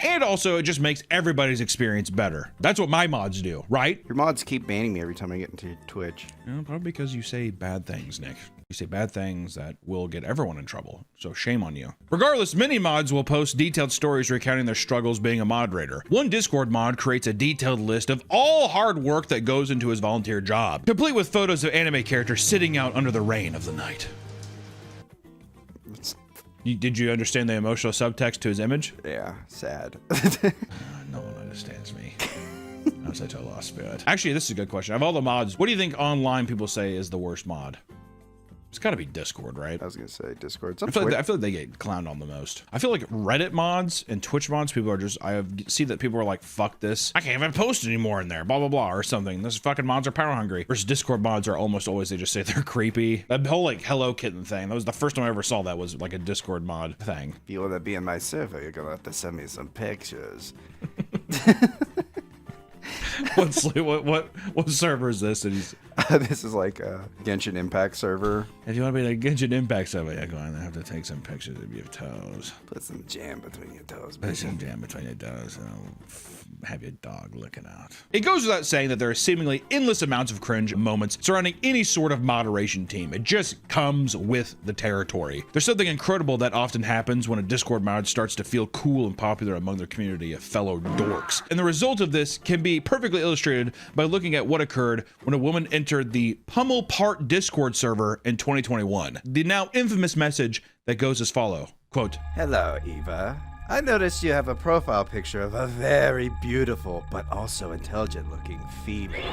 And also, it just makes everybody's experience better. That's what my mods do, right? Your mods keep banning me every time I get into Twitch. Probably because you say bad things, Nick. You say bad things that will get everyone in trouble, so shame on you. Regardless, many mods will post detailed stories recounting their struggles being a moderator. One Discord mod creates a detailed list of all hard work that goes into his volunteer job, complete with photos of anime characters sitting out under the rain of the night. Did you understand the emotional subtext to his image? Yeah, sad. No one understands me. I'm such a lost spirit. Actually, this is a good question. Of all the mods, what do you think online people say is the worst mod? It's gotta be Discord, right? I was gonna say Discord. I feel like they get clowned on the most. I feel like Reddit mods and Twitch mods, people are just, see that people are like, fuck this. I can't even post anymore in there, blah, blah, blah, or something. This fucking mods are power hungry. Versus Discord mods are almost always, they just say they're creepy. That whole like Hello Kitten thing, that was the first time I ever saw that was like a Discord mod thing. If you wanna be in my server, you're gonna have to send me some pictures. What server is this? This is like a Genshin Impact server. If you want to be the Genshin Impact server, you're going to have to take some pictures of your toes. Put some jam between your toes, baby. Put some jam between your toes and have your dog looking out. It goes without saying that there are seemingly endless amounts of cringe moments surrounding any sort of moderation team. It just comes with the territory. There's something incredible that often happens when a Discord mod starts to feel cool and popular among their community of fellow dorks. And the result of this can be perfectly illustrated by looking at what occurred when a woman entered the Pummel Part Discord server in 2021. The now infamous message that goes as follow, quote, "Hello, Eva. I noticed you have a profile picture of a very beautiful but also intelligent looking female.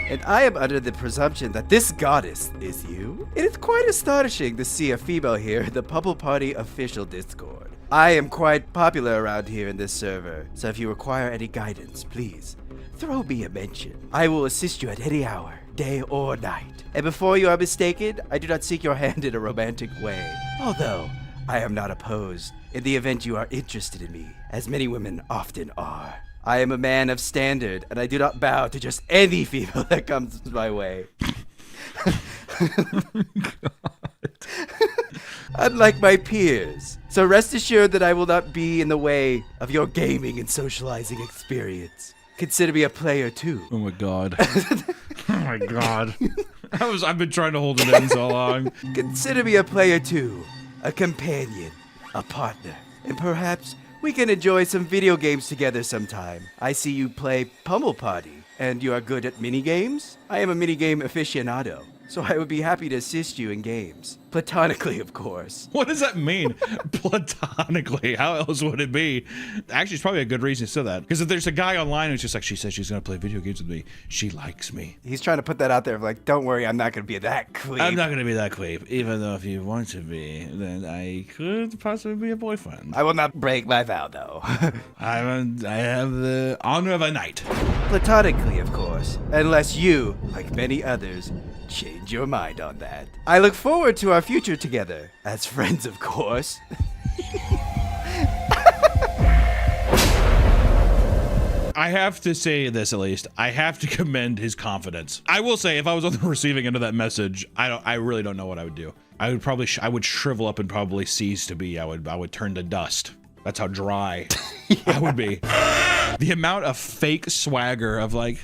And I am under the presumption that this goddess is you. It is quite astonishing to see a female here in the Pummel Party official Discord. I am quite popular around here in this server, so if you require any guidance, please throw me a mention. I will assist you at any hour, day or night. And before you are mistaken, I do not seek your hand in a romantic way, although I am not opposed in the event you are interested in me, as many women often are. I am a man of standard, and I do not bow to just any female that comes my way." "Unlike my peers, so rest assured that I will not be in the way of your gaming and socializing experience. Consider me a player too." Oh my god. Oh my god. I've been trying to hold it in so long. "Consider me a player too, a companion, a partner, and perhaps we can enjoy some video games together sometime. I see you play Pummel Party, and you are good at minigames. I am a minigame aficionado, so I would be happy to assist you in games. Platonically, of course." What does that mean? Platonically? How else would it be? Actually, it's probably a good reason to say that. Because if there's a guy online who's just like, she says she's going to play video games with me, she likes me. He's trying to put that out there, like, don't worry, I'm not going to be that creep. I'm not going to be that creep. Even though if you want to be, then I could possibly be a boyfriend. I will not break my vow, though. I have the honor of a knight. Platonically, of course. Unless you, like many others, change your mind on that. I look forward to our future together. As friends, of course. I have to say this, at least. I have to commend his confidence. I will say, if I was on the receiving end of that message, I really don't know what I would do. I would probably, I would shrivel up and probably cease to be. I would turn to dust. That's how dry I would be. The amount of fake swagger of like,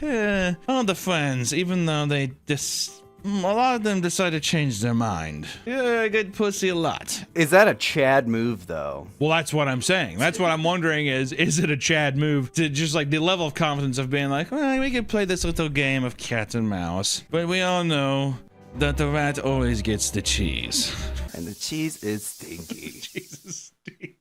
all the friends, even though they just, a lot of them decide to change their mind. Yeah, I get pussy a lot. Is that a Chad move, though? Well, that's what I'm saying. That's what I'm wondering is it a Chad move to just like the level of confidence of being like, well, we could play this little game of cat and mouse, but we all know that the rat always gets the cheese. And the cheese is stinky. Cheese is stinky.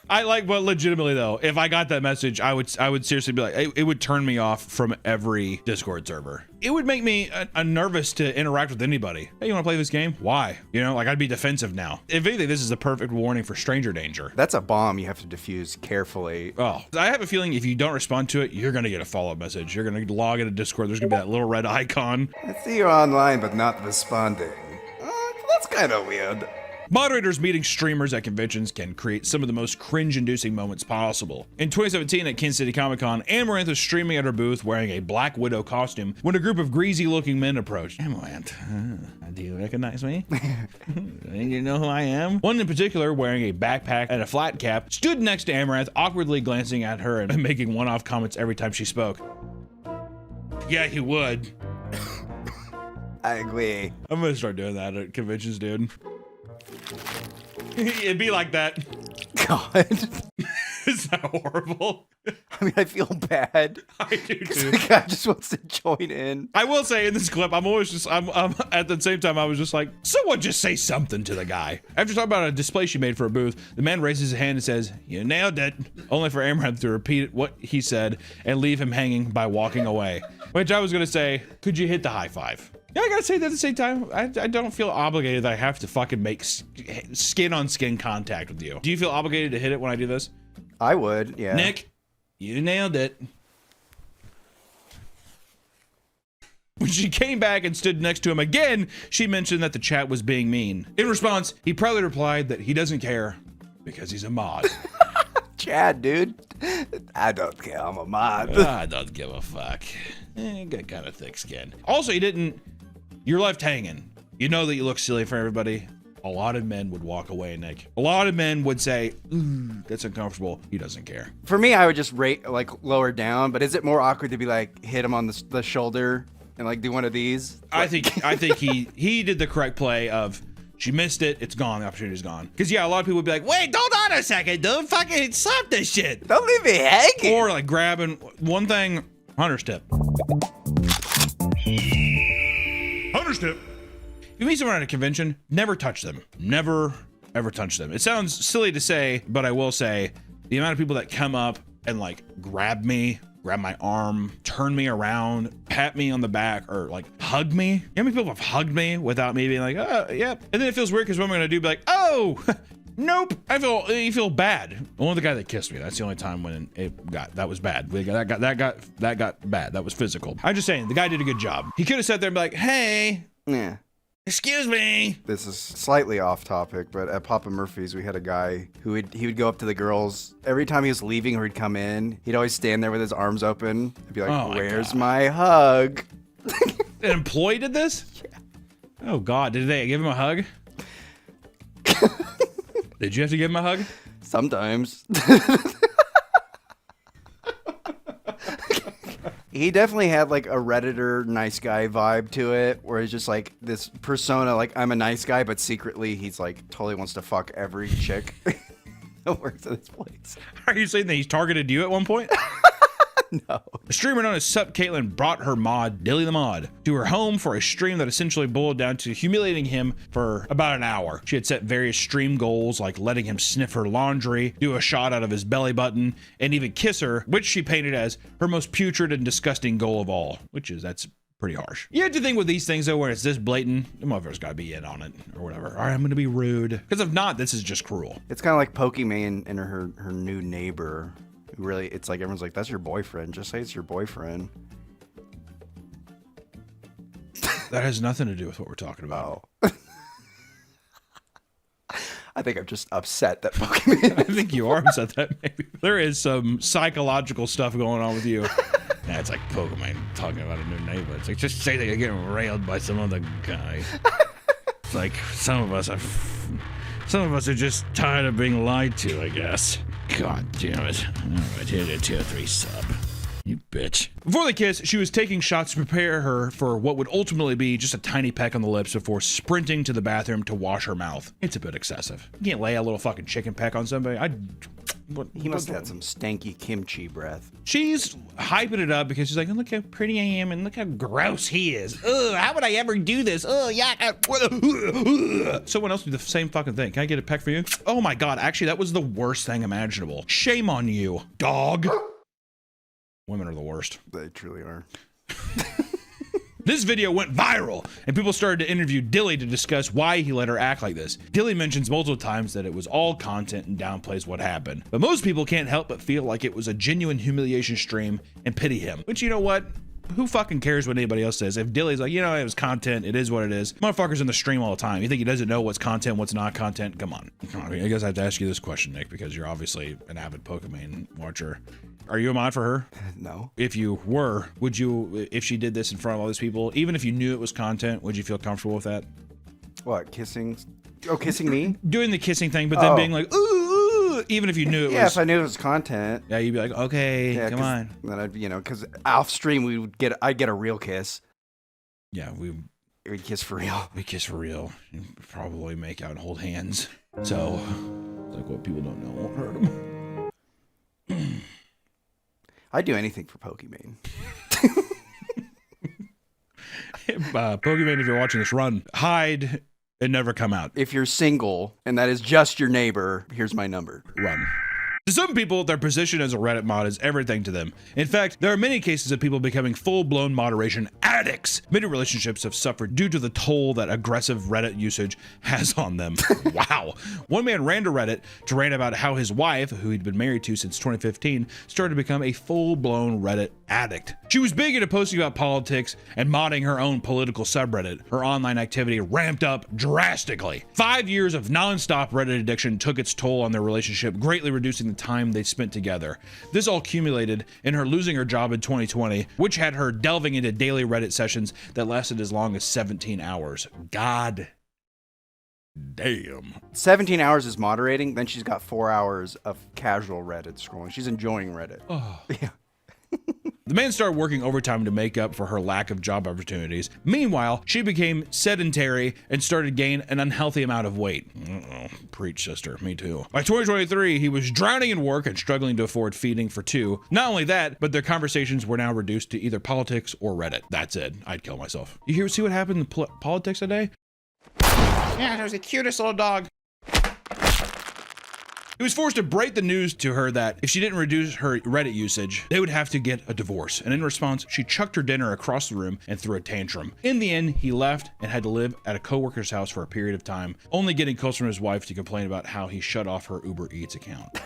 I like, but legitimately though, if I got that message, I would seriously be like, it would turn me off from every Discord server. It would make me nervous to interact with anybody. Hey, you want to play this game? Why? You know, like I'd be defensive now. If anything, this is a perfect warning for stranger danger. That's a bomb you have to defuse carefully. Oh, I have a feeling if you don't respond to it, you're gonna get a follow-up message. You're gonna log into Discord. There's gonna be that little red icon. I see you're online, but not responding. That's kind of weird. Moderators meeting streamers at conventions can create some of the most cringe-inducing moments possible. In 2017 at Kansas City Comic-Con, Amaranth was streaming at her booth wearing a Black Widow costume when a group of greasy-looking men approached. Amaranth, do you recognize me? You know who I am? One in particular, wearing a backpack and a flat cap, stood next to Amaranth, awkwardly glancing at her and making one-off comments every time she spoke. Yeah, he would. I agree. I'm gonna start doing that at conventions, dude. It'd be like that. God. Is that horrible? I mean, I feel bad. I do too. The guy just wants to join in. I will say in this clip, I'm at the same time, I was just like, someone just say something to the guy. After talking about a display she made for a booth, the man raises his hand and says, "You nailed it," only for Amaranth to repeat what he said and leave him hanging by walking away. Which I was gonna say, could you hit the high five? Yeah, I gotta say that at the same time, I don't feel obligated that I have to fucking make skin on skin contact with you. Do you feel obligated to hit it when I do this? I would, yeah. Nick, you nailed it. When she came back and stood next to him again, she mentioned that the chat was being mean. In response, he proudly replied that he doesn't care because he's a mod. Chad, dude. I don't care, I'm a mod. I don't give a fuck. Got kind of thick skin. Also, you're left hanging. You know that you look silly for everybody. A lot of men would walk away, Nick. A lot of men would say, "Ooh, that's uncomfortable." He doesn't care. For me, I would just lower down, but is it more awkward to be like, hit him on the shoulder and like do one of these? I think he did the correct play of, she missed it, it's gone, the opportunity's gone. Because yeah, a lot of people would be like, wait, hold on a second, dude, fucking slap this shit. Don't leave me hanging. Or like grabbing one thing, Hunter's tip. Hunter's tip. If you meet someone at a convention, never touch them. Never, ever touch them. It sounds silly to say, but I will say, the amount of people that come up and like grab my arm, turn me around, pat me on the back, or like hug me. You know how many people have hugged me without me being like, oh, yeah. And then it feels weird because what am I gonna do? Be like, oh, nope. You feel bad. Only the guy that kissed me. That's the only time when that was bad. That got bad. That was physical. I'm just saying, the guy did a good job. He could have sat there and be like, hey. Yeah. Excuse me. This is slightly off topic, but at Papa Murphy's, we had a guy who he would go up to the girls. Every time he was leaving or he'd come in, he'd always stand there with his arms open. He'd be like, oh where's my hug? An employee did this? Yeah. Oh, God. Did they give him a hug? Did you have to give him a hug? Sometimes. He definitely had like a Redditor nice guy vibe to it, where he's just like this persona, like I'm a nice guy, but secretly he's like totally wants to fuck every chick that works at this place. Are you saying that he's targeted you at one point? No. A streamer known as Sup Caitlin brought her mod, Dilly the Mod, to her home for a stream that essentially boiled down to humiliating him for about an hour. She had set various stream goals, like letting him sniff her laundry, do a shot out of his belly button, and even kiss her, which she painted as her most putrid and disgusting goal of all, that's pretty harsh. You have to think with these things though, where it's this blatant, the motherfucker's gotta be in on it or whatever. All right, I'm gonna be rude. Because if not, this is just cruel. It's kind of like Pokimane and her new neighbor. Really, it's like everyone's like, that's your boyfriend. Just say it's your boyfriend. That has nothing to do with what we're talking about. Oh. I think I'm just upset that Pokemon. I think you are upset that maybe there is some psychological stuff going on with you. Yeah, it's like Pokemon talking about a new neighbor. It's like, just say that you're getting railed by some other guy. It's like some of us are just tired of being lied to, I guess. God damn it. Alright, here's a tier 3 sub. You bitch. Before the kiss, she was taking shots to prepare her for what would ultimately be just a tiny peck on the lips before sprinting to the bathroom to wash her mouth. It's a bit excessive. You can't lay a little fucking chicken peck on somebody. He must have had some stanky kimchi breath. She's hyping it up because she's like, oh, look how pretty I am and look how gross he is. Ugh, how would I ever do this? Ugh, yeah. Someone else do the same fucking thing. Can I get a peck for you? Oh my God, actually, that was the worst thing imaginable. Shame on you, dog. Women are the worst. They truly are. This video went viral, and people started to interview Dilly to discuss why he let her act like this. Dilly mentions multiple times that it was all content and downplays what happened. But most people can't help but feel like it was a genuine humiliation stream and pity him. Which, you know what? Who fucking cares what anybody else says? If Dilly's like, you know, it was content, it is what it is. Motherfucker's in the stream all the time. You think he doesn't know what's content, what's not content? Come on. I guess I have to ask you this question, Nick, because you're obviously an avid Pokemon watcher. Are you a mod for her? No. If you were, would you, if she did this in front of all these people, even if you knew it was content, would you feel comfortable with that? What, kissing? Oh, kissing me? Doing the kissing thing, but then being like, ooh, even if you knew it was. Yeah, if I knew it was content. Yeah, you'd be like, okay, Yeah, come on. Then I'd, you know, because off stream I'd get a real kiss. Yeah, We'd kiss for real. we kiss for real. And probably make out and hold hands. So, it's like what people don't know won't hurt them. I'd do anything for Pokemon. Pokemon, if you're watching this, run, hide, and never come out. If you're single and that is just your neighbor, here's my number. Run. To some people, their position as a Reddit mod is everything to them. In fact, there are many cases of people becoming full-blown moderation addicts. Many relationships have suffered due to the toll that aggressive Reddit usage has on them. Wow. One man ran to Reddit to rant about how his wife, who he'd been married to since 2015, started to become a full-blown Reddit addict. She was big into posting about politics and modding her own political subreddit. Her online activity ramped up drastically. 5 years of non-stop Reddit addiction took its toll on their relationship, greatly reducing the time they spent together. This all accumulated in her losing her job in 2020, which had her delving into daily Reddit sessions that lasted as long as 17 hours. God damn. 17 hours is moderating, then she's got 4 hours of casual Reddit scrolling. She's enjoying Reddit. Oh. Yeah. The man started working overtime to make up for her lack of job opportunities. Meanwhile, she became sedentary and started to gain an unhealthy amount of weight. Preach, sister. Me too. By 2023, he was drowning in work and struggling to afford feeding for two. Not only that, but their conversations were now reduced to either politics or Reddit. That's it. I'd kill myself. You see what happened in politics today? Yeah, it was the cutest little dog. He was forced to break the news to her that if she didn't reduce her Reddit usage, they would have to get a divorce. And in response, she chucked her dinner across the room and threw a tantrum. In the end, he left and had to live at a coworker's house for a period of time, only getting calls from his wife to complain about how he shut off her Uber Eats account.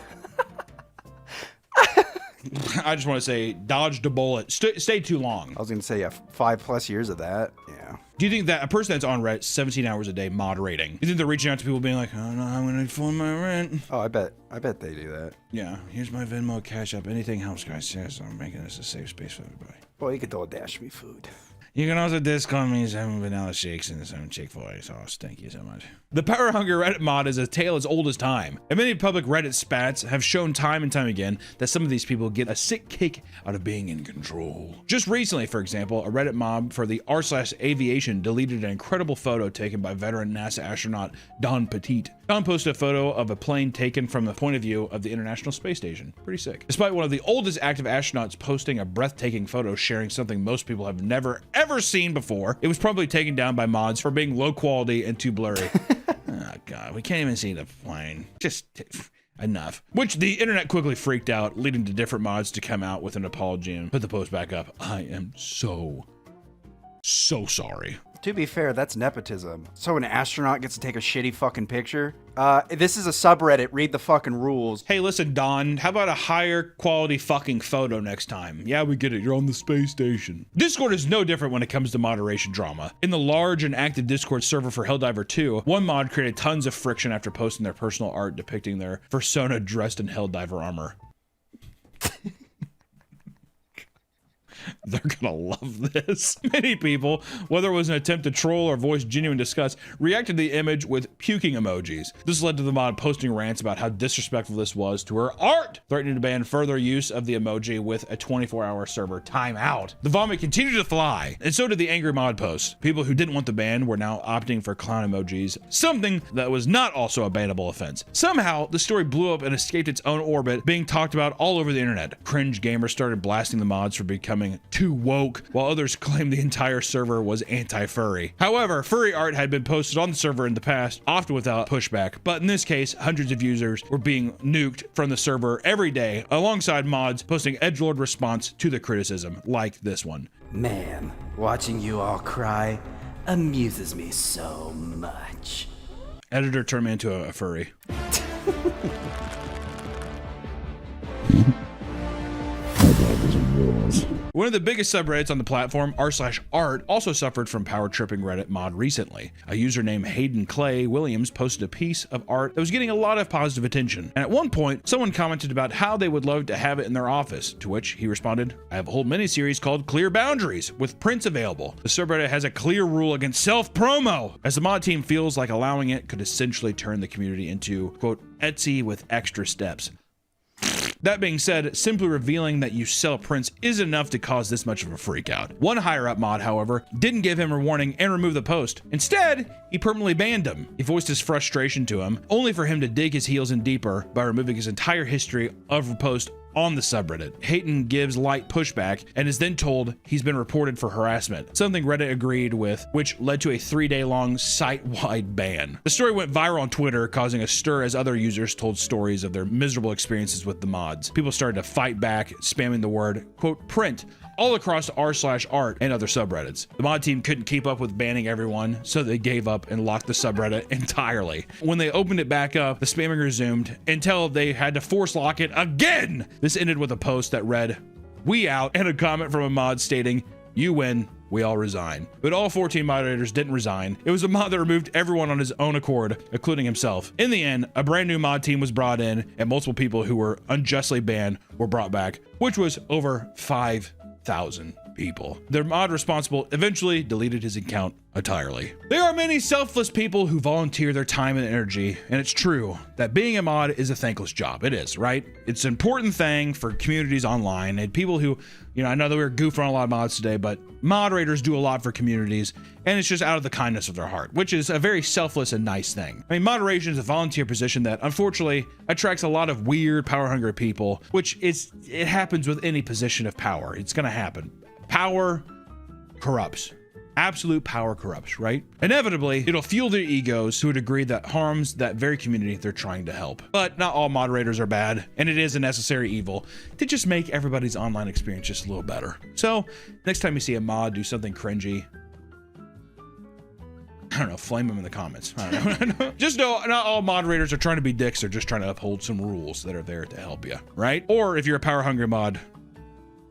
I just want to say, dodged a bullet. Stayed too long. I was going to say, yeah, 5+ years of that. Yeah. Do you think that a person that's on Reddit 17 hours a day moderating, you think they're reaching out to people being like, oh no, I'm going to phone my rent? Oh, I bet they do that. Yeah, here's my Venmo, Cash App, anything helps, guys. Yes, I'm making this a safe space for everybody. Well, you could throw a dash me food. You can also discount me some vanilla shakes and some Chick-fil-A sauce. Thank you so much. The Power Hunger Reddit mod is a tale as old as time, and many public Reddit spats have shown time and time again that some of these people get a sick kick out of being in control. Just recently, for example, a Reddit mob for the r/aviation deleted an incredible photo taken by veteran NASA astronaut Don Petit. Don posted a photo of a plane taken from the point of view of the International Space Station. Pretty sick. Despite one of the oldest active astronauts posting a breathtaking photo sharing something most people have never ever seen before, it was probably taken down by mods for being low quality and too blurry. Oh god, we can't even see the plane. Just enough. Which the internet quickly freaked out, leading to different mods to come out with an apology and put the post back up. I am so sorry. To be fair, that's nepotism. So an astronaut gets to take a shitty fucking picture? This is a subreddit. Read the fucking rules. Hey, listen, Don, how about a higher quality fucking photo next time? Yeah, we get it. You're on the space station. Discord is no different when it comes to moderation drama. In the large and active Discord server for Helldiver 2, one mod created tons of friction after posting their personal art depicting their persona dressed in Helldiver armor. They're gonna love this. Many people, whether it was an attempt to troll or voice genuine disgust, reacted to the image with puking emojis. This led to the mod posting rants about how disrespectful this was to her art, threatening to ban further use of the emoji with a 24-hour server timeout. The vomit continued to fly, and so did the angry mod posts. People who didn't want the ban were now opting for clown emojis, something that was not also a bannable offense. Somehow, the story blew up and escaped its own orbit, being talked about all over the internet. Cringe gamers started blasting the mods for becoming too woke, while others claimed the entire server was anti-furry. However, furry art had been posted on the server in the past, often without pushback, but in this case, hundreds of users were being nuked from the server every day, alongside mods posting edgelord response to the criticism, like this one. Man, watching you all cry amuses me so much. Editor turned me into a furry. My dog was Yours. One of the biggest subreddits on the platform, r/art, also suffered from power tripping Reddit mod recently. A user named Hayden Clay Williams posted a piece of art that was getting a lot of positive attention. And at one point, someone commented about how they would love to have it in their office, to which he responded, "I have a whole miniseries called Clear Boundaries with prints available. The subreddit has a clear rule against self-promo, as the mod team feels like allowing it could essentially turn the community into, quote, Etsy with extra steps." That being said, simply revealing that you sell prints isn't enough to cause this much of a freakout. One higher-up mod, however, didn't give him a warning and remove the post. Instead, he permanently banned him. He voiced his frustration to him, only for him to dig his heels in deeper by removing his entire history of the post on the subreddit. Hayden gives light pushback and is then told he's been reported for harassment, something Reddit agreed with, which led to a 3-day-long site-wide ban. The story went viral on Twitter, causing a stir as other users told stories of their miserable experiences with the mods. People started to fight back, spamming the word, quote, print, all across r/art and other subreddits. The mod team couldn't keep up with banning everyone, so they gave up and locked the subreddit entirely. When they opened it back up, the spamming resumed until they had to force lock it again. This ended with a post that read, "We out," and a comment from a mod stating, "You win, we all resign." But all 14 moderators didn't resign. It was a mod that removed everyone on his own accord, including himself. In the end, a brand new mod team was brought in, and multiple people who were unjustly banned were brought back, which was over 5,000 people. Their mod responsible eventually deleted his account entirely. There are many selfless people who volunteer their time and energy, and it's true that being a mod is a thankless job. It is, right? It's an important thing for communities online and people who, I know that we're goofing on a lot of mods today, but moderators do a lot for communities, and it's just out of the kindness of their heart, which is a very selfless and nice thing. I mean, moderation is a volunteer position that unfortunately attracts a lot of weird, power-hungry people, which it happens with any position of power. It's gonna happen. Power corrupts. Absolute power corrupts, right? Inevitably, it'll fuel their egos to a degree that harms that very community they're trying to help. But not all moderators are bad, and it is a necessary evil to just make everybody's online experience just a little better. So, next time you see a mod do something cringy, I don't know, flame them in the comments. I don't know. Just know, not all moderators are trying to be dicks, they're just trying to uphold some rules that are there to help you, right? Or if you're a power-hungry mod,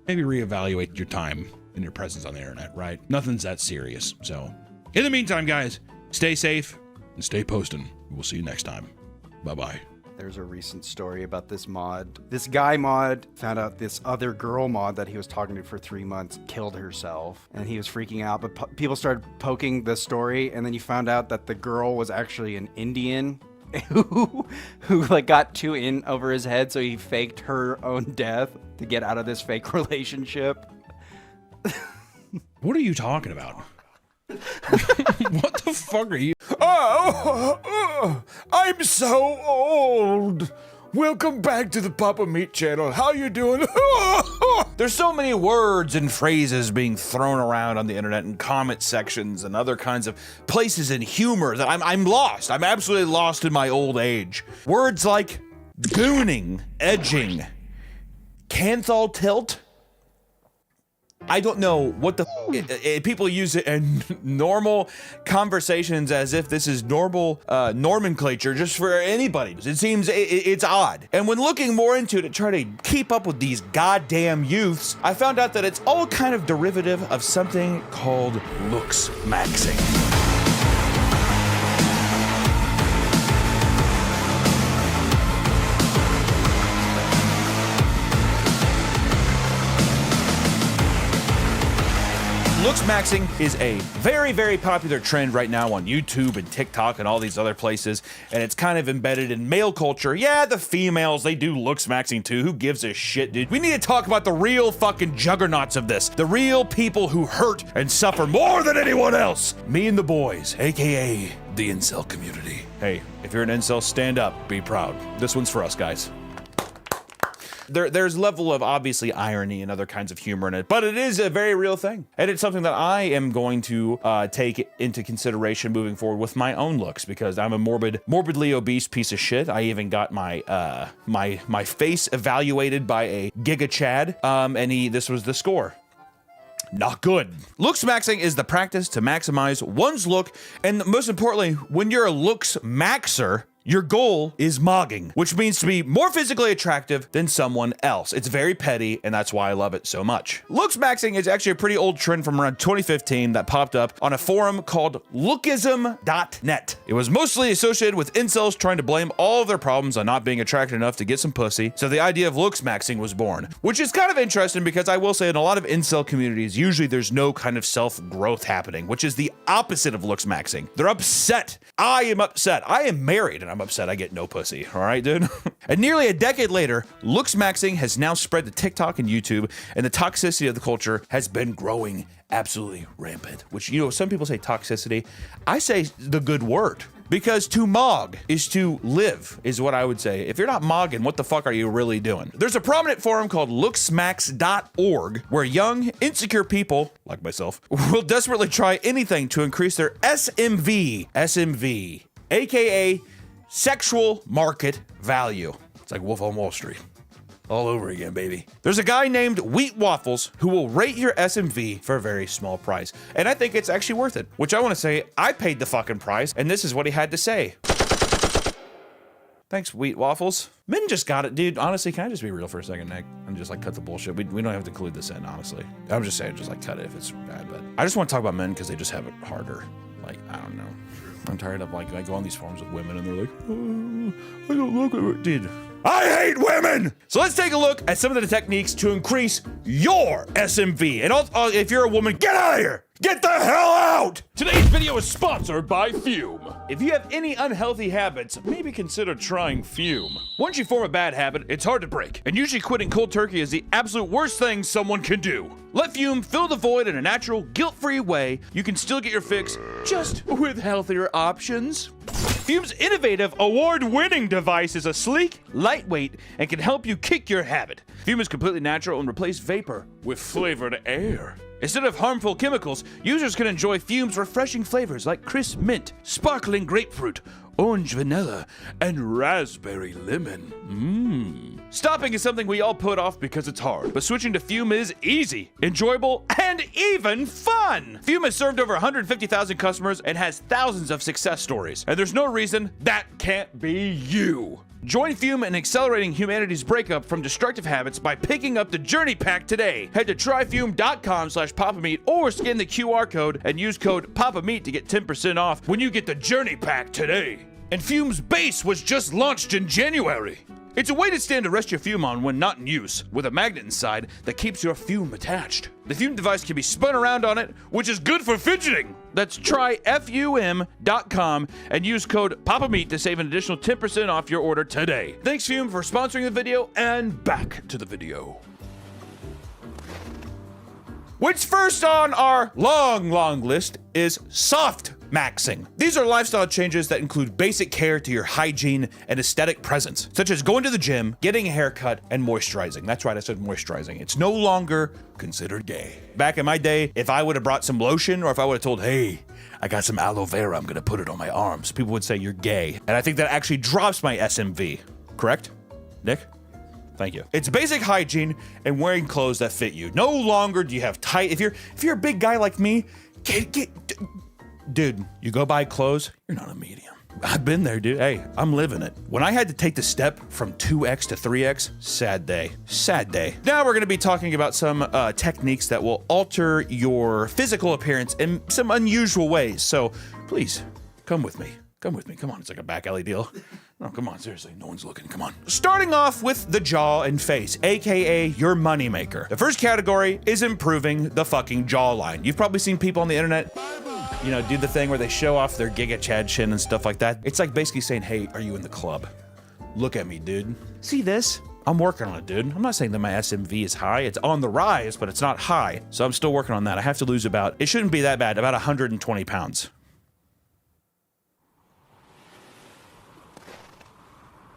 maybe reevaluate your time and your presence on the internet, right? Nothing's that serious. So, in the meantime, guys, stay safe and stay posting. We'll see you next time. Bye-bye. There's a recent story about this mod. This guy mod found out this other girl mod that he was talking to for 3 months killed herself, and he was freaking out. But people started poking the story, and then you found out that the girl was actually an Indian who like got too in over his head, so he faked her own death to get out of this fake relationship. What are you talking about? What the fuck are you? Oh, I'm so old. Welcome back to the Papa Meat channel. How you doing? There's so many words and phrases being thrown around on the internet and comment sections and other kinds of places in humor that I'm lost. I'm absolutely lost in my old age. Words like gooning, edging, canthal tilt. I don't know what the people use it in normal conversations as if this is normal nomenclature just for anybody. It seems it's odd. And when looking more into it to try to keep up with these goddamn youths, I found out that it's all kind of derivative of something called looks maxing. Looks maxing is a very, very popular trend right now on YouTube and TikTok and all these other places, and it's kind of embedded in male culture. Yeah, the females, they do looks maxing too. Who gives a shit, dude? We need to talk about the real fucking juggernauts of this. The real people who hurt and suffer more than anyone else. Me and the boys, aka the incel community. Hey, if you're an incel, stand up, be proud. This one's for us, guys. There's level of obviously irony and other kinds of humor in it, but it is a very real thing. And it's something that I am going to take into consideration moving forward with my own looks, because I'm a morbidly obese piece of shit. I even got my my face evaluated by a Giga Chad, and this was the score. Not good. Looks maxing is the practice to maximize one's look, and most importantly, when you're a looks maxer, Your goal is mogging, which means to be more physically attractive than someone else. It's very petty, and that's why I love it so much. Looks maxing is actually a pretty old trend from around 2015 that popped up on a forum called lookism.net. It was mostly associated with incels trying to blame all of their problems on not being attractive enough to get some pussy, so the idea of looks maxing was born, which is kind of interesting because I will say in a lot of incel communities, usually there's no kind of self-growth happening, which is the opposite of looks maxing. They're upset. I am upset. I am married and I'm upset I get no pussy. All right, dude? And nearly a decade later, looks maxing has now spread to TikTok and YouTube, and the toxicity of the culture has been growing absolutely rampant. Which, you know, some people say toxicity. I say the good word. Because to mog is to live, is what I would say. If you're not mogging, what the fuck are you really doing? There's a prominent forum called looksmax.org where young, insecure people, like myself, will desperately try anything to increase their SMV, aka sexual market value. It's like Wolf on Wall Street. All over again, baby. There's a guy named Wheat Waffles who will rate your SMV for a very small price. And I think it's actually worth it. Which I want to say, I paid the fucking price, and this is what he had to say. Thanks, Wheat Waffles. Men just got it, dude. Honestly, can I just be real for a second, Nick? And just like cut the bullshit. We don't have to include this in, honestly. I'm just saying, just like cut it if it's bad, but I just want to talk about men because they just have it harder. Like, I don't know. I'm tired of like, I go on these forums with women and they're like, oh, I don't look at it. Dude, I hate women! So let's take a look at some of the techniques to increase your SMV. And if you're a woman, get out of here! Get the hell out! Today's video is sponsored by Fume. If you have any unhealthy habits, maybe consider trying Fume. Once you form a bad habit, it's hard to break, and usually quitting cold turkey is the absolute worst thing someone can do. Let Fume fill the void in a natural, guilt-free way. You can still get your fix, just with healthier options. Fume's innovative, award-winning device is a sleek, lightweight, and can help you kick your habit. Fume is completely natural and replaces vapor with flavored air. Instead of harmful chemicals, users can enjoy Fume's refreshing flavors like crisp mint, sparkling grapefruit, orange vanilla, and raspberry lemon. Stopping is something we all put off because it's hard, but switching to Fume is easy, enjoyable, and even fun! Fume has served over 150,000 customers and has thousands of success stories, and there's no reason that can't be you. Join Fume in accelerating humanity's breakup from destructive habits by picking up the Journey Pack today. Head to tryfume.com/papameat or scan the QR code and use code PAPAMEAT to get 10% off when you get the Journey Pack today. And Fume's base was just launched in January. It's a weighted stand to rest your Fume on when not in use, with a magnet inside that keeps your Fume attached. The Fume device can be spun around on it, which is good for fidgeting. That's tryfum.com and use code PAPAMEAT to save an additional 10% off your order today. Thanks, Fume, for sponsoring the video, and back to the video. Which first on our long list is soft maxing. These are lifestyle changes that include basic care to your hygiene and aesthetic presence, such as going to the gym, getting a haircut, and moisturizing. That's right, I said moisturizing. It's no longer considered gay. Back in my day, if I would have brought some lotion or if I would have told, hey, I got some aloe vera, I'm gonna put it on my arms, people would say you're gay. And I think that actually drops my SMV. Correct, Nick? Thank you. It's basic hygiene and wearing clothes that fit you. No longer do you have tight, if you're a big guy like me, dude, you go buy clothes, you're not a medium. I've been there, dude. Hey, I'm living it. When I had to take the step from 2X to 3X, sad day. Sad day. Now we're gonna be talking about some techniques that will alter your physical appearance in some unusual ways. So please, come with me. Come with me. Come on, it's like a back alley deal. No, come on, seriously, no one's looking, come on. Starting off with the jaw and face, aka your moneymaker. The first category is improving the fucking jawline. You've probably seen people on the internet, you know, do the thing where they show off their Giga Chad chin and stuff like that. It's like basically saying, hey, are you in the club? Look at me, dude. See this? I'm working on it, dude. I'm not saying that my SMV is high. It's on the rise, but it's not high. So I'm still working on that. I have to lose about, it shouldn't be that bad, about 120 pounds.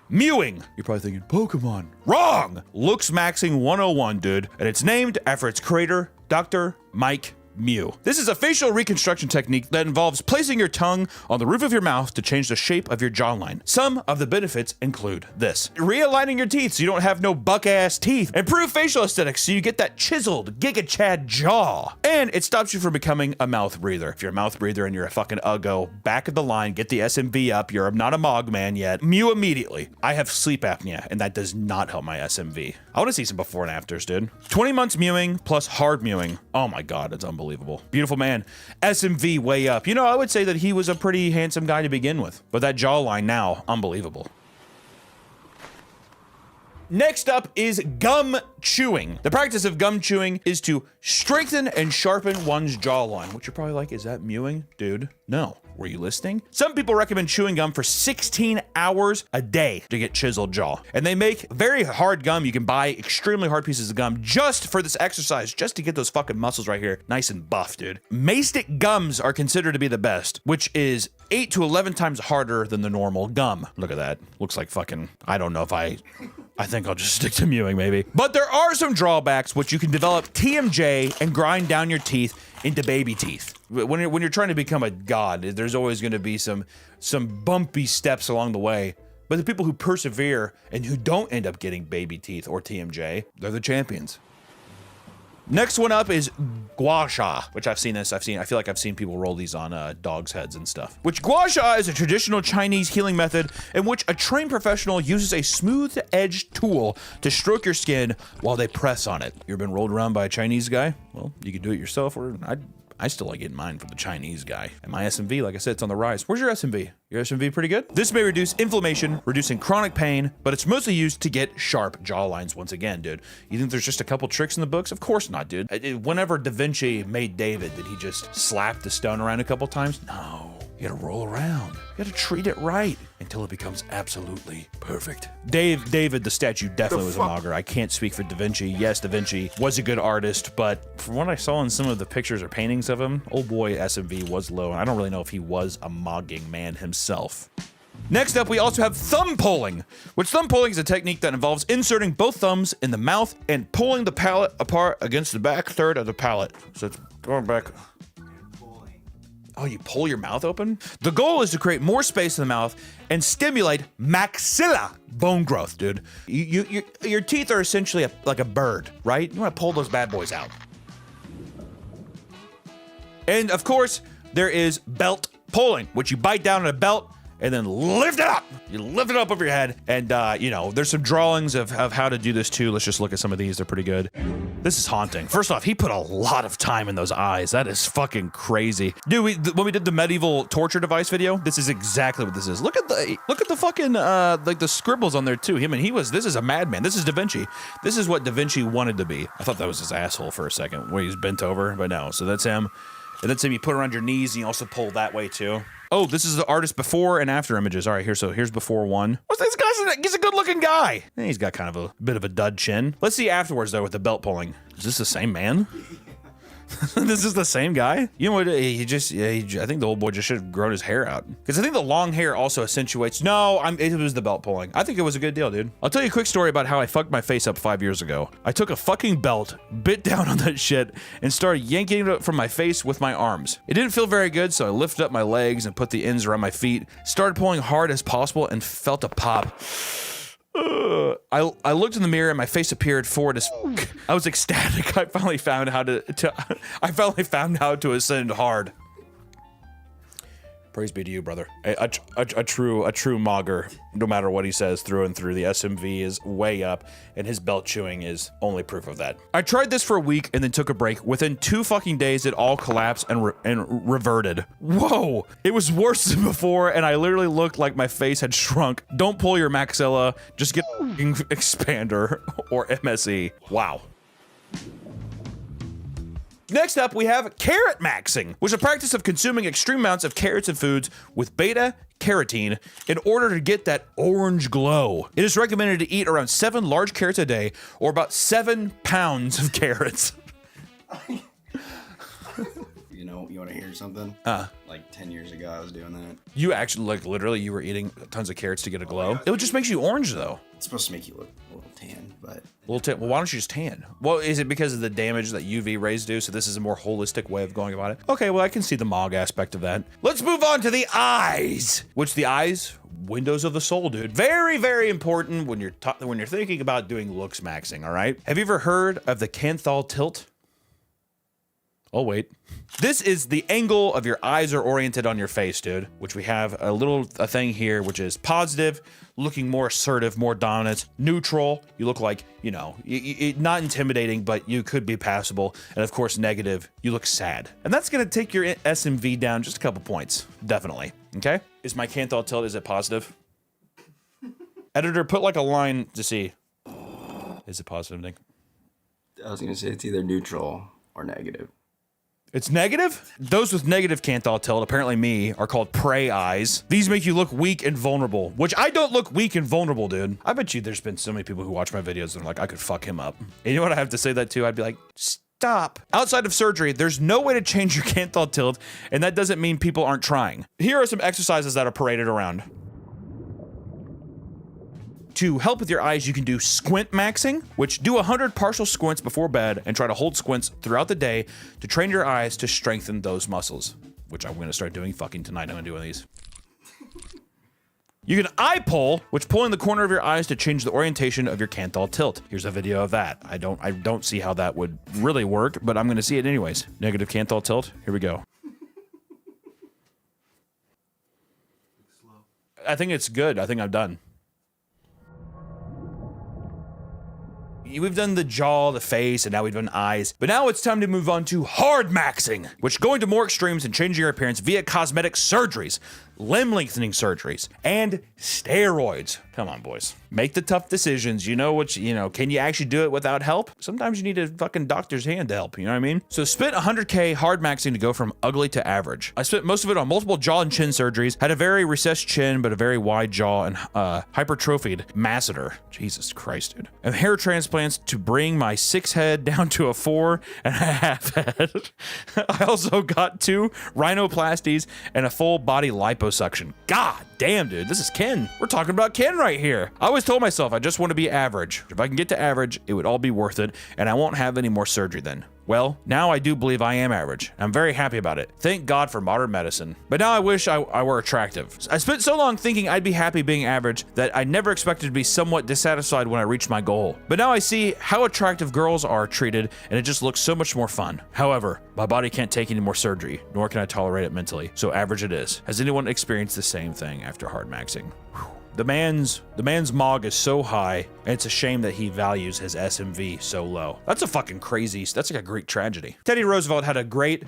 Mewing. You're probably thinking, Pokemon. Wrong! Looks maxing 101, dude. And it's named after its creator, Dr. Mike mew. This is a facial reconstruction technique that involves placing your tongue on the roof of your mouth to change the shape of your jawline. Some of the benefits include this: realigning your teeth so you don't have no buck-ass teeth, improve facial aesthetics so you get that chiseled Giga Chad jaw, and it stops you from becoming a mouth breather. If you're a mouth breather and you're a fucking uggo, back of the line, get the SMV up. You're not a Mog man yet. Mew immediately. I have sleep apnea, and that does not help my SMV. I want to see some before and afters, dude. 20 months mewing plus hard mewing. Oh my God, it's unbelievable. Beautiful man. SMV way up. You know, I would say that he was a pretty handsome guy to begin with, but that jawline now, unbelievable. Next up is gum chewing. The practice of gum chewing is to strengthen and sharpen one's jawline, which you're probably like, is that mewing? Dude, no. Were you listening? Some people recommend chewing gum for 16 hours a day to get chiseled jaw. And they make very hard gum. You can buy extremely hard pieces of gum just for this exercise, just to get those fucking muscles right here nice and buff, dude. Mastic gums are considered to be the best, which is 8 to 11 times harder than the normal gum. Look at that. Looks like fucking, I don't know if I think I'll just stick to mewing maybe. But there are some drawbacks, which you can develop TMJ and grind down your teeth into baby teeth. When you're trying to become a god, there's always going to be some bumpy steps along the way. But the people who persevere and who don't end up getting baby teeth or TMJ, they're the champions. Next one up is gua sha, which I feel like I've seen people roll these on dogs' heads and stuff. Which gua sha is a traditional Chinese healing method in which a trained professional uses a smooth-edged tool to stroke your skin while they press on it. You ever been rolled around by a Chinese guy? Well, you can do it yourself, or I still like getting mine from the Chinese guy. And my SMV, like I said, it's on the rise. Where's your SMV? Your SMV pretty good? This may reduce inflammation, reducing chronic pain, but it's mostly used to get sharp jawlines once again, dude. You think there's just a couple tricks in the books? Of course not, dude. Whenever Da Vinci made David, did he just slap the stone around a couple times? No. You gotta roll around. You gotta treat it right until it becomes absolutely perfect. David, the statue, definitely was a mogger. I can't speak for Da Vinci. Yes, Da Vinci was a good artist, but from what I saw in some of the pictures or paintings of him, oh boy, SMV was low. And I don't really know if he was a mogging man himself. Next up, we also have thumb pulling, which thumb pulling is a technique that involves inserting both thumbs in the mouth and pulling the palate apart against the back third of the palate. So it's going back. Oh, you pull your mouth open? The goal is to create more space in the mouth and stimulate maxilla bone growth, dude. Your teeth are essentially like a bird, right? You want to pull those bad boys out. And of course, there is belt pulling, which you bite down on a belt and then lift it up. You lift it up over your head. And, you know, there's some drawings of how to do this too. Let's just look at some of these. They're pretty good. This is haunting. First off, he put a lot of time in those eyes. That is fucking crazy. Dude, when we did the medieval torture device video, this is exactly what this is. Look at the fucking, like the scribbles on there too. This is a madman. This is Da Vinci. This is what Da Vinci wanted to be. I thought that was his asshole for a second where he's bent over, but no. So that's him. And that's him. You put it around your knees and you also pull that way too. Oh, this is the artist before and after images. All right, here's before one. What's this guy? He's a good-looking guy. He's got kind of a bit of a dud chin. Let's see afterwards, though, with the belt pulling. Is this the same man? This is the same guy? You know what? I think the old boy just should have grown his hair out. Because I think the long hair also accentuates. No, it was the belt pulling. I think it was a good deal, dude. I'll tell you a quick story about how I fucked my face up 5 years ago. I took a fucking belt, bit down on that shit, and started yanking it from my face with my arms. It didn't feel very good, so I lifted up my legs and put the ends around my feet, started pulling hard as possible, and felt a pop. I looked in the mirror and my face appeared forward as I was ecstatic. I finally found how to ascend hard. Praise be to you, brother. A true mogger, no matter what he says, through and through. The SMV is way up, and his belt chewing is only proof of that. I tried this for a week and then took a break. Within 2 fucking days, it all collapsed and reverted. Whoa! It was worse than before, and I literally looked like my face had shrunk. Don't pull your maxilla. Just get a expander or MSE. Wow. Next up, we have carrot maxing, which is a practice of consuming extreme amounts of carrots and foods with beta carotene in order to get that orange glow. It is recommended to eat around 7 large carrots a day, or about 7 pounds of carrots. You want to hear something? Like 10 years ago, I was doing that. You actually, like, literally, you were eating tons of carrots to get a glow. It just makes you orange, though. It's supposed to make you look a little tan, but... Well, why don't you just tan? Well, is it because of the damage that UV rays do? So this is a more holistic way of going about it? Okay, well, I can see the Mog aspect of that. Let's move on to the eyes. Which the eyes, windows of the soul, dude. Very, very important when you're thinking about doing looks maxing, all right? Have you ever heard of the Canthal tilt? Oh, wait. This is the angle of your eyes are oriented on your face, dude, which we have a thing here, which is positive, looking more assertive, more dominant, neutral. You look like, you know, not intimidating, but you could be passable. And of course, negative, you look sad. And that's going to take your SMV down just a couple points. Definitely. Okay. Is my Canthal tilt, is it positive? Editor, put like a line to see. Is it positive, Nick? I was going to say it's either neutral or negative. It's negative? Those with negative Canthal tilt, apparently me, are called prey eyes. These make you look weak and vulnerable, which I don't look weak and vulnerable, dude. I bet you there's been so many people who watch my videos and are like, I could fuck him up. And you know what I have to say that to? I'd be like, stop. Outside of surgery, there's no way to change your Canthal tilt, and that doesn't mean people aren't trying. Here are some exercises that are paraded around. To help with your eyes, you can do squint maxing, which do 100 partial squints before bed and try to hold squints throughout the day to train your eyes to strengthen those muscles, which I'm going to start doing fucking tonight. I'm going to do one of these. You can eye pull, which pulling the corner of your eyes to change the orientation of your Canthal tilt. Here's a video of that. I don't see how that would really work, but I'm going to see it anyways. Negative Canthal tilt. Here we go. I think it's good. I think I'm done. We've done the jaw, the face, and now we've done eyes. But now it's time to move on to hard maxing, which going to more extremes and changing your appearance via cosmetic surgeries, limb lengthening surgeries, and steroids. Come on, boys. Make the tough decisions. You know what, can you actually do it without help? Sometimes you need a fucking doctor's hand to help, you know what I mean? So spent 100K hard maxing to go from ugly to average. I spent most of it on multiple jaw and chin surgeries, had a very recessed chin, but a very wide jaw and hypertrophied masseter. Jesus Christ, dude. And hair transplants to bring my 6 head down to a 4.5 head. I also got 2 rhinoplasties and a full body liposuction. God damn, dude, this is Ken. We're talking about Ken right here. I always told myself I just want to be average. If I can get to average, it would all be worth it, and I won't have any more surgery then. Well, now I do believe I am average. I'm very happy about it. Thank God for modern medicine. But now I wish I were attractive. I spent so long thinking I'd be happy being average that I never expected to be somewhat dissatisfied when I reached my goal. But now I see how attractive girls are treated, and it just looks so much more fun. However, my body can't take any more surgery, nor can I tolerate it mentally. So average it is. Has anyone experienced the same thing after hard maxing? Whew. The man's Mog is so high, and it's a shame that he values his SMV so low. That's a fucking crazy, that's like a Greek tragedy. Teddy Roosevelt had a great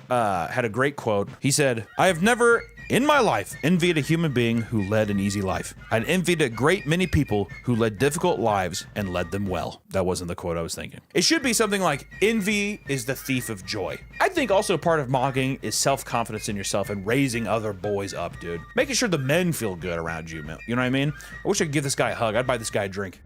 quote. He said, "I have never in my life envied a human being who led an easy life. I envied a great many people who led difficult lives and led them well." That wasn't the quote I was thinking. It should be something like, envy is the thief of joy. I think also part of mogging is self-confidence in yourself and raising other boys up, dude. Making sure the men feel good around you, you know what I mean? I wish I could give this guy a hug. I'd buy this guy a drink.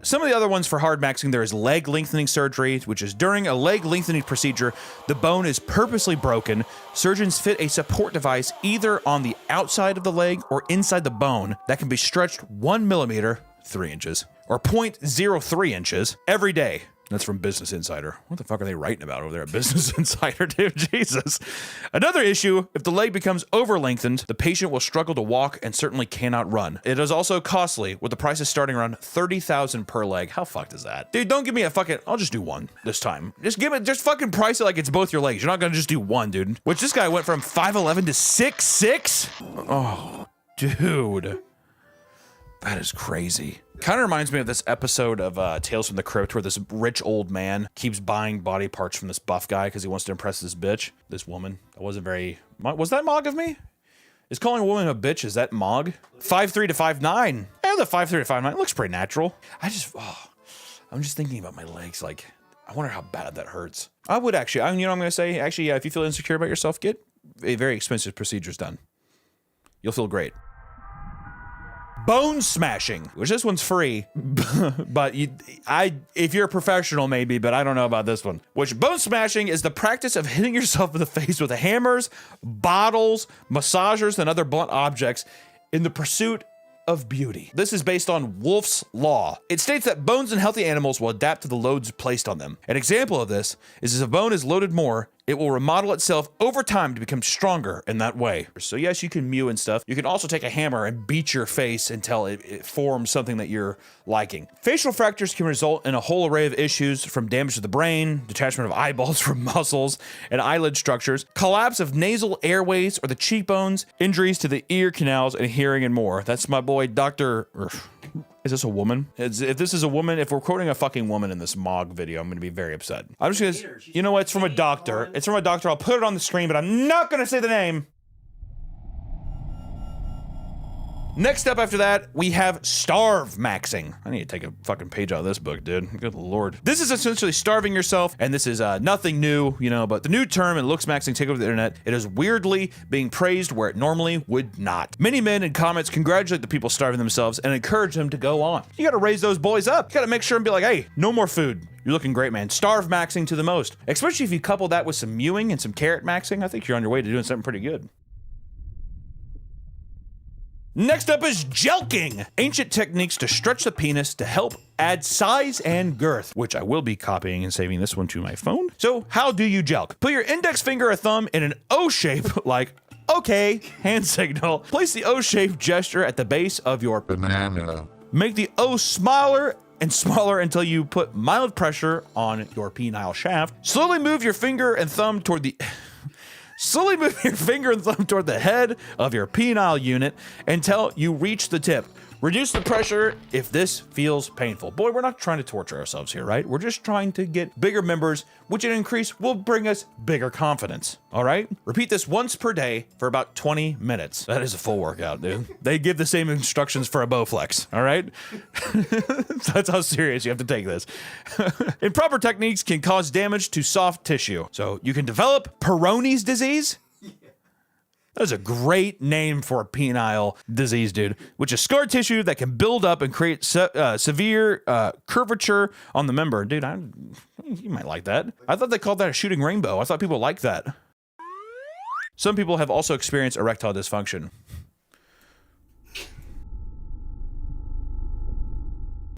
Some of the other ones for hard maxing, there is leg lengthening surgery, which is during a leg lengthening procedure, the bone is purposely broken. Surgeons fit a support device either on the outside of the leg or inside the bone that can be stretched 1 millimeter, 3 inches, or 0.03 inches every day. That's from Business Insider. What the fuck are they writing about over there at Business Insider, dude? Jesus. Another issue, if the leg becomes over-lengthened, the patient will struggle to walk and certainly cannot run. It is also costly, with the prices starting around $30,000 per leg. How fucked is that? Dude, don't give me a fucking, I'll just do one this time. Just fucking price it like it's both your legs. You're not gonna just do one, dude. Which this guy went from 5'11" to 6'6"? Oh, dude. That is crazy. Kind of reminds me of this episode of Tales from the Crypt where this rich old man keeps buying body parts from this buff guy because he wants to impress this bitch, this woman. That wasn't very... Was that Mog of me? Is calling a woman a bitch, is that Mog? 5'3" to 5'9". Yeah, the 5'3" to 5'9". Looks pretty natural. I'm just thinking about my legs. Like, I wonder how bad that hurts. I would actually, you know what I'm going to say? Actually, yeah, if you feel insecure about yourself, get a very expensive procedures done. You'll feel great. bone smashing, which this one's free, but if you're a professional maybe, but I don't know about this one. Which bone smashing is the practice of hitting yourself in the face with hammers, bottles, massagers, and other blunt objects in the pursuit of beauty. This is based on Wolff's Law. It states that bones in healthy animals will adapt to the loads placed on them. An example of this is if a bone is loaded more, it will remodel itself over time to become stronger in that way. So yes, you can mew and stuff. You can also take a hammer and beat your face until it forms something that you're liking. Facial fractures can result in a whole array of issues, from damage to the brain, detachment of eyeballs from muscles and eyelid structures, collapse of nasal airways or the cheekbones, injuries to the ear canals and hearing, and more. That's my boy, Dr. Is this a woman? If this is a woman, if we're quoting a fucking woman in this Mog video, I'm going to be very upset. I'm just going to, you know what? It's from a doctor. It's from a doctor. I'll put it on the screen, but I'm not going to say the name. Next up after that, we have starve maxing. I need to take a fucking page out of this book, dude. Good lord. This is essentially starving yourself, and this is nothing new, you know, but the new term and looks maxing take over the internet. It is weirdly being praised where it normally would not. Many men in comments congratulate the people starving themselves and encourage them to go on. You gotta raise those boys up. You gotta make sure and be like, hey, no more food. You're looking great, man. Starve maxing to the most. Especially if you couple that with some mewing and some carrot maxing, I think you're on your way to doing something pretty good. Next up is jelking, ancient techniques to stretch the penis to help add size and girth, which I will be copying and saving this one to my phone. So how do you jelk? Put your index finger or thumb in an O shape, like okay, hand signal. Place the O shape gesture at the base of your banana. Make the O smaller and smaller until you put mild pressure on your penile shaft. Slowly move your finger and thumb toward the head of your penile unit until you reach the tip. Reduce the pressure if this feels painful. Boy, we're not trying to torture ourselves here, right? We're just trying to get bigger members, which in increase will bring us bigger confidence. All right? Repeat this once per day for about 20 minutes. That is a full workout, dude. They give the same instructions for a Bowflex, all right? That's how serious you have to take this. Improper techniques can cause damage to soft tissue. So you can develop Peyronie's disease. That is a great name for a penile disease, dude, which is scar tissue that can build up and create severe curvature on the member. Dude, you might like that. I thought they called that a shooting rainbow. I thought people liked that. Some people have also experienced erectile dysfunction.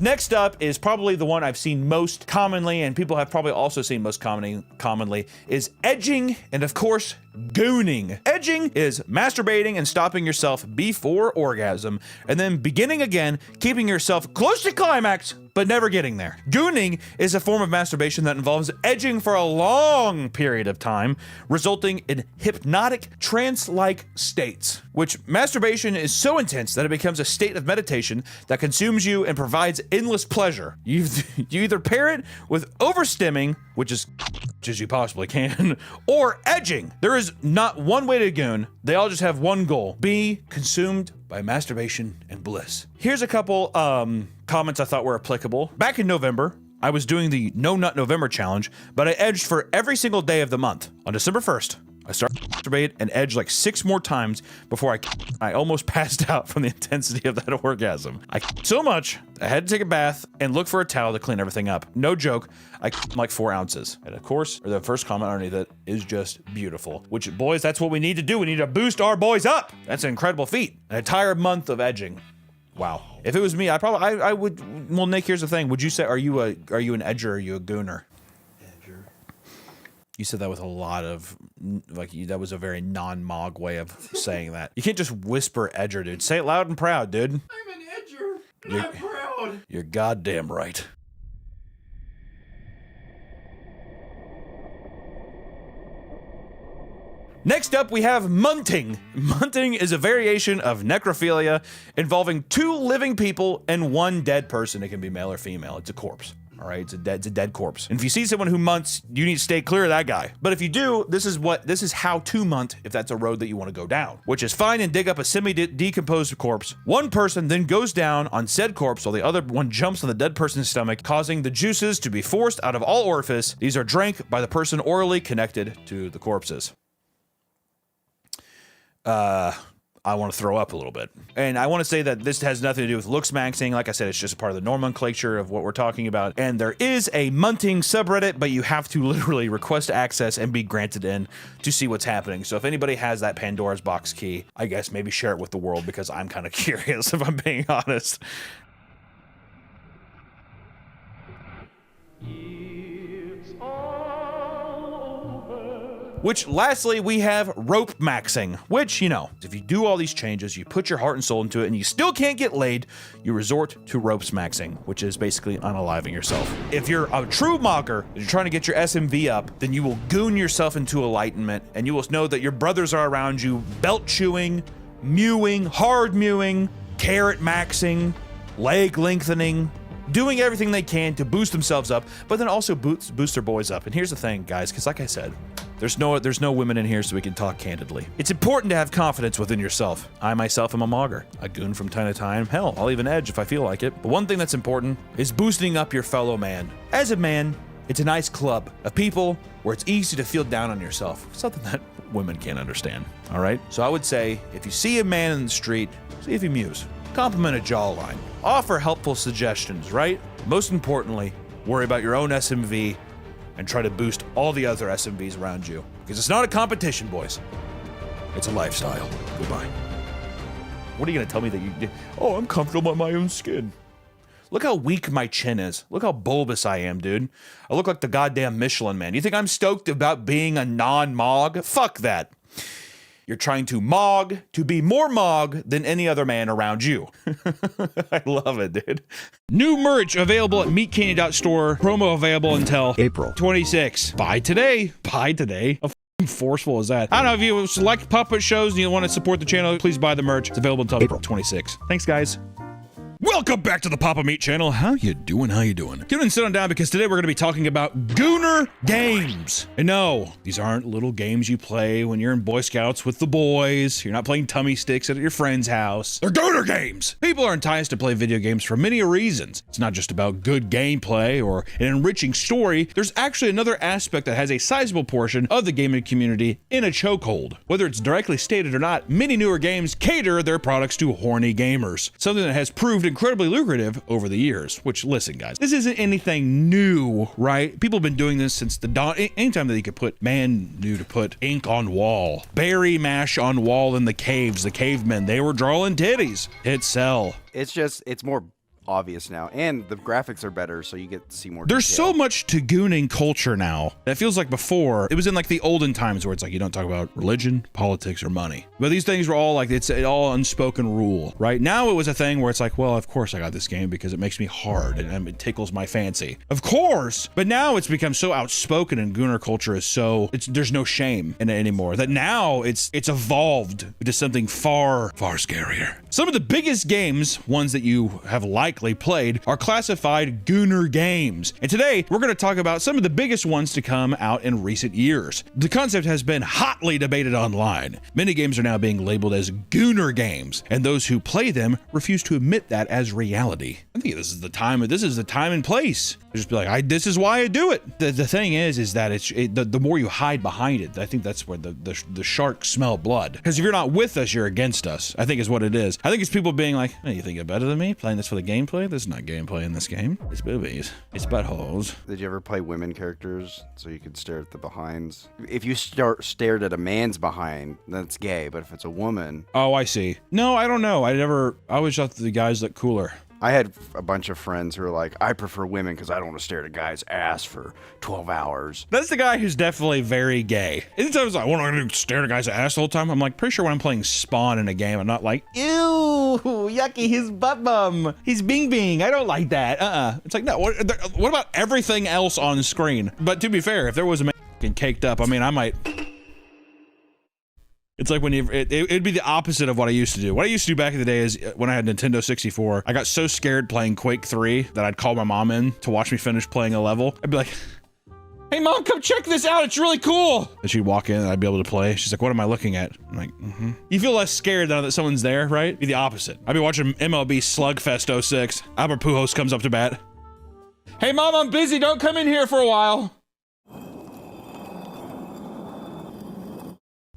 Next up is probably the one I've seen most commonly, and people have probably also seen most commonly, is edging and, of course, gooning. Edging is masturbating and stopping yourself before orgasm, and then beginning again, keeping yourself close to climax, but never getting there. Gooning is a form of masturbation that involves edging for a long period of time, resulting in hypnotic, trance-like states, which masturbation is so intense that it becomes a state of meditation that consumes you and provides endless pleasure. You either pair it with overstimming, which is as you possibly can, or edging. There is not one way to goon. They all just have one goal: be consumed by masturbation and bliss. Here's a couple comments I thought were applicable. Back in November, I was doing the No Nut November challenge, but I edged for every single day of the month. On December 1st, I started to masturbate and edge like 6 more times before I almost passed out from the intensity of that orgasm. So much, I had to take a bath and look for a towel to clean everything up. No joke, I like 4 ounces. And of course, the first comment underneath it is just beautiful. Which, boys, that's what we need to do. We need to boost our boys up. That's an incredible feat. An entire month of edging. Wow. If it was me, I would. Well, Nick, here's the thing. Would you say, are you an edger or are you a gooner? Edger. You said that with a lot of, that was a very non-Mog way of saying that. You can't just whisper edger, dude. Say it loud and proud, dude. I'm an edger, not proud. You're goddamn right. Next up, we have munting. Munting is a variation of necrophilia involving 2 living people and 1 dead person. It can be male or female. It's a corpse. All right, it's a dead corpse. And if you see someone who munts, you need to stay clear of that guy. But if you do, this is how to munt if that's a road that you want to go down, which is find and dig up a semi-decomposed corpse. One person then goes down on said corpse while the other one jumps on the dead person's stomach, causing the juices to be forced out of all orifice. These are drank by the person orally connected to the corpses. I want to throw up a little bit. And I want to say that this has nothing to do with looks maxing. Like I said, it's just a part of the nomenclature of what we're talking about. And there is a munting subreddit, but you have to literally request access and be granted in to see what's happening. So if anybody has that Pandora's box key, I guess maybe share it with the world, because I'm kind of curious, if I'm being honest. Which, lastly, we have rope maxing, which, you know, if you do all these changes, you put your heart and soul into it, and you still can't get laid, you resort to ropes maxing, which is basically unaliving yourself. If you're a true mogger, and you're trying to get your SMV up, then you will goon yourself into enlightenment, and you will know that your brothers are around you, belt chewing, mewing, hard mewing, carrot maxing, leg lengthening, doing everything they can to boost themselves up, but then also boost their boys up. And here's the thing, guys, because like I said, there's no women in here, so we can talk candidly. It's important to have confidence within yourself. I myself am a mogger. I goon from time to time. Hell, I'll even edge if I feel like it. But one thing that's important is boosting up your fellow man. As a man, it's a nice club of people where it's easy to feel down on yourself. Something that women can't understand, all right? So I would say, if you see a man in the street, see if he mews. Compliment a jawline. Offer helpful suggestions, right? Most importantly, worry about your own SMV and try to boost all the other SMVs around you. Because it's not a competition, boys. It's a lifestyle. Goodbye. What are you gonna tell me that you did? Oh, I'm comfortable in my own skin. Look how weak my chin is. Look how bulbous I am, dude. I look like the goddamn Michelin Man. You think I'm stoked about being a non-mog? Fuck that. You're trying to mog to be more mog than any other man around you. I love it, dude. New merch available at meatcandy.store. Promo available until April 26. Buy today. Buy today. How forceful is that? I don't know, if you select puppet shows and you want to support the channel, please buy the merch. It's available until April 26. Thanks, guys. Welcome back to the Papa Meat channel. How you doing? How you doing? Get in, sit on down, because today we're going to be talking about Gooner games. And no, these aren't little games you play when you're in Boy Scouts with the boys. You're not playing tummy sticks at your friend's house. They're Gooner games. People are enticed to play video games for many reasons. It's not just about good gameplay or an enriching story. There's actually another aspect that has a sizable portion of the gaming community in a chokehold. Whether it's directly stated or not, many newer games cater their products to horny gamers. Something that has proved incredibly lucrative over the years. Which, listen, guys, this isn't anything new, right? People have been doing this since the dawn. Anytime that you could put, man knew to put ink on wall, berry mash on wall in the caves. The cavemen, they were drawing titties. Hit sell. It's more obvious now, and the graphics are better, so you get to see more There's detail. so much to gooning culture now that feels like before it was in like the olden times where it's like you don't talk about religion, politics, or money, but these things were all like it's all unspoken rule. Right now it was a thing where it's like, well, of course I got this game because it makes me hard and it tickles my fancy, of course. But now it's become so outspoken, and gooner culture is so there's no shame in it anymore, that now it's evolved to something far scarier. Some of the biggest games, ones that you have likely played, are classified gooner games. And today we're going to talk about some of the biggest ones to come out in recent years. The concept has been hotly debated online. Many games are now being labeled as gooner games, and those who play them refuse to admit that as reality. I think this is the time and place. They just be like, this is why I do it. The thing is that the more you hide behind it, I think that's where the sharks smell blood. Because if you're not with us, you're against us, I think is what it is. I think it's people being like, hey, you think you're better than me playing this for the gameplay? There's not gameplay in this game. It's boobies. It's buttholes. Did you ever play women characters so you could stare at the behinds? If you stared at a man's behind, that's gay, but if it's a woman... Oh, I see. No, I don't know. I always thought the guys look cooler. I had a bunch of friends who were like, I prefer women because I don't want to stare at a guy's ass for 12 hours. That's the guy who's definitely very gay. Anytime I was like, what am I going to stare at a guy's ass the whole time? I'm like, pretty sure when I'm playing Spawn in a game, I'm not like, ew, yucky, his butt bum. He's bing bing. I don't like that. It's like, no, what about everything else on screen? But to be fair, if there was a man caked up, I mean, I might... It's like when it'd be the opposite of what I used to do. What I used to do back in the day is when I had Nintendo 64, I got so scared playing Quake 3 that I'd call my mom in to watch me finish playing a level. I'd be like, hey mom, come check this out. It's really cool. And she'd walk in and I'd be able to play. She's like, what am I looking at? I'm like, You feel less scared now that someone's there, right? Be the opposite. I'd be watching MLB Slugfest 06. Albert Pujols comes up to bat. Hey mom, I'm busy. Don't come in here for a while.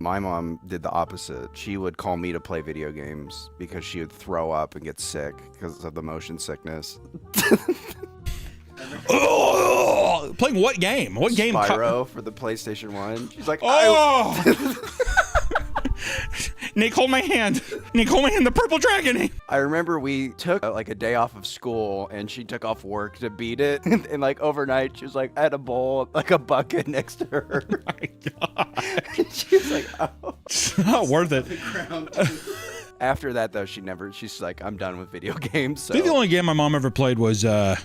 My mom did the opposite. She would call me to play video games because she would throw up and get sick because of the motion sickness. Oh, playing what game? What game? Spyro for the PlayStation 1. She's like, oh! Nick, hold my hand. Nick, hold my hand. The purple dragon. I remember we took like a day off of school and she took off work to beat it. And like overnight, she was like, I had a bowl, like a bucket next to her. Oh my God. She was like, oh. It's not worth it. After that, though, she's like, I'm done with video games. So. I think the only game my mom ever played was,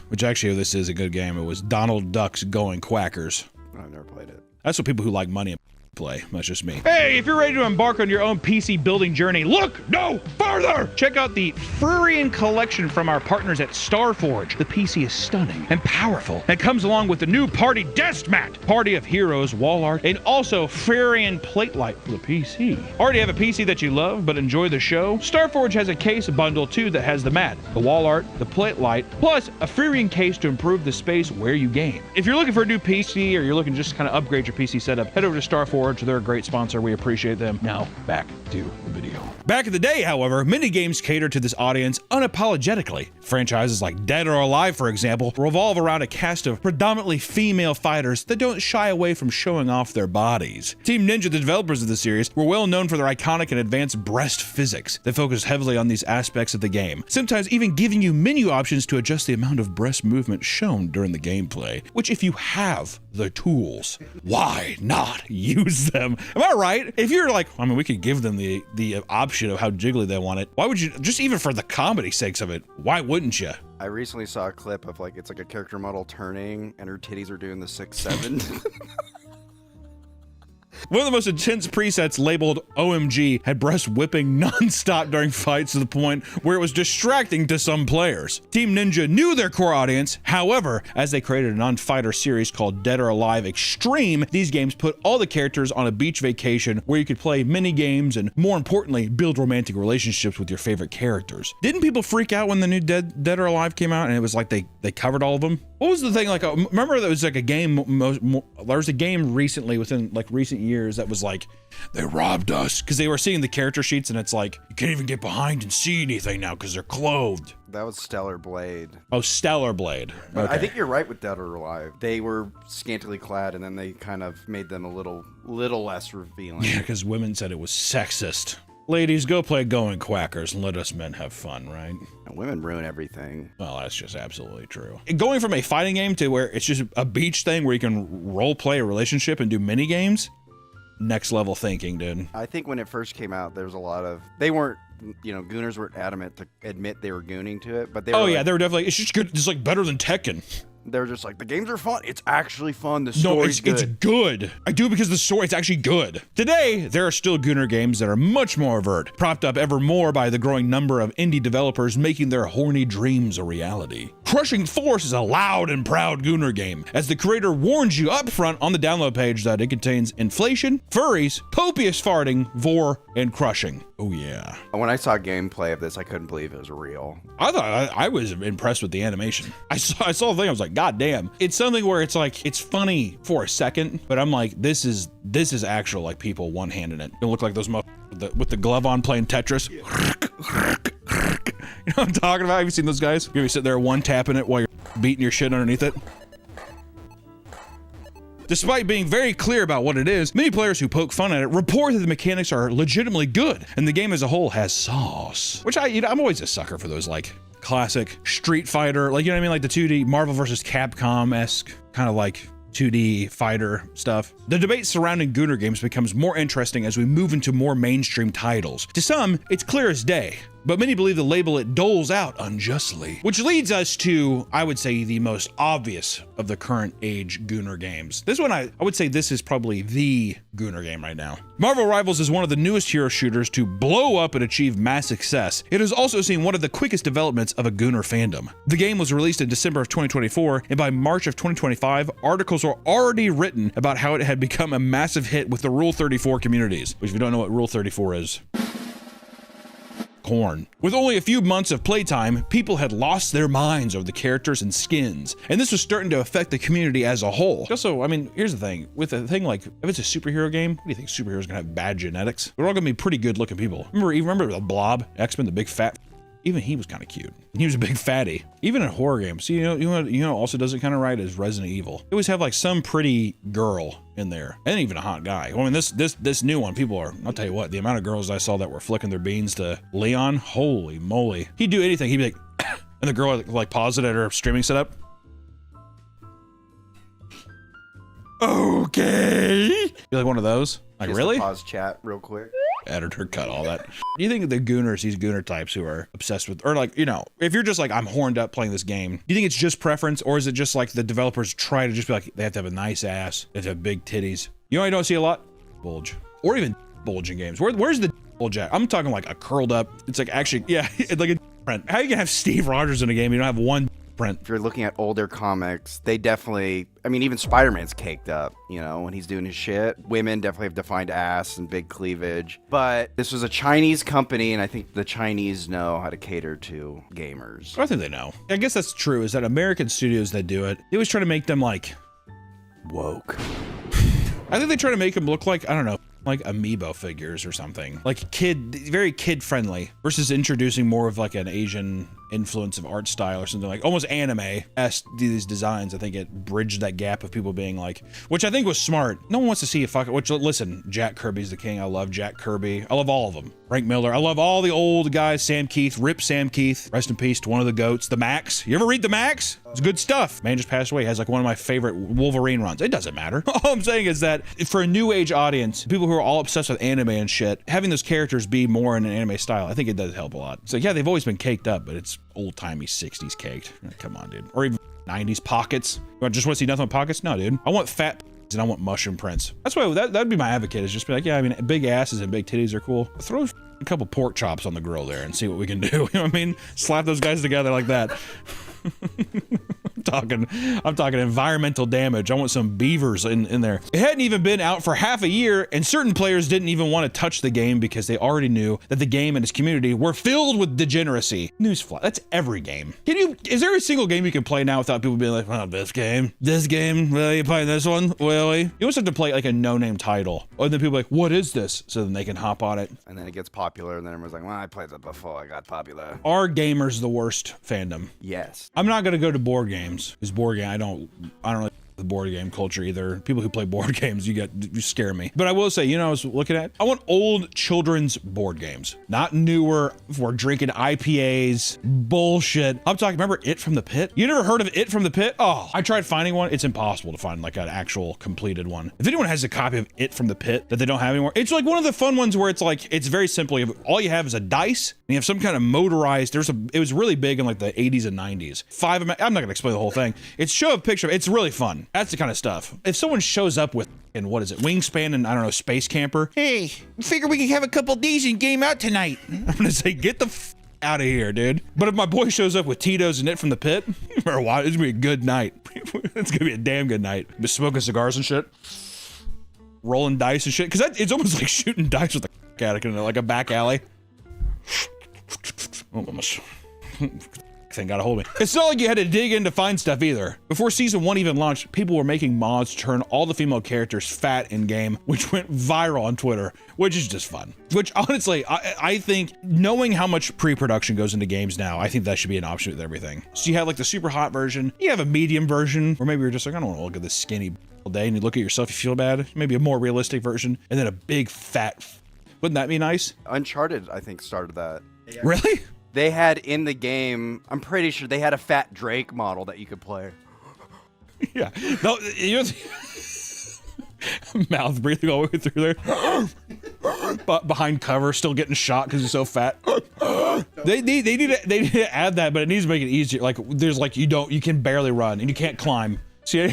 which actually this is a good game, it was Donald Duck's Going Quackers. I've never played it. That's what people who like money play. That's just me. Hey, if you're ready to embark on your own PC building journey, look no farther! Check out the Furion collection from our partners at Starforge. The PC is stunning and powerful. It comes along with the new Party Desk Mat, Party of Heroes wall art, and also Furion plate light for the PC. Already have a PC that you love but enjoy the show? Starforge has a case bundle too that has the mat, the wall art, the plate light, plus a Furion case to improve the space where you game. If you're looking for a new PC or you're looking to just kind of upgrade your PC setup, head over to Starforge. They're a great sponsor. We appreciate them. Now, back to the video. Back in the day, however, mini games cater to this audience unapologetically. Franchises like Dead or Alive, for example, revolve around a cast of predominantly female fighters that don't shy away from showing off their bodies. Team Ninja, the developers of the series, were well known for their iconic and advanced breast physics. They focused heavily on these aspects of the game, sometimes even giving you menu options to adjust the amount of breast movement shown during the gameplay, which if you have the tools, why not use them? Am I right? If you're like, I mean, we could give them the option of how jiggly they want it. Why would you, just even for the comedy sakes of it, why wouldn't you? I recently saw a clip of like, it's like a character model turning and her titties are doing the 6-7. One of the most intense presets labeled OMG had breast whipping non-stop during fights to the point where it was distracting to some players. Team Ninja knew their core audience. However, as they created a non-fighter series called Dead or Alive Extreme, these games put all the characters on a beach vacation where you could play mini games and, more importantly, build romantic relationships with your favorite characters. Didn't people freak out when the new Dead or Alive came out and it was like they covered all of them? What was the thing, like, remember there was like a game, there was a game recently within like recent years that was like, they robbed us, because they were seeing the character sheets and it's like, you can't even get behind and see anything now because they're clothed. That was Stellar Blade. Oh, Stellar Blade. But Okay. I think you're right with Dead or Alive. They were scantily clad and then they kind of made them a little less revealing. Yeah, because women said it was sexist. Ladies, go play Going Quackers and let us men have fun, right? And women ruin everything. Well, that's just absolutely true. Going from a fighting game to where it's just a beach thing where you can role play a relationship and do mini games, next level thinking, dude. I think when it first came out, there was a lot of, they weren't, you know, gooners weren't adamant to admit they were gooning to it, but they were Oh yeah, they were definitely, it's just good, it's like better than Tekken. They were just like, the games are fun. It's actually fun. The story's it's good. I do because the story, it's actually good. Today, there are still Gooner games that are much more overt, propped up ever more by the growing number of indie developers making their horny dreams a reality. Crushing Force is a loud and proud Gooner game, as the creator warns you up front on the download page that it contains inflation, furries, copious farting, vor, and crushing. Oh yeah. When I saw gameplay of this, I couldn't believe it was real. I thought I was impressed with the animation. I saw the thing, I was like, God damn. It's something where it's like, it's funny for a second, but I'm like, this is actual, like, people one-handing it. It look like those with the glove on playing Tetris. You know what I'm talking about? Have you seen those guys? You ever sit there one-tapping it while you're beating your shit underneath it? Despite being very clear about what it is, many players who poke fun at it report that the mechanics are legitimately good, and the game as a whole has sauce. Which I'm always a sucker for those, like, classic Street Fighter, like, you know what I mean? Like the 2D Marvel vs. Capcom-esque kind of like 2D fighter stuff. The debate surrounding Gooner games becomes more interesting as we move into more mainstream titles. To some, it's clear as day, but many believe the label it doles out unjustly. Which leads us to, I would say, the most obvious of the current age Gooner games. This one, I would say this is probably the Gooner game right now. Marvel Rivals is one of the newest hero shooters to blow up and achieve mass success. It has also seen one of the quickest developments of a Gooner fandom. The game was released in December of 2024, and by March of 2025, articles were already written about how it had become a massive hit with the Rule 34 communities, which if you don't know what Rule 34 is, corn. With only a few months of playtime, people had lost their minds over the characters and skins, and this was starting to affect the community as a whole. Also, I mean, here's the thing. With a thing like, if it's a superhero game, what do you think superheroes gonna have bad genetics? They're all gonna be pretty good looking people. Remember the Blob, X-Men, the big fat, even he was kind of cute. He was a big fatty. Even in horror games, you know, also does it kind of right is Resident Evil. They always have like some pretty girl in there, and even a hot guy. I mean, this new one, people are. I'll tell you what, the amount of girls I saw that were flicking their beans to Leon, holy moly, he'd do anything. He'd be like, and the girl would, like pause it at her streaming setup. Okay, be like one of those. Like, Just really? Pause chat real quick. Editor cut all that. Do you think the gooners, these gooner types who are obsessed with, or like, you know, if you're just like, I'm horned up playing this game, do you think it's just preference, or is it just like the developers try to just be like, they have to have a nice ass, they have to have big titties? You know, I don't see a lot bulge, or even bulge in games. Where's the bulge at? I'm talking like a curled up. It's like actually, yeah, it's like a print. How you gonna have Steve Rogers in a game? You don't have one print. If you're looking at older comics, they definitely, I mean, even Spider-Man's caked up, you know, when he's doing his shit. Women definitely have defined ass and big cleavage. But this was a Chinese company, and I think the Chinese know how to cater to gamers. I think they know. I guess that's true, is that American studios that do it, they always try to make them like Woke. I think they try to make them look like, I don't know, like amiibo figures or something. Like very kid friendly versus introducing more of like an Asian influence of art style or something like almost anime-esque these designs. I think it bridged that gap of people being like, which I think was smart. No one wants to see a fucking, which listen, Jack Kirby's the king. I love Jack Kirby. I love all of them. Frank Miller. I love all the old guys. Sam Keith, rip Sam Keith. Rest in peace to one of the goats, the Max. You ever read the Max? It's good stuff. Man just passed away. He has like one of my favorite Wolverine runs. It doesn't matter. All I'm saying is that for a new age audience, people who are all obsessed with anime and shit, having those characters be more in an anime style, I think it does help a lot. So yeah, they've always been caked up, but it's old-timey 60s caked. Come on, dude. Or even 90s pockets. You just want to see nothing but pockets? No, dude. I want fat and I want mushroom prints. That's why that'd be my advocate, is just be like, yeah, I mean, big asses and big titties are cool. Throw a couple pork chops on the grill there and see what we can do. You know what I mean? Slap those guys together like that. I'm talking environmental damage. I want some beavers in there. It hadn't even been out for half a year, and certain players didn't even want to touch the game because they already knew that the game and its community were filled with degeneracy. Newsflash, that's every game. Is there a single game you can play now without people being like, oh, this game, really, you playing this one, really? You always have to play like a no-name title, or then people are like, what is this? So then they can hop on it. And then it gets popular, and then everyone's like, well, I played that before I got popular. Are gamers the worst fandom? Yes. I'm not gonna go to board games, because board game, I don't really the board game culture either. People who play board games, you scare me. But I will say, you know, I was looking at, I want old children's board games, not newer. We're drinking IPAs, bullshit. I'm talking, remember It from the Pit? You never heard of It from the Pit? Oh, I tried finding one. It's impossible to find like an actual completed one. If anyone has a copy of It from the Pit that they don't have anymore, it's like one of the fun ones where it's like, it's very simple. All you have is a dice, and you have some kind of motorized, it was really big in like the 80s and 90s. I'm not gonna explain the whole thing. It's show a picture. It's really fun. That's the kind of stuff. If someone shows up with, and what is it, Wingspan and I don't know, Space Camper, hey, figure we can have a couple of these and game out tonight. I'm gonna say, get the out of here, dude. But if my boy shows up with Tito's and It from the Pit, for a while, it's gonna be a good night. It's gonna be a damn good night. Be smoking cigars and shit, rolling dice and shit, because it's almost like shooting dice with a addict in like a back alley. Almost. Thing got a hold of me. It's not like you had to dig in to find stuff either. Before season 1 even launched, people were making mods to turn all the female characters fat in game, which went viral on Twitter, which is just fun. Which honestly, I think knowing how much pre-production goes into games now, I think that should be an option with everything. So you have like the super hot version, you have a medium version, or maybe you're just like, I don't want to look at this skinny all day, and you look at yourself, you feel bad. Maybe a more realistic version, and then a big fat. Wouldn't that be nice? Uncharted, I think, started that. Really? They had in the game, I'm pretty sure they had a fat Drake model that you could play. Yeah. No, you mouth breathing all the way through there. But behind cover, still getting shot because he's so fat. They need to add that, but it needs to make it easier. Like there's like you can barely run and you can't climb. See,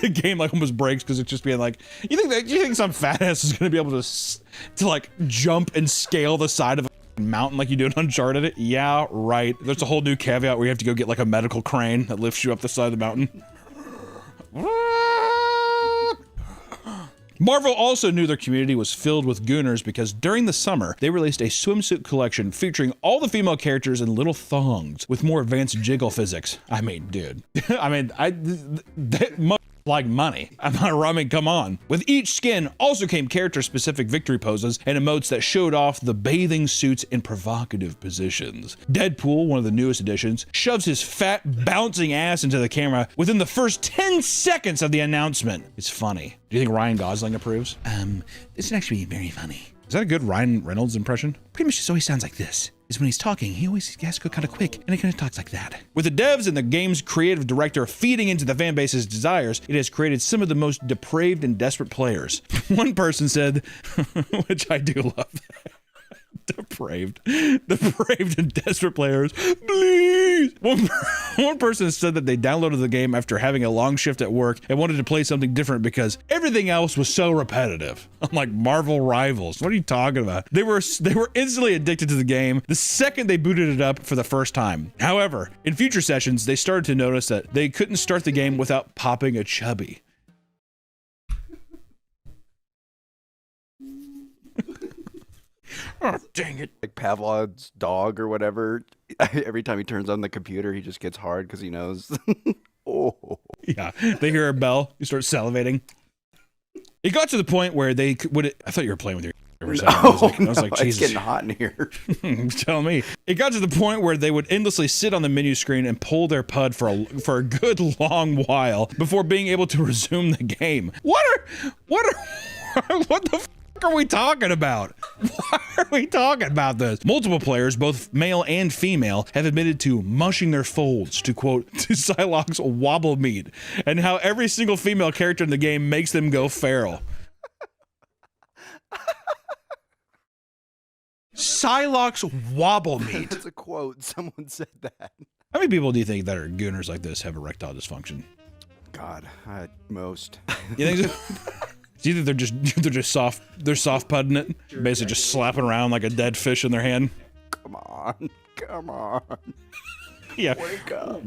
the game like almost breaks because it's just being like, you think some fat ass is gonna be able to like jump and scale the side of a mountain like you do in Uncharted? Yeah, right. There's a whole new caveat where you have to go get like a medical crane that lifts you up the side of the mountain. Marvel also knew their community was filled with gooners because during the summer, they released a swimsuit collection featuring all the female characters in little thongs with more advanced jiggle physics. I mean, dude. Like money. I mean, come on. With each skin also came character-specific victory poses and emotes that showed off the bathing suits in provocative positions. Deadpool, one of the newest additions, shoves his fat, bouncing ass into the camera within the first 10 seconds of the announcement. It's funny. Do you think Ryan Gosling approves? This is actually very funny. Is that a good Ryan Reynolds impression? Pretty much just always sounds like this. Is when he's talking, he always has to go kind of quick, and he kind of talks like that. With the devs and the game's creative director feeding into the fan base's desires, it has created some of the most depraved and desperate players. One person said, which I do love that. Depraved and desperate players, please. One person said that they downloaded the game after having a long shift at work and wanted to play something different because everything else was so repetitive. I'm like, Marvel Rivals, what are you talking about? They were instantly addicted to the game the second they booted it up for the first time. However, in future sessions, they started to notice that they couldn't start the game without popping a chubby. Oh, dang it. Like Pavlov's dog or whatever. Every time he turns on the computer, he just gets hard because he knows. Oh. Yeah, they hear a bell, you start salivating. It got to the point where they would. I thought you were playing with your. I was like, Jesus. It's getting hot in here. Tell me. It got to the point where they would endlessly sit on the menu screen and pull their pud for a good long while before being able to resume the game. What the f are we talking about? Why are we talking about this? Multiple players, both male and female, have admitted to mushing their folds, to quote, to Psylocke's wobble meat, and how every single female character in the game makes them go feral. Psylocke's wobble meat. That's a quote. Someone said that. How many people do you think that are gooners like this have erectile dysfunction? God, most. You think so? Do you think they're just soft pudding it, basically just slapping around like a dead fish in their hand? Come on. Yeah. Wake up.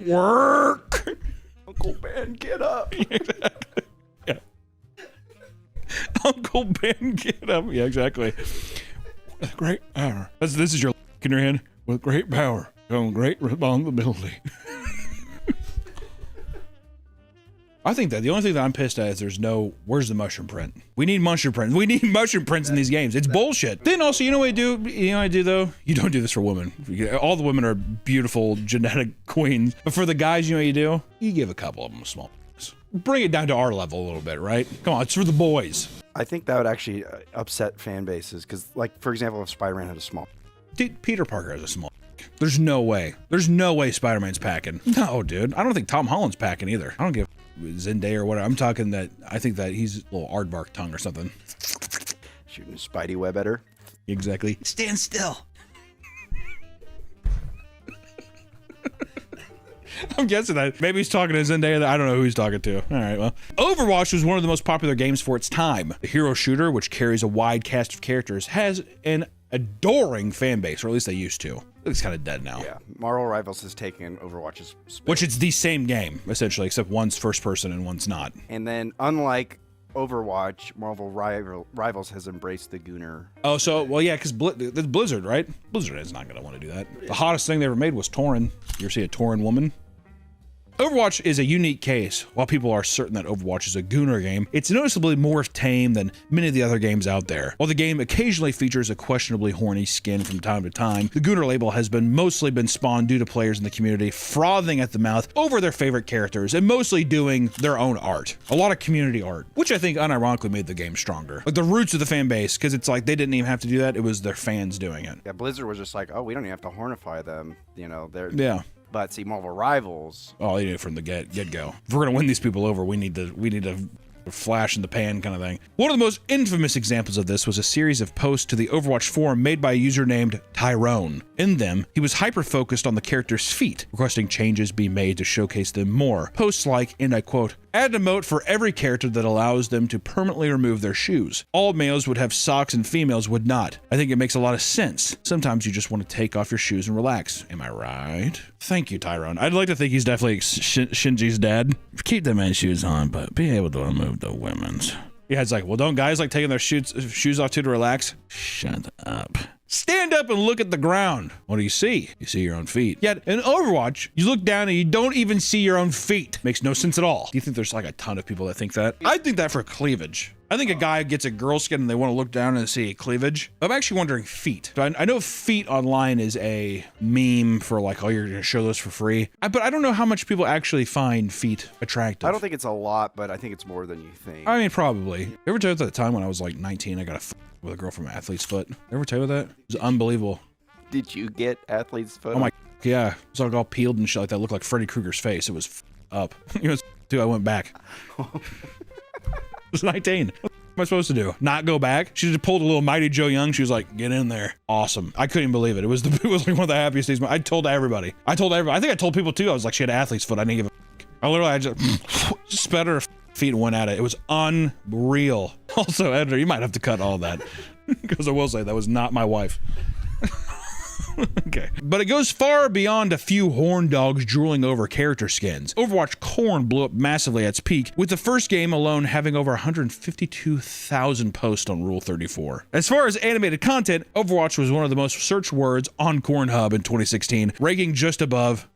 Work. Uncle Ben, get up. Exactly. Yeah. Uncle Ben, get up. Yeah, exactly. With great power. This is your in your hand. With great power comes great responsibility. I think that the only thing that I'm pissed at is where's the mushroom print? We need mushroom prints. We need mushroom prints in these games. It's bullshit. Then also, you know what I do? You know what I do though? You don't do this for women. All the women are beautiful genetic queens. But for the guys, you know what you do? You give a couple of them a small piece. Bring it down to our level a little bit, right? Come on, it's for the boys. I think that would actually upset fan bases because, like, for example, if Spider-Man had a small. Dude, Peter Parker has a small. There's no way. There's no way Spider-Man's packing. No, dude. I don't think Tom Holland's packing either. I don't give Zendaya or whatever. I'm talking that I think that he's a little aardvark tongue or something. Shooting a spidey web at her. Exactly. Stand still. I'm guessing that. Maybe he's talking to Zendaya. I don't know who he's talking to. All right, well. Overwatch was one of the most popular games for its time. The hero shooter, which carries a wide cast of characters, has an adoring fan base, or at least they used to. It's kind of dead now. Yeah, Marvel Rivals has taken Overwatch's space. Which it's the same game, essentially, except one's first person and one's not. And then, unlike Overwatch, Marvel Rivals has embraced the Gooner. Oh, so, well, yeah, because it's Blizzard, right? Blizzard is not going to want to do that. The hottest thing they ever made was Tauren. You ever see a Tauren woman? Overwatch is a unique case. While people are certain that Overwatch is a Gooner game, it's noticeably more tame than many of the other games out there. While the game occasionally features a questionably horny skin from time to time, the Gooner label has mostly been spawned due to players in the community frothing at the mouth over their favorite characters and mostly doing their own art. A lot of community art, which I think unironically made the game stronger. Like the roots of the fan base, because it's like they didn't even have to do that, it was their fans doing it. Yeah, Blizzard was just like, oh, we don't even have to hornify them. You know, they're... Yeah. But see, Marvel Rivals. Oh, you know, from the get-go. If we're gonna win these people over, we need to flash in the pan kind of thing. One of the most infamous examples of this was a series of posts to the Overwatch forum made by a user named Tyrone. In them, he was hyper-focused on the character's feet, requesting changes be made to showcase them more. Posts like, and I quote, Add an emote for every character that allows them to permanently remove their shoes. All males would have socks and females would not. I think it makes a lot of sense. Sometimes you just want to take off your shoes and relax. Am I right? Thank you, Tyrone. I'd like to think he's definitely Shinji's dad. Keep the men's shoes on, but be able to remove the women's. Yeah, it's like, well, don't guys like taking their shoes off too to relax? Shut up. Stand up and look at the ground. What do you see? You see your own feet. Yet in Overwatch, you look down and you don't even see your own feet. Makes no sense at all. Do you think there's like a ton of people that think that? I think that for cleavage. I think a guy gets a girl skin and they want to look down and see cleavage. I'm actually wondering feet. I know feet online is a meme for like, oh, you're gonna show those for free. But I don't know how much people actually find feet attractive. I don't think it's a lot, but I think it's more than you think. I mean, probably. Ever tell you at the time when I was like 19, I got with a girl from Athlete's Foot? Ever tell you that? It was unbelievable. Did you get Athlete's Foot? Oh my, yeah. It was like all peeled and shit like that. It looked like Freddy Krueger's face. It was up. You know, dude, I went back. I was 19. What am I supposed to do? Not go back? She just pulled a little Mighty Joe Young. She was like, get in there. Awesome. I couldn't believe it. It was like one of the happiest days. I told everybody. I think I told people too. I was like, she had Athlete's Foot. I didn't give a I just sped her feet and went at it. It was unreal. Also, editor, you might have to cut all that because I will say that was not my wife. Okay. But it goes far beyond a few horn dogs drooling over character skins. Overwatch Corn blew up massively at its peak, with the first game alone having over 152,000 posts on Rule 34. As far as animated content, Overwatch was one of the most searched words on Cornhub in 2016, ranking just above.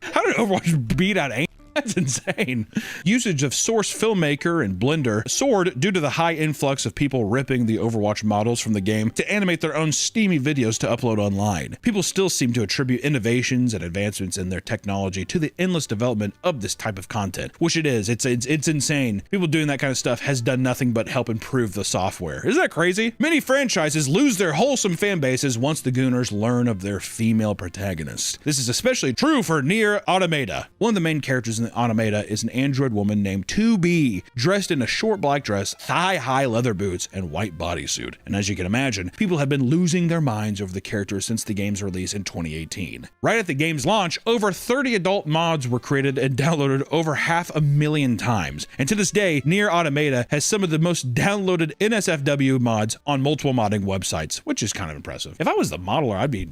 How did Overwatch beat out That's insane. Usage of Source Filmmaker and Blender soared due to the high influx of people ripping the Overwatch models from the game to animate their own steamy videos to upload online. People still seem to attribute innovations and advancements in their technology to the endless development of this type of content, which it is. It's insane. People doing that kind of stuff has done nothing but help improve the software. Isn't that crazy? Many franchises lose their wholesome fan bases once the Gooners learn of their female protagonists. This is especially true for Nier Automata. One of the main characters in the Automata is an android woman named 2B, dressed in a short black dress, thigh-high leather boots, and white bodysuit. And as you can imagine, people have been losing their minds over the character since the game's release in 2018. Right at the game's launch, over 30 adult mods were created and downloaded over 500,000 times. And to this day, Nier Automata has some of the most downloaded NSFW mods on multiple modding websites, which is kind of impressive. If I was the modeler, I'd be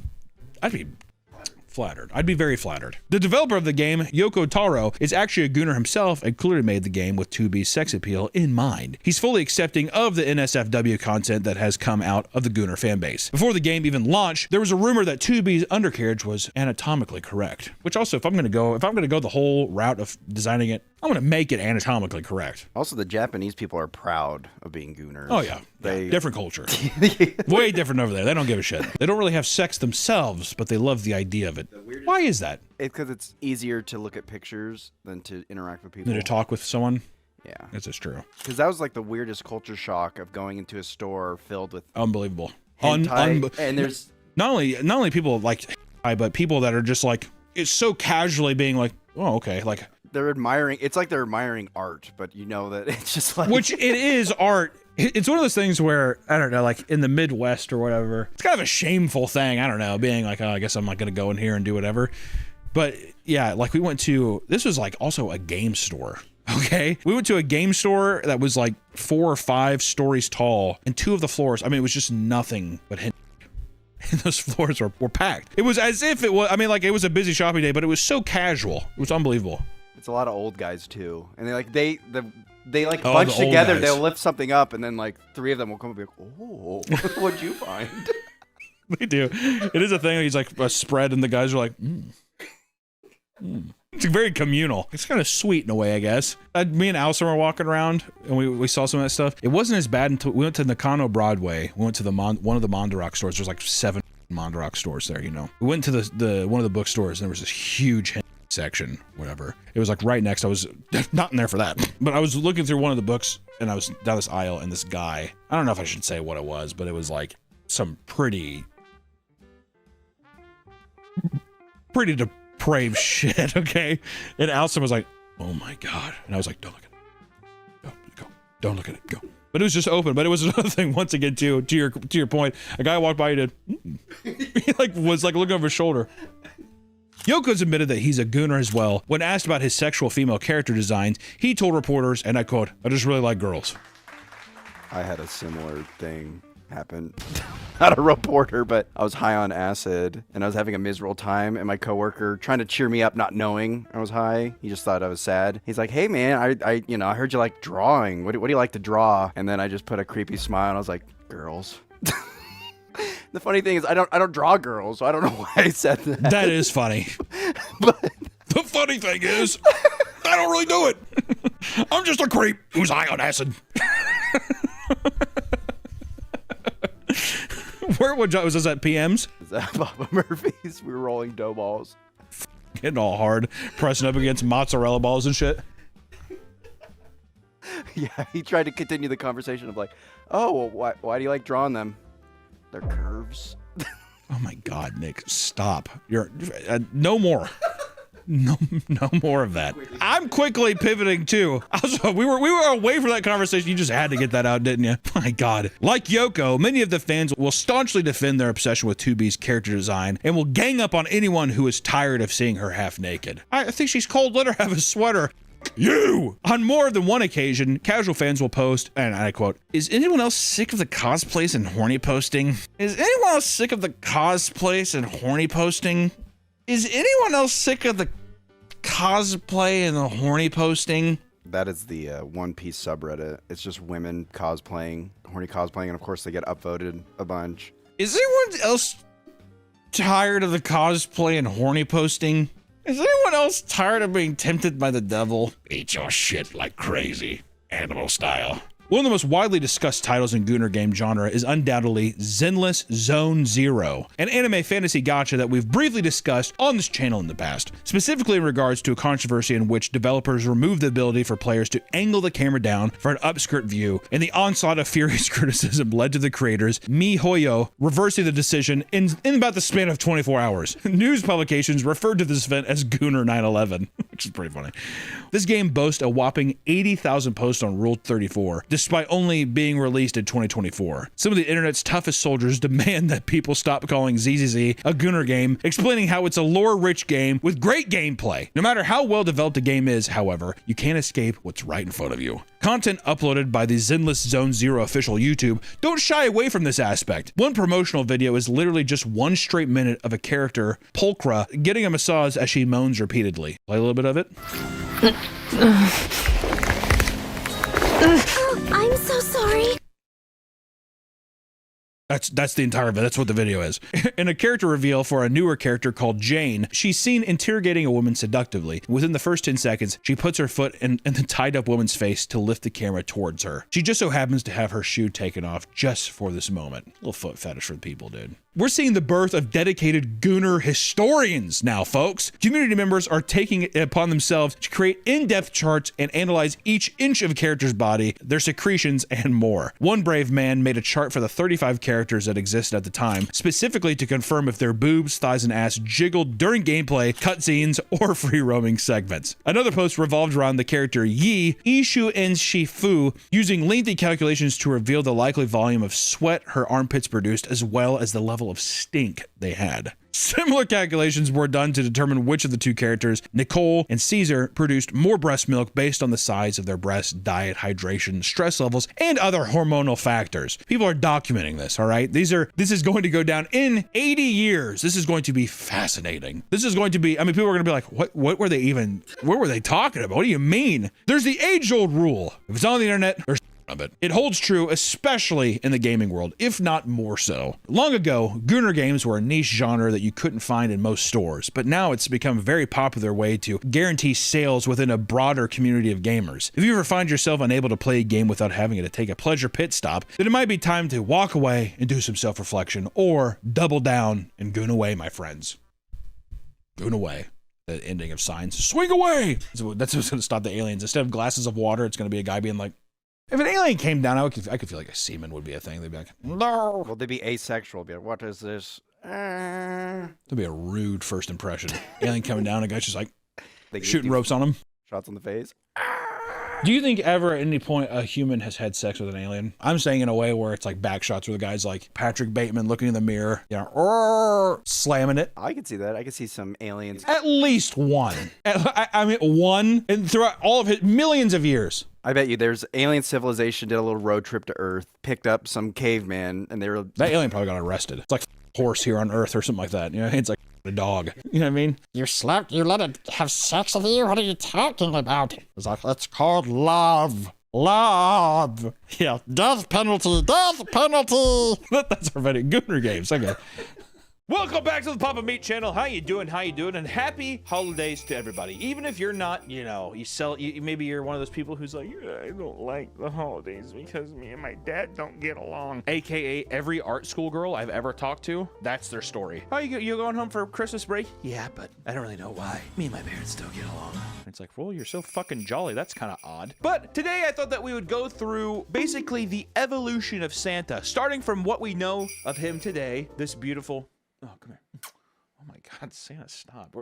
flattered. I'd be very flattered. The developer of the game, Yoko Taro, is actually a Gooner himself and clearly made the game with 2B's sex appeal in mind. He's fully accepting of the NSFW content that has come out of the Gooner fanbase. Before the game even launched, there was a rumor that 2B's undercarriage was anatomically correct. Which also, if I'm gonna go the whole route of designing it, I'm gonna make it anatomically correct. Also, the Japanese people are proud of being Gooners. Oh yeah, different culture. Way different over there. They don't give a shit. They don't really have sex themselves, but they love the idea of it. Why is that? It's because it's easier to look at pictures than to interact with people. Than to talk with someone? Yeah. This is true. Because that was like the weirdest culture shock of going into a store filled with unbelievable. hentai, and there's not only people like hentai, but people that are just like, it's so casually being like, oh, okay, like they're admiring. It's like they're admiring art, but you know that it's just like which it is art. It's one of those things where, I don't know, like in the Midwest or whatever, it's kind of a shameful thing. I don't know, being like, oh, I guess I'm not going to go in here and do whatever. But yeah, like we went to, this was like also a game store. Okay. We went to a game store that was like 4 or 5 stories tall, and 2 of the floors, I mean, it was just nothing but and those floors were packed. It was as if it was, I mean, like it was a busy shopping day, but it was so casual. It was unbelievable. It's a lot of old guys too. And they bunch together, guys. they'll lift something up, and then like 3 of them will come and be like, oh, what'd you find? They do. It is a thing. He's like a spread, and the guys are like, It's very communal. It's kind of sweet in a way, I guess. Me and Allison were walking around, and we saw some of that stuff. It wasn't as bad until we went to Nakano Broadway. We went to one of the Mondorock stores. There's like 7 Mondorock stores there, you know. We went to the one of the bookstores, and there was this huge section, whatever. It was like right next. I was not in there for that, but I was looking through one of the books, and I was down this aisle, and this guy, I don't know if I should say what it was, but it was like some pretty depraved shit, okay? And Allison was like, oh my God. And I was like, don't look at it. Go. Don't look at it. Go. But it was just open. But it was another thing, once again, to your point, a guy walked by, he did, he was like looking over his shoulder. Yoko's admitted that he's a gooner as well. When asked about his sexual female character designs, he told reporters, and I quote, "I just really like girls." I had a similar thing happen. Not a reporter, but I was high on acid and I was having a miserable time, and my coworker trying to cheer me up, not knowing I was high. He just thought I was sad. He's like, "Hey man, I heard you like drawing. What do you like to draw?" And then I just put a creepy smile and I was like, "Girls." The funny thing is I don't draw girls, so I don't know why I said that. That is funny. But the funny thing is, I don't really do it. I'm just a creep who's high on acid. Where was this at PM's? is that Papa Murphy's? We were rolling dough balls. Getting all hard, pressing up against mozzarella balls and shit. Yeah, he tried to continue the conversation of like, "Oh, well, why do you like drawing them? They're curves." Oh my God, Nick, stop. You're no more. No more of that. I'm quickly pivoting too. Also, we were away from that conversation. You just had to get that out, didn't you? My God. Like Yoko, many of the fans will staunchly defend their obsession with 2B's character design and will gang up on anyone who is tired of seeing her half naked. I think she's cold. Let her have a sweater. You! On more than one occasion, casual fans will post, and I quote, "Is anyone else sick of the cosplays and horny posting? Is anyone else sick of the cosplays and horny posting? Is anyone else sick of the cosplay and the horny posting?" That is the One Piece subreddit. It's just women cosplaying, horny cosplaying, and of course they get upvoted a bunch. Is anyone else tired of the cosplay and horny posting? Is anyone else tired of being tempted by the devil? Eat your shit like crazy, animal style. One of the most widely discussed titles in Gooner game genre is undoubtedly Zenless Zone Zero, an anime fantasy gacha that we've briefly discussed on this channel in the past, specifically in regards to a controversy in which developers removed the ability for players to angle the camera down for an upskirt view, and the onslaught of furious criticism led to the creators, MiHoYo, reversing the decision in about the span of 24 hours. News publications referred to this event as Gooner 9/11, which is pretty funny. This game boasts a whopping 80,000 posts on Rule 34, despite only being released in 2024. Some of the internet's toughest soldiers demand that people stop calling ZZZ a Gooner game, explaining how it's a lore-rich game with great gameplay. No matter how well developed a game is, however, you can't escape what's right in front of you. Content uploaded by the Zenless Zone Zero official YouTube don't shy away from this aspect. One promotional video is literally just one straight minute of a character, Pulchra, getting a massage as she moans repeatedly. Play a little bit of it. I'm so sorry. That's the entire video. That's what the video is. In a character reveal for a newer character called Jane, she's seen interrogating a woman seductively. Within the first 10 seconds, she puts her foot in the tied up woman's face to lift the camera towards her. She just so happens to have her shoe taken off just for this moment. Little foot fetish for the people, dude. We're seeing the birth of dedicated Gooner historians now, folks. Community members are taking it upon themselves to create in-depth charts and analyze each inch of a character's body, their secretions, and more. One brave man made a chart for the 35 characters that existed at the time, specifically to confirm if their boobs, thighs, and ass jiggled during gameplay, cutscenes, or free-roaming segments. Another post revolved around the character Yi, Ishu and Shifu, using lengthy calculations to reveal the likely volume of sweat her armpits produced, as well as the level of stink they had. Similar calculations were done to determine which of the two characters, Nicole and Caesar, produced more breast milk based on the size of their breasts, diet, hydration, stress levels, and other hormonal factors. People are documenting this, all right? This is going to go down in 80 years. This is going to be fascinating. This is going to be, I mean, people are going to be like, what were they talking about? What do you mean? There's the age-old rule. If it's on the internet, there's of it. It holds true, especially in the gaming world, if not more so. Long ago, Gooner games were a niche genre that you couldn't find in most stores, but now it's become a very popular way to guarantee sales within a broader community of gamers. If you ever find yourself unable to play a game without having to take a pleasure pit stop, then it might be time to walk away and do some self-reflection, or double down and goon away, my friends. Goon away. The ending of Signs. Swing away! That's what's going to stop the aliens. Instead of glasses of water, it's going to be a guy being like, if an alien came down, I could feel like a semen would be a thing. They'd be like, no. Well, they'd be asexual. Be like, what is this? That'd be a rude first impression. Alien coming down, a guy's just like They shooting ropes on him. Shots on the face. Do you think ever at any point a human has had sex with an alien? I'm saying in a way where it's like back shots where the guy's like Patrick Bateman looking in the mirror, slamming it. I can see that. I can see some aliens. At least one. I mean, one. And throughout all of his millions of years. I bet you there's alien civilization did a little road trip to Earth, picked up some caveman, and they were... That alien probably got arrested. It's like horse here on Earth or something like that. You know, it's like a dog. You know what I mean? You slept, you let it have sex with you? What are you talking about? It's like, it's called love. Love. Yeah, death penalty, death penalty. That's our video. Gooner Games. Okay. Welcome back to the Papa Meat channel. How you doing? How you doing? And happy holidays to everybody. Even if you're not, you know, maybe you're one of those people who's like, I don't like the holidays because me and my dad don't get along. AKA every art school girl I've ever talked to, that's their story. Oh, you going home for Christmas break? Yeah, but I don't really know why. Me and my parents don't get along. It's like, well, you're so fucking jolly. That's kind of odd. But today I thought that we would go through basically the evolution of Santa, starting from what we know of him today, this beautiful... Oh, come here. Oh my God, Santa, stop.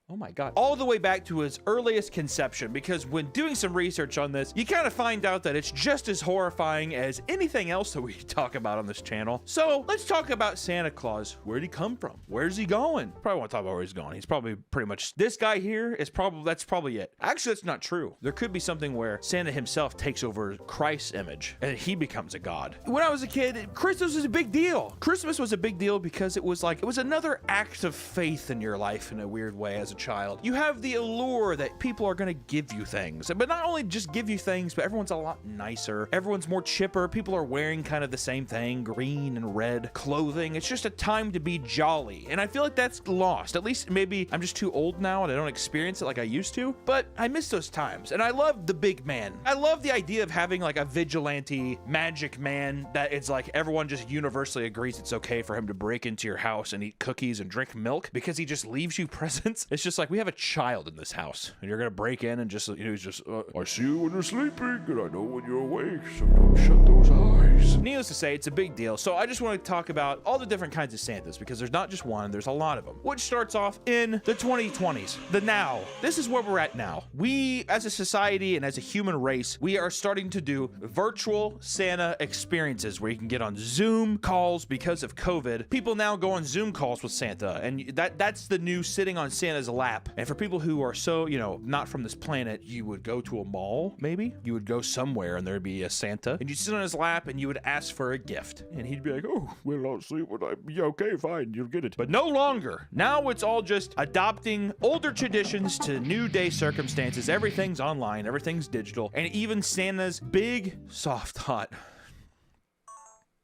Oh my God. All the way back to his earliest conception, because when doing some research on this, you kind of find out that it's just as horrifying as anything else that we talk about on this channel. So let's talk about Santa Claus. Where'd he come from? Where's he going? Probably want to talk about where he's going. He's probably pretty much, this guy here is probably, that's probably it. Actually, that's not true. There could be something where Santa himself takes over Christ's image and he becomes a god. When I was a kid, Christmas was a big deal. Christmas was a big deal because it was another act of faith in your life in a weird way as a child. You have the allure that people are going to give you things, but not only just give you things, but everyone's a lot nicer. Everyone's more chipper. People are wearing kind of the same thing, green and red clothing. It's just a time to be jolly. And I feel like that's lost. At least maybe I'm just too old now and I don't experience it like I used to, but I miss those times. And I love the big man. I love the idea of having like a vigilante magic man that it's like everyone just universally agrees it's okay for him to break into your house and eat cookies and drink milk because he just leaves you presents. It's just like, we have a child in this house and you're gonna break in and just, you know, he's just I see you when you're sleeping and I know when you're awake, so don't shut those eyes. Needless to say, it's a big deal. So I just want to talk about all the different kinds of Santas because there's not just one, there's a lot of them, which starts off in the 2020s, the now. This is where we're at now. We as a society and as a human race, we are starting to do virtual Santa experiences where you can get on Zoom calls because of COVID. People now go on Zoom calls with Santa, and that's the new sitting on Santa's lap. And for people who are so, you know, not from this planet, you would go to a mall, maybe? You would go somewhere and there'd be a Santa, and you'd sit on his lap and you would ask for a gift. And he'd be like, oh, well, I'll see what yeah, okay, fine, you'll get it. But no longer. Now it's all just adopting older traditions to new day circumstances. Everything's online, everything's digital, and even Santa's big, soft, hot,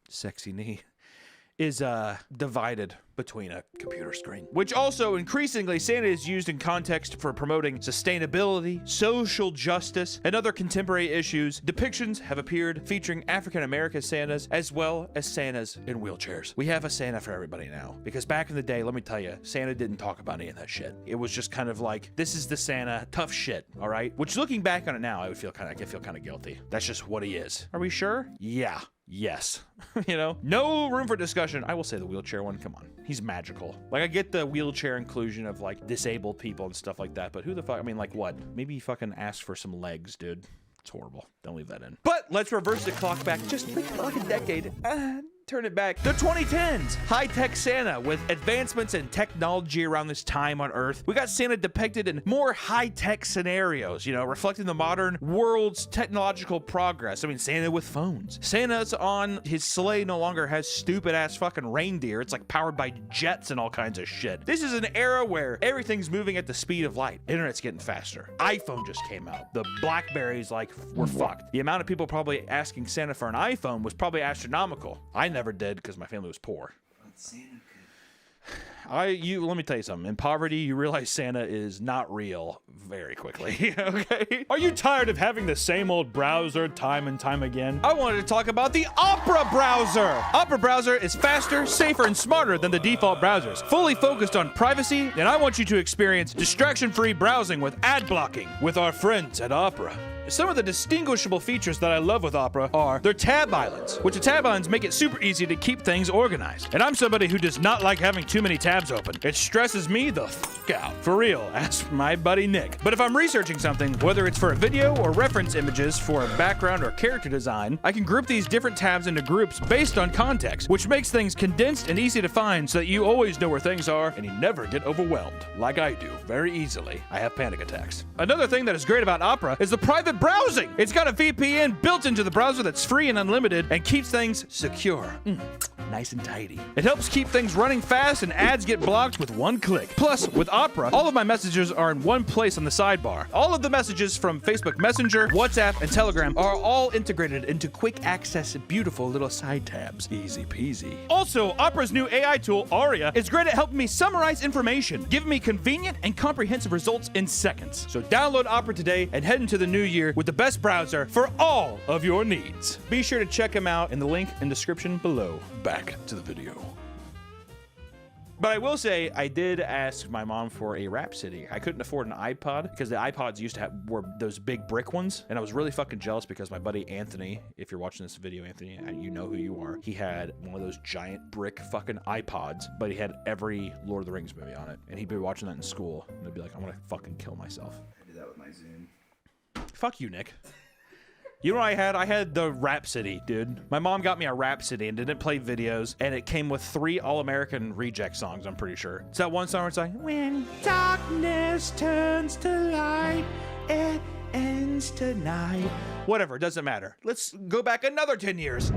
sexy knee is divided between a computer screen, which also increasingly Santa is used in context for promoting sustainability, social justice, and other contemporary issues. Depictions have appeared featuring African-American Santas as well as Santas in wheelchairs. We have a Santa for everybody now, because back in the day, let me tell you, Santa didn't talk about any of that shit. It was just kind of like, this is the Santa, tough shit, all right? Which looking back on it now, I feel kind of guilty. That's just what he is. Are we sure? Yeah. Yes. You know, no room for discussion. I will say the wheelchair one, come on. He's magical. Like, I get the wheelchair inclusion of like disabled people and stuff like that, but who the fuck, I mean, like what? Maybe he fucking asked for some legs, dude. It's horrible. Don't leave that in. But let's reverse the clock back just like a decade. Turn it back. The 2010s. High-tech Santa with advancements in technology around this time on Earth. We got Santa depicted in more high-tech scenarios, you know, reflecting the modern world's technological progress. I mean, Santa with phones. Santa's on his sleigh no longer has stupid-ass fucking reindeer. It's like powered by jets and all kinds of shit. This is an era where everything's moving at the speed of light. Internet's getting faster. iPhone just came out. The Blackberries, like, were fucked. The amount of people probably asking Santa for an iPhone was probably astronomical. I never did because my family was poor. Let me tell you something. In poverty, you realize Santa is not real very quickly. Okay? Are you tired of having the same old browser time and time again? I wanted to talk about the Opera browser. Opera browser is faster, safer, and smarter than the default browsers. Fully focused on privacy, and I want you to experience distraction-free browsing with ad blocking with our friends at Opera. Some of the distinguishable features that I love with Opera are their tab islands, which the tab islands make it super easy to keep things organized. And I'm somebody who does not like having too many tabs tabs open. It stresses me the fuck out. For real, ask my buddy Nick. But if I'm researching something, whether it's for a video or reference images for a background or character design, I can group these different tabs into groups based on context, which makes things condensed and easy to find so that you always know where things are and you never get overwhelmed, like I do, very easily. I have panic attacks. Another thing that is great about Opera is the private browsing. It's got a VPN built into the browser that's free and unlimited and keeps things secure. Nice and tidy. It helps keep things running fast and ads get blocked with one click. Plus, with Opera, all of my messages are in one place on the sidebar. All of the messages from Facebook Messenger, WhatsApp, and Telegram are all integrated into quick access, beautiful little side tabs. Easy peasy. Also, Opera's new AI tool, Aria, is great at helping me summarize information, giving me convenient and comprehensive results in seconds. So download Opera today and head into the new year with the best browser for all of your needs. Be sure to check them out in the link in the description below. Back to the video. But I will say, I did ask my mom for a Rhapsody. I couldn't afford an iPod because the iPods used to have were those big brick ones, and I was really fucking jealous because my buddy Anthony, if you're watching this video, Anthony, you know who you are, he had one of those giant brick fucking iPods, but he had every Lord of the Rings movie on it, and he'd be watching that in school, and I'd be like, I'm gonna fucking kill myself. I did that with my Zune. Fuck you, Nick. You know what I had? I had the Rhapsody, dude. My mom got me a Rhapsody and didn't play videos, and it came with 3 All-American Reject songs, I'm pretty sure. It's that one song where it's like, when darkness turns to light, it ends tonight. Whatever, doesn't matter. Let's go back another 10 years. In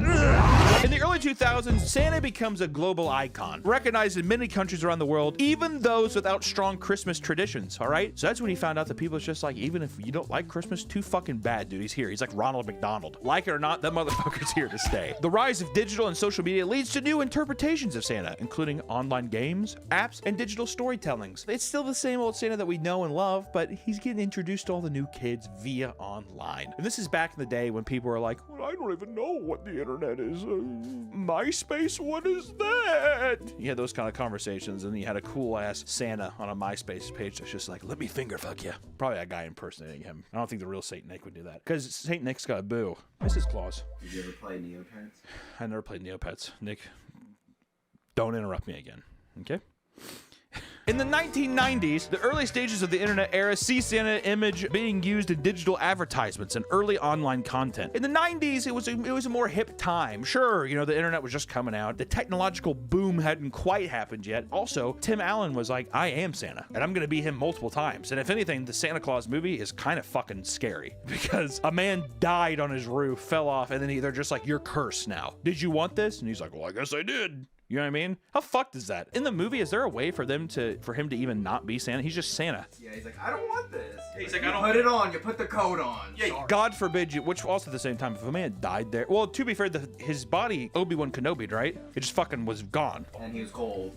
the early 2000s, Santa becomes a global icon, recognized in many countries around the world, even those without strong Christmas traditions, all right? So that's when he found out that people is just like, even if you don't like Christmas, too fucking bad, dude. He's here. He's like Ronald McDonald. Like it or not, that motherfucker's here to stay. The rise of digital and social media leads to new interpretations of Santa, including online games, apps, and digital storytellings. It's still the same old Santa that we know and love, but he's getting introduced to all the new kids via online. And this is back in the day when people were like, well, I don't even know what the internet is. MySpace, what is that? You had those kind of conversations, and you had a cool ass Santa on a MySpace page that's just like, let me finger fuck you. Probably a guy impersonating him. I don't think the real Saint Nick would do that, because Saint Nick's got a boo. Mrs. Claus. Did you ever play Neopets? I never played Neopets. Nick, don't interrupt me again, okay? In the 1990s, the early stages of the internet era see Santa image being used in digital advertisements and early online content. In the 90s, it was a more hip time. Sure, you know, the internet was just coming out. The technological boom hadn't quite happened yet. Also, Tim Allen was like, I am Santa, and I'm gonna be him multiple times. And if anything, the Santa Claus movie is kind of fucking scary because a man died on his roof, fell off, and then they're just like, you're cursed now. Did you want this? And he's like, well, I guess I did. You know what I mean? How fucked is that? In the movie, is there a way for him to even not be Santa? He's just Santa. Yeah, he's like, I don't want this. He's like, I don't put it on. You put the coat on. Yeah, Sorry. God forbid you. Which also at the same time, if a man died there, well, to be fair, his body, Obi-Wan Kenobi, right? It just fucking was gone. And he was cold.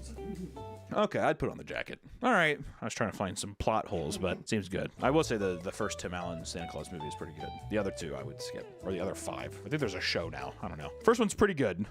Okay, I'd put on the jacket. All right, I was trying to find some plot holes, but it seems good. I will say the first Tim Allen Santa Claus movie is pretty good. The other 2 I would skip, or the other 5. I think there's a show now. I don't know. First one's pretty good.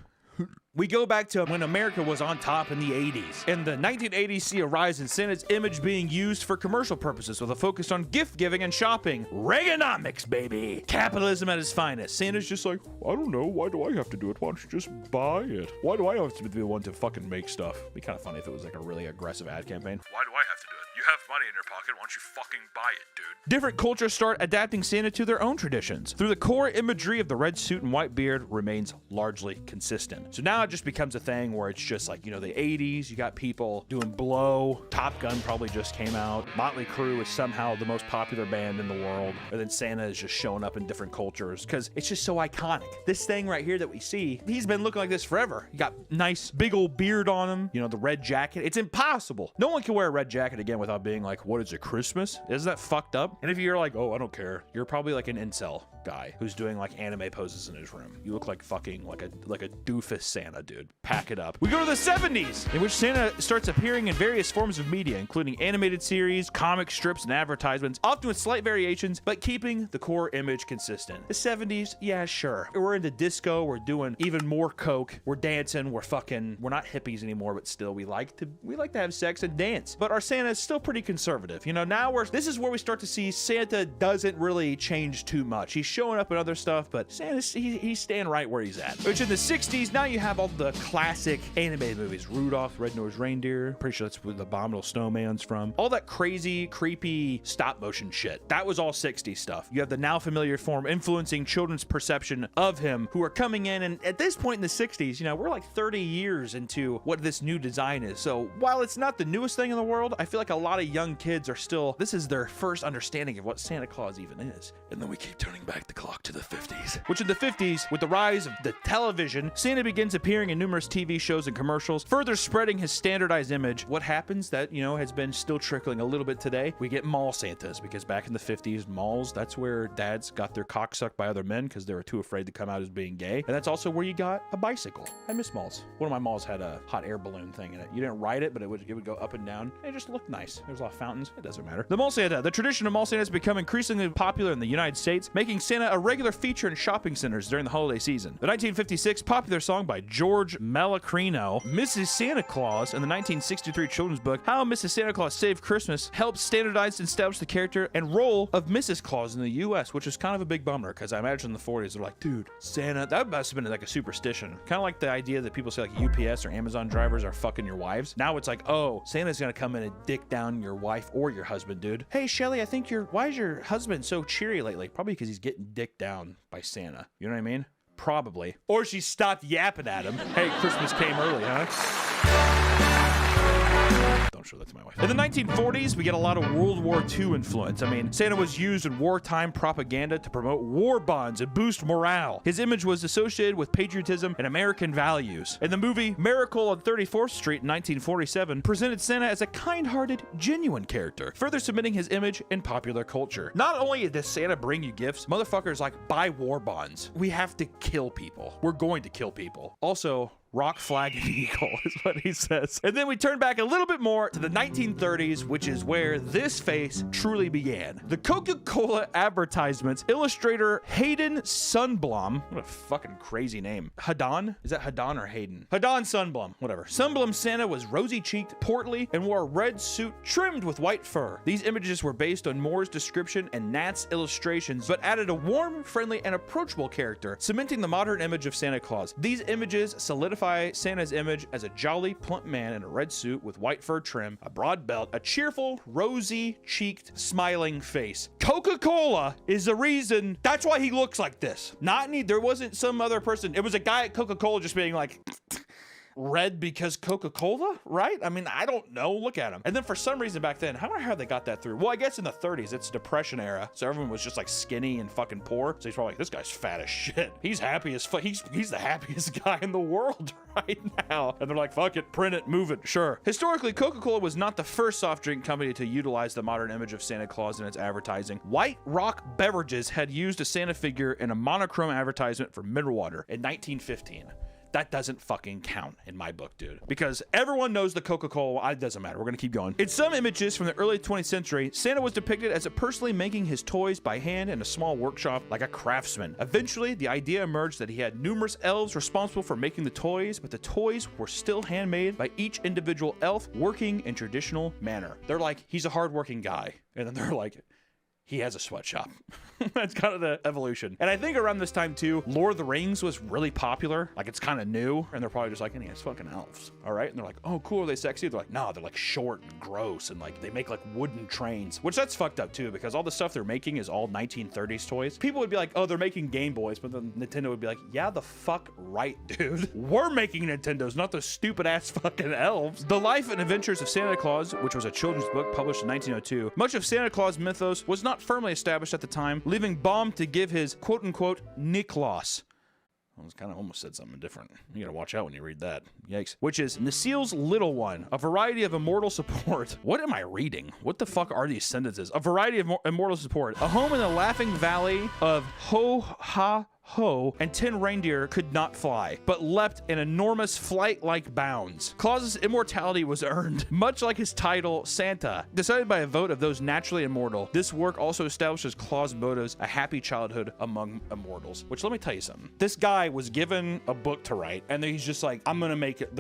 We go back to when America was on top in the 80s. In the 1980s, see a rise in Santa's image being used for commercial purposes with a focus on gift giving and shopping. Reaganomics, baby. Capitalism at its finest. Santa's just like, I don't know, why do I have to do it? Why don't you just buy it? Why do I have to be the one to fucking make stuff? It'd be kind of funny if it was like a really aggressive ad campaign. Why do I have to do it? You have money in your pocket. Why don't you fucking buy it, dude? Different cultures start adapting Santa to their own traditions. Through the core imagery of the red suit and white beard remains largely consistent. So now it just becomes a thing where it's just like, you know, the 80s, you got people doing blow. Top Gun probably just came out. Motley Crue is somehow the most popular band in the world. And then Santa is just showing up in different cultures because it's just so iconic. This thing right here that we see, he's been looking like this forever. You got nice big old beard on him, you know, the red jacket. It's impossible. No one can wear a red jacket again without being like, what is it, Christmas? Isn't that fucked up? And if you're like, oh, I don't care, you're probably like an incel guy who's doing like anime poses in his room. You look like fucking like a doofus Santa, dude. Pack it up. We go to the 70s, in which Santa starts appearing in various forms of media, including animated series, comic strips, and advertisements, often with slight variations, but keeping the core image consistent. The 70s, yeah, sure. We're into disco, we're doing even more coke, we're dancing, we're not hippies anymore, but still we like to have sex and dance. But our Santa is still pretty conservative. You know, now this is where we start to see Santa doesn't really change too much. He's showing up in other stuff, but Santa's he's staying right where he's at. Which in the 60s, now you have all the classic animated movies. Rudolph, Red-Nosed Reindeer. Pretty sure that's where the Abominable Snowman's from. All that crazy, creepy stop motion shit. That was all 60s stuff. You have the now familiar form influencing children's perception of him, who are coming in, and at this point in the 60s, you know, we're like 30 years into what this new design is. So while it's not the newest thing in the world, I feel like a lot of young kids are still, this is their first understanding of what Santa Claus even is. And then we keep turning back the clock to the 50s. Which in the 50s, with the rise of the television, Santa begins appearing in numerous TV shows and commercials, further spreading his standardized image. What happens that, you know, has been still trickling a little bit today? We get mall Santas, because back in the 50s, malls, that's where dads got their cock sucked by other men because they were too afraid to come out as being gay. And that's also where you got a bicycle. I miss malls. One of my malls had a hot air balloon thing in it. You didn't ride it, but it would go up and down. It just looked nice. There's a lot of fountains. It doesn't matter. The mall Santa. The tradition of mall Santa has become increasingly popular in the United States, making Santa a regular feature in shopping centers during the holiday season. The 1956 popular song by George Malacrino, Mrs. Santa Claus, in the 1963 children's book How Mrs. Santa Claus Saved Christmas, helped standardize and establish the character and role of Mrs. Claus in the U.S., which is kind of a big bummer, because I imagine in the 40s they're like, dude, Santa, that must have been like a superstition. Kind of like the idea that people say like UPS or Amazon drivers are fucking your wives. Now it's like, oh, Santa's gonna come in and dick down your wife or your husband, dude. Hey, Shelly, I think why is your husband so cheery lately? Probably because he's getting dicked down by Santa. You know what I mean? Probably. Or she stopped yapping at him. Hey, Christmas came early, huh? Don't show that to my wife. In the 1940s, we get a lot of World War II influence. I mean, Santa was used in wartime propaganda to promote war bonds and boost morale. His image was associated with patriotism and American values. And the movie Miracle on 34th Street in 1947 presented Santa as a kind-hearted, genuine character, further cementing his image in popular culture. Not only does Santa bring you gifts, motherfuckers like buy war bonds. We have to kill people. We're going to kill people. Also, rock, flag, and eagle is what he says. And then we turn back a little bit more to the 1930s, which is where this face truly began. The Coca-Cola advertisements, illustrator Hayden Sundblom, what a fucking crazy name. Hadan? Is that Hadan or Hayden? Hadan Sundblom, whatever. Sundblom Santa was rosy-cheeked, portly, and wore a red suit trimmed with white fur. These images were based on Moore's description and Nat's illustrations, but added a warm, friendly, and approachable character, cementing the modern image of Santa Claus. These images solidified Santa's image as a jolly, plump man in a red suit with white fur trim, a broad belt, a cheerful, rosy-cheeked, smiling face. Coca-Cola is the reason. That's why he looks like this. There wasn't some other person. It was a guy at Coca-Cola just being like, red because Coca-Cola, right? I mean, I don't know. Look at him. And then for some reason back then, I wonder how they got that through. Well, I guess in the 30s, it's Depression era, so everyone was just like skinny and fucking poor. So he's probably like, this guy's fat as shit. He's happy as fuck. He's the happiest guy in the world right now. And they're like, fuck it, print it, move it, sure. Historically, Coca-Cola was not the first soft drink company to utilize the modern image of Santa Claus in its advertising. White Rock Beverages had used a Santa figure in a monochrome advertisement for mineral water in 1915. That doesn't fucking count in my book, dude. Because everyone knows the Coca-Cola. It doesn't matter. We're going to keep going. In some images from the early 20th century, Santa was depicted as personally making his toys by hand in a small workshop like a craftsman. Eventually, the idea emerged that he had numerous elves responsible for making the toys, but the toys were still handmade by each individual elf working in traditional manner. They're like, he's a hardworking guy. And then they're like, he has a sweatshop. That's kind of the evolution. And I think around this time too, Lord of the Rings was really popular. Like it's kind of new. And they're probably just like, it's fucking elves. All right. And they're like, oh, cool. Are they sexy? They're like, no, they're like short and gross. And like, they make like wooden trains, which that's fucked up too, because all the stuff they're making is all 1930s toys. People would be like, oh, they're making Game Boys. But then Nintendo would be like, yeah, the fuck right, dude. We're making Nintendos, not those stupid ass fucking elves. The Life and Adventures of Santa Claus, which was a children's book published in 1902. Much of Santa Claus mythos was not firmly established at the time, leaving Baum to give his quote-unquote Niklas. I was kind of almost said something different. You gotta watch out when you read that. Yikes. Which is Nasiel's Little One, a variety of immortal support. What am I reading? What the fuck are these sentences? A variety of immortal support. A home in the laughing valley of Ho, and 10 reindeer could not fly, but leapt in enormous flight-like bounds. Claus's immortality was earned, much like his title, Santa. Decided by a vote of those naturally immortal, this work also establishes Claus' mottos, a happy childhood among immortals. Which, let me tell you something. This guy was given a book to write, and then he's just like, I'm gonna make it.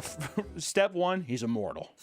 Step one, he's immortal.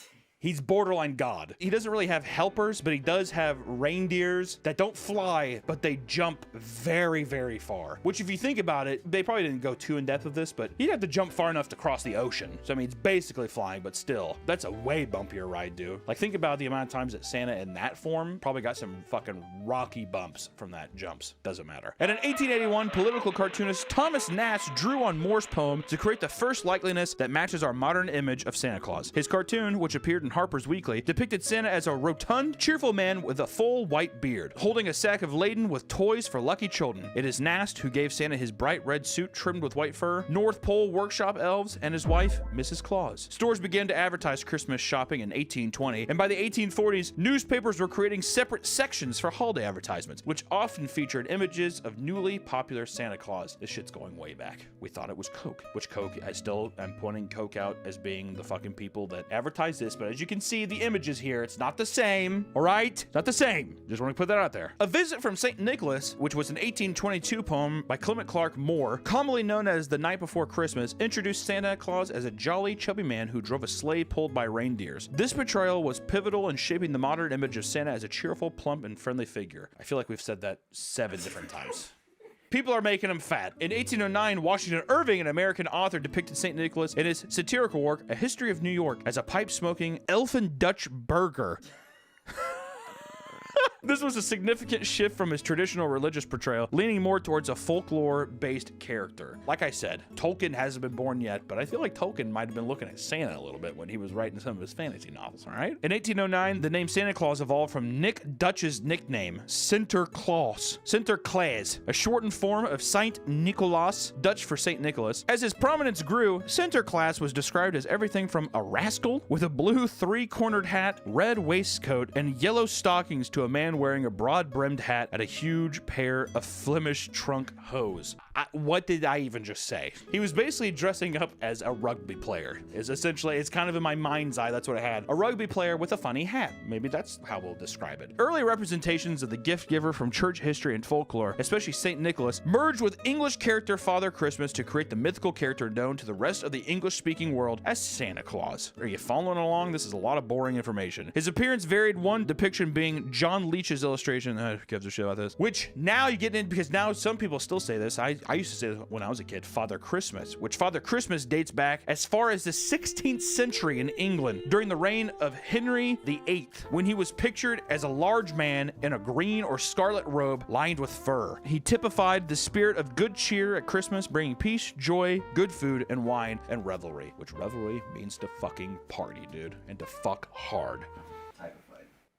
He's borderline God. He doesn't really have helpers, but he does have reindeers that don't fly, but they jump very, very far. Which, if you think about it, they probably didn't go too in depth with this, but he'd have to jump far enough to cross the ocean. So, I mean, it's basically flying, but still, that's a way bumpier ride, dude. Like, think about the amount of times that Santa in that form probably got some fucking rocky bumps from that jumps. Doesn't matter. And in 1881, political cartoonist Thomas Nast drew on Moore's poem to create the first likeliness that matches our modern image of Santa Claus. His cartoon, which appeared in Harper's Weekly, depicted Santa as a rotund, cheerful man with a full white beard, holding a sack of laden with toys for lucky children. It is Nast who gave Santa his bright red suit trimmed with white fur, North Pole workshop elves, and his wife, Mrs. Claus. Stores began to advertise Christmas shopping in 1820, and by the 1840s, newspapers were creating separate sections for holiday advertisements, which often featured images of newly popular Santa Claus. This shit's going way back. We thought it was Coke, which Coke, I still am pointing Coke out as being the fucking people that advertise this, but as you can see, the images here, it's not the same, all right? Not the same. Just want to put that out there. A Visit from St. Nicholas, which was an 1822 poem by Clement Clark Moore, commonly known as The Night Before Christmas, introduced Santa Claus as a jolly, chubby man who drove a sleigh pulled by reindeers. This portrayal was pivotal in shaping the modern image of Santa as a cheerful, plump, and friendly figure. I feel like we've said that 7 different times. People are making him fat. In 1809, Washington Irving, an American author, depicted St. Nicholas in his satirical work, A History of New York, as a pipe-smoking, elfin Dutch burgher. This was a significant shift from his traditional religious portrayal, leaning more towards a folklore-based character. Like I said, Tolkien hasn't been born yet, but I feel like Tolkien might have been looking at Santa a little bit when he was writing some of his fantasy novels, all right? In 1809, the name Santa Claus evolved from Nick Dutch's nickname, Sinterklaas, a shortened form of Saint Nicholas, Dutch for Saint Nicholas. As his prominence grew, Sinterklaas was described as everything from a rascal with a blue 3-cornered hat, red waistcoat, and yellow stockings to a man wearing a broad-brimmed hat and a huge pair of Flemish trunk hose. What did I even just say? He was basically dressing up as a rugby player. It's kind of in my mind's eye, that's what I had. A rugby player with a funny hat. Maybe that's how we'll describe it. Early representations of the gift giver from church history and folklore, especially St. Nicholas, merged with English character Father Christmas to create the mythical character known to the rest of the English-speaking world as Santa Claus. Are you following along? This is a lot of boring information. His appearance varied, one depiction being John Leach's illustration, who gives a shit about this, which now you get in, because now some people still say this. I used to say this when I was a kid, Father Christmas, which Father Christmas dates back as far as the 16th century in England during the reign of Henry VIII, when he was pictured as a large man in a green or scarlet robe lined with fur. He typified the spirit of good cheer at Christmas, bringing peace, joy, good food, and wine, and revelry, which revelry means to fucking party, dude, and to fuck hard.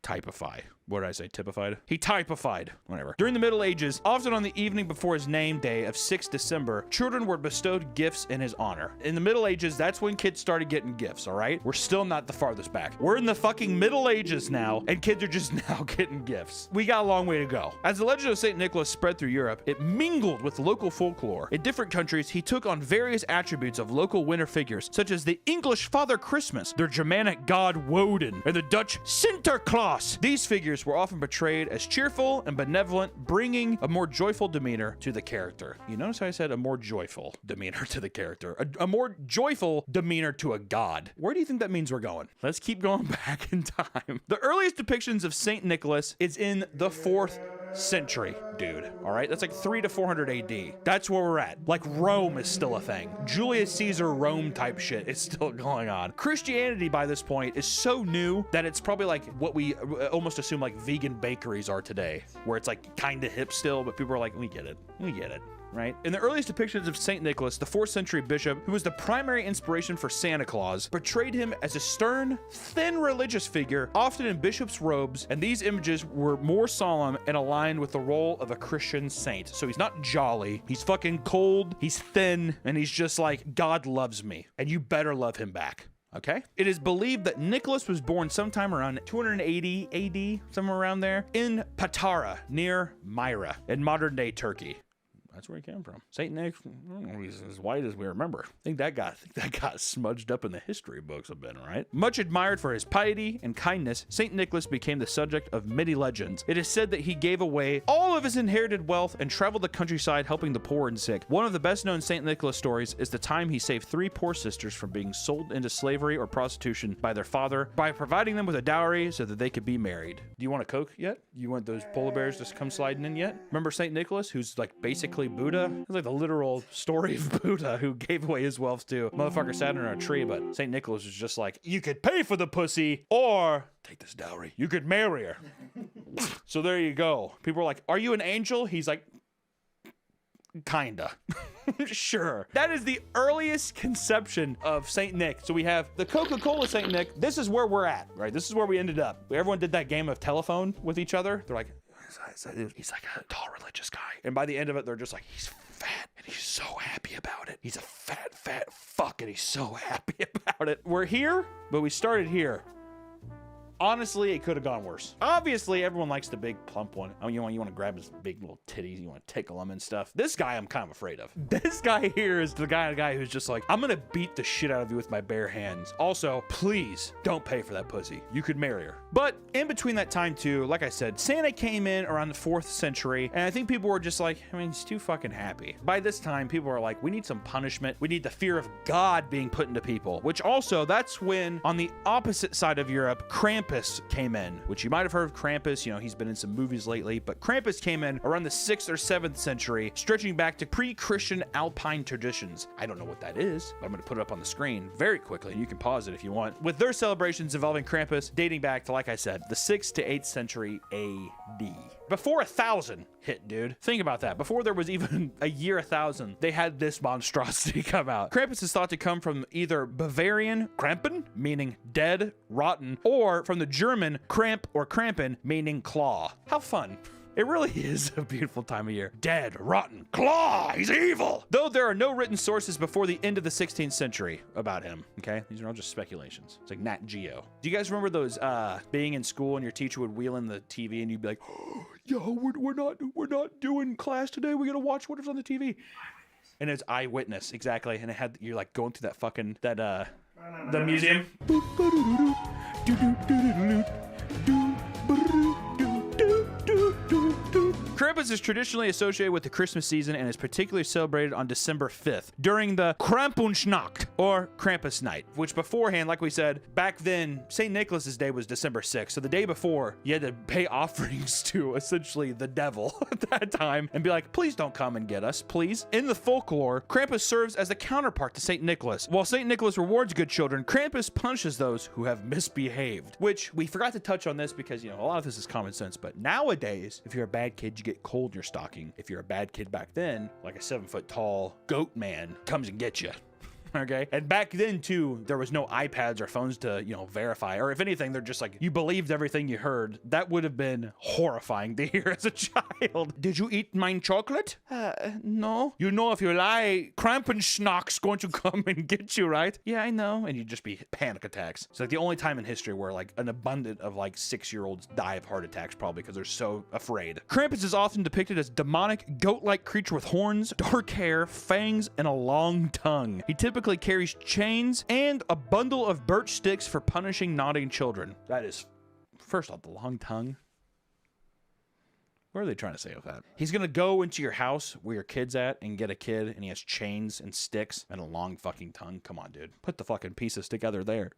Typify. What did I say? Typified? He typified. Whatever. During the Middle Ages, often on the evening before his name day of 6 December, children were bestowed gifts in his honor. In the Middle Ages, that's when kids started getting gifts, all right? We're still not the farthest back. We're in the fucking Middle Ages now, and kids are just now getting gifts. We got a long way to go. As the legend of St. Nicholas spread through Europe, it mingled with local folklore. In different countries, he took on various attributes of local winter figures, such as the English Father Christmas, their Germanic god Woden, and the Dutch Sinterklaas. These figures were often portrayed as cheerful and benevolent, bringing a more joyful demeanor to the character. You notice how I said a more joyful demeanor to the character? A more joyful demeanor to a god. Where do you think that means we're going? Let's keep going back in time. The earliest depictions of St. Nicholas is in the 4th century, dude. All right? That's like 300 to 400 AD. That's where we're at. Like Rome is still a thing. Julius Caesar Rome type shit is still going on. Christianity by this point is so new that it's probably like what we almost assume like vegan bakeries are today, where it's like kind of hip still, but people are like, we get it, right? In the earliest depictions of St. Nicholas, the 4th century bishop, who was the primary inspiration for Santa Claus, portrayed him as a stern, thin religious figure, often in bishop's robes, and these images were more solemn and aligned with the role of a Christian saint. So he's not jolly, he's fucking cold, he's thin, and he's just like, God loves me, and you better love him back. Okay? It is believed that Nicholas was born sometime around 280 AD, somewhere around there, in Patara, near Myra, in modern-day Turkey. That's where he came from. Saint Nick, I don't know if he's as white as we remember. I think that got smudged up in the history books a bit, right? Much admired for his piety and kindness, Saint Nicholas became the subject of many legends. It is said that he gave away all of his inherited wealth and traveled the countryside helping the poor and sick. One of the best known Saint Nicholas stories is the time he saved 3 poor sisters from being sold into slavery or prostitution by their father by providing them with a dowry so that they could be married. Do you want a Coke yet? You want those polar bears to come sliding in yet? Remember Saint Nicholas, who's like basically Buddha? It's like the literal story of Buddha who gave away his wealth to motherfucker sat under a tree, but Saint Nicholas was just like, you could pay for the pussy or take this dowry. You could marry her. So there you go. People were like, are you an angel? He's like, kinda. Sure. That is the earliest conception of Saint Nick. So we have the Coca-Cola Saint Nick. This is where we're at, right? This is where we ended up. Everyone did that game of telephone with each other. They're like, he's like a tall religious guy. And by the end of it, they're just like, he's fat and he's so happy about it. He's a fat fuck and he's so happy about it. We're here, but we started here. Honestly, it could have gone worse. Obviously, everyone likes the big plump one. Oh, you want to grab his big little titties, you want to tickle him and stuff. This guy I'm kind of afraid of. This guy here is the guy who's just like, I'm gonna beat the shit out of you with my bare hands. Also, please don't pay for that pussy. You could marry her. But in between that time too, like I said, Santa came in around the 4th century, and I think people were just like, I mean, he's too fucking happy. By this time, people are like, we need some punishment. We need the fear of God being put into people, which also, that's when on the opposite side of Europe, Krampus came in, which you might have heard of Krampus. You know, he's been in some movies lately, but Krampus came in around the 6th or 7th century, stretching back to pre-Christian Alpine traditions. I don't know what that is, but I'm going to put it up on the screen very quickly, and you can pause it if you want. With their celebrations involving Krampus dating back to, like I said, the 6th to 8th century AD. Before 1000 hit, dude. Think about that. Before there was even a year 1000, they had this monstrosity come out. Krampus is thought to come from either Bavarian Krampen, meaning dead, rotten, or from the German Kramp or Krampen, meaning claw. How fun. It really is a beautiful time of year. Dead, rotten, claw, he's evil! Though there are no written sources before the end of the 16th century about him, okay? These are all just speculations. It's like Nat Geo. Do you guys remember those, being in school and your teacher would wheel in the TV and you'd be like, oh, yo, we're not doing class today, we gotta watch whatever's on the TV. And it's Eyewitness, exactly. And it had, you're like going through that fucking, the museum. Krampus is traditionally associated with the Christmas season and is particularly celebrated on December 5th during the Krampusnacht, or Krampus night, which beforehand, like we said, back then, St. Nicholas's Day was December 6th. So the day before, you had to pay offerings to essentially the devil at that time and be like, please don't come and get us, please. In the folklore, Krampus serves as the counterpart to St. Nicholas. While St. Nicholas rewards good children, Krampus punishes those who have misbehaved, which we forgot to touch on this because, you know, a lot of this is common sense, but nowadays, if you're a bad kid, you get cold in your stocking. If you're a bad kid back then, like a 7-foot tall goat man comes and gets you. Okay. And back then too, there was no iPads or phones to, you know, verify, or if anything, they're just like, you believed everything you heard. That would have been horrifying to hear as a child. Did you eat mine chocolate? No. You know, if you lie, Krampenschnock's going to come and get you, right? Yeah, I know. And you'd just be panic attacks. It's like the only time in history where like an abundance of like 6-year-olds die of heart attacks, probably because they're so afraid. Krampus is often depicted as demonic, goat-like creature with horns, dark hair, fangs, and a long tongue. He typically carries chains and a bundle of birch sticks for punishing naughty children. That is, first off, the long tongue. What are they trying to say with that? He's gonna go into your house where your kid's at and get a kid, and he has chains and sticks and a long fucking tongue. Come on, dude. Put the fucking pieces together there.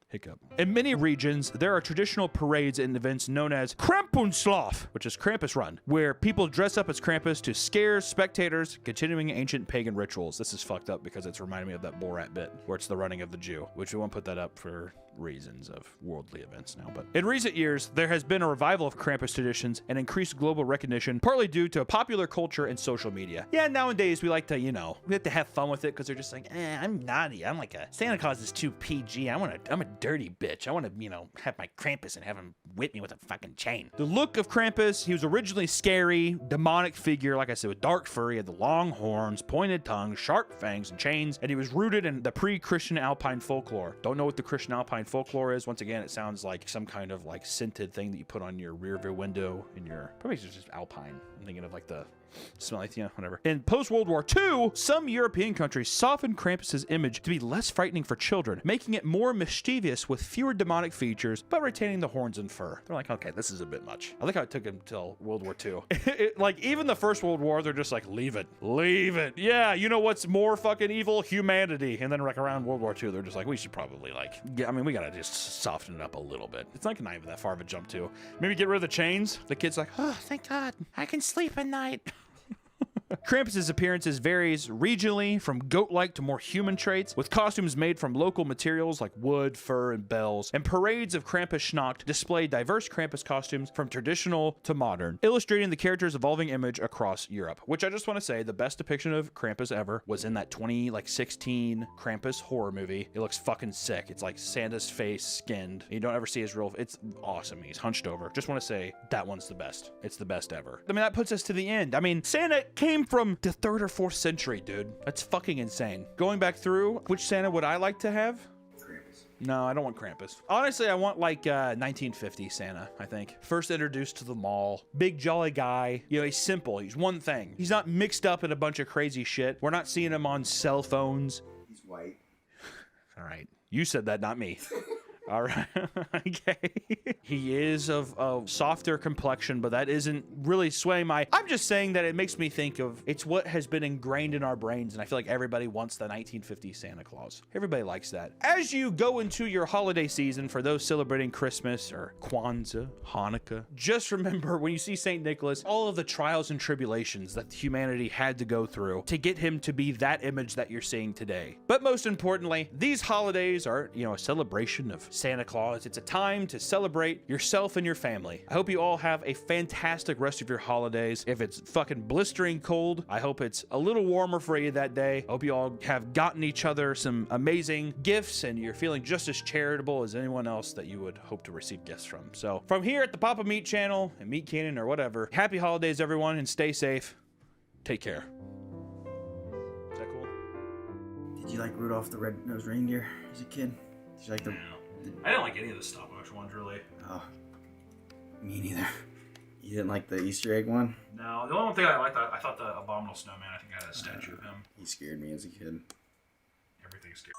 Hiccup. In many regions, there are traditional parades and events known as Krampunslauf, which is Krampus Run, where people dress up as Krampus to scare spectators, continuing ancient pagan rituals. This is fucked up because it's reminding me of that Borat bit, where it's the running of the Jew, which we won't put that up for reasons of worldly events now. But in recent years, there has been a revival of Krampus traditions and increased global recognition, partly due to popular culture and social media. Yeah, nowadays we like to, you know, we have to have fun with it because they're just like, I'm naughty. I'm like Santa Claus is too PG. I'm a dirty bitch. I want to, you know, have my Krampus and have him whip me with a fucking chain. The look of Krampus, he was originally scary, demonic figure, like I said, with dark fur. He had the long horns, pointed tongue, sharp fangs, and chains, and he was rooted in the pre-Christian Alpine folklore. Don't know what the Christian Alpine folklore is. Once again, it sounds like some kind of like scented thing that you put on your rear view window in your, probably it's just Alpine. I'm thinking of like the Smell like, whatever. In post-World War II, some European countries softened Krampus's image to be less frightening for children, making it more mischievous with fewer demonic features, but retaining the horns and fur. They're like, okay, this is a bit much. I like how it took him till World War II. Like, even the First World War, they're just like, leave it. Leave it. Yeah, you know what's more fucking evil? Humanity. And then like around World War II, they're just like, we should probably we gotta just soften it up a little bit. It's not even that far of a jump too. Maybe get rid of the chains. The kid's like, oh, thank God, I can sleep at night. Krampus's appearances varies regionally from goat-like to more human traits, with costumes made from local materials like wood, fur, and bells, and parades of Krampusnacht display diverse Krampus costumes from traditional to modern, illustrating the character's evolving image across Europe. Which I just want to say, the best depiction of Krampus ever was in that 2016 Krampus horror movie. It looks fucking sick. It's like Santa's face skinned. You don't ever see his real. It's awesome. He's hunched over. Just want to say that one's the best. It's the best ever. I mean, that puts us to the end. I mean, Santa came from the 3rd or 4th century, dude. That's fucking insane. Going back through, which Santa would I like to have? Krampus. No, I don't want Krampus. Honestly, I want like 1950 Santa, I think. First introduced to the mall. Big jolly guy. He's simple. He's one thing. He's not mixed up in a bunch of crazy shit. We're not seeing him on cell phones. He's white. All right. You said that, not me. All right. Okay. He is of a softer complexion, but that isn't really swaying my... I'm just saying that it makes me think of... It's what has been ingrained in our brains, and I feel like everybody wants the 1950s Santa Claus. Everybody likes that. As you go into your holiday season, for those celebrating Christmas or Kwanzaa, Hanukkah, just remember when you see St. Nicholas, all of the trials and tribulations that humanity had to go through to get him to be that image that you're seeing today. But most importantly, these holidays are, a celebration of Santa Claus. It's a time to celebrate yourself and your family. I hope you all have a fantastic rest of your holidays. If it's fucking blistering cold, I hope it's a little warmer for you that day. I hope you all have gotten each other some amazing gifts and you're feeling just as charitable as anyone else that you would hope to receive gifts from. So from here at the Papa Meat channel and Meat Cannon or whatever, happy holidays everyone and stay safe. Take care. Is that cool? Did you like Rudolph the Red-Nosed Reindeer as a kid? Did you like the... I didn't like any of the stop-motion ones, really. Oh, me neither. You didn't like the Easter egg one? No, the only thing I liked, I thought the Abominable Snowman, I think I had a statue of him. He scared me as a kid. Everything scared.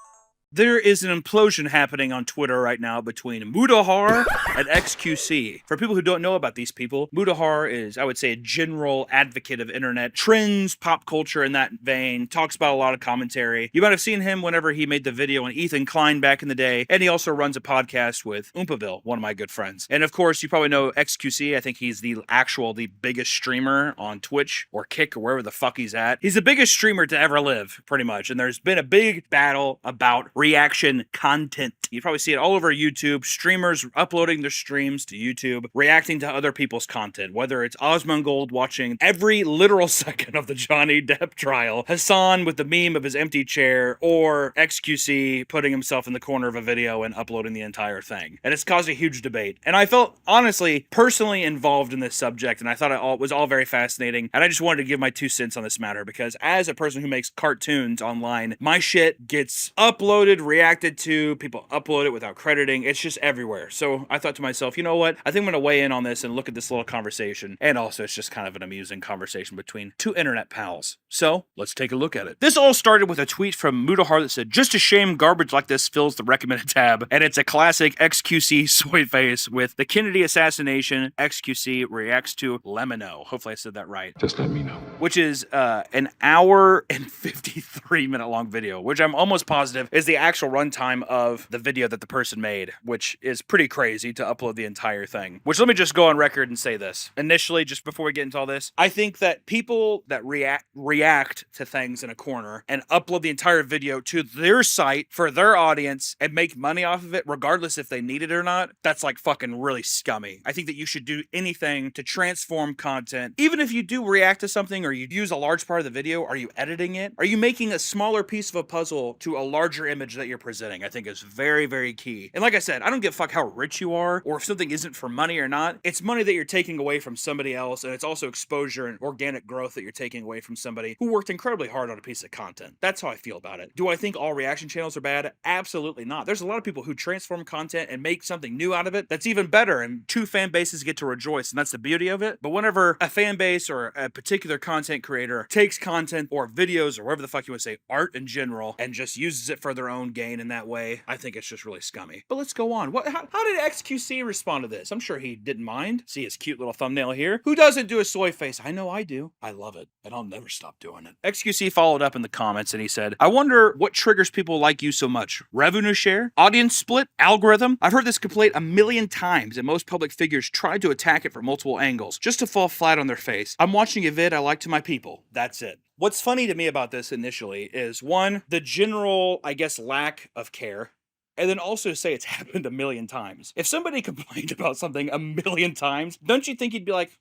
There is an implosion happening on Twitter right now between Mudahar and XQC. For people who don't know about these people, Mudahar is, I would say, a general advocate of internet trends, pop culture in that vein, talks about a lot of commentary. You might have seen him whenever he made the video on Ethan Klein back in the day, and he also runs a podcast with Oompaville, one of my good friends. And of course, you probably know XQC. I think he's the biggest streamer on Twitch or Kick or wherever the fuck he's at. He's the biggest streamer to ever live, pretty much. And there's been a big battle about reaction content. You probably see it all over YouTube. Streamers uploading their streams to YouTube, reacting to other people's content, whether it's Osmongold watching every literal second of the Johnny Depp trial, Hassan with the meme of his empty chair, or XQC putting himself in the corner of a video and uploading the entire thing. And it's caused a huge debate. And I felt, honestly, personally involved in this subject, and I thought it was all very fascinating. And I just wanted to give my 2 cents on this matter, because as a person who makes cartoons online, my shit gets uploaded, reacted to, people upload it without crediting. It's just everywhere. So I thought to myself, you know what? I think I'm going to weigh in on this and look at this little conversation. And also, it's just kind of an amusing conversation between 2 internet pals. So let's take a look at it. This all started with a tweet from Mudahar that said, "Just a shame garbage like this fills the recommended tab." And it's a classic XQC soy face with the Kennedy assassination. XQC reacts to Lemino. Hopefully I said that right. Just let me know. Which is an hour and 53 minute long video, which I'm almost positive is the actual runtime of the video that the person made, which is pretty crazy to upload the entire thing. Which, let me just go on record and say this. Initially, just before we get into all this, I think that people that react to things in a corner and upload the entire video to their site for their audience and make money off of it, regardless if they need it or not, that's like fucking really scummy. I think that you should do anything to transform content. Even if you do react to something or you use a large part of the video, are you editing it? Are you making a smaller piece of a puzzle to a larger image image that you're presenting, I think is very, very key. And like I said, I don't give a fuck how rich you are or if something isn't for money or not. It's money that you're taking away from somebody else, and it's also exposure and organic growth that you're taking away from somebody who worked incredibly hard on a piece of content. That's how I feel about it. Do I think all reaction channels are bad? Absolutely not. There's a lot of people who transform content and make something new out of it that's even better, and two fan bases get to rejoice, and that's the beauty of it. But whenever a fan base or a particular content creator takes content or videos or whatever the fuck you would say, art in general, and just uses it for their own gain in that way, I think it's just really scummy. But let's go on. How did XQC respond to this? I'm sure he didn't mind. See his cute little thumbnail here? Who doesn't do a soy face? I know I do. I love it, and I'll never stop doing it. XQC followed up in the comments and he said, I wonder what triggers people like you so much. Revenue share? Audience split? Algorithm? I've heard this complaint a million times, and most public figures try to attack it from multiple angles, just to fall flat on their face. I'm watching a vid I like to my people. That's it. What's funny to me about this initially is, one, the general, I guess, lack of care. And then also say it's happened a million times. If somebody complained about something a million times, don't you think you'd be like,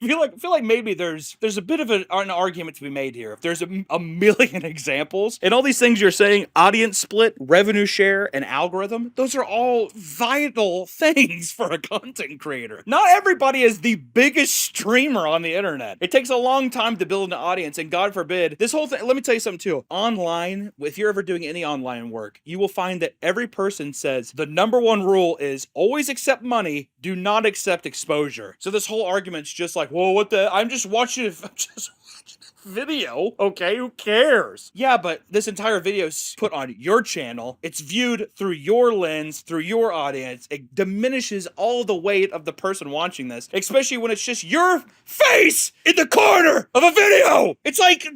I feel like maybe there's a bit of an argument to be made here. If there's a million examples, and all these things you're saying, audience split, revenue share, and algorithm, those are all vital things for a content creator. Not everybody is the biggest streamer on the internet. It takes a long time to build an audience, and God forbid, this whole thing, let me tell you something too. Online, if you're ever doing any online work, you will find that every person says the number one rule is always accept money, do not accept exposure. So this whole argument's just like, well, what the? I'm just watching a video. Okay, who cares? Yeah, but this entire video is put on your channel. It's viewed through your lens, through your audience. It diminishes all the weight of the person watching this, especially when it's just your face in the corner of a video. It's like,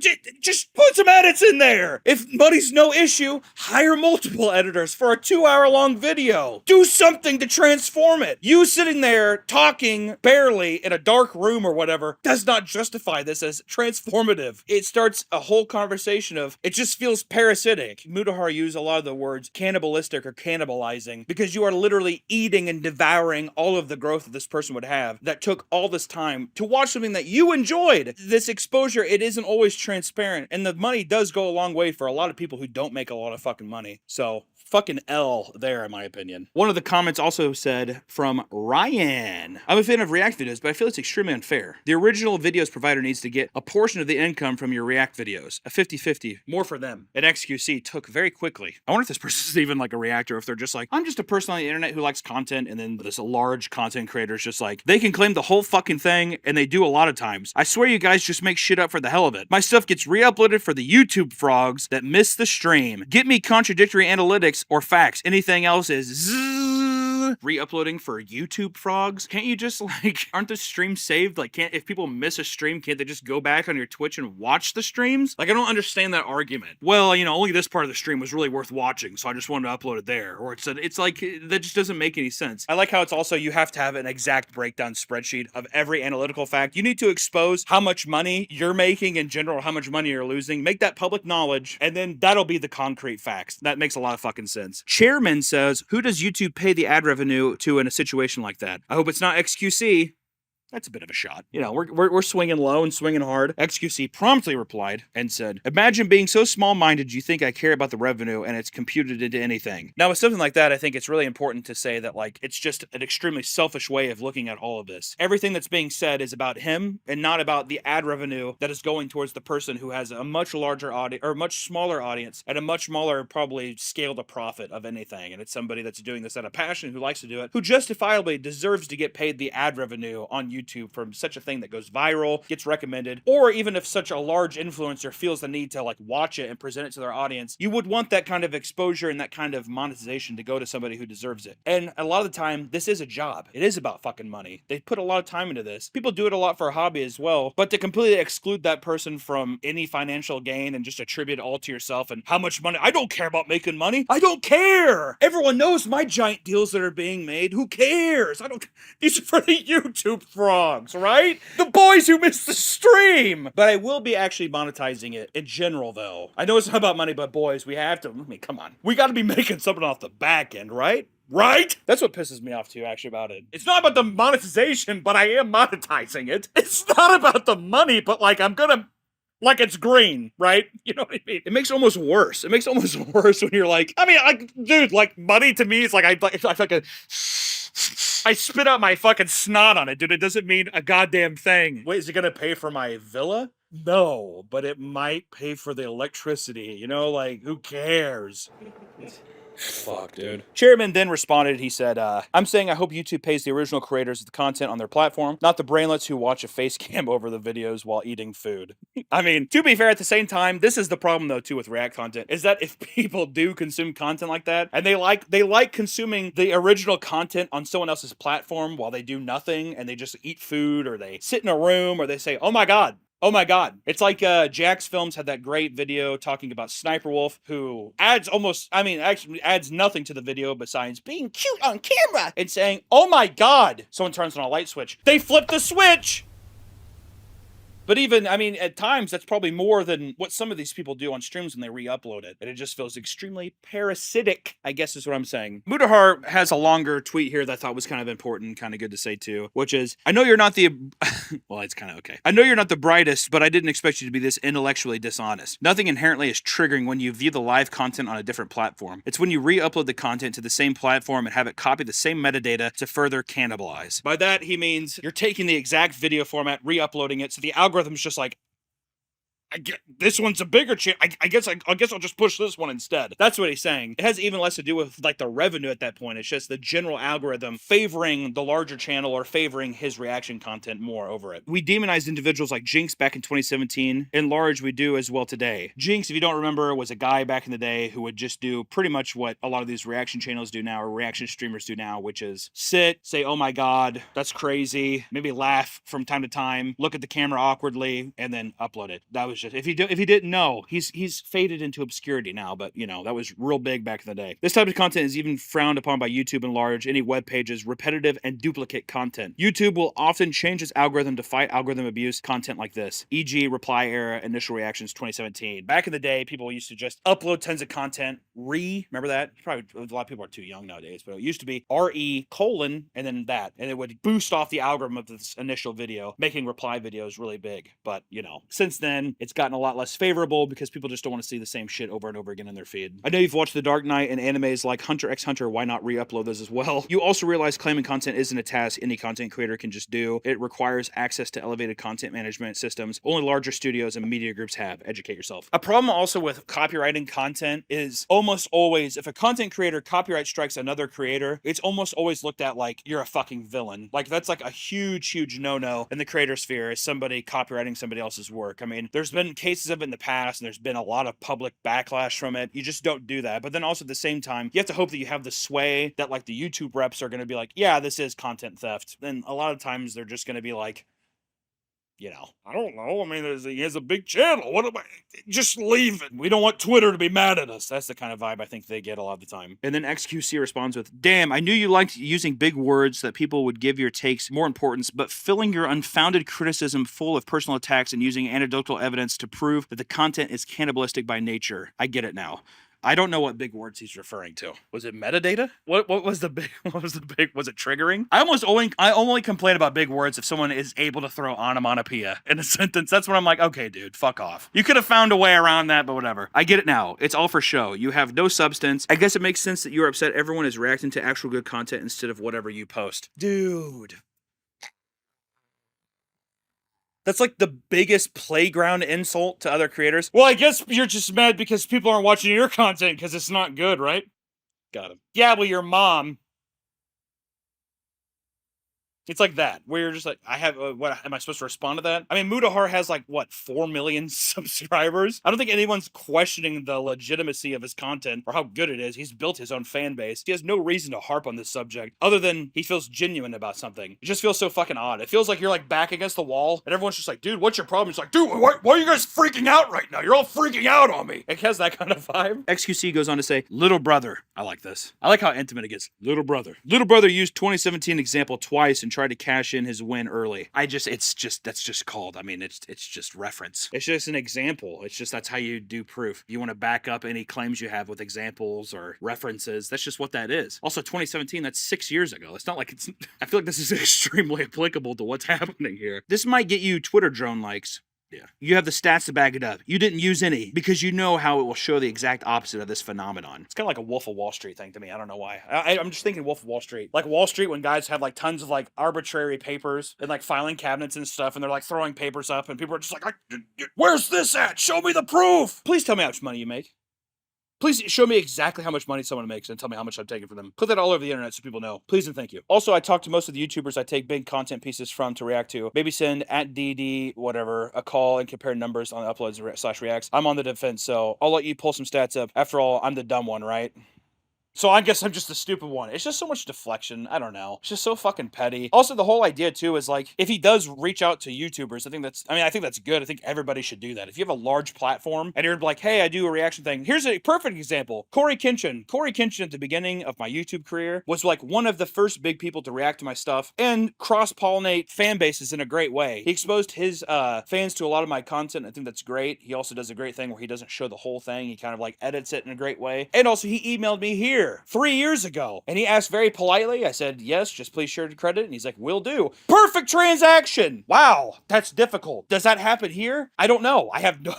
just put some edits in there. If money's no issue, hire multiple editors for a 2-hour-long video. Do something to transform it. You sitting there talking barely in a dark room or whatever does not justify this as transformative. It starts a whole conversation of, it just feels parasitic. Mudahar used a lot of the words cannibalistic or cannibalizing, because you are literally eating and devouring all of the growth that this person would have that took all this time to watch something that you enjoyed. This exposure, it isn't always transparent, and the money does go a long way for a lot of people who don't make a lot of fucking money. So fucking L there, in my opinion. One of the comments also said from Ryan, I'm a fan of React videos, but I feel it's extremely unfair. The original videos provider needs to get a portion of the income from your React videos, a 50-50, more for them. And XQC took very quickly. I wonder if this person's even like a reactor, if they're just like, I'm just a person on the internet who likes content, and then this large content creator is just like, they can claim the whole fucking thing, and they do a lot of times. I swear you guys just make shit up for the hell of it. My stuff gets re-uploaded for the YouTube frogs that miss the stream. Get me contradictory analytics or facts. Anything else is re-uploading for YouTube frogs. Can't you just like, aren't the streams saved? Like, if people miss a stream, can't they just go back on your Twitch and watch the streams? Like, I don't understand that argument. Well, you know, only this part of the stream was really worth watching, so I just wanted to upload it there. Or it's like, that just doesn't make any sense. I like how it's also, you have to have an exact breakdown spreadsheet of every analytical fact. You need to expose how much money you're making in general, how much money you're losing, make that public knowledge, and then that'll be the concrete facts. That makes a lot of fucking sense. Chairman says, who does YouTube pay the ad revenue to in a situation like that? I hope it's not XQC. That's a bit of a shot. You know, we're swinging low and swinging hard. XQC promptly replied and said, imagine being so small-minded you think I care about the revenue and it's computed into anything. Now, with something like that, I think it's really important to say that, like, it's just an extremely selfish way of looking at all of this. Everything that's being said is about him and not about the ad revenue that is going towards the person who has a much larger audience, or much smaller audience, and a much smaller, probably, scale to profit of anything. And it's somebody that's doing this out of passion, who likes to do it, who justifiably deserves to get paid the ad revenue on YouTube from such a thing that goes viral, gets recommended, or even if such a large influencer feels the need to like watch it and present it to their audience, you would want that kind of exposure and that kind of monetization to go to somebody who deserves it. And a lot of the time, this is a job. It is about fucking money. They put a lot of time into this. People do it a lot for a hobby as well, but to completely exclude that person from any financial gain and just attribute it all to yourself and how much money, I don't care about making money. I don't care. Everyone knows my giant deals that are being made. Who cares? These are for the YouTube frogs, right? The boys who missed the stream. But I will be actually monetizing it in general, though. I know it's not about money, but boys, we have to, I mean, come on. We got to be making something off the back end, right? Right? That's what pisses me off too, actually, about it. It's not about the monetization, but I am monetizing it. It's not about the money, but like, I'm gonna like it's green, right? You know what I mean? It makes it almost worse. It makes it almost worse when you're like, I mean, like, dude, like, money to me is like, I fucking, I spit out my fucking snot on it, dude. It doesn't mean a goddamn thing. Wait, is it gonna pay for my villa? No, but it might pay for the electricity, you know, like, who cares? Fuck, dude. Chairman then responded, he said, I'm saying I hope YouTube pays the original creators of the content on their platform, not the brainlets who watch a face cam over the videos while eating food. I mean, to be fair, at the same time, this is the problem though too with React content, is that if people do consume content like that, and they like consuming the original content on someone else's platform while they do nothing, and they just eat food, or they sit in a room, or they say, oh my god, oh my god. It's like Jax Films had that great video talking about Sniper Wolf, who actually adds nothing to the video besides being cute on camera and saying, oh my god. Someone turns on a light switch. They flip the switch! But even, I mean, at times, that's probably more than what some of these people do on streams when they re-upload it. And it just feels extremely parasitic, I guess is what I'm saying. Mudahar has a longer tweet here that I thought was kind of important, kind of good to say too, which is, I know you're not the... well, it's kind of okay. I know you're not the brightest, but I didn't expect you to be this intellectually dishonest. Nothing inherently is triggering when you view the live content on a different platform. It's when you re-upload the content to the same platform and have it copy the same metadata to further cannibalize. By that, he means you're taking the exact video format, re-uploading it, so the algorithm's just like, I get this one's a bigger chance. I guess I'll just push this one instead. That's what he's saying. It has even less to do with like the revenue at that point. It's just the general algorithm favoring the larger channel or favoring his reaction content more over it. We demonized individuals like Jinx back in 2017. In large, we do as well today. Jinx, if you don't remember, was a guy back in the day who would just do pretty much what a lot of these reaction channels do now, or reaction streamers do now, which is sit, say, oh my god, that's crazy, maybe laugh from time to time, look at the camera awkwardly, and then upload it. That was just, if he didn't know, he's faded into obscurity now, but you know, that was real big back in the day. This type of content is even frowned upon by YouTube in large. Any web pages, repetitive and duplicate content. YouTube will often change its algorithm to fight algorithm abuse content like this, e.g. reply era, initial reactions 2017. Back in the day, people used to just upload tons of content, remember that? Probably a lot of people are too young nowadays, but it used to be RE colon and then that, and it would boost off the algorithm of this initial video, making reply videos really big. But you know, since then, it's gotten a lot less favorable because people just don't want to see the same shit over and over again in their feed. I know you've watched The Dark Knight and animes like Hunter x Hunter, why not re-upload those as well? You also realize claiming content isn't a task any content creator can just do. It requires access to elevated content management systems only larger studios and media groups have. Educate yourself. A problem also with copywriting content is almost always, if a content creator copyright strikes another creator, it's almost always looked at like you're a fucking villain. Like that's like a huge no-no in the creator sphere, is somebody copywriting somebody else's work. I mean, there's been cases of it in the past and there's been a lot of public backlash from it. You just don't do that. But then also at the same time, you have to hope that you have the sway that like the YouTube reps are going to be like, yeah, this is content theft. Then a lot of times they're just going to be like, you know, I don't know. I mean, he has a big channel. What am I? Just leave it. We don't want Twitter to be mad at us. That's the kind of vibe I think they get a lot of the time. And then XQC responds with, damn, I knew you liked using big words that people would give your takes more importance, but filling your unfounded criticism full of personal attacks and using anecdotal evidence to prove that the content is cannibalistic by nature. I get it now. I don't know what big words he's referring to. Was it metadata? What was the big, was it triggering? I only complain about big words if someone is able to throw onomatopoeia in a sentence. That's when I'm like, okay, dude, fuck off. You could have found a way around that, but whatever. I get it now. It's all for show. You have no substance. I guess it makes sense that you're upset everyone is reacting to actual good content instead of whatever you post. Dude. That's like the biggest playground insult to other creators. Well, I guess you're just mad because people aren't watching your content because it's not good, right? Got him. Yeah, well, your mom. It's like that, where you're just like, what, am I supposed to respond to that? I mean, Mudahar has like, what, 4 million subscribers? I don't think anyone's questioning the legitimacy of his content or how good it is. He's built his own fan base. He has no reason to harp on this subject other than he feels genuine about something. It just feels so fucking odd. It feels like you're like back against the wall and everyone's just like, dude, what's your problem? He's like, dude, why are you guys freaking out right now? You're all freaking out on me. It has that kind of vibe. XQC goes on to say, little brother. I like this. I like how intimate it gets. Little brother. Little brother used 2017 example twice and tried to cash in his win early. That's just called, I mean, it's just reference. It's just an example. It's just, that's how you do proof. You want to back up any claims you have with examples or references. That's just what that is. Also, 2017, that's 6 years ago. It's not like I feel like this is extremely applicable to what's happening here. This might get you Twitter drone likes. Yeah. You have the stats to back it up. You didn't use any because you know how it will show the exact opposite of this phenomenon. It's kind of like a Wolf of Wall Street thing to me. I don't know why. I'm just thinking Wolf of Wall Street. Like Wall Street when guys have like tons of like arbitrary papers and like filing cabinets and stuff and they're like throwing papers up and people are just like, where's this at? Show me the proof. Please tell me how much money you make. Please show me exactly how much money someone makes and tell me how much I'm taking from them. Put that all over the internet so people know. Please and thank you. Also, I talk to most of the YouTubers I take big content pieces from to react to. Maybe send at DD, whatever, a call and compare numbers on uploads / reacts. I'm on the defense, so I'll let you pull some stats up. After all, I'm the dumb one, right? So I guess I'm just the stupid one. It's just so much deflection. I don't know. It's just so fucking petty. Also, the whole idea too is like, if he does reach out to YouTubers, I think that's good. I think everybody should do that. If you have a large platform and you're like, hey, I do a reaction thing. Here's a perfect example. Corey Kinchin. Corey Kinchin at the beginning of my YouTube career was like one of the first big people to react to my stuff and cross-pollinate fan bases in a great way. He exposed his fans to a lot of my content. I think that's great. He also does a great thing where he doesn't show the whole thing. He kind of like edits it in a great way. And also he emailed me here 3 years ago and he asked very politely. I said, yes, just please share the credit. And he's like, will do. Perfect transaction. Wow, that's difficult. Does that happen here? I don't know. I have no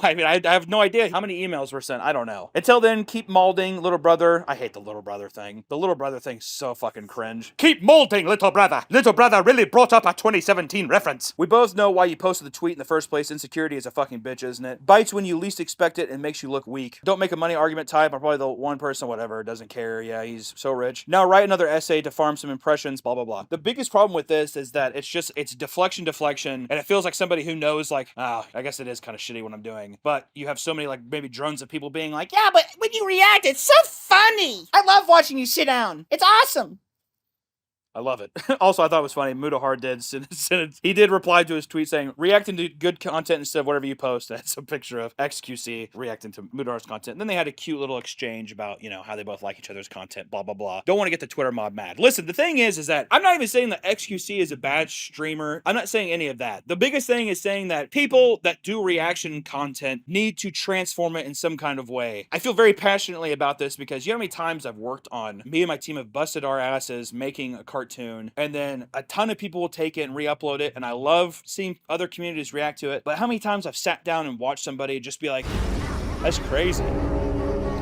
idea how many emails were sent. I don't know. Until then, keep molding, little brother. I hate the little brother thing. The little brother thing's so fucking cringe. Keep molding, little brother. Little brother really brought up a 2017 reference. We both know why you posted the tweet in the first place. Insecurity is a fucking bitch, isn't it? Bites when you least expect it and makes you look weak. Don't make a money argument type. I'm probably the one person, whatever, doesn't care. Yeah, he's so rich. Now write another essay to farm some impressions, blah, blah, blah. The biggest problem with this is that it's deflection, and it feels like somebody who knows like, I guess it is kind of shitty what I'm doing, but you have so many like maybe drones of people being like, yeah, but when you react, it's so funny. I love watching you sit down. It's awesome. I love it. Also, I thought it was funny. Mudahar he did reply to his tweet saying, reacting to good content instead of whatever you post. That's a picture of XQC reacting to Mudahar's content. And then they had a cute little exchange about, how they both like each other's content, blah, blah, blah. Don't want to get the Twitter mob mad. Listen, the thing is that I'm not even saying that XQC is a bad streamer. I'm not saying any of that. The biggest thing is saying that people that do reaction content need to transform it in some kind of way. I feel very passionately about this because you know how many times I've worked on, me and my team have busted our asses making a cartoon, and then a ton of people will take it and re-upload it, and I love seeing other communities react to it, but how many times I've sat down and watched somebody just be like, that's crazy.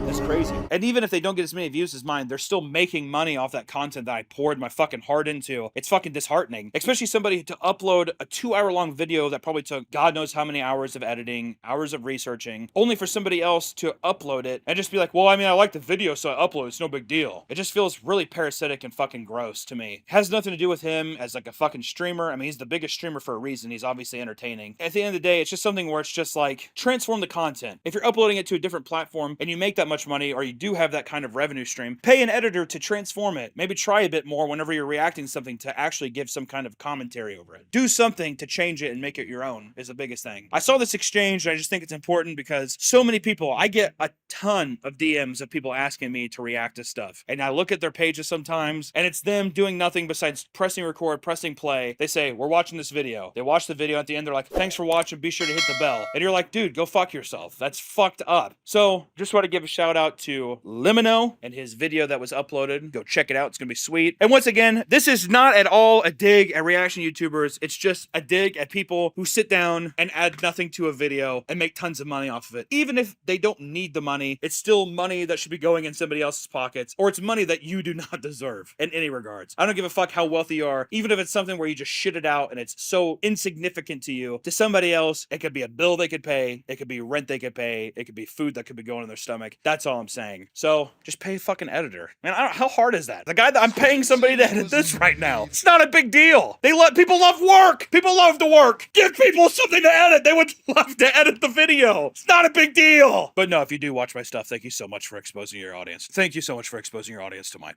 That's crazy. And even if they don't get as many views as mine, they're still making money off that content that I poured my fucking heart into. It's fucking disheartening. Especially somebody to upload a 2-hour-long video that probably took God knows how many hours of editing, hours of researching, only for somebody else to upload it and just be like, well, I like the video, so I upload it. It's no big deal. It just feels really parasitic and fucking gross to me. It has nothing to do with him as like a fucking streamer. He's the biggest streamer for a reason. He's obviously entertaining. At the end of the day, it's just something where it's just like, transform the content. If you're uploading it to a different platform and you make that much money, or you do have that kind of revenue stream, pay an editor to transform it. Maybe try a bit more whenever you're reacting to something to actually give some kind of commentary over it. Do something to change it and make it your own is the biggest thing. I saw this exchange and I just think it's important because so many people, I get a ton of DMs of people asking me to react to stuff. And I look at their pages sometimes and it's them doing nothing besides pressing record, pressing play. They say, we're watching this video. They watch the video. At the end, they're like, thanks for watching. Be sure to hit the bell. And you're like, dude, go fuck yourself. That's fucked up. So just want to give a shout out to Limino and his video that was uploaded. Go check it out. It's gonna be sweet. And once again, this is not at all a dig at reaction YouTubers. It's just a dig at people who sit down and add nothing to a video and make tons of money off of it. Even if they don't need the money, it's still money that should be going in somebody else's pockets, or it's money that you do not deserve in any regards. I don't give a fuck how wealthy you are, even if it's something where you just shit it out and it's so insignificant to you. To somebody else, it could be a bill they could pay, it could be rent they could pay, it could be food that could be going in their stomach. That's all I'm saying. So just pay a fucking editor. Man, how hard is that? The guy that I'm paying somebody to edit this right now. It's not a big deal. People love work. People love to work. Give people something to edit. They would love to edit the video. It's not a big deal. But no, if you do watch my stuff, thank you so much for exposing your audience. Thank you so much for exposing your audience to mine.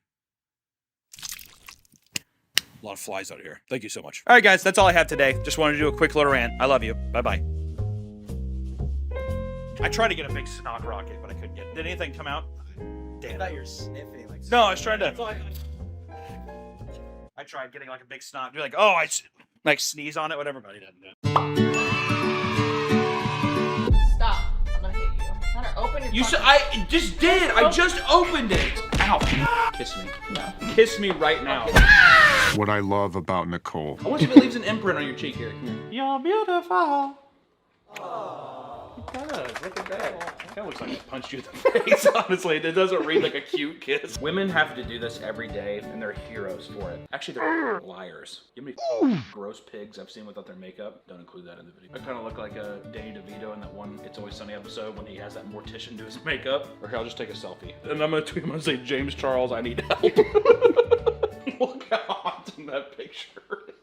A lot of flies out here. Thank you so much. All right, guys, that's all I have today. Just wanted to do a quick little rant. I love you. Bye-bye. I tried to get a big snot rocket, but I couldn't get it. Did anything come out? Damn. I thought you were sniffing. Like, no, I was trying to. I tried getting like a big snot. You're like, oh, I like sneeze on it, whatever, but he didn't do it. Stop. I'm gonna hit you. Hunter, open your You said I just did. I just opened it. Ow. Kiss me. No. Kiss me right now. What I love about Nicole. I want you to leave an imprint on your cheek here. Come here. You're beautiful. Look at that. Kind of looks like I punched you in the face, honestly. It doesn't read like a cute kiss. Women have to do this every day, and they're heroes for it. Actually, they're liars. You know how many gross pigs I've seen without their makeup? Don't include that in the video. I kind of look like a Danny DeVito in that one It's Always Sunny episode when he has that mortician do his makeup. Or here, I'll just take a selfie. And I'm gonna tweet him and say, James Charles, I need help. Look how haunting that picture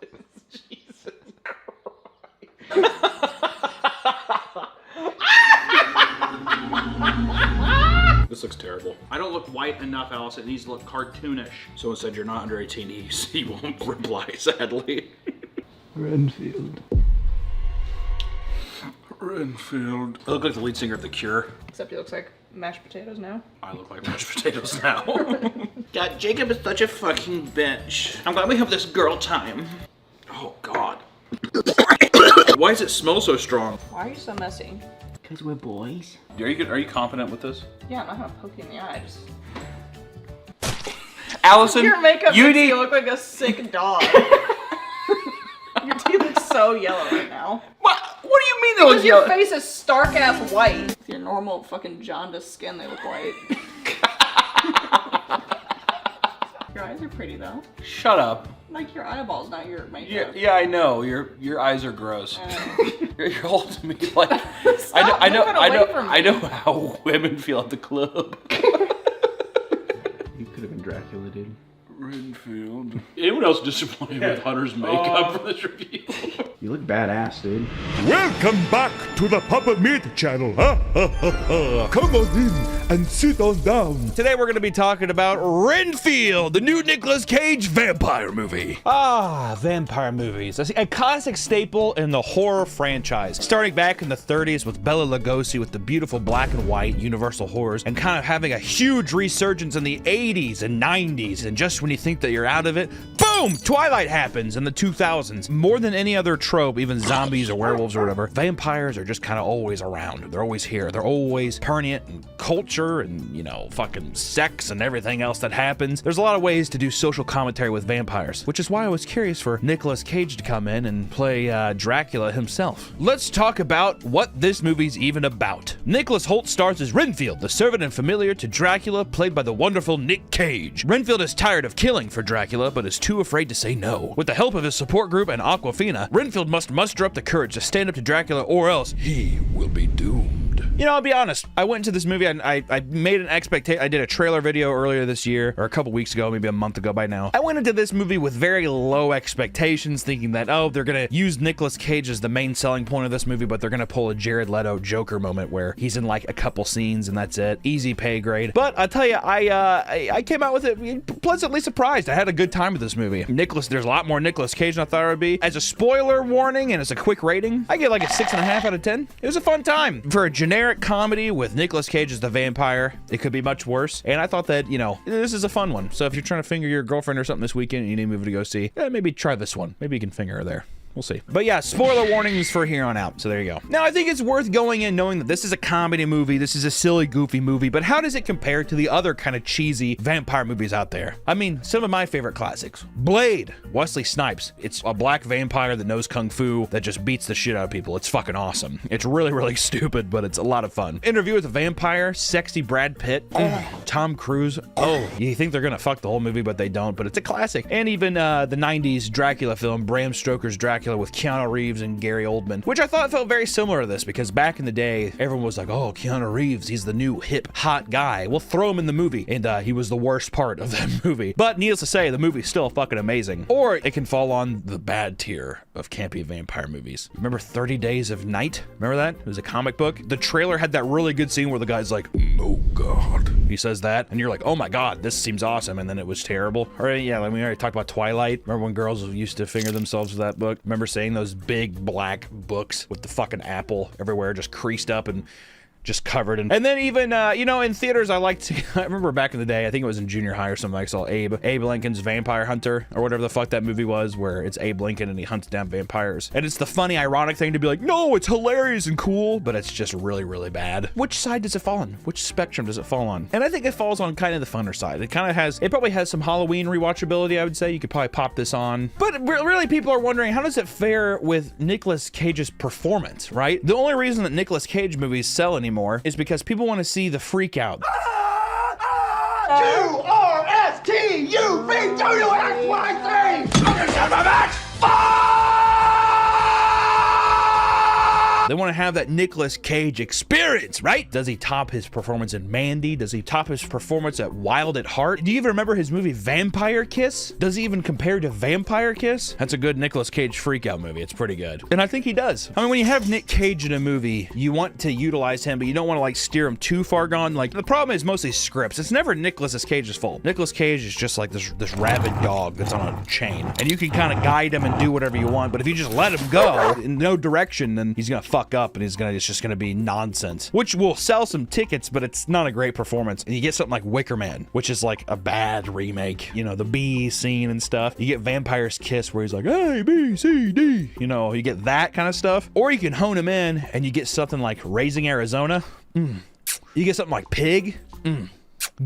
is. Jesus Christ. This looks terrible. I don't look white enough, Alice. It needs to look cartoonish. Someone said you're not under 18. He won't reply, sadly. Renfield. Renfield. I look like the lead singer of The Cure. Except he looks like mashed potatoes now. I look like mashed potatoes now. God, Jacob is such a fucking bitch. I'm glad we have this girl time. Oh, God. Why does it smell so strong? Why are you so messy? Because we're boys. Are you confident with this? Yeah, I'm not gonna poke you in the eye. Allison, Your makeup you makes need... you look like a sick dog. Your teeth look so yellow right now. What do you mean they look Because your yellow? face is stark ass white. With your normal fucking jaundiced skin, they look white. Your eyes are pretty though. Shut up. Like your eyeballs, not your makeup. Yeah, I know. Your eyes are gross. You're holding me like Stop moving away from me. I know how women feel at the club. You could have been Dracula, dude. Renfield. Anyone else disappointed with Hunter's makeup for this review? You look badass, dude. Welcome back to the Papa Meat channel. Come on in and sit on down. Today we're going to be talking about Renfield, the new Nicolas Cage vampire movie. Ah, vampire movies. A classic staple in the horror franchise. Starting back in the 30s with Bela Lugosi with the beautiful black and white Universal horrors, and kind of having a huge resurgence in the 80s and 90s. And just when you think that you're out of it, boom! Twilight happens in the 2000s. More than any other trope, even zombies or werewolves or whatever, vampires are just kind of always around. They're always here. They're always permeant in culture and, you know, fucking sex and everything else that happens. There's a lot of ways to do social commentary with vampires, which is why I was curious for Nicolas Cage to come in and play Dracula himself. Let's talk about what this movie's even about. Nicholas Hoult stars as Renfield, the servant and familiar to Dracula, played by the wonderful Nick Cage. Renfield is tired of killing for Dracula, but is too afraid to say no. With the help of his support group and Aquafina, Renfield must muster up the courage to stand up to Dracula, or else he will be doomed. You know, I'll be honest, I went into this movie and I made an expectation. I did a trailer video earlier this year, or a couple weeks ago, maybe a month ago by now. I went into this movie with very low expectations, thinking that, oh, they're gonna use Nicolas Cage as the main selling point of this movie, but they're gonna pull a Jared Leto Joker moment where he's in like a couple scenes and that's it. Easy pay grade. But I'll tell you, I came out with it pleasantly surprised. I had a good time with this movie. There's a lot more Nicolas Cage than I thought it would be. As a spoiler warning and as a quick rating, I give like a 6.5 out of 10. It was a fun time. For a generic comedy with Nicolas Cage as the vampire, it could be much worse. And I thought that, you know, this is a fun one. So if you're trying to finger your girlfriend or something this weekend and you need a movie to go see, maybe try this one. Maybe you can finger her there. We'll see. But yeah, spoiler warnings for here on out. So there you go. Now, I think it's worth going in knowing that this is a comedy movie. This is a silly, goofy movie. But how does it compare to the other kind of cheesy vampire movies out there? I mean, some of my favorite classics. Blade, Wesley Snipes. It's a black vampire that knows kung fu that just beats the shit out of people. It's fucking awesome. It's really, really stupid, but it's a lot of fun. Interview with a Vampire, sexy Brad Pitt, Tom Cruise. Oh, you think they're gonna fuck the whole movie, but they don't. But it's a classic. And even the 90s Dracula film, Bram Stoker's Dracula, with Keanu Reeves and Gary Oldman, which I thought felt very similar to this, because back in the day, everyone was like, oh, Keanu Reeves, he's the new hip, hot guy. We'll throw him in the movie. And he was the worst part of that movie. But needless to say, the movie's still fucking amazing. Or it can fall on the bad tier of campy vampire movies. Remember 30 Days of Night? Remember that? It was a comic book. The trailer had that really good scene where the guy's like, oh God. He says that, and you're like, oh my God, this seems awesome. And then it was terrible. Or yeah, like we already talked about Twilight. Remember when girls used to finger themselves with that book? Remember saying those big black books with the fucking apple everywhere just creased up, and just covered in. And then even, you know, in theaters, I remember back in the day, I think it was in junior high or something, I saw Abe Lincoln's Vampire Hunter, or whatever the fuck that movie was, where it's Abe Lincoln and he hunts down vampires. And it's the funny, ironic thing to be like, no, it's hilarious and cool, but it's just really, really bad. Which side does it fall on? Which spectrum does it fall on? And I think it falls on kind of the funner side. It probably has some Halloween rewatchability, I would say. You could probably pop this on. But really, people are wondering, how does it fare with Nicolas Cage's performance, right? The only reason that Nicolas Cage movies sell anymore is because people want to see the freak out. They want to have that Nicolas Cage experience, right? Does he top his performance in Mandy? Does he top his performance at Wild at Heart? Do you even remember his movie Vampire Kiss? Does he even compare to Vampire Kiss? That's a good Nicolas Cage freakout movie. It's pretty good. And I think he does. I mean, when you have Nick Cage in a movie, you want to utilize him, but you don't want to like steer him too far gone. Like, the problem is mostly scripts. It's never Nicolas Cage's fault. Nicolas Cage is just like this rabid dog that's on a chain. And you can kind of guide him and do whatever you want, but if you just let him go in no direction, then he's gonna fuck up and it's just gonna be nonsense, which will sell some tickets, but it's not a great performance. And you get something like Wicker Man, which is like a bad remake, you know, the B scene and stuff. You get Vampire's Kiss, where he's like A, B, C, D, you know, you get that kind of stuff. Or you can hone him in and you get something like Raising Arizona. You get something like Pig.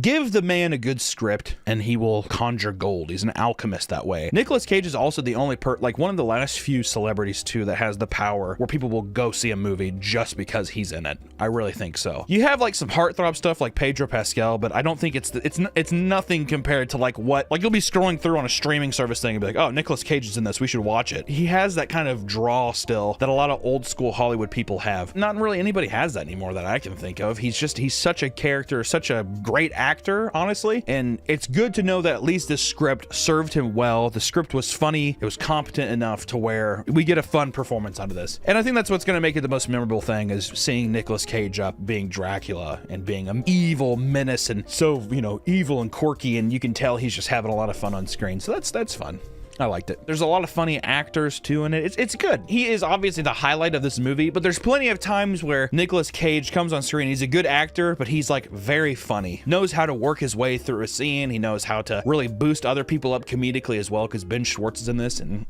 Give the man a good script and he will conjure gold. He's an alchemist that way. Nicolas Cage is also the only one of the last few celebrities too that has the power where people will go see a movie just because he's in it. I really think so. You have like some heartthrob stuff like Pedro Pascal, but I don't think it's nothing compared to like you'll be scrolling through on a streaming service thing and be like, oh, Nicolas Cage is in this, we should watch it. He has that kind of draw still that a lot of old school Hollywood people have. Not really anybody has that anymore that I can think of. He's such a character, such a great actor, honestly, and it's good to know that at least this script served him well. The script was funny, it was competent enough to where we get a fun performance out of this. And I think that's what's going to make it the most memorable thing, is seeing Nicolas Cage up being Dracula and being an evil menace and so, you know, evil and quirky, and you can tell he's just having a lot of fun on screen. So that's fun. I liked it. There's a lot of funny actors too in it. It's good. He is obviously the highlight of this movie, but there's plenty of times where Nicolas Cage comes on screen. He's a good actor, but he's like very funny. Knows how to work his way through a scene. He knows how to really boost other people up comedically as well, because Ben Schwartz is in this, and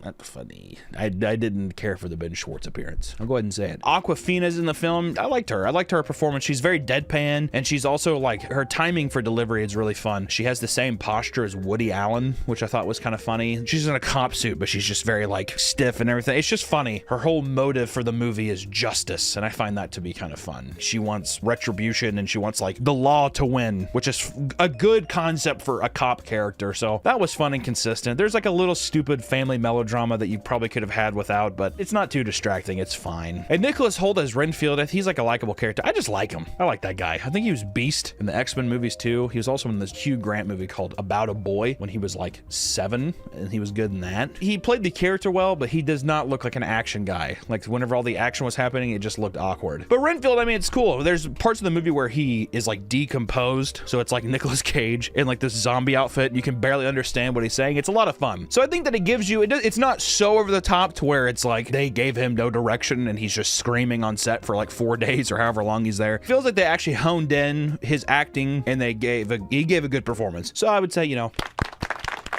not funny. I didn't care for the Ben Schwartz appearance. I'll go ahead and say it. Awkwafina's in the film. I liked her. I liked her performance. She's very deadpan, and she's also like, her timing for delivery is really fun. She has the same posture as Woody Allen, which I thought was kind of funny. She's in a cop suit, but she's just very like stiff and everything. It's just funny. Her whole motive for the movie is justice, and I find that to be kind of fun. She wants retribution, and she wants like the law to win, which is a good concept for a cop character. So that was fun and consistent. There's like a little stupid family melodrama that you probably could have had without, but it's not too distracting. It's fine. And Nicholas Hoult as Renfield, he's like a likable character. I just like him. I like that guy. I think he was Beast in the X-Men movies too. He was also in this Hugh Grant movie called About a Boy when he was like 7, and he was good in that. He played the character well, but he does not look like an action guy. Like whenever all the action was happening, it just looked awkward. But Renfield, I mean, it's cool. There's parts of the movie where he is like decomposed, so it's like Nicolas Cage in like this zombie outfit, and you can barely understand what he's saying. It's a lot of fun. So I think that it gives you, it's not so over the top to where it's like they gave him no direction and he's just screaming on set for like 4 days or however long he's there. It feels like they actually honed in his acting and he gave a good performance. So I would say, you know,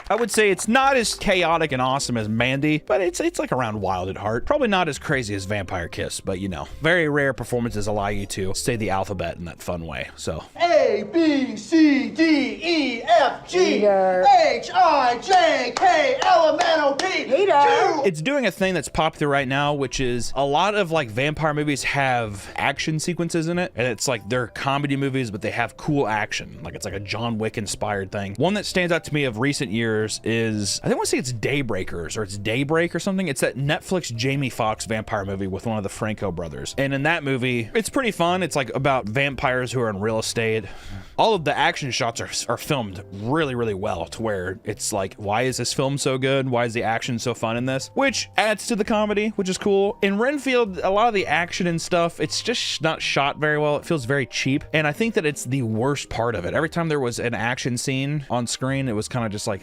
I would say it's not as chaotic and awesome as Mandy, but it's like around Wild at Heart. Probably not as crazy as Vampire Kiss, but you know, very rare performances allow you to say the alphabet in that fun way. So A, B, C, D, E, F, G, H, I, J, K, L, M, N, O, P, Q. It's doing a thing that's popular right now, which is a lot of like vampire movies have action sequences in it, and it's like they're comedy movies, but they have cool action. Like it's like a John Wick inspired thing. One that stands out to me of recent years is, I want to say it's Daybreakers or it's Daybreak or something. It's that Netflix Jamie Foxx vampire movie with one of the Franco brothers. And in that movie, it's pretty fun. It's like about vampires who are in real estate. All of the action shots are filmed really, really well to where it's like, why is this film so good? Why is the action so fun in this? Which adds to the comedy, which is cool. In Renfield, a lot of the action and stuff, it's just not shot very well. It feels very cheap. And I think that it's the worst part of it. Every time there was an action scene on screen, it was kind of just like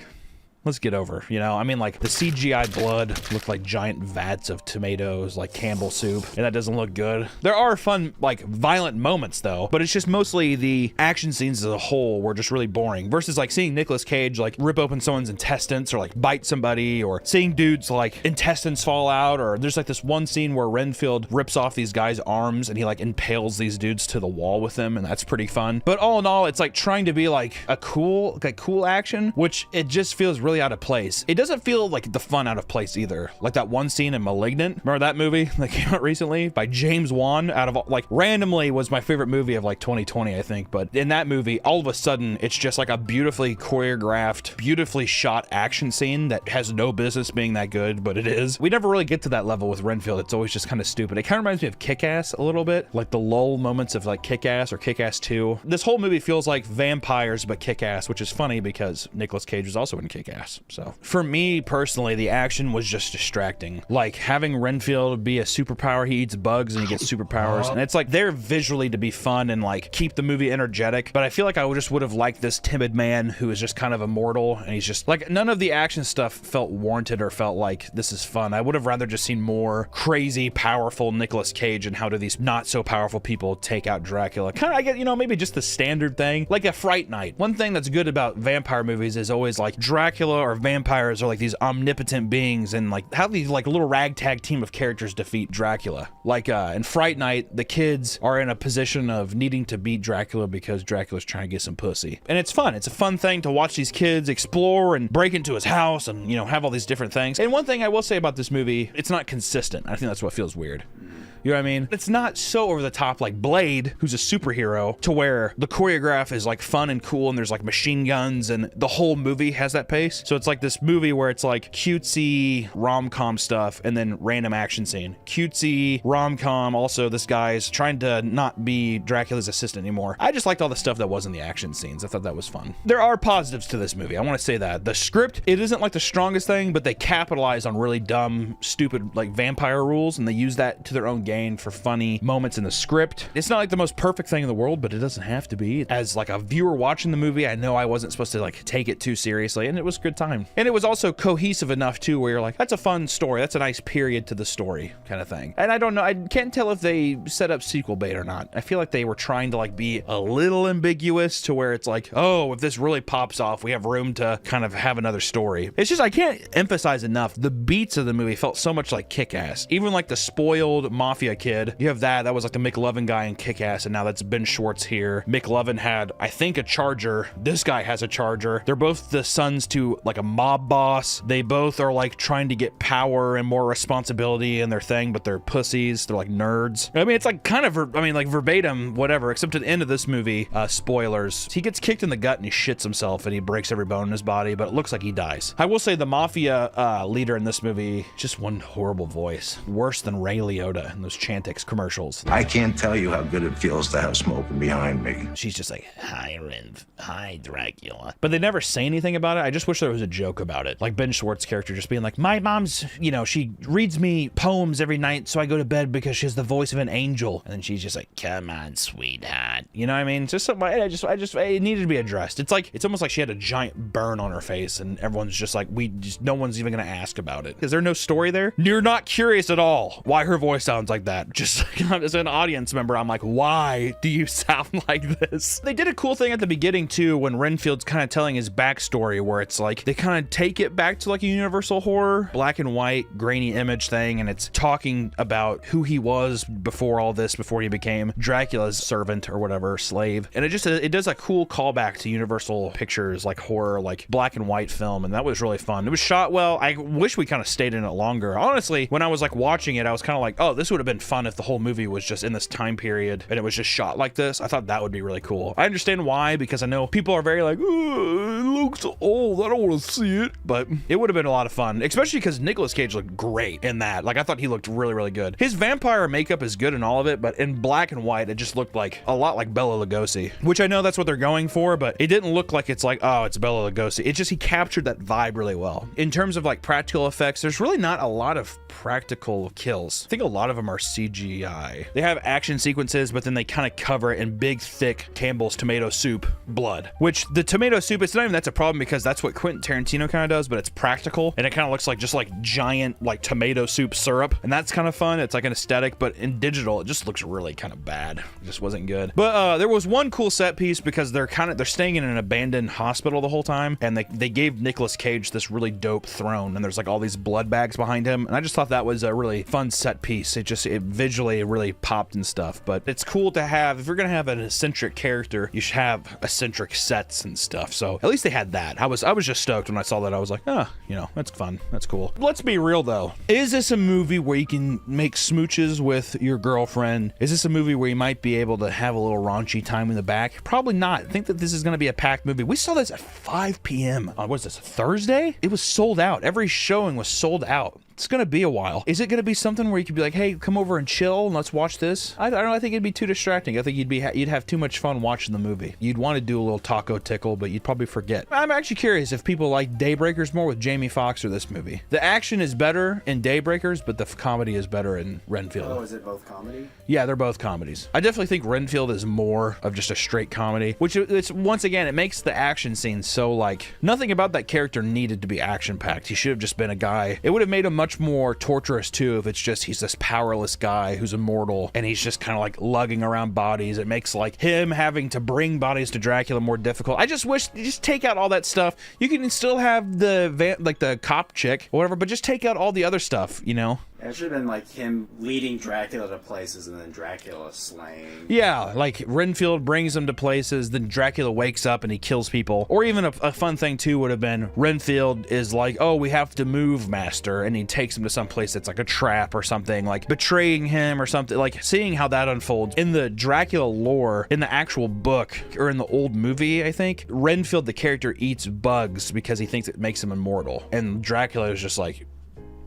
Let's get over, you know? I mean, like, the CGI blood looked like giant vats of tomatoes, like Campbell soup, and that doesn't look good. There are fun, like, violent moments, though, but it's just mostly the action scenes as a whole were just really boring, versus, like, seeing Nicolas Cage, like, rip open someone's intestines or, like, bite somebody, or seeing dudes, like, intestines fall out, or there's, like, this one scene where Renfield rips off these guys' arms and he, like, impales these dudes to the wall with them, and that's pretty fun. But all in all, it's, like, trying to be, like, a cool action, which it just feels really out of place. It doesn't feel like the fun out of place either. Like that one scene in Malignant. Remember that movie that came out recently by James Wan? Out of all, like, randomly was my favorite movie of like 2020, I think. But in that movie, all of a sudden, it's just like a beautifully choreographed, beautifully shot action scene that has no business being that good, but it is. We never really get to that level with Renfield. It's always just kind of stupid. It kind of reminds me of Kick-Ass a little bit, like the lull moments of like Kick-Ass or Kick-Ass 2. This whole movie feels like vampires but Kick-Ass, which is funny because Nicolas Cage was also in Kick-Ass. So for me personally, the action was just distracting. Like having Renfield be a superpower, he eats bugs and he gets superpowers, and it's like they're visually to be fun and like keep the movie energetic, but I feel like I just would have liked this timid man who is just kind of immortal, and he's just like, none of the action stuff felt warranted or felt like this is fun. I would have rather just seen more crazy powerful Nicolas Cage and how do these not so powerful people take out Dracula. Kind of, I get, you know, maybe just the standard thing, like a Fright Night. One thing that's good about vampire movies is always like Dracula or vampires are like these omnipotent beings, and like how these like little ragtag team of characters defeat Dracula. Like in Fright Night, the kids are in a position of needing to beat Dracula because Dracula's trying to get some pussy. And it's fun. It's a fun thing to watch these kids explore and break into his house and, you know, have all these different things. And one thing I will say about this movie, it's not consistent. I think that's what feels weird. You know what I mean? It's not so over the top like Blade, who's a superhero, to where the choreograph is like fun and cool and there's like machine guns and the whole movie has that pace. So it's like this movie where it's like cutesy rom-com stuff and then random action scene. Cutesy rom-com, also this guy's trying to not be Dracula's assistant anymore. I just liked all the stuff that wasn't the action scenes. I thought that was fun. There are positives to this movie. I want to say that. The script, it isn't like the strongest thing, but they capitalize on really dumb, stupid like vampire rules and they use that to their own gain for funny moments in the script. It's not like the most perfect thing in the world, but it doesn't have to be. As like a viewer watching the movie, I know I wasn't supposed to like take it too seriously, and it was a good time. And it was also cohesive enough too, where you're like, that's a fun story. That's a nice period to the story kind of thing. And I don't know, I can't tell if they set up sequel bait or not. I feel like they were trying to like be a little ambiguous to where it's like, oh, if this really pops off, we have room to kind of have another story. It's just, I can't emphasize enough, the beats of the movie felt so much like Kick-Ass. Even like the spoiled mafia kid, you have that was like the McLovin guy in Kick-Ass, and now that's Ben Schwartz here. McLovin had, I think, a charger. This guy has a charger. They're both the sons to like a mob boss. They both are like trying to get power and more responsibility in their thing, but they're pussies. They're like nerds. I mean, it's like kind of, like verbatim, whatever, except at the end of this movie, spoilers, he gets kicked in the gut and he shits himself and he breaks every bone in his body, but it looks like he dies. I will say the mafia leader in this movie, just one horrible voice. Worse than Ray Liotta in those Chantix commercials. I can't tell you how good it feels to have smoking behind me. She's just like, hi, hi, Dracula. But they never say anything about it. I just wish there was a joke about it. Like Ben Schwartz's character just being like, my mom's, you know, she reads me poems every night, so I go to bed because she has the voice of an angel. And then she's just like, come on, sweetheart. You know what I mean? Just something, it needed to be addressed. It's like, it's almost like she had a giant burn on her face and everyone's just like, no one's even gonna ask about it. Is there no story there? You're not curious at all why her voice sounds like that. Just as an audience member, I'm like, why do you sound like this? They did a cool thing at the beginning too, when Renfield's kind of telling his backstory, where it's like they kind of take it back to like a Universal horror, black and white, grainy image thing, and it's talking about who he was before all this, before he became Dracula's servant or whatever, slave. And it does a cool callback to Universal Pictures, like horror, like black and white film, and that was really fun. It was shot well. I wish we kind of stayed in it longer. Honestly, when I was like watching it, I was kind of like, oh, this would have been fun if the whole movie was just in this time period and it was just shot like this. I thought that would be really cool. I understand why, because I know people are very like, oh, it looks old, I don't want to see it, but it would have been a lot of fun, especially because Nicolas Cage looked great in that. Like, I thought he looked really, really good. His vampire makeup is good in all of it, but in black and white, it just looked like a lot like Bela Lugosi, which I know that's what they're going for, but it didn't look like it's like, oh, it's Bela Lugosi. It just, he captured that vibe really well. In terms of like practical effects, there's really not a lot of practical kills. I think a lot of them are are CGI. They have action sequences, but then they kind of cover it in big, thick Campbell's tomato soup blood, which the tomato soup, it's not even that's a problem because that's what Quentin Tarantino kind of does, but it's practical and it kind of looks like just like giant like tomato soup syrup, and that's kind of fun. It's like an aesthetic, but in digital, it just looks really kind of bad. It just wasn't good. But there was one cool set piece because they're staying in an abandoned hospital the whole time, and they gave Nicolas Cage this really dope throne, and there's like all these blood bags behind him, and I just thought that was a really fun set piece. It visually really popped and stuff. But it's cool to have, if you're gonna have an eccentric character, you should have eccentric sets and stuff. So at least they had that. I was just stoked when I saw that. I was like, oh, you know, that's fun, that's cool. Let's be real though, is this a movie where you can make smooches with your girlfriend? Is this a movie where you might be able to have a little raunchy time in the back? Probably not. I think that this is going to be a packed movie. We saw this at 5 p.m. on, what is this, Thursday? It was sold out. Every showing was sold out. It's gonna be a while. Is it gonna be something where you could be like, hey, come over and chill and let's watch this? I don't know. I think it'd be too distracting. I think you'd have too much fun watching the movie. You'd want to do a little taco tickle, but you'd probably forget. I'm actually curious if people like Daybreakers more with Jamie Foxx or this movie. The action is better in Daybreakers, but the comedy is better in Renfield. Oh, is it both comedy? Yeah, they're both comedies. I definitely think Renfield is more of just a straight comedy, which it's once again, it makes the action scene so like nothing about that character needed to be action packed. He should have just been a guy. It would have made him much more torturous too if it's just he's this powerless guy who's immortal and he's just kind of like lugging around bodies. It makes like him having to bring bodies to Dracula more difficult. I just wish you just take out all that stuff. You can still have the cop chick or whatever, but just take out all the other stuff, you know? It should have been like him leading Dracula to places and then Dracula slaying. Yeah, like Renfield brings him to places, then Dracula wakes up and he kills people. Or even a fun thing too would have been Renfield is like, oh, we have to move, master, and he takes him to some place that's like a trap or something, like betraying him or something, like seeing how that unfolds. In the Dracula lore, in the actual book, or in the old movie, I think, Renfield, the character, eats bugs because he thinks it makes him immortal. And Dracula is just like,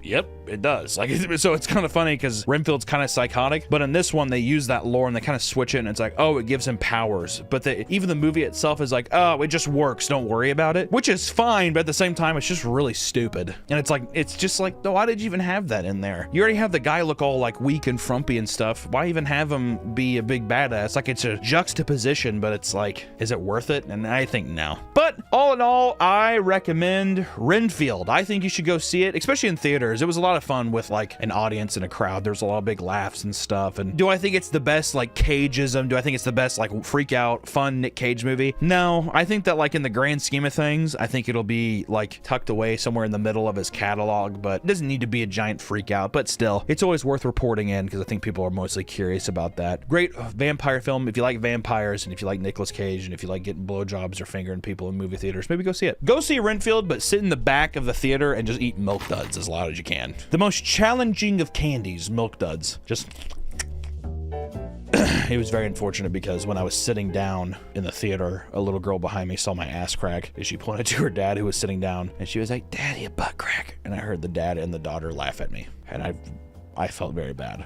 yep, it does. Like, so it's kind of funny because Renfield's kind of psychotic, but in this one they use that lore and they kind of switch it, and it's like, oh, it gives him powers. But even the movie itself is like, oh, it just works, don't worry about it, which is fine, but at the same time it's just really stupid. And it's just like, oh, why did you even have that in there? You already have the guy look all like weak and frumpy and stuff. Why even have him be a big badass? Like, it's a juxtaposition, but it's like, is it worth it? And I think no. But all in all, I recommend Renfield. I think you should go see it, especially in theaters. It was a lot of fun with like an audience and a crowd. There's a lot of big laughs and stuff. And do I think it's the best like Cageism? Do I think it's the best like freak out fun Nick Cage movie? No, I think that like in the grand scheme of things, I think it'll be like tucked away somewhere in the middle of his catalog, but it doesn't need to be a giant freak out. But still, it's always worth reporting in because I think people are mostly curious about that. Great vampire film. If you like vampires and if you like Nicolas Cage and if you like getting blowjobs or fingering people in movie theaters, maybe go see it. Go see Renfield, but sit in the back of the theater and just eat Milk Duds as loud as you can. The most challenging of candies, Milk Duds. Just it was very unfortunate because when I was sitting down in the theater, a little girl behind me saw my ass crack and she pointed to her dad who was sitting down and she was like, "Daddy, a butt crack." And I heard the dad and the daughter laugh at me, and I felt very bad.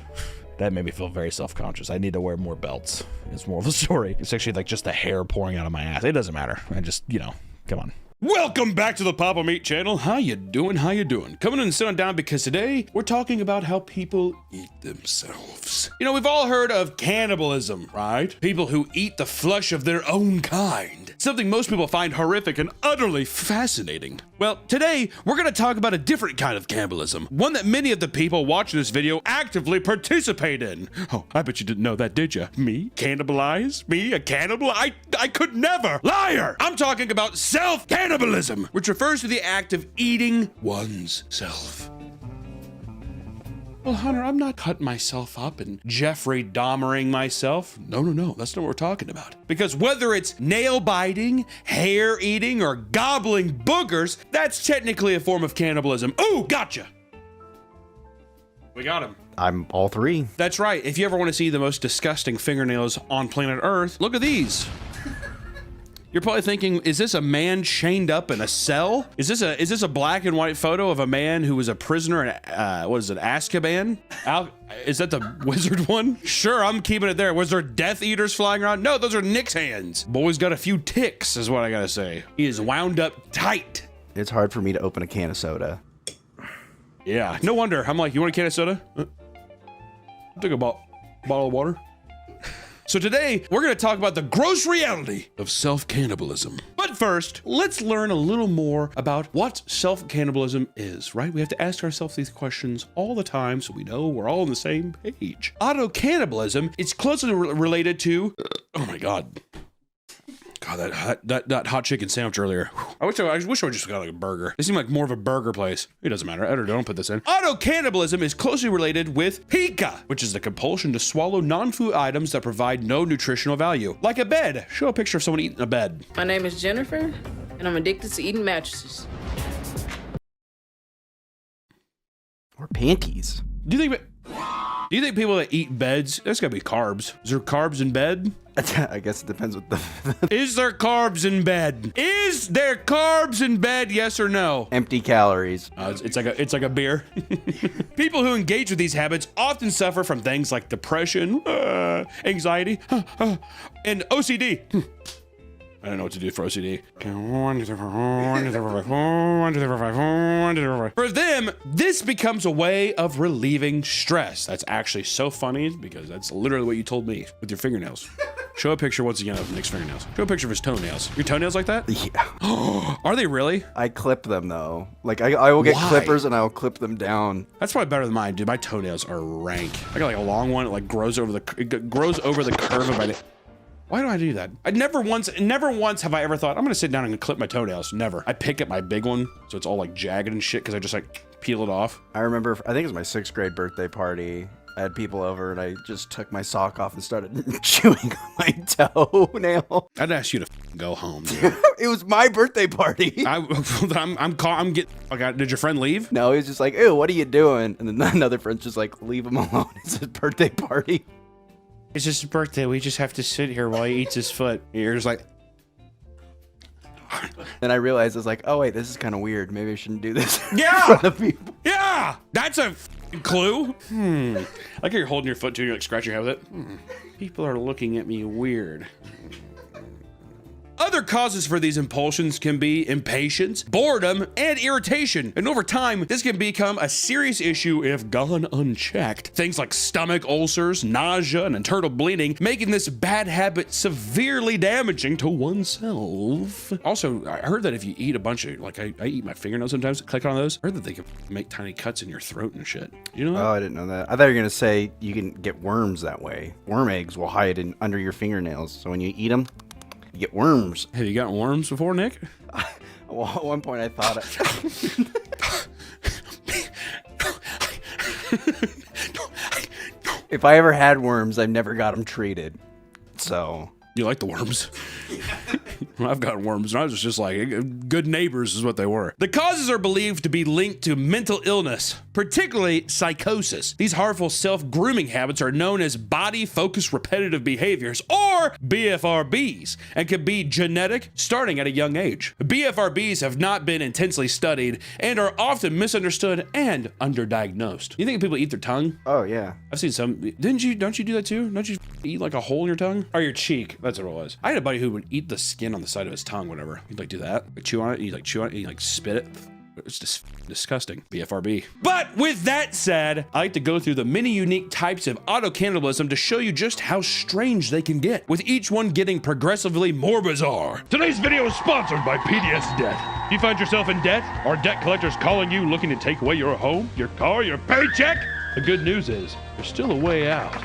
That made me feel very self-conscious. I need to wear more belts. It's more of a story. It's actually like just the hair pouring out of my ass. It doesn't matter. I just, you know, come on. Welcome back to the Papa Meat channel. How you doing? How you doing? Coming in and sitting down because today we're talking about how people eat themselves. You know, we've all heard of cannibalism, right? People who eat the flesh of their own kind. Something most people find horrific and utterly fascinating. Well, today we're going to talk about a different kind of cannibalism. One that many of the people watching this video actively participate in. Oh, I bet you didn't know that, did you? Me? Cannibalize? Me? A cannibal? I could never! Liar! I'm talking about self-cannibalism, which refers to the act of eating one's self. Well, Hunter, I'm not cutting myself up and Jeffrey Dahmering myself. No, that's not what we're talking about. Because whether it's nail biting, hair eating, or gobbling boogers, that's technically a form of cannibalism. Ooh, gotcha! We got him. I'm all three. That's right. If you ever want to see the most disgusting fingernails on planet Earth, look at these. You're probably thinking, is this a man chained up in a cell? Is this a black and white photo of a man who was a prisoner in, what is it, Azkaban? Is that the wizard one? Sure, I'm keeping it there. Was there Death Eaters flying around? No, those are Nick's hands. Boy's got a few ticks, is what I gotta say. He is wound up tight. It's hard for me to open a can of soda. Yeah, no wonder. I'm like, you want a can of soda? Take a bottle of water. So today, we're gonna talk about the gross reality of self-cannibalism. But first, let's learn a little more about what self-cannibalism is, right? We have to ask ourselves these questions all the time so we know we're all on the same page. Auto-cannibalism is closely related to, oh my God. God, that hot chicken sandwich earlier. I wish I just got like a burger. They seem like more of a burger place. It doesn't matter. I don't put this in. Auto-cannibalism is closely related with pica, which is the compulsion to swallow non-food items that provide no nutritional value. Like a bed. Show a picture of someone eating a bed. My name is Jennifer, and I'm addicted to eating mattresses. Or panties. Do you think people that eat beds, that's gotta be carbs. Is there carbs in bed? I guess it depends what the... Is there carbs in bed? Is there carbs in bed, yes or no? Empty calories. It's like a beer. People who engage with these habits often suffer from things like depression, anxiety, and OCD. I don't know what to do for OCD. For them, this becomes a way of relieving stress. That's actually so funny because that's literally what you told me with your fingernails. Show a picture once again of Nick's fingernails. Show a picture of his toenails. Your toenails like that? Yeah. Are they really? I clip them though. Like I will get clippers and I will clip them down. That's probably better than mine, dude. My toenails are rank. I got like a long one. It like grows over the curve of my nail. Why do I do that? Never once have I ever thought, I'm gonna sit down and clip my toenails. Never. I pick up my big one, so it's all like jagged and shit, because I just like peel it off. I remember, I think it was my 6th grade birthday party. I had people over and I just took my sock off and started chewing on my toenail. I'd ask you to go home, dude. It was my birthday party. I'm getting, okay, did your friend leave? No, he was just like, ew, what are you doing? And then another friend's just like, leave him alone. It's his birthday party. It's his birthday. We just have to sit here while he eats his foot. You're just like. Then I realized I was like, oh wait, this is kind of weird. Maybe I shouldn't do this. Yeah. In front of people. Yeah. That's a clue. Like you're holding your foot too. You're like scratching your head with it. People are looking at me weird. Other causes for these impulsions can be impatience, boredom, and irritation. And over time, this can become a serious issue if gone unchecked. Things like stomach ulcers, nausea, and internal bleeding, making this bad habit severely damaging to oneself. Also, I heard that if you eat a bunch of, like I eat my fingernails sometimes, click on those, I heard that they can make tiny cuts in your throat and shit. You know that? Oh, I didn't know that. I thought you were gonna say you can get worms that way. Worm eggs will hide under your fingernails, so when you eat them, you get worms. Have you gotten worms before, Nick? Well, at one point I thought if I ever had worms, I've never got them treated. So you like the worms? I've got worms, and I was just like, good neighbors is what they were. The causes are believed to be linked to mental illness, particularly psychosis. These harmful self-grooming habits are known as body-focused repetitive behaviors, or BFRBs, and can be genetic, starting at a young age. BFRBs have not been intensely studied and are often misunderstood and underdiagnosed. You think people eat their tongue? Oh, yeah. I've seen some. Don't you do that too? Don't you eat like a hole in your tongue? Or your cheek? That's what it was. I had a buddy who would eat the skin on the side of his tongue, whatever. He'd like do that, like chew on it, and he'd like chew on it, and he'd like spit it. It's just disgusting. BFRB. But with that said, I like to go through the many unique types of auto-cannibalism to show you just how strange they can get, with each one getting progressively more bizarre. Today's video is sponsored by PDS Debt. You find yourself in debt? Are debt collectors calling you looking to take away your home, your car, your paycheck? The good news is, there's still a way out.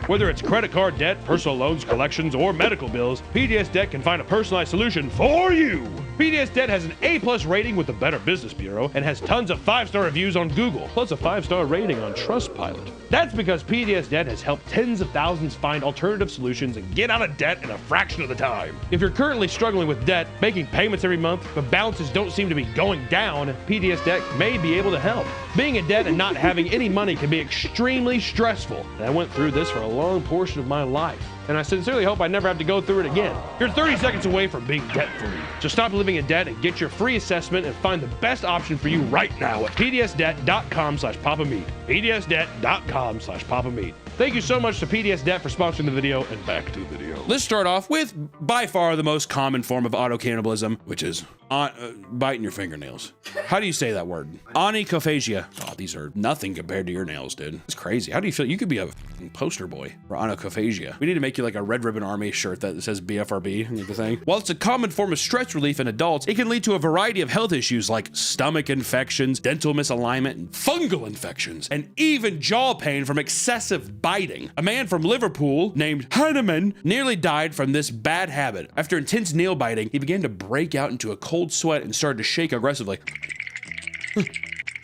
Whether it's credit card debt, personal loans, collections, or medical bills, PDS Debt can find a personalized solution for you. PDS Debt has an A+ rating with the Better Business Bureau and has tons of 5-star reviews on Google, plus a 5-star rating on Trustpilot. That's because PDS Debt has helped tens of thousands find alternative solutions and get out of debt in a fraction of the time. If you're currently struggling with debt, making payments every month, but balances don't seem to be going down, PDS Debt may be able to help. Being in debt and not having any money can be extremely stressful, and I went through this for a long portion of my life, and I sincerely hope I never have to go through it again. You're 30 seconds away from being debt-free, so stop living in debt and get your free assessment and find the best option for you right now at pdsdebt.com/papameat. pdsdebt.com/papameat. Thank you so much to PDS Debt for sponsoring the video, and back to the video. Let's start off with by far the most common form of auto-cannibalism, which is Biting your fingernails. How do you say that word? Onychophagia. Oh, these are nothing compared to your nails, dude. It's crazy. How do you feel? You could be a poster boy for onychophagia. We need to make you like a Red Ribbon Army shirt that says BFRB and the thing. While it's a common form of stress relief in adults, it can lead to a variety of health issues like stomach infections, dental misalignment, and fungal infections, and even jaw pain from excessive biting. A man from Liverpool named Hanneman nearly died from this bad habit. After intense nail biting, he began to break out into a cold sweat and started to shake aggressively.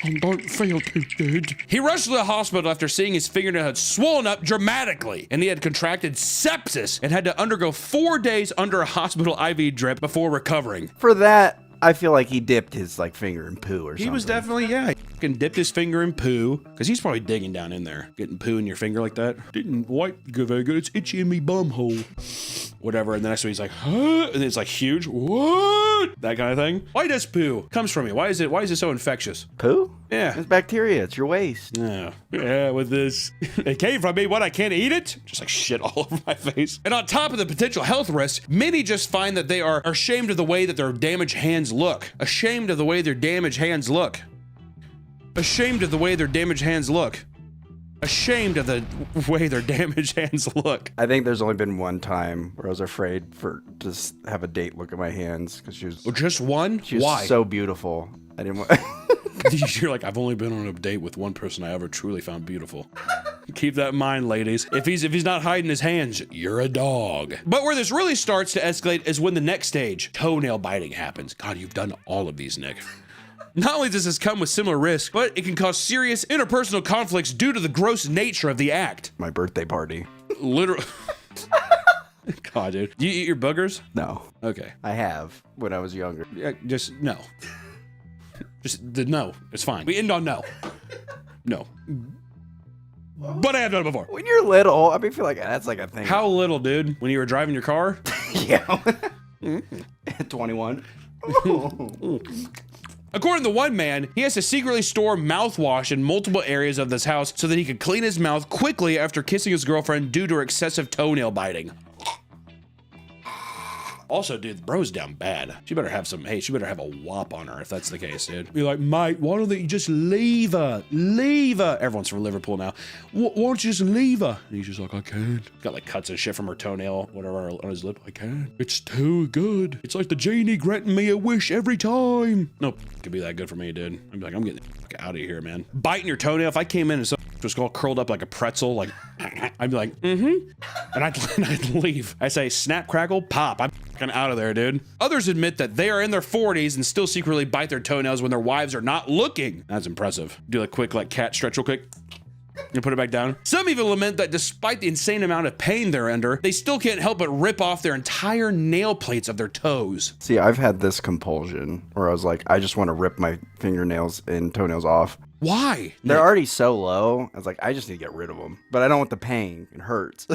I don't feel too good. He rushed to the hospital after seeing his fingernail had swollen up dramatically, and he had contracted sepsis and had to undergo 4 days under a hospital IV drip before recovering. For that, I feel like he dipped his like finger in poo or something. He was definitely, yeah, he fucking dipped his finger in poo, because he's probably digging down in there, getting poo in your finger like that. Didn't wipe very good, it's itchy in me bum hole. Whatever, and the next one he's like, huh? And it's like huge, what? That kind of thing. Why does poo? Comes from me. Why is it so infectious? Poo? Yeah. It's bacteria, it's your waste. Yeah, with this. It came from me, what, I can't eat it? Just like shit all over my face. And on top of the potential health risks, many just find that they are ashamed of the way that their damaged hands look. Ashamed of the way their damaged hands look. Ashamed of the way their damaged hands look. Ashamed of the way their damaged hands look. I think there's only been one time where I was afraid for just have a date look at my hands because she was just one. She was Why? so beautiful. I didn't want. You're like, I've only been on a date with one person I ever truly found beautiful. Keep that in mind, ladies. If he's not hiding his hands, you're a dog. But where this really starts to escalate is when the next stage, toenail biting, happens. God, you've done all of these, Nick. Not only does this come with similar risks, but it can cause serious interpersonal conflicts due to the gross nature of the act. My birthday party. Literally. God, dude. Do you eat your boogers? No. Okay. I have when I was younger. Yeah, just no. No. It's fine. We end on no. No. But I have done it before. When you're little, I mean, I feel like that's like a thing. How little, dude? When you were driving your car? Yeah. 21. According to one man, he has to secretly store mouthwash in multiple areas of this house so that he could clean his mouth quickly after kissing his girlfriend due to her excessive toenail biting. Also, dude, the bro's down bad. She better have she better have a whop on her if that's the case, dude. Be like, mate, why don't you just leave her? Leave her. Everyone's from Liverpool now. Why don't you just leave her? And he's just like, I can't. Got like cuts and shit from her toenail, whatever, on his lip. I can't. It's too good. It's like the genie granting me a wish every time. No, it could be that good for me, dude. I'd be like, I'm getting the fuck out of here, man. Biting your toenail. If I came in and something was all curled up like a pretzel, like, I'd be like, and I'd leave. I say, snap, crackle, pop. I'm out of there, dude. Others admit that they are in their 40s and still secretly bite their toenails when their wives are not looking. That's impressive. Do a quick like cat stretch real quick. And put it back down. Some even lament that despite the insane amount of pain they're under, they still can't help but rip off their entire nail plates of their toes. See, I've had this compulsion where I was like, I just want to rip my fingernails and toenails off. Why? They're already so low. I was like, I just need to get rid of them. But I don't want the pain. It hurts.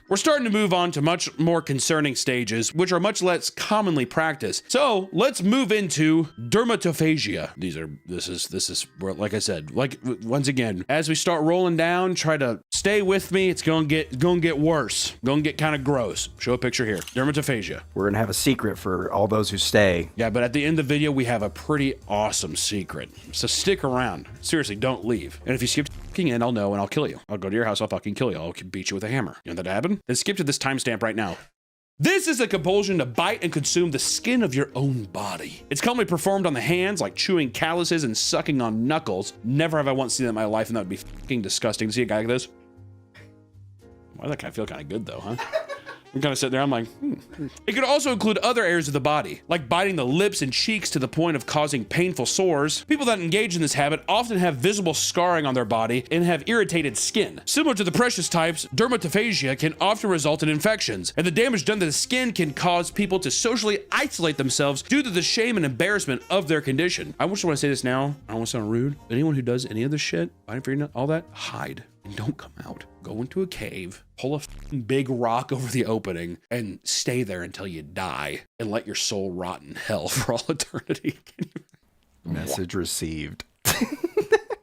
We're starting to move on to much more concerning stages, which are much less commonly practiced. So let's move into dermatophagia. This is where, like I said, like once again, as we start rolling down, try to stay with me. It's gonna get worse. Gonna get kind of gross. Show a picture here. Dermatophagia. We're gonna have a secret for all those who stay. Yeah, but at the end of the video, we have a pretty awesome secret. So stick around. Seriously, don't leave. And if you skip in, I'll know and I'll kill you. I'll go to your house, I'll fucking kill you. I'll beat you with a hammer. You want that to happen? Then skip to this timestamp right now. This is a compulsion to bite and consume the skin of your own body. It's commonly performed on the hands, like chewing calluses and sucking on knuckles. Never have I once seen that in my life, and that would be fucking disgusting to see a guy like this. Why does that guy feel kind of good though, huh? I'm kind of sitting there, I'm like, It could also include other areas of the body, like biting the lips and cheeks to the point of causing painful sores. People that engage in this habit often have visible scarring on their body and have irritated skin. Similar to the precious types, dermatophagia can often result in infections, and the damage done to the skin can cause people to socially isolate themselves due to the shame and embarrassment of their condition. I just want to say this now, I don't want to sound rude, but anyone who does any of this shit, biting for all that, hide. And don't come out. Go into a cave, pull a big rock over the opening, and stay there until you die, and let your soul rot in hell for all eternity. Message received.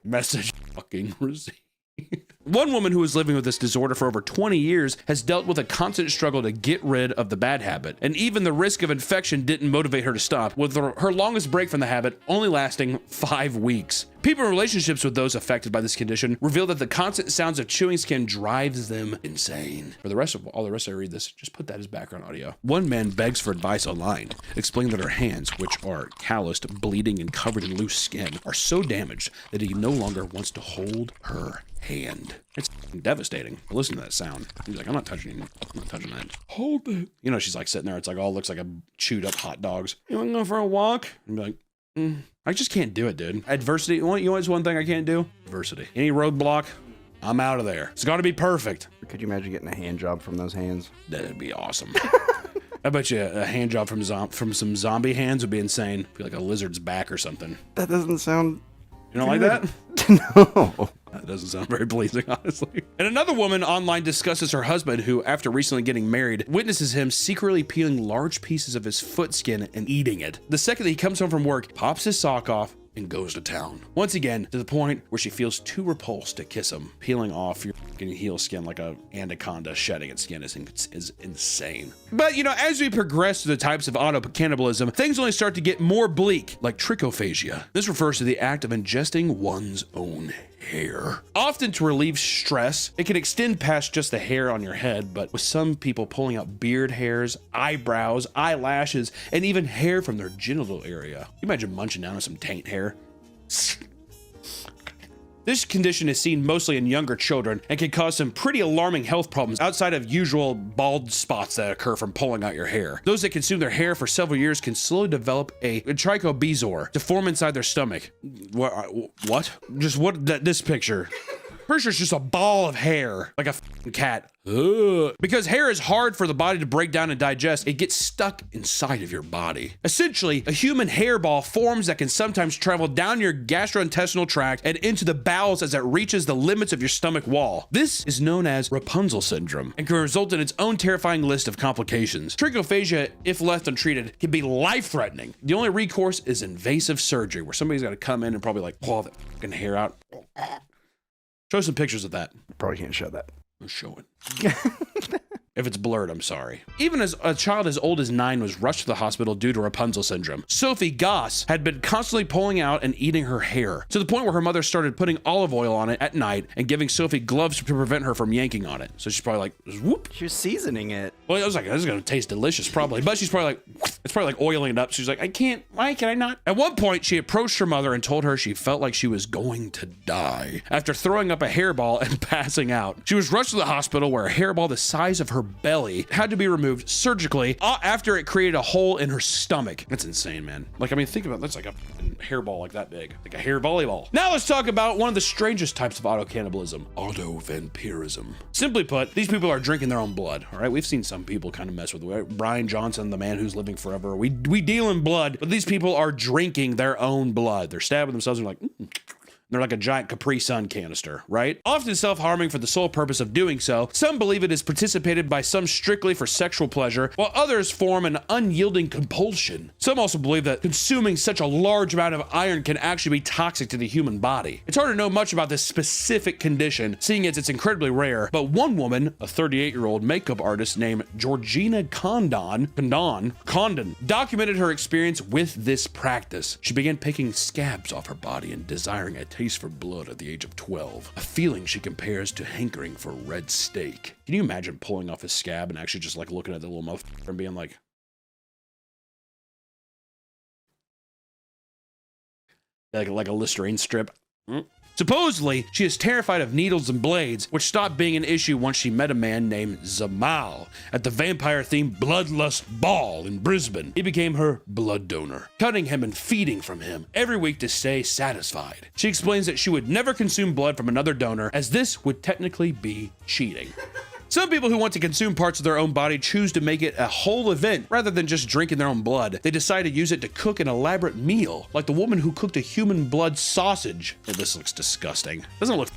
Message fucking received. One woman who was living with this disorder for over 20 years has dealt with a constant struggle to get rid of the bad habit, and even the risk of infection didn't motivate her to stop, with her longest break from the habit only lasting 5 weeks. People in relationships with those affected by this condition reveal that the constant sounds of chewing skin drives them insane. For the rest of I read this, just put that as background audio. One man begs for advice online, explaining that her hands, which are calloused, bleeding, and covered in loose skin, are so damaged that he no longer wants to hold her hand. It's devastating. Listen to that sound. He's like, I'm not touching it. I'm not touching that. Hold it. You know, she's like sitting there. It's like all looks like a chewed up hot dogs. You want to go for a walk? And be like, I just can't do it, dude. Adversity. You know what's one thing I can't do? Adversity. Any roadblock, I'm out of there. It's got to be perfect. Could you imagine getting a hand job from those hands? That'd be awesome. I bet you a hand job from some zombie hands would be insane. Be like a lizard's back or something. That doesn't sound... You don't like that? No. That doesn't sound very pleasing, honestly. And another woman online discusses her husband who, after recently getting married, witnesses him secretly peeling large pieces of his foot skin and eating it. The second that he comes home from work, pops his sock off, and goes to town. Once again, to the point where she feels too repulsed to kiss him. Peeling off your fucking heel skin like a anaconda shedding its skin is insane. But, you know, as we progress through the types of auto-cannibalism, things only start to get more bleak, like trichophagia. This refers to the act of ingesting one's own hair. Often to relieve stress, it can extend past just the hair on your head, but with some people pulling out beard hairs, eyebrows, eyelashes, and even hair from their genital area. Can you imagine munching down on some taint hair? This condition is seen mostly in younger children and can cause some pretty alarming health problems outside of usual bald spots that occur from pulling out your hair. Those that consume their hair for several years can slowly develop a trichobezoar to form inside their stomach. What? Just what? This picture. Pretty sure it's just a ball of hair, like a f***ing cat. Ugh. Because hair is hard for the body to break down and digest, it gets stuck inside of your body. Essentially, a human hairball forms that can sometimes travel down your gastrointestinal tract and into the bowels as it reaches the limits of your stomach wall. This is known as Rapunzel syndrome and can result in its own terrifying list of complications. Trichophagia, if left untreated, can be life-threatening. The only recourse is invasive surgery, where somebody's got to come in and probably like pull that fucking hair out. Show some pictures of that. Probably can't show that. I'll show it. If it's blurred, I'm sorry. Even as a child as old as 9 was rushed to the hospital due to Rapunzel syndrome, Sophie Goss had been constantly pulling out and eating her hair, to the point where her mother started putting olive oil on it at night and giving Sophie gloves to prevent her from yanking on it. So she's probably like, whoop. She was seasoning it. Well, I was like, this is gonna taste delicious, probably. But she's probably like, it's probably like oiling it up. She's like, why can I not? At one point, she approached her mother and told her she felt like she was going to die after throwing up a hairball and passing out. She was rushed to the hospital where a hairball the size of her belly had to be removed surgically after it created a hole in her stomach. That's insane, man. Like, I mean, think about it. That's like a hairball like that big, like a hair volleyball. Now let's talk about one of the strangest types of auto-cannibalism, auto-vampirism. Simply put, these people are drinking their own blood, all right? We've seen some people kind of mess with it. Right? Brian Johnson, the man who's living forever. We deal in blood, but these people are drinking their own blood. They're stabbing themselves and like, They're like a giant Capri Sun canister, right? Often self-harming for the sole purpose of doing so. Some believe it is participated by some strictly for sexual pleasure, while others form an unyielding compulsion. Some also believe that consuming such a large amount of iron can actually be toxic to the human body. It's hard to know much about this specific condition, seeing as it's incredibly rare, but one woman, a 38-year-old makeup artist named Georgina Condon, documented her experience with this practice. She began picking scabs off her body and desiring a taste for blood at the age of 12, a feeling she compares to hankering for red steak. Can you imagine pulling off a scab and actually just like looking at the little motherfucker and being like, like a Listerine strip? Supposedly, she is terrified of needles and blades, which stopped being an issue once she met a man named Zamal at the vampire-themed Bloodlust Ball in Brisbane. He became her blood donor, cutting him and feeding from him every week to stay satisfied. She explains that she would never consume blood from another donor, as this would technically be cheating. Some people who want to consume parts of their own body choose to make it a whole event rather than just drinking their own blood. They decide to use it to cook an elaborate meal, like the woman who cooked a human blood sausage. Oh, this looks disgusting. Doesn't it look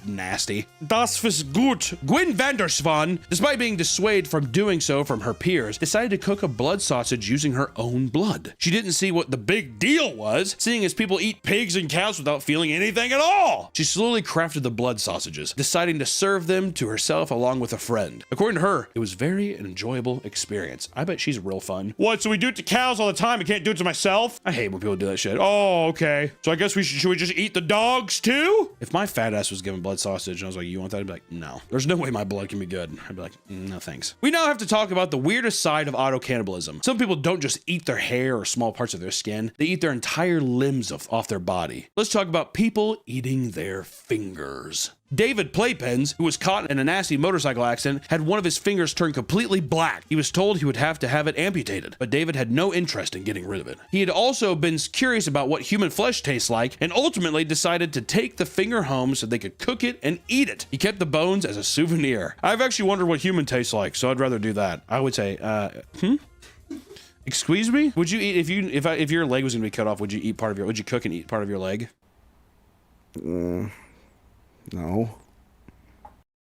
nasty? Das was gut. Gwen Vandersvan, despite being dissuaded from doing so from her peers, decided to cook a blood sausage using her own blood. She didn't see what the big deal was, seeing as people eat pigs and cows without feeling anything at all. She slowly crafted the blood sausages, deciding to serve them to herself along with a friend. According to her, it was very an enjoyable experience. I bet she's real fun. What, so we do it to cows all the time? I can't do it to myself? I hate when people do that shit. Oh, okay. So I guess should we just eat the dogs too? If my fat ass was given blood sausage and I was like, you want that? I'd be like, no. There's no way my blood can be good. I'd be like, no thanks. We now have to talk about the weirdest side of auto-cannibalism. Some people don't just eat their hair or small parts of their skin. They eat their entire limbs off their body. Let's talk about people eating their fingers. David Playpens, who was caught in a nasty motorcycle accident, had one of his fingers turn completely black. He was told he would have to have it amputated, but David had no interest in getting rid of it. He had also been curious about what human flesh tastes like and ultimately decided to take the finger home so they could cook it and eat it. He kept the bones as a souvenir. I've actually wondered what human tastes like, so I'd rather do that. I would say, excuse me? Would you eat, if your leg was gonna be cut off, would you cook and eat part of your leg? No.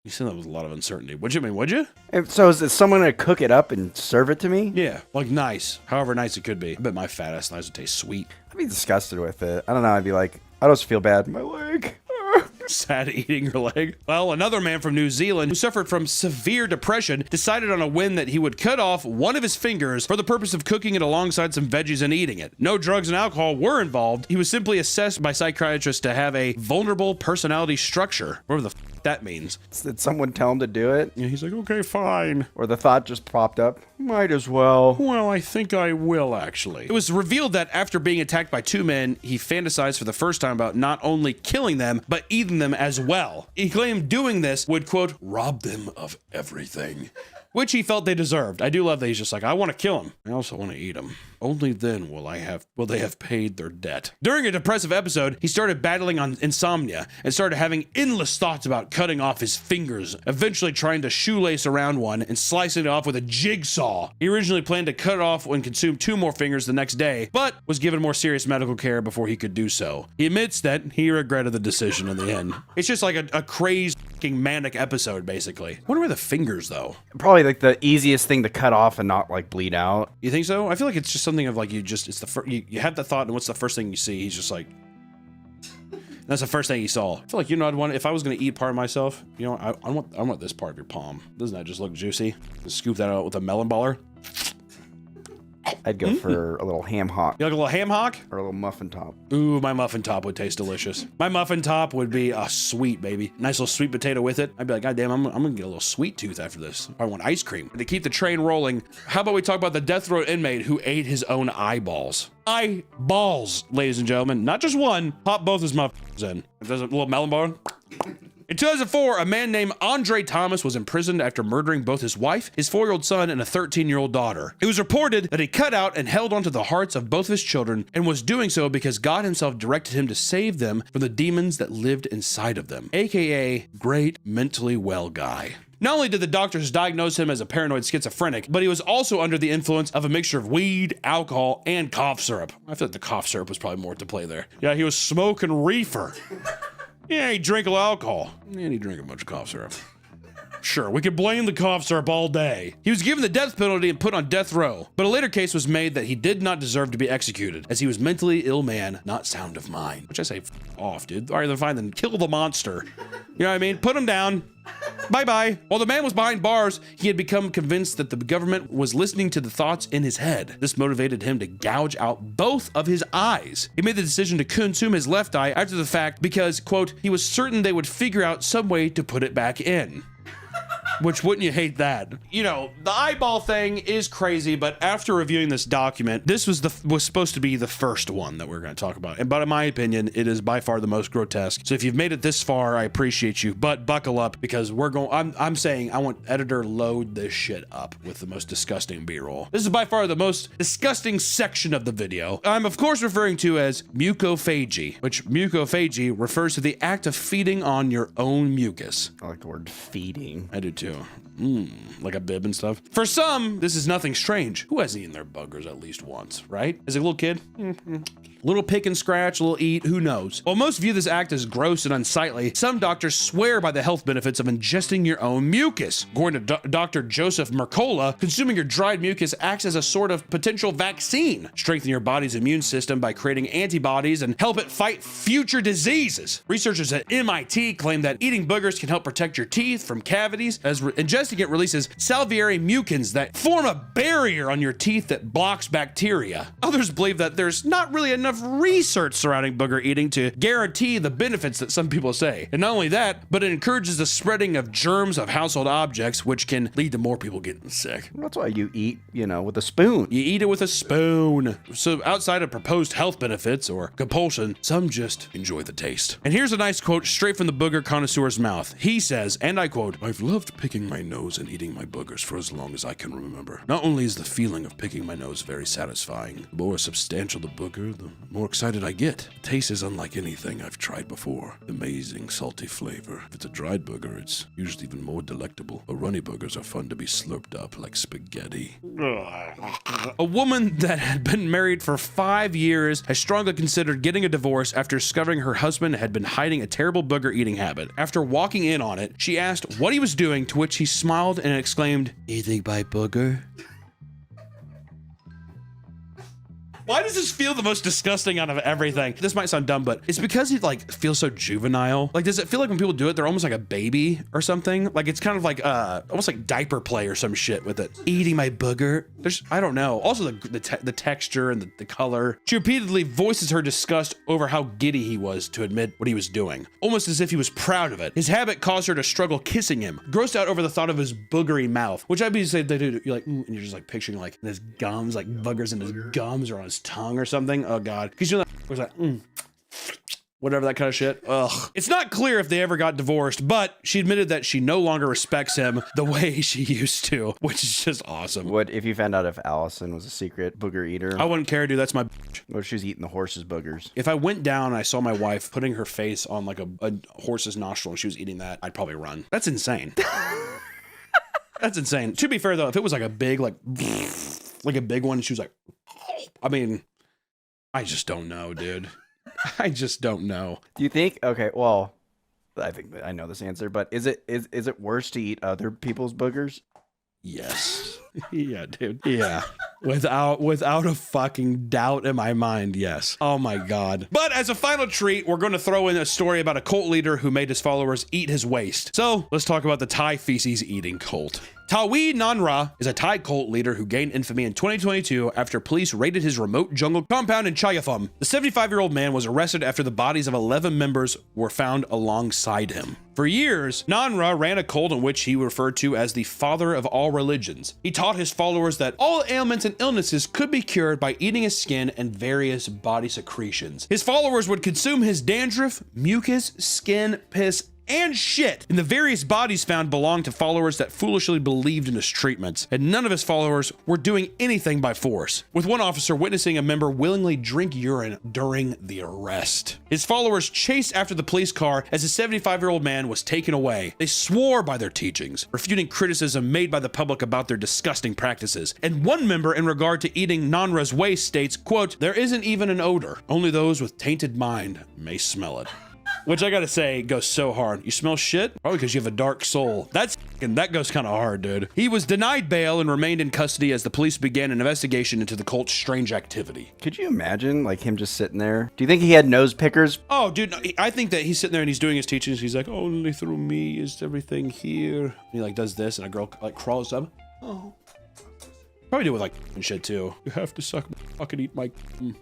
You said that with a lot of uncertainty. Would you? So is someone gonna cook it up and serve it to me? Yeah, like nice. However nice it could be. I bet my fat ass thighs would taste sweet. I'd be disgusted with it. I don't know. I'd be like, I just feel bad. My leg. Sad eating your leg. Well, another man from New Zealand who suffered from severe depression decided on a whim that he would cut off one of his fingers for the purpose of cooking it alongside some veggies and eating it. No drugs and alcohol were involved. He was simply assessed by psychiatrists to have a vulnerable personality structure. Whatever the that means. Did someone tell him to do it? Yeah, he's like, okay, fine. Or the thought just popped up, might as well. Well, I think I will, actually. It was revealed that after being attacked by two men, he fantasized for the first time about not only killing them, but eating them as well. He claimed doing this would, quote, rob them of everything, which he felt they deserved. I do love that he's just like, I want to kill him. I also want to eat him. Only then will they have paid their debt. During a depressive episode, he started battling on insomnia and started having endless thoughts about cutting off his fingers, eventually trying to shoelace around one and slicing it off with a jigsaw. He originally planned to cut off and consume 2 more fingers the next day, but was given more serious medical care before he could do so. He admits that he regretted the decision in the end. It's just like a crazed fucking manic episode, basically. I wonder where the fingers, though. Probably like the easiest thing to cut off and not like bleed out. You think so? I feel like it's just something of like it's the first, you have the thought, and what's the first thing you see? He's just like, that's the first thing he saw. I feel like, I'd want, if I was gonna eat part of myself, I want this part of your palm. Doesn't that just look juicy? Just scoop that out with a melon baller. I'd go for a little ham hock. You like a little ham hock? Or a little muffin top. Ooh, my muffin top would taste delicious. My muffin top would be a sweet, baby. Nice little sweet potato with it. I'd be like, God damn, I'm gonna get a little sweet tooth after this. I want ice cream. To keep the train rolling, how about we talk about the death row inmate who ate his own eyeballs? Eyeballs, ladies and gentlemen. Not just one. Pop both his muffins in. There's a little melon bar. In 2004, a man named Andre Thomas was imprisoned after murdering both his wife, his 4-year-old son, and a 13-year-old daughter. It was reported that he cut out and held onto the hearts of both of his children and was doing so because God himself directed him to save them from the demons that lived inside of them, aka great mentally well guy. Not only did the doctors diagnose him as a paranoid schizophrenic, but he was also under the influence of a mixture of weed, alcohol, and cough syrup. I feel like the cough syrup was probably more to play there. Yeah, he was smoking reefer. Yeah, he drank a little alcohol. And he drank a bunch of cough syrup. Sure, we could blame the cough syrup all day. He was given the death penalty and put on death row, but a later case was made that he did not deserve to be executed, as he was mentally ill man, not sound of mind. Which I say, off, dude. All right, then fine, then kill the monster. You know what I mean? Put him down. Bye-bye. While the man was behind bars, he had become convinced that the government was listening to the thoughts in his head. This motivated him to gouge out both of his eyes. He made the decision to consume his left eye after the fact because, quote, he was certain they would figure out some way to put it back in. Which, wouldn't you hate that? The eyeball thing is crazy, but after reviewing this document, this was supposed to be the first one that we're going to talk about. But in my opinion, it is by far the most grotesque. So if you've made it this far, I appreciate you, but buckle up because I'm saying I want editor load this shit up with the most disgusting B-roll. This is by far the most disgusting section of the video. I'm of course referring to as mucophagy, which mucophagy refers to the act of feeding on your own mucus. I like the word feeding. I do too. too. Like a bib and stuff. For some, this is nothing strange. Who hasn't eaten their buggers at least once, right? As a little kid? Little pick and scratch, little eat, who knows? While most view this act as gross and unsightly, some doctors swear by the health benefits of ingesting your own mucus. According to Dr. Joseph Mercola, consuming your dried mucus acts as a sort of potential vaccine, strengthen your body's immune system by creating antibodies and help it fight future diseases. Researchers at MIT claim that eating boogers can help protect your teeth from cavities, as ingesting it releases salivary mucins that form a barrier on your teeth that blocks bacteria. Others believe that there's not really enough research surrounding booger eating to guarantee the benefits that some people say. And not only that, but it encourages the spreading of germs of household objects, which can lead to more people getting sick. That's why you eat, with a spoon. You eat it with a spoon. So outside of proposed health benefits or compulsion, some just enjoy the taste. And here's a nice quote straight from the booger connoisseur's mouth. He says, and I quote, "I've loved picking my nose and eating my boogers for as long as I can remember. Not only is the feeling of picking my nose very satisfying, the more substantial the booger, the more excited I get. The taste is unlike anything I've tried before. Amazing salty flavor. If it's a dried booger, it's usually even more delectable. But runny boogers are fun to be slurped up like spaghetti." A woman that had been married for 5 years has strongly considered getting a divorce after discovering her husband had been hiding a terrible booger eating habit. After walking in on it, she asked what he was doing, to which he smiled and exclaimed, "Eating my booger?" Why does this feel the most disgusting out of everything? This might sound dumb, but it's because he feels so juvenile. Like, does it feel like when people do it, they're almost like a baby or something? Like, it's kind of like almost like diaper play or some shit with it. Eating my booger. I don't know. Also the texture and the color. She repeatedly voices her disgust over how giddy he was to admit what he was doing, almost as if he was proud of it. His habit caused her to struggle kissing him, grossed out over the thought of his boogery mouth, which I'd be saying, dude, you're like, and you're just like picturing like his gums, like boogers in his gums or on his tongue or something. Oh god, because was like whatever, that kind of shit. Ugh. It's not clear if they ever got divorced, but she admitted that she no longer respects him the way she used to, which is just awesome. What if you found out if Allison was a secret booger eater? I wouldn't care, dude. That's my What if she was eating the horse's boogers? If I went down and I saw my wife putting her face on like a horse's nostril and she was eating that, I'd probably run. That's insane. That's insane. To be fair though, if it was like a big like a big one, she was like, I mean, I just don't know, dude. I just don't know. Do you think? Okay, well, I think I know this answer, but is it worse to eat other people's boogers? Yes. Yeah, dude. Yeah. Without a fucking doubt in my mind, yes. Oh my god. But as a final treat, we're going to throw in a story about a cult leader who made his followers eat his waste. So let's talk about the Thai feces eating cult. Tawi Nanra is a Thai cult leader who gained infamy in 2022 after police raided his remote jungle compound in Chayaphum. The 75-year-old man was arrested after the bodies of 11 members were found alongside him. For years, Nanra ran a cult in which he referred to as the father of all religions. He taught his followers that all ailments and illnesses could be cured by eating his skin and various body secretions. His followers would consume his dandruff, mucus, skin, piss, and shit, and the various bodies found belonged to followers that foolishly believed in his treatments, and none of his followers were doing anything by force, with one officer witnessing a member willingly drink urine during the arrest. His followers chased after the police car as the 75-year-old man was taken away. They swore by their teachings, refuting criticism made by the public about their disgusting practices, and one member in regard to eating Nanra's waste states, quote, "There isn't even an odor. Only those with tainted mind may smell it." Which I gotta say goes so hard. You smell shit? Probably because you have a dark soul. That goes kind of hard, dude. He was denied bail and remained in custody as the police began an investigation into the cult's strange activity. Could you imagine like him just sitting there? Do you think he had nose pickers? Oh, dude, no, I think that he's sitting there and he's doing his teachings. He's like, only through me is everything here. And he like does this and a girl like crawls up. Oh. Probably do it with like and shit too. You have to suck my fucking eat my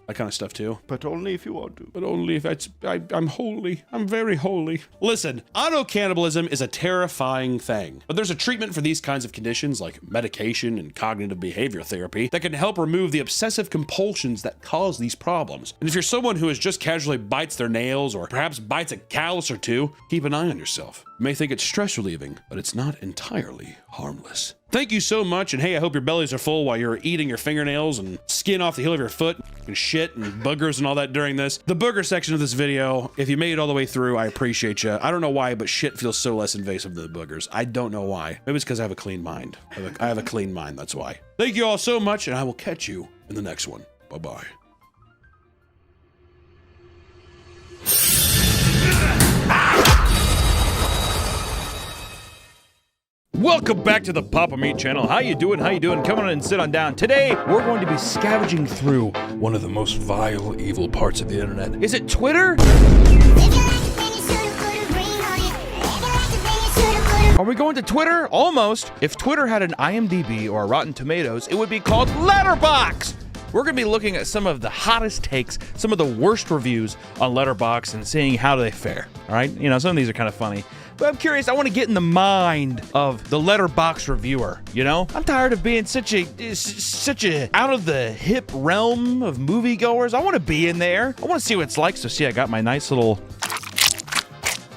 that kind of stuff too. But only if you want to. But only if I'm holy. I'm very holy. Listen, auto-cannibalism is a terrifying thing, but there's a treatment for these kinds of conditions like medication and cognitive behavior therapy that can help remove the obsessive compulsions that cause these problems. And if you're someone who is just casually bites their nails or perhaps bites a callus or two, keep an eye on yourself. You may think it's stress relieving, but it's not entirely harmless. Thank you so much, and hey, I hope your bellies are full while you're eating your fingernails and skin off the heel of your foot and shit and boogers and all that during this. The booger section of this video, if you made it all the way through, I appreciate you. I don't know why, but shit feels so less invasive than the boogers. I don't know why. Maybe it's because I have a clean mind. I have a clean mind, that's why. Thank you all so much, and I will catch you in the next one. Bye-bye. Welcome back to the Papa Meat channel. How you doing? How you doing? Come on and sit on down. Today, we're going to be scavenging through one of the most vile, evil parts of the internet. Is it Twitter? Are we going to Twitter? Almost. If Twitter had an IMDb or a Rotten Tomatoes, it would be called Letterboxd. We're going to be looking at some of the hottest takes, some of the worst reviews on Letterboxd and seeing how they fare. All right? You know, some of these are kind of funny. But I'm curious, I want to get in the mind of the Letterboxd reviewer, you know? I'm tired of being such a out of the hip realm of moviegoers. I want to be in there. I want to see what it's like. So see, I got my nice little...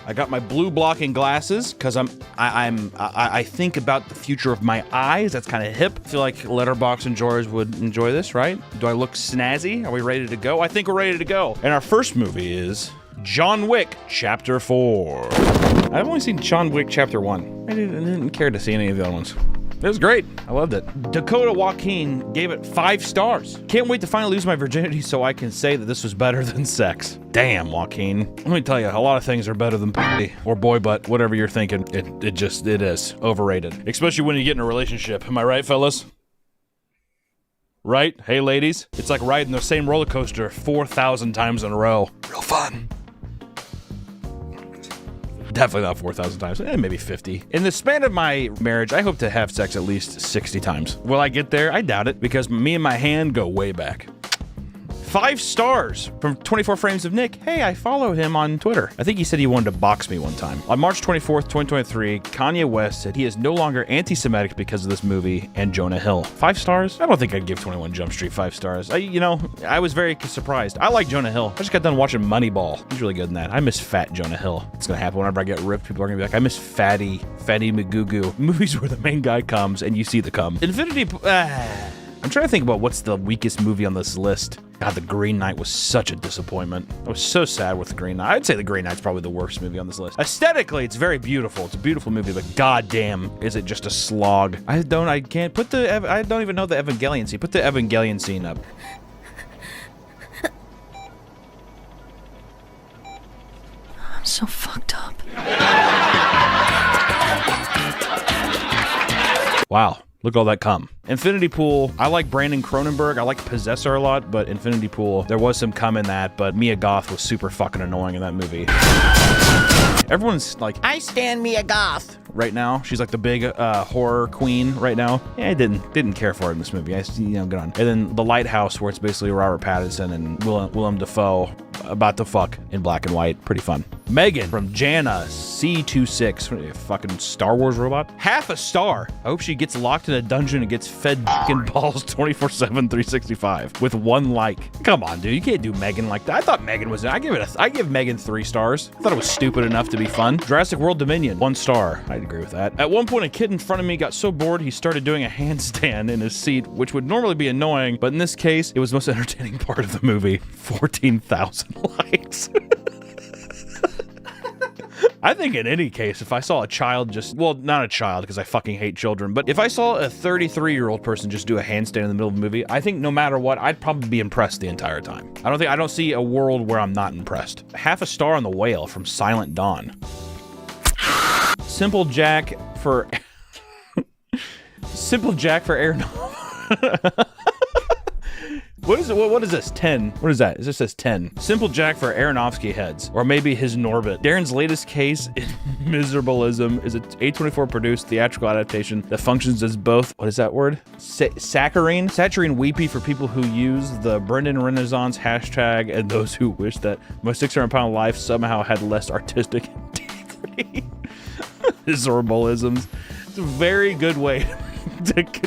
I got my blue blocking glasses because I think about the future of my eyes. That's kind of hip. I feel like Letterboxd enjoyers would enjoy this, right? Do I look snazzy? Are we ready to go? I think we're ready to go. And our first movie is John Wick Chapter 4. I've only seen John Wick Chapter 1. I didn't care to see any of the other ones. It was great. I loved it. Dakota Joaquin gave it 5 stars. Can't wait to finally lose my virginity so I can say that this was better than sex. Damn, Joaquin. Let me tell you, a lot of things are better than pussy or boy butt, whatever you're thinking. It is overrated. Especially when you get in a relationship. Am I right, fellas? Right? Hey, ladies. It's like riding the same roller coaster 4,000 times in a row. Real fun. Definitely not 4,000 times, maybe 50. In the span of my marriage, I hope to have sex at least 60 times. Will I get there? I doubt it, because me and my hand go way back. 5 stars from 24 Frames of Nick. Hey, I follow him on Twitter. I think he said he wanted to box me one time. On March 24th, 2023, Kanye West said he is no longer anti-Semitic because of this movie and Jonah Hill. 5 stars? I don't think I'd give 21 Jump Street 5 stars. I was very surprised. I like Jonah Hill. I just got done watching Moneyball. He's really good in that. I miss fat Jonah Hill. It's gonna happen whenever I get ripped. People are gonna be like, I miss Fatty McGoo. Movies where the main guy comes and you see the cum. I'm trying to think about what's the weakest movie on this list. God, The Green Knight was such a disappointment. I was so sad with The Green Knight. I'd say The Green Knight's probably the worst movie on this list. Aesthetically, it's very beautiful. It's a beautiful movie, but goddamn, is it just a slog. I don't even know the Evangelion scene. Put the Evangelion scene up. I'm so fucked up. Wow. Look at all that cum. Infinity Pool, I like Brandon Cronenberg. I like Possessor a lot, but Infinity Pool, there was some cum in that, but Mia Goth was super fucking annoying in that movie. Everyone's like, I stan Mia Goth right now. She's like the big horror queen right now. Yeah, I didn't care for her in this movie. Good on. And then The Lighthouse, where it's basically Robert Pattinson and Willem Dafoe about to fuck in black and white. Pretty fun. Megan from Jana C26, fucking Star Wars robot. Half a star. I hope she gets locked in a dungeon and gets fed fucking balls 24/7, 365 with 1 like. Come on, dude. You can't do Megan like that. I thought Megan was. I give Megan 3 stars. I thought it was stupid enough to be fun. Jurassic World Dominion, 1 star. I'd agree with that. At one point, a kid in front of me got so bored he started doing a handstand in his seat, which would normally be annoying, but in this case, it was the most entertaining part of the movie. 14,000 likes. I think in any case, if I saw a child not a child because I fucking hate children, but if I saw a 33-year-old person just do a handstand in the middle of a movie, I think no matter what, I'd probably be impressed the entire time. I don't see a world where I'm not impressed. Half a star on The Whale from Silent Dawn. Simple Jack for Air. What is it? What is this? 10. What is that? It just says 10. Simple Jack for Aronofsky heads. Or maybe his Norbit. Darren's latest case in Miserableism is an A24 produced theatrical adaptation that functions as both, what is that word? Saccharine weepy for people who use the Brendan Renaissance hashtag and those who wish that my 600-pound life somehow had less artistic integrity. Miserableisms. It's a very good way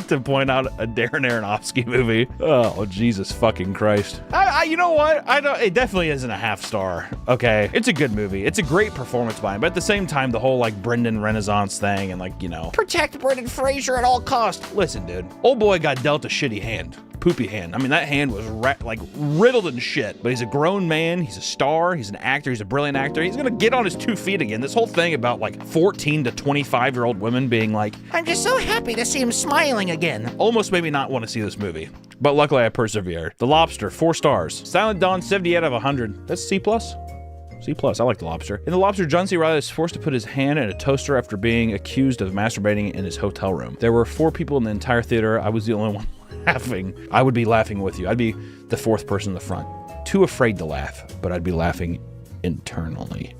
to point out a Darren Aronofsky movie. Oh, Jesus fucking Christ. You know what? It definitely isn't a half star. Okay. It's a good movie. It's a great performance by him. But at the same time, the whole like Brendan Renaissance thing and like, you know, protect Brendan Fraser at all costs. Listen, dude, old boy got dealt a shitty hand. Poopy hand. I mean, that hand was like riddled in shit, but he's a grown man. He's a star. He's an actor. He's a brilliant actor. He's gonna get on his 2 feet again. This whole thing about like 14 to 25-year-old women being like, I'm just so happy to see him smiling again, almost made me not want to see this movie. But luckily I persevered. The Lobster, 4 stars. Silent Dawn, 78 out of 100. That's C+. C+. I like The Lobster. In The Lobster, John C. Reilly is forced to put his hand in a toaster after being accused of masturbating in his hotel room. There were 4 people in the entire theater. I was the only one laughing. I would be laughing with you. I'd be the 4th person in the front. Too afraid to laugh, but I'd be laughing internally.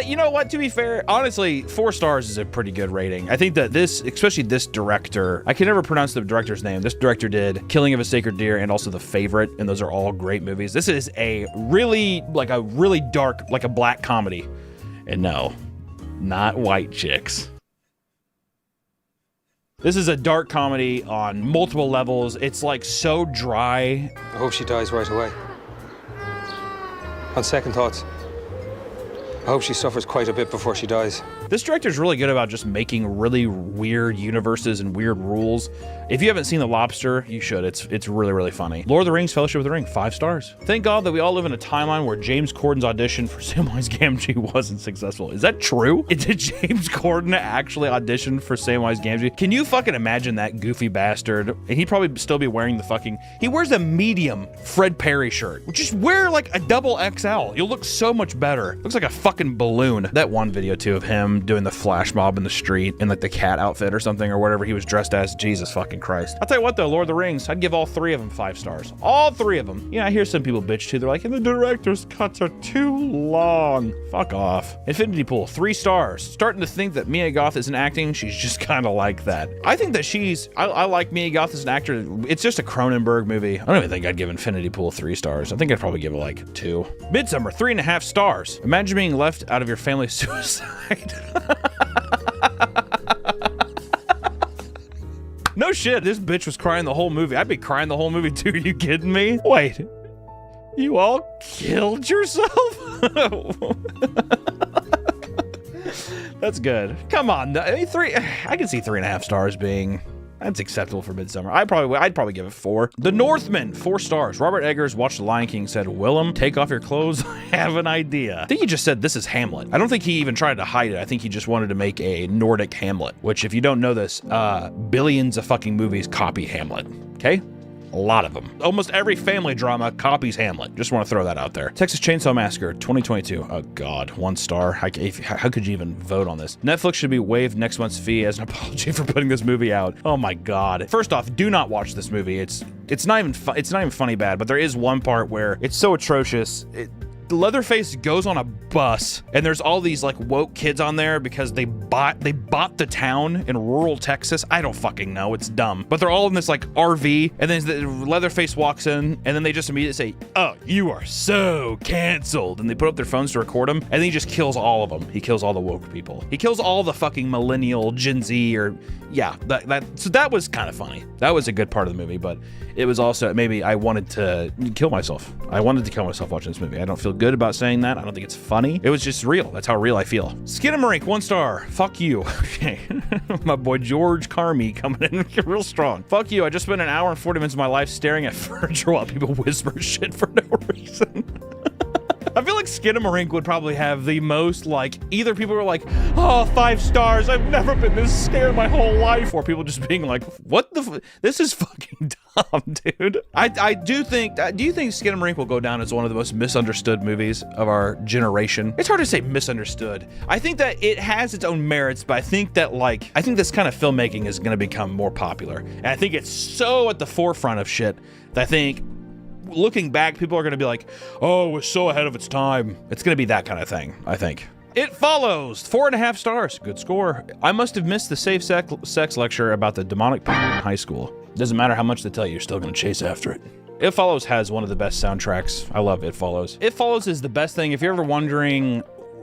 You know what, to be fair, honestly, 4 stars is a pretty good rating. I think that this, especially this director, I can never pronounce the director's name. This director did Killing of a Sacred Deer and also The Favorite, and those are all great movies. This is a really dark, like a black comedy. And no, not white chicks. This is a dark comedy on multiple levels. It's like so dry. I hope she dies right away. On second thoughts, I hope she suffers quite a bit before she dies. This director's really good about just making really weird universes and weird rules. If you haven't seen The Lobster, you should. It's really, really funny. Lord of the Rings, Fellowship of the Ring, 5 stars. Thank God that we all live in a timeline where James Corden's audition for Samwise Gamgee wasn't successful. Is that true? Did James Corden actually audition for Samwise Gamgee? Can you fucking imagine that goofy bastard? And he'd probably still be wearing he wears a medium Fred Perry shirt. Just wear like a double XL. You'll look so much better. Looks like a fucking balloon. That one video too of him doing the flash mob in the street in like the cat outfit or something or whatever he was dressed as. Jesus fucking Christ. I'll tell you what though, Lord of the Rings, I'd give all 3 of them 5 stars. All 3 of them. Yeah, I hear some people bitch too. They're like, the director's cuts are too long. Fuck off. Infinity Pool, 3 stars. Starting to think that Mia Goth isn't acting. She's just kind of like that. I think that I like Mia Goth as an actor. It's just a Cronenberg movie. I don't even think I'd give Infinity Pool 3 stars. I think I'd probably give it like 2. Midsummer, 3.5 stars. Imagine being left out of your family's suicide. No shit, this bitch was crying the whole movie. I'd be crying the whole movie too. Are you kidding me? Wait, you all killed yourself? That's good. Come on, I can see 3.5 stars being. That's acceptable for Midsummer. I'd probably give it 4. The Northman, 4 stars. Robert Eggers watched The Lion King, said, Willem, take off your clothes. I have an idea. I think he just said this is Hamlet. I don't think he even tried to hide it. I think he just wanted to make a Nordic Hamlet, which if you don't know this, billions of fucking movies copy Hamlet, okay? A lot of them. Almost every family drama copies Hamlet. Just want to throw that out there. Texas Chainsaw Massacre 2022. Oh God, 1 star. How could you even vote on this? Netflix should be waived next month's fee as an apology for putting this movie out. Oh my God. First off, do not watch this movie. It's not even funny bad, but there is one part where it's so atrocious. Leatherface goes on a bus and there's all these like woke kids on there because they bought the town in rural Texas. I don't fucking know. It's dumb. But they're all in this like RV and then the Leatherface walks in and then they just immediately say, oh, you are so canceled. And they put up their phones to record him and then he just kills all of them. He kills all the woke people. He kills all the fucking millennial Gen Z or yeah, so that was kind of funny. That was a good part of the movie, but it was also maybe I wanted to kill myself. I wanted to kill myself watching this movie. I don't feel good about saying that. I don't think it's funny. It was just real. That's how real I feel. Skinamarink, 1 star. Fuck you. Okay. My boy George Carmy coming in real strong. Fuck you. I just spent an hour and 40 minutes of my life staring at furniture while people whisper shit for no reason. I feel like Skinamarink would probably have the most, like, either people were like, oh, 5 stars, I've never been this scared my whole life, or people just being like, what the this is fucking dumb, dude. I do think, do you think Skinamarink will go down as one of the most misunderstood movies of our generation? It's hard to say misunderstood. I think that it has its own merits, but I think that, like, I think this kind of filmmaking is going to become more popular. And I think it's so at the forefront of shit that I think looking back, people are going to be like, oh, it was so ahead of its time. It's going to be that kind of thing, I think. It Follows, 4.5 stars. Good score. I must have missed the safe sex lecture about the demonic in high school. Doesn't matter how much they tell you, you're still going to chase after it. It Follows has one of the best soundtracks. I love It Follows. It Follows is the best thing. If you're ever wondering,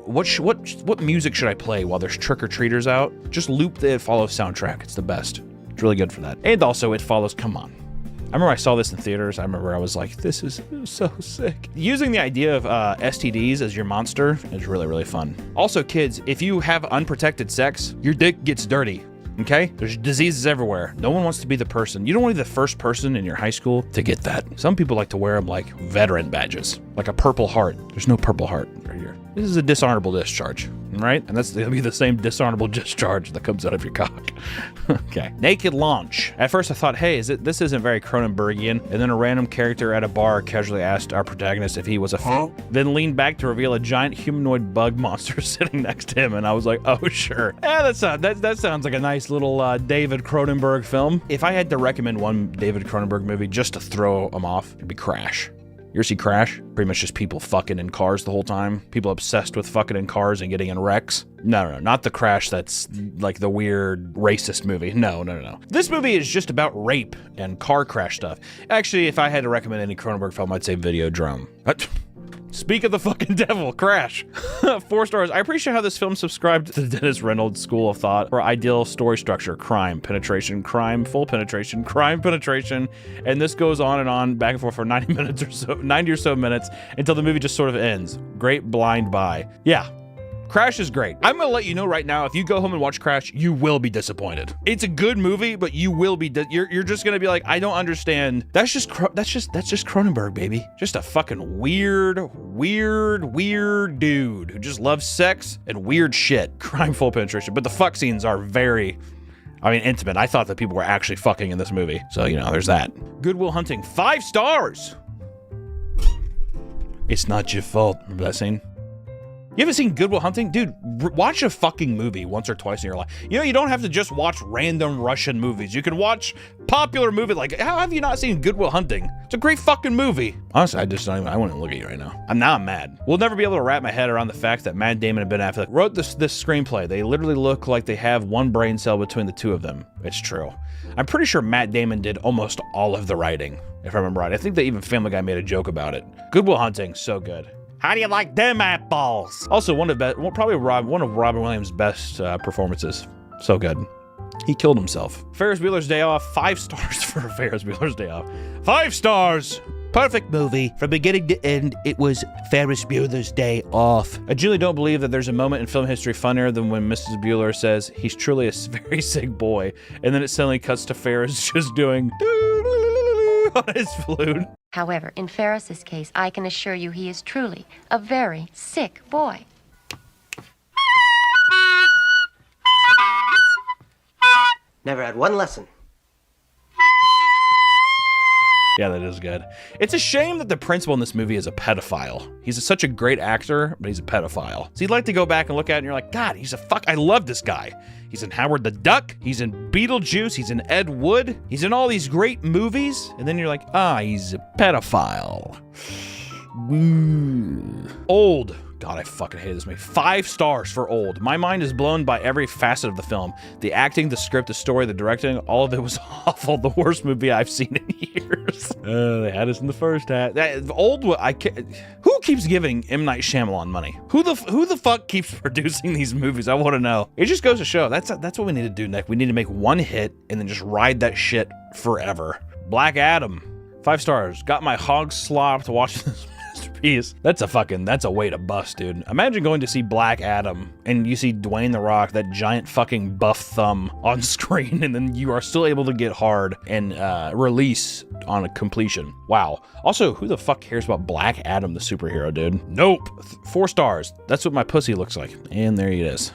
what music should I play while there's trick-or-treaters out? Just loop the It Follows soundtrack. It's the best. It's really good for that. And also, it follows, come on. I remember I saw this in theaters. I remember I was like, this is so sick. Using the idea of STDs as your monster is really, really fun. Also, kids, if you have unprotected sex, your dick gets dirty. Okay? There's diseases everywhere. No one wants to be the person. You don't want to be the first person in your high school to get that. Some people like to wear them like veteran badges, like a Purple Heart. There's no Purple Heart right here. This is a dishonorable discharge, right? And that's gonna be the same dishonorable discharge that comes out of your cock. Okay. Naked launch. At first I thought, hey, this isn't very Cronenbergian. And then a random character at a bar casually asked our protagonist if he was a then leaned back to reveal a giant humanoid bug monster sitting next to him. And I was like, oh, sure. Yeah, that sounds like a nice little David Cronenberg film. If I had to recommend one David Cronenberg movie just to throw them off, it'd be Crash. You ever see Crash? Pretty much just people fucking in cars the whole time. People obsessed with fucking in cars and getting in wrecks. No, not the Crash that's like the weird racist movie. No. This movie is just about rape and car crash stuff. Actually, if I had to recommend any Cronenberg film, I'd say Videodrome. Speak of the fucking devil, Crash. 4 stars. I appreciate how this film subscribed to the Dennis Reynolds school of thought for ideal story structure: crime, penetration, crime, full penetration, crime, penetration, and this goes on and on back and forth for 90 or so minutes until the movie just sort of ends. Great blind buy. Yeah. Crash is great. I'm gonna let you know right now, if you go home and watch Crash, you will be disappointed. It's a good movie, but you will be, you're just gonna be like, I don't understand. That's just Cronenberg, baby. Just a fucking weird dude who just loves sex and weird shit. Crime, full penetration. But the fuck scenes are very, intimate. I thought that people were actually fucking in this movie. So, there's that. Good Will Hunting, 5 stars. It's not your fault. Remember that scene? You haven't seen Good Will Hunting? Dude, watch a fucking movie once or twice in your life. You don't have to just watch random Russian movies. You can watch popular movies. Like, how have you not seen Good Will Hunting? It's a great fucking movie. Honestly, I wouldn't look at you right now. I'm mad. We'll never be able to wrap my head around the fact that Matt Damon and Ben Affleck wrote this screenplay. They literally look like they have one brain cell between the two of them. It's true. I'm pretty sure Matt Damon did almost all of the writing, if I remember right. I think that even Family Guy made a joke about it. Good Will Hunting, so good. How do you like them apples? Also, probably one of Robin Williams' best performances. So good. He killed himself. Ferris Bueller's Day Off, 5 stars for Ferris Bueller's Day Off. 5 stars! Perfect movie. From beginning to end, it was Ferris Bueller's Day Off. I genuinely don't believe that there's a moment in film history funnier than when Mrs. Bueller says he's truly a very sick boy, and then it suddenly cuts to Ferris just doing on his flute. However, in Ferris's case, I can assure you he is truly a very sick boy. Never had one lesson. Yeah, that is good. It's a shame that the principal in this movie is a pedophile. He's such a great actor, but he's a pedophile. So you'd like to go back and look at it and you're like, God, I love this guy. He's in Howard the Duck. He's in Beetlejuice. He's in Ed Wood. He's in all these great movies. And then you're like, he's a pedophile. Old. God, I fucking hate this movie. 5 stars for Old. My mind is blown by every facet of the film. The acting, the script, the story, the directing, all of it was awful. The worst movie I've seen in years. They had us in the first half. Who keeps giving M. Night Shyamalan money? Who the fuck keeps producing these movies? I want to know. It just goes to show. That's what we need to do next. We need to make one hit and then just ride that shit forever. Black Adam. 5 stars. Got my hog slopped watching this masterpiece. That's a way to bust, dude. Imagine going to see Black Adam and you see Dwayne The Rock, that giant fucking buff thumb on screen, and then you are still able to get hard and release on a completion. Wow. Also, who the fuck cares about Black Adam, the superhero, dude? Nope. 4 stars. That's what my pussy looks like. And there it is.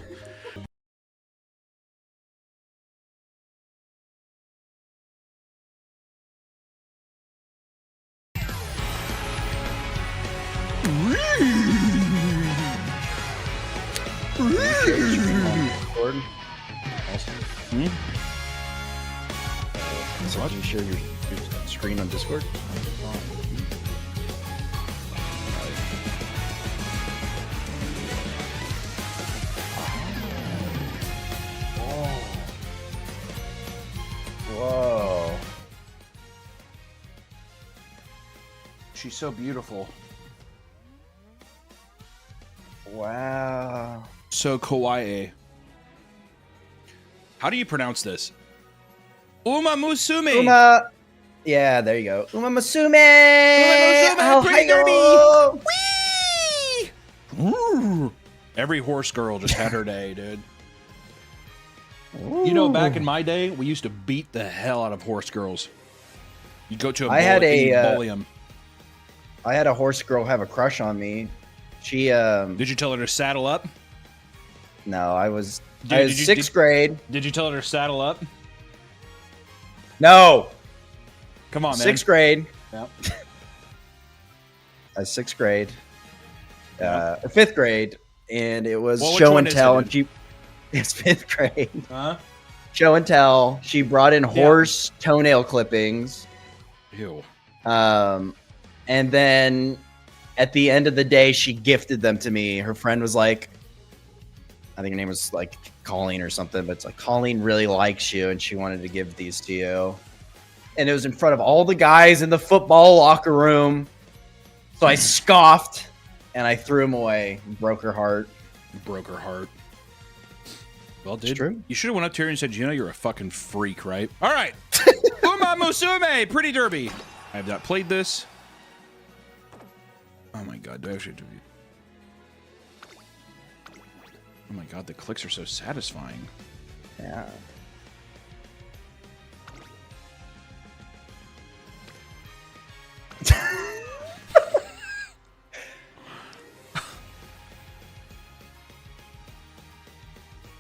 So can you share your screen on Discord? Whoa. She's so beautiful. Wow. So kawaii. How do you pronounce this? Uma Musume. Uma. Yeah, there you go. Uma Musume. Pretty Ohio. Derby. Whee! Every horse girl just had her day, dude. You know, back in my day, we used to beat the hell out of horse girls. You go to a bully them. I had a horse girl have a crush on me. She Did you tell her to saddle up? No, I was sixth grade. Did you tell her to saddle up? No. Come on, man. Sixth grade. Yep. I was sixth grade. Fifth grade, and it was Well, which show one and is tell, it? and she. It's fifth grade. Huh? Show and tell. She brought in horse toenail clippings. Ew. And then at the end of the day, she gifted them to me. Her friend was like, I think her name was like Colleen or something, but it's like, Colleen really likes you, and she wanted to give these to you. And it was in front of all the guys in the football locker room. So I scoffed, and I threw them away. Broke her heart. Broke her heart. Well, dude, It's true. you should have went up to her and said, you know, you're a fucking freak, right? All right. Uma Musume, Pretty Derby. I have not played this. Oh my god, do I actually have to be... Oh my god, the clicks are so satisfying. Yeah.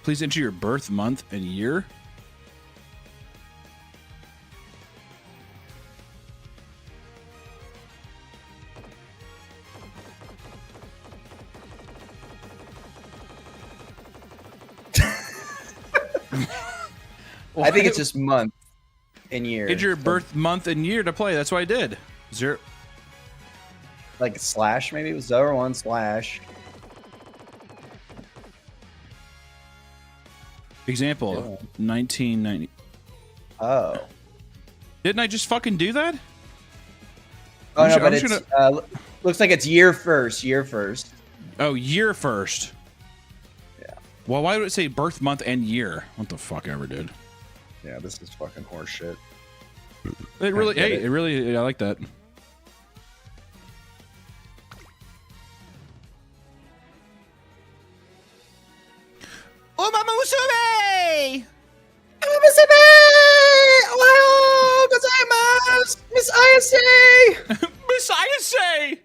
Please enter your birth month and year. I think it's just month and year. Enter your birth month and year to play. That's what I did. Zero. Like a slash, maybe? It was 01/. Example, 1990. Oh. Didn't I just fucking do that? Oh, I'm no, ju- but I'm it's, gonna- looks like it's year first. Year first. Oh, year first. Yeah. Well, why would it say birth month and year? What the fuck ever did? Yeah, this is fucking horse shit. It really, hey, it really, I like that. Uma Musume! Ohio gozaimasu! Miss ISA! Miss ISA!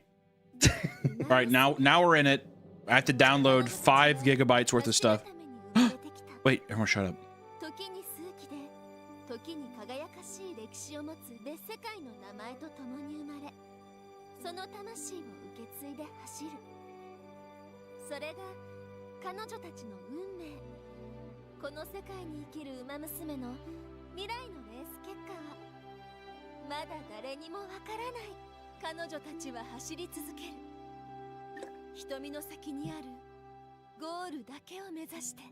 All right, now we're in it. I have to download 5 gigabytes worth of stuff. Wait, everyone shut up. 時に数奇で時に輝かしい歴史を持つ別世界の名前と共に生まれその魂を受け継いで走るそれが彼女たちの運命この世界に生きる馬娘の未来のレース結果はまだ誰にもわからない彼女たちは走り続ける瞳の先にあるゴールだけを目指して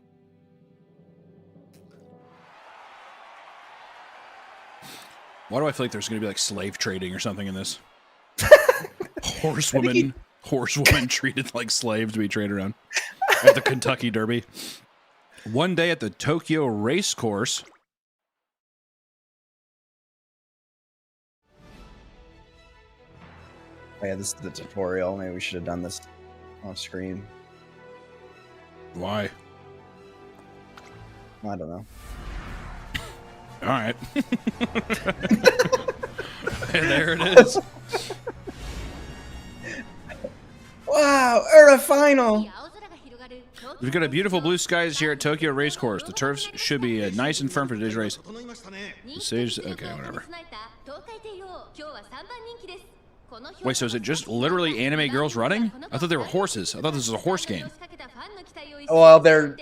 Why do I feel like there's going to be like slave trading or something in this? Horsewomen treated like slaves to be traded around at the Kentucky Derby. One day at the Tokyo race course. Oh, yeah, this is the tutorial. Maybe we should have done this on screen. Why? I don't know. All right. There it is. Wow, Era final. We've got a beautiful blue skies here at Tokyo Race Course. The turfs should be nice and firm for today's race. The stage, okay, whatever. Wait, so is it just literally anime girls running? I thought they were horses. I thought this was a horse game. Well, they're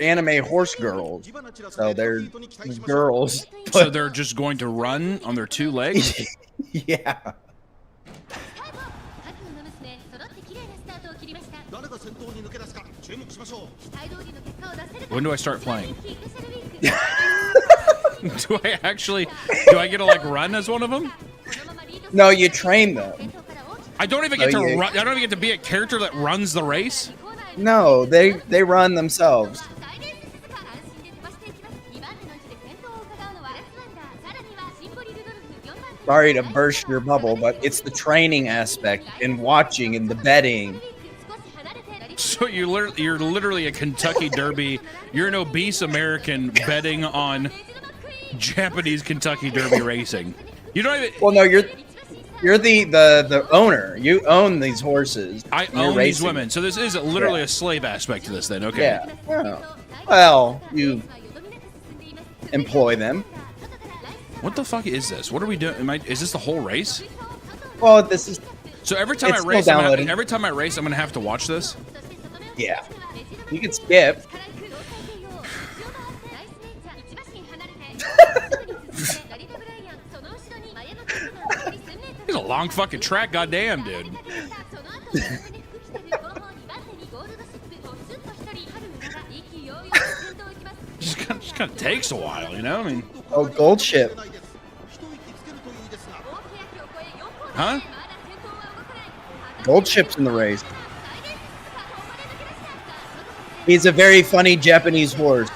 anime horse girls, so they're girls. So they're just going to run on their 2 legs? Yeah. When do I start playing? Do I get to like run as one of them? No, you train them. I don't even get to run. I don't even get to be a character that runs the race. No, they run themselves. sorry to burst your bubble, but it's the training aspect and watching and the betting. So you're literally a Kentucky Derby. You're an obese American betting on Japanese Kentucky Derby racing. You don't even. Well, no, you're the owner. You own these horses. I own these women. So this is literally a slave aspect to this. Then, okay. Yeah. Oh. Well, you employ them. What the fuck is this? What are we doing? Is this the whole race? Well, this is. So every time I race, I'm gonna have to watch this. Yeah. You can skip. It's a long fucking track, goddamn, dude. just kind of takes a while, you know? I mean, oh, gold ship. Huh? Gold ship's in the race. He's a very funny Japanese horse.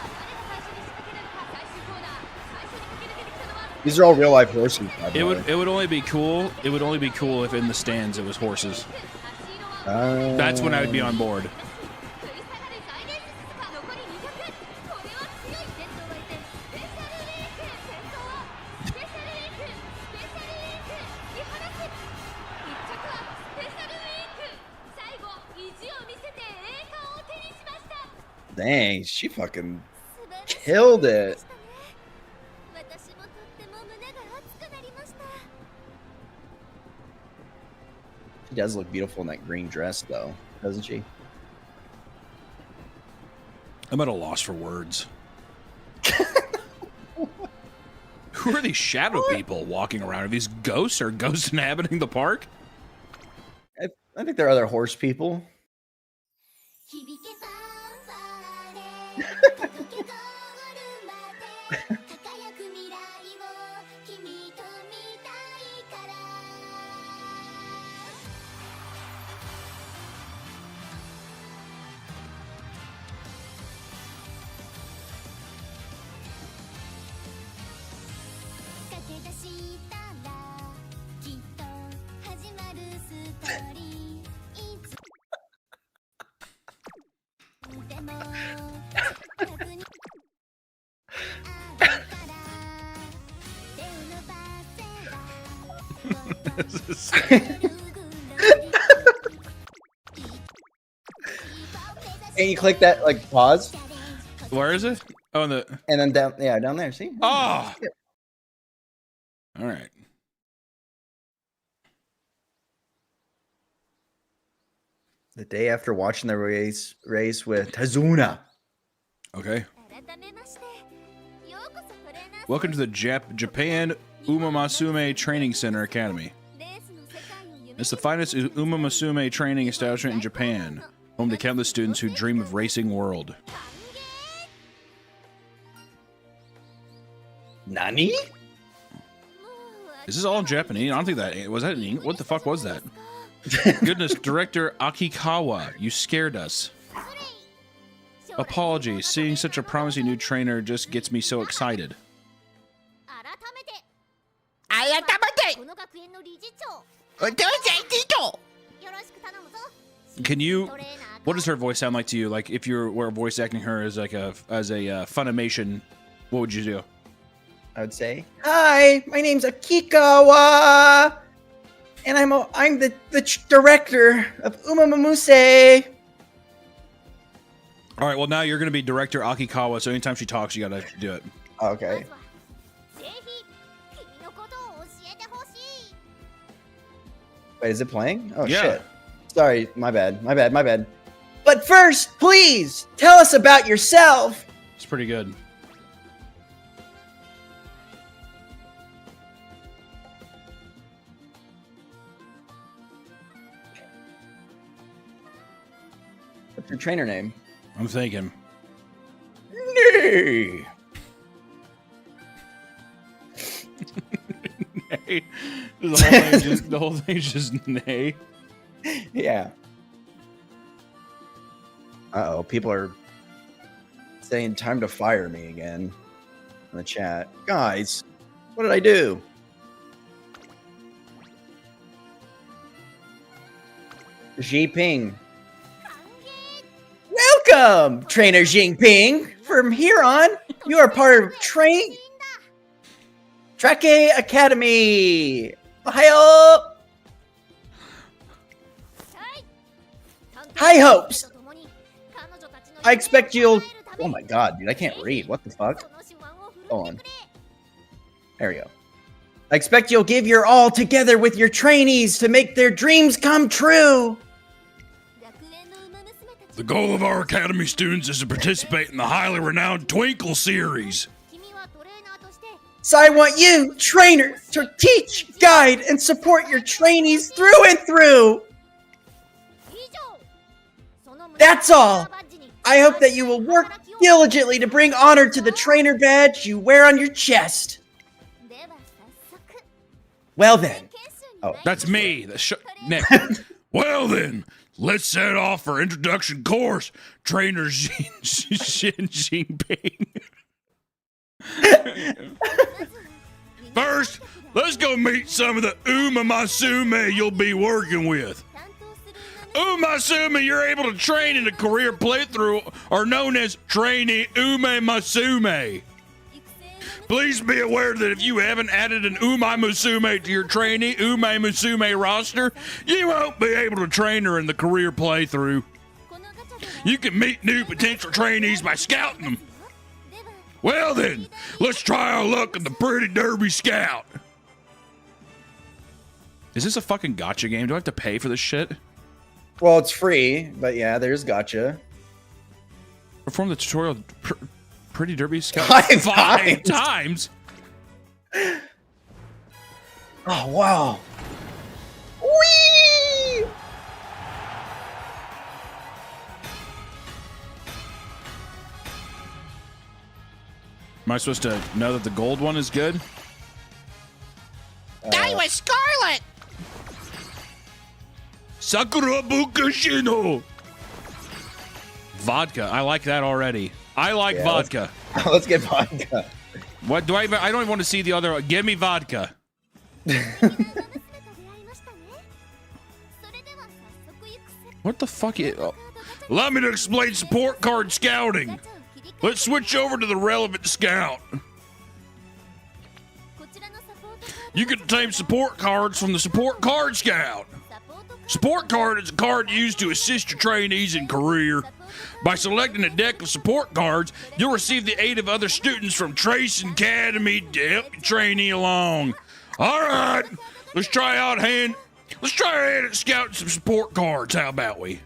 These are all real life horses. It would only be cool. It would only be cool if in the stands it was horses. That's when I would be on board. Dang, she fucking killed it. She does look beautiful in that green dress, though, doesn't she? I'm at a loss for words. Who are these shadow people walking around? Are these ghosts or ghosts inhabiting the park? I think there are other horse people. Can you click that, like, pause? Where is it? Oh, in the... And then down, yeah, down there, see? Oh! All right. The day after watching the race with Tazuna. Okay. Welcome to the Japan Umamasume Training Center Academy. It's the finest Umamasume training establishment in Japan, home to countless students who dream of racing world. Nani? Is this all in Japanese? I don't think that was that in English. What the fuck was that? Goodness, Director Akikawa, you scared us. Apologies, seeing such a promising new trainer just gets me so excited. Can you? What does her voice sound like to you? Like if you were voice acting her as like a Funimation, what would you do? I would say, "Hi, my name's Akikawa, and I'm the director of Umamamuse." All right, well now you're gonna be Director Akikawa, so anytime she talks, you gotta do it. Okay. Wait, is it playing? Oh shit! Sorry, my bad. But first, please tell us about yourself. It's pretty good. What's your trainer name? I'm thinking. Nay. Nay. The whole thing's just nay. Yeah. Uh-oh, people are saying time to fire me again in the chat. Guys, what did I do? Ping. Welcome, Trainer Ping. From here on, you are part of Trake Academy. Ohio. High hopes. I expect you'll. Oh my god, dude, I can't read. What the fuck? Hold on. There we go. I expect you'll give your all together with your trainees to make their dreams come true. The goal of our academy students is to participate in the highly renowned Twinkle series. So I want you, trainer, to teach, guide, and support your trainees through and through. That's all. I hope that you will work diligently to bring honor to the trainer badge you wear on your chest. Well then. Oh, that's me. Nick. Well then, let's set off for introduction course. Trainer Jinping. First, let's go meet some of the Umamasume you'll be working with. Umasume you're able to train in a career playthrough are known as trainee Umamasume. Please be aware that if you haven't added an Umamasume to your trainee Umamasume roster, you won't be able to train her in the career playthrough. You can meet new potential trainees by scouting them. Well then, let's try our luck at the Pretty Derby Scout. Is this a fucking gotcha game? Do I have to pay for this shit? Well, it's free, but yeah, there's gotcha. Perform the tutorial Pretty Derby Scout 5 times. Oh, wow. Whee! Am I supposed to know that the gold one is good? Die with Scarlet! Sakura Bukashino. Vodka. I like that already. I like vodka. Let's get vodka. What do I don't even want to see the other. Give me vodka. What the fuck is... Oh. Allow me to explain support card scouting. Let's switch over to the relevant scout. You can obtain support cards from the support card scout. Support card is a card used to assist your trainees in career. By selecting a deck of support cards, you'll receive the aid of other students from Trace Academy to help your trainee along. All right, let's try our hand at scouting some support cards. How about we?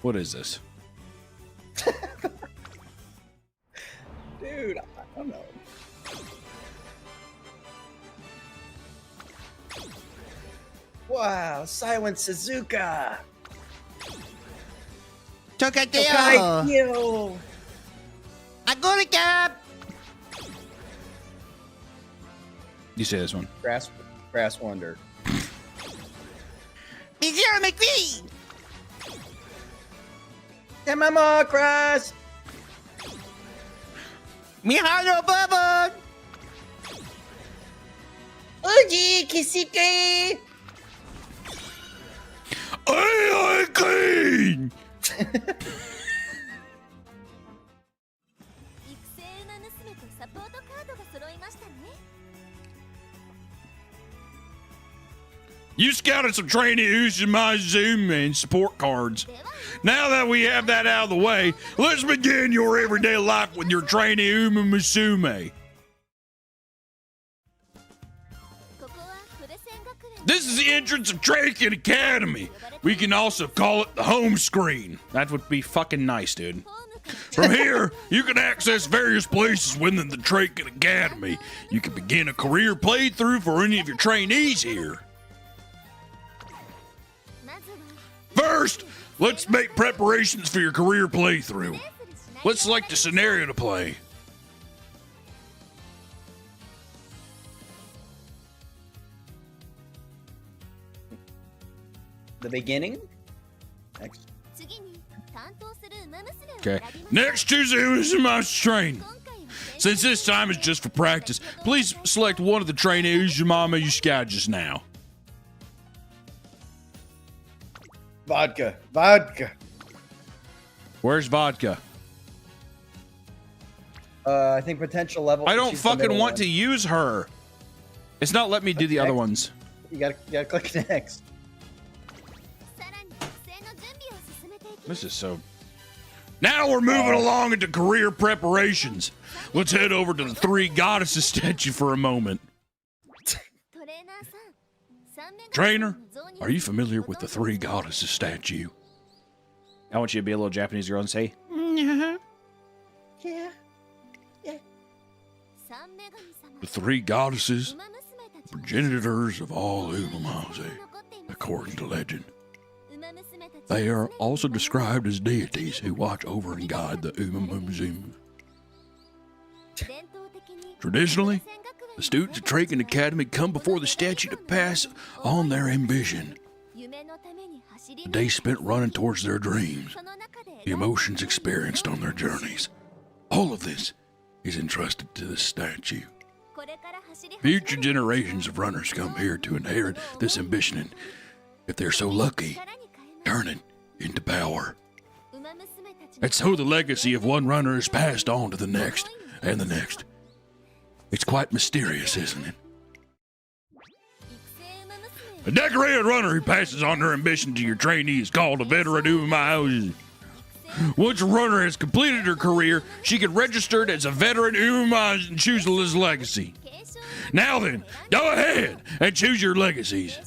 What is this? Dude, I don't know. Wow, Silent Suzuka. Tokagyo. Agurika. You say this one. Grass Wonder. Mizero McVie. Mama Cross. Miharo Bubba. Uji Kisike. I clean. You scouted some trainee Uzumazume and support cards. Now that we have that out of the way, let's begin your everyday life with your trainee Umamasume. This is the entrance of Traken Academy. We can also call it the home screen. That would be fucking nice, dude. From here, you can access various places within the Traken Academy. You can begin a career playthrough for any of your trainees here. First, let's make preparations for your career playthrough. Let's select a scenario to play. The beginning? Next. Okay. Next Tuesday is my train. Since this time is just for practice, please select one of the trainees your mama you scouted just now. Vodka. Vodka. Where's vodka? I think potential level. I don't she's the fucking middle want one. to use her. It's not letting me do the other ones. You gotta click next. This is so... Now we're moving along into career preparations. Let's head over to the three goddesses statue for a moment. Trainer, are you familiar with the three goddesses statue? I want you to be a little Japanese girl and say, Yeah. the three goddesses, progenitors of all Umamaze, according to legend. They are also described as deities who watch over and guide the Umamaze. Traditionally, the students of Traken Academy come before the statue to pass on their ambition. The day spent running towards their dreams, the emotions experienced on their journeys. All of this is entrusted to the statue. Future generations of runners come here to inherit this ambition and, if they're so lucky, turn it into power. And so the legacy of one runner is passed on to the next and the next. It's quite mysterious, isn't it? A decorated runner who passes on their ambition to your trainee is called a veteran Umamaze. Once a runner has completed her career, she can register as a veteran Umamaze and choose his legacy. Now then, go ahead and choose your legacies.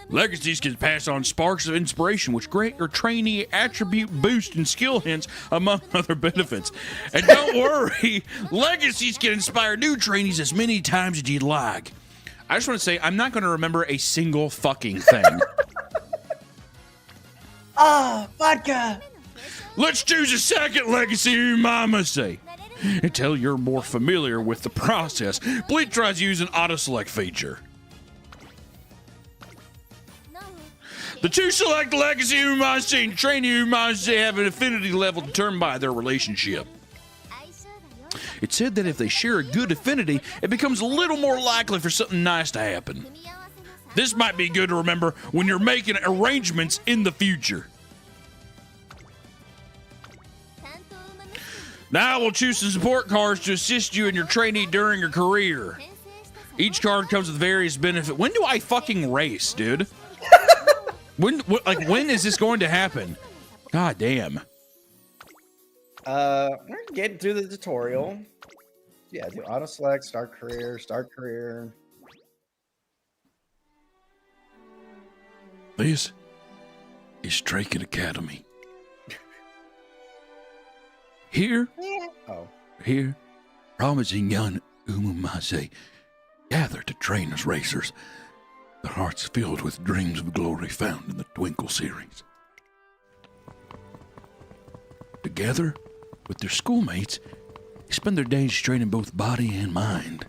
Legacies can pass on sparks of inspiration, which grant your trainee attribute boost and skill hints, among other benefits. And don't worry, legacies can inspire new trainees as many times as you'd like. I just want to say, I'm not going to remember a single fucking thing. Vodka. Let's choose a second legacy, Umamaze. Until you're more familiar with the process, please try to use an auto-select feature. The two select legacy Umamaze and trainee Umamaze have an affinity level determined by their relationship. It's said that if they share a good affinity, it becomes a little more likely for something nice to happen. This might be good to remember when you're making arrangements in the future. Now we'll choose some support cards to assist you and your trainee during your career. Each card comes with various benefits. When do I fucking race, dude? When is this going to happen? God damn. We're getting through the tutorial. Yeah, do auto select, start career. This is Traken Academy. Here, promising young Umamaze gather to train as racers, their hearts filled with dreams of glory found in the Twinkle series. Together with their schoolmates, they spend their days training both body and mind.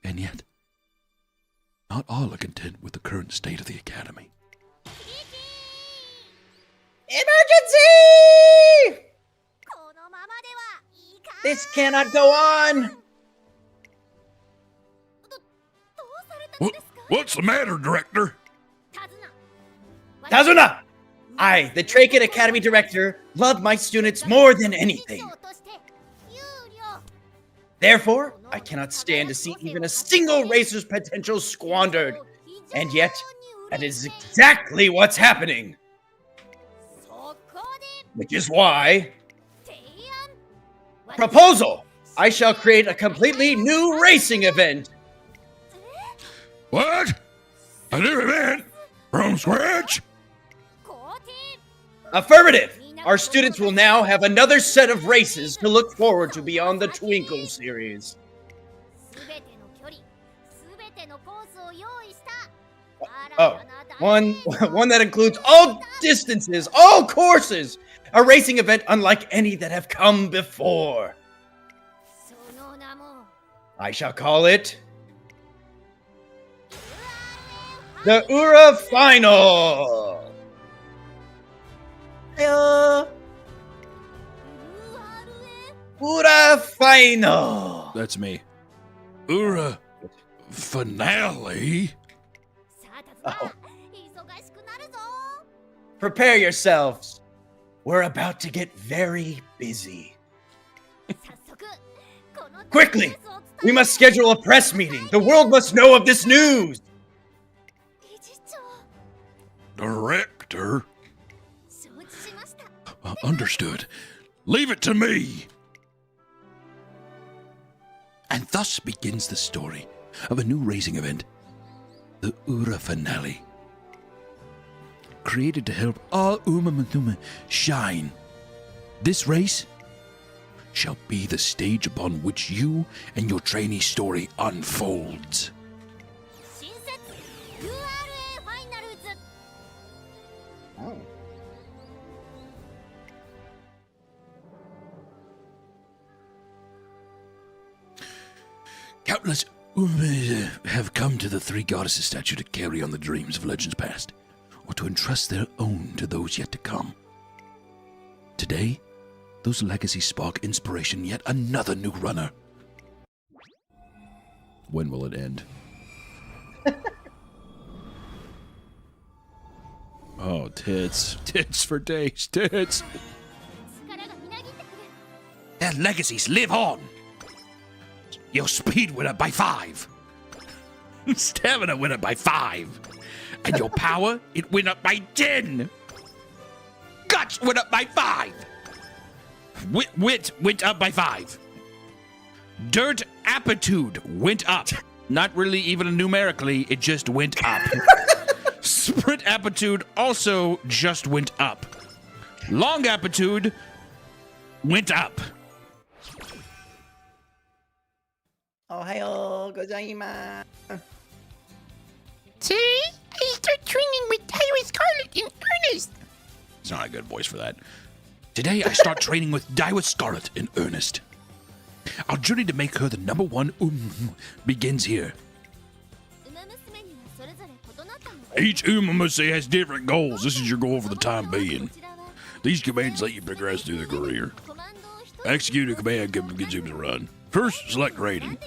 And yet, not all are content with the current state of the academy. Emergency! This cannot go on! What's the matter, Director? Tazuna! I, the Traken Academy Director, love my students more than anything. Therefore, I cannot stand to see even a single racer's potential squandered. And yet, that is exactly what's happening. Which is why... Proposal! I shall create a completely new racing event. What? A new event? From scratch? Affirmative! Our students will now have another set of races to look forward to beyond the Twinkle series. One that includes all distances, all courses, a racing event unlike any that have come before. I shall call it the Ura Final. Ura Final. That's me. Ura Finale? Oh. prepare yourselves. We're about to get very busy. Quickly! We must schedule a press meeting. The world must know of this news. Director? Understood. Leave it to me. And thus begins the story of a new racing event, the Ura Finale. Created to help all Umamatuma shine. This race shall be the stage upon which you and your trainee story unfolds. Oh. Countless Umas have come to the three goddesses statue to carry on the dreams of legends past, or to entrust their own to those yet to come. Today, those legacies spark inspiration yet another new runner. When will it end? Oh, tits. Tits for days. Tits. Their legacies live on. Your speed went up by 5. Stamina went up by 5. And your power, it went up by 10. Guts went up by 5. Wit went up by 5. Dirt aptitude went up. Not really even numerically, it just went up. Sprint aptitude also just went up. Long aptitude went up. Ohayou gozaimasu. Today, I start training with Tyler Scarlet in earnest. It's not a good voice for that. Today, I start training with Daiwa Scarlet in earnest. Our journey to make her the #1 begins here. Each Umamuse has different goals. This is your goal for the time being. These commands let you progress through the career. Execute a command gives you a run. First, select rating.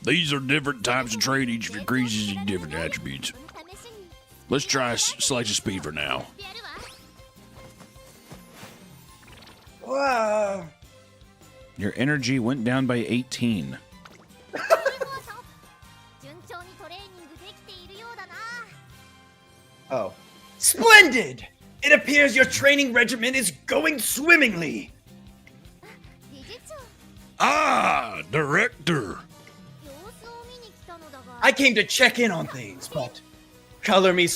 These are different types of trade. Each increases in different attributes. Let's try selection speed for now. Wow. Your energy went down by 18. Oh. Splendid! It appears your training regimen is going swimmingly. Ah, director. I came to check in on things, but color me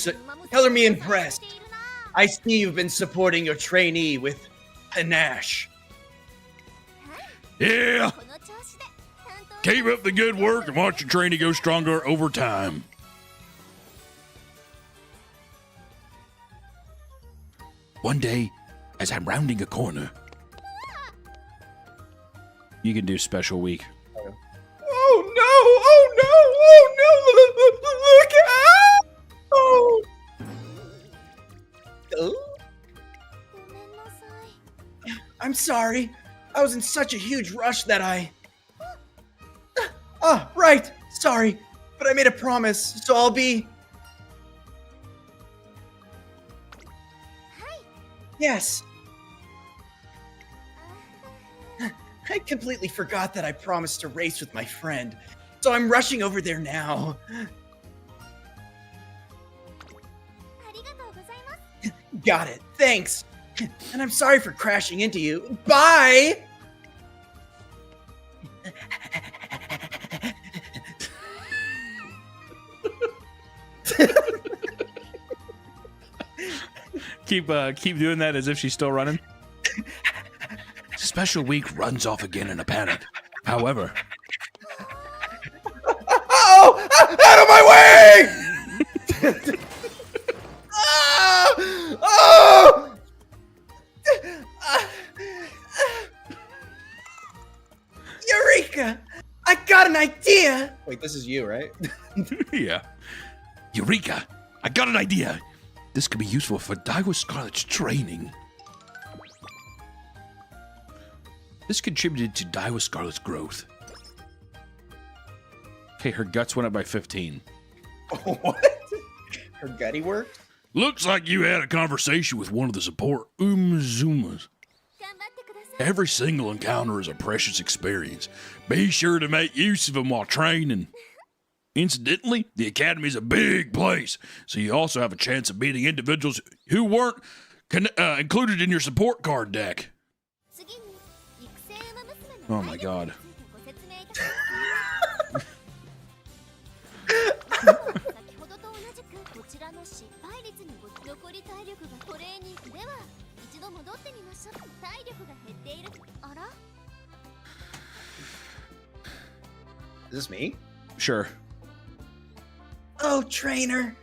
impressed. I see you've been supporting your trainee with panache. Yeah. Keep up the good work and watch your trainee go stronger over time. One day, as I'm rounding a corner. You can do special week. Oh no! Oh no! Oh no! Look out! Oh. I'm sorry. I was in such a huge rush that I... right. Sorry. But I made a promise, so I'll be... Yes. I completely forgot that I promised to race with my friend, so I'm rushing over there now. Got it. Thanks. And I'm sorry for crashing into you. Bye! Keep doing that as if she's still running. Special week runs off again in a panic. However... Oh! Out of my way! Oh! Eureka! I got an idea! Wait, this is you, right? Yeah. Eureka! I got an idea! This could be useful for Daiwa Scarlet's training. This contributed to Daiwa Scarlet's growth. Okay, her guts went up by 15. What? Her gutty work? Looks like you had a conversation with one of the support Umazumas. Every single encounter is a precious experience. Be sure to make use of them while training. Incidentally, the Academy's a big place, so you also have a chance of meeting individuals who weren't included in your support card deck. Oh my god. Is this me? Sure. Oh, trainer,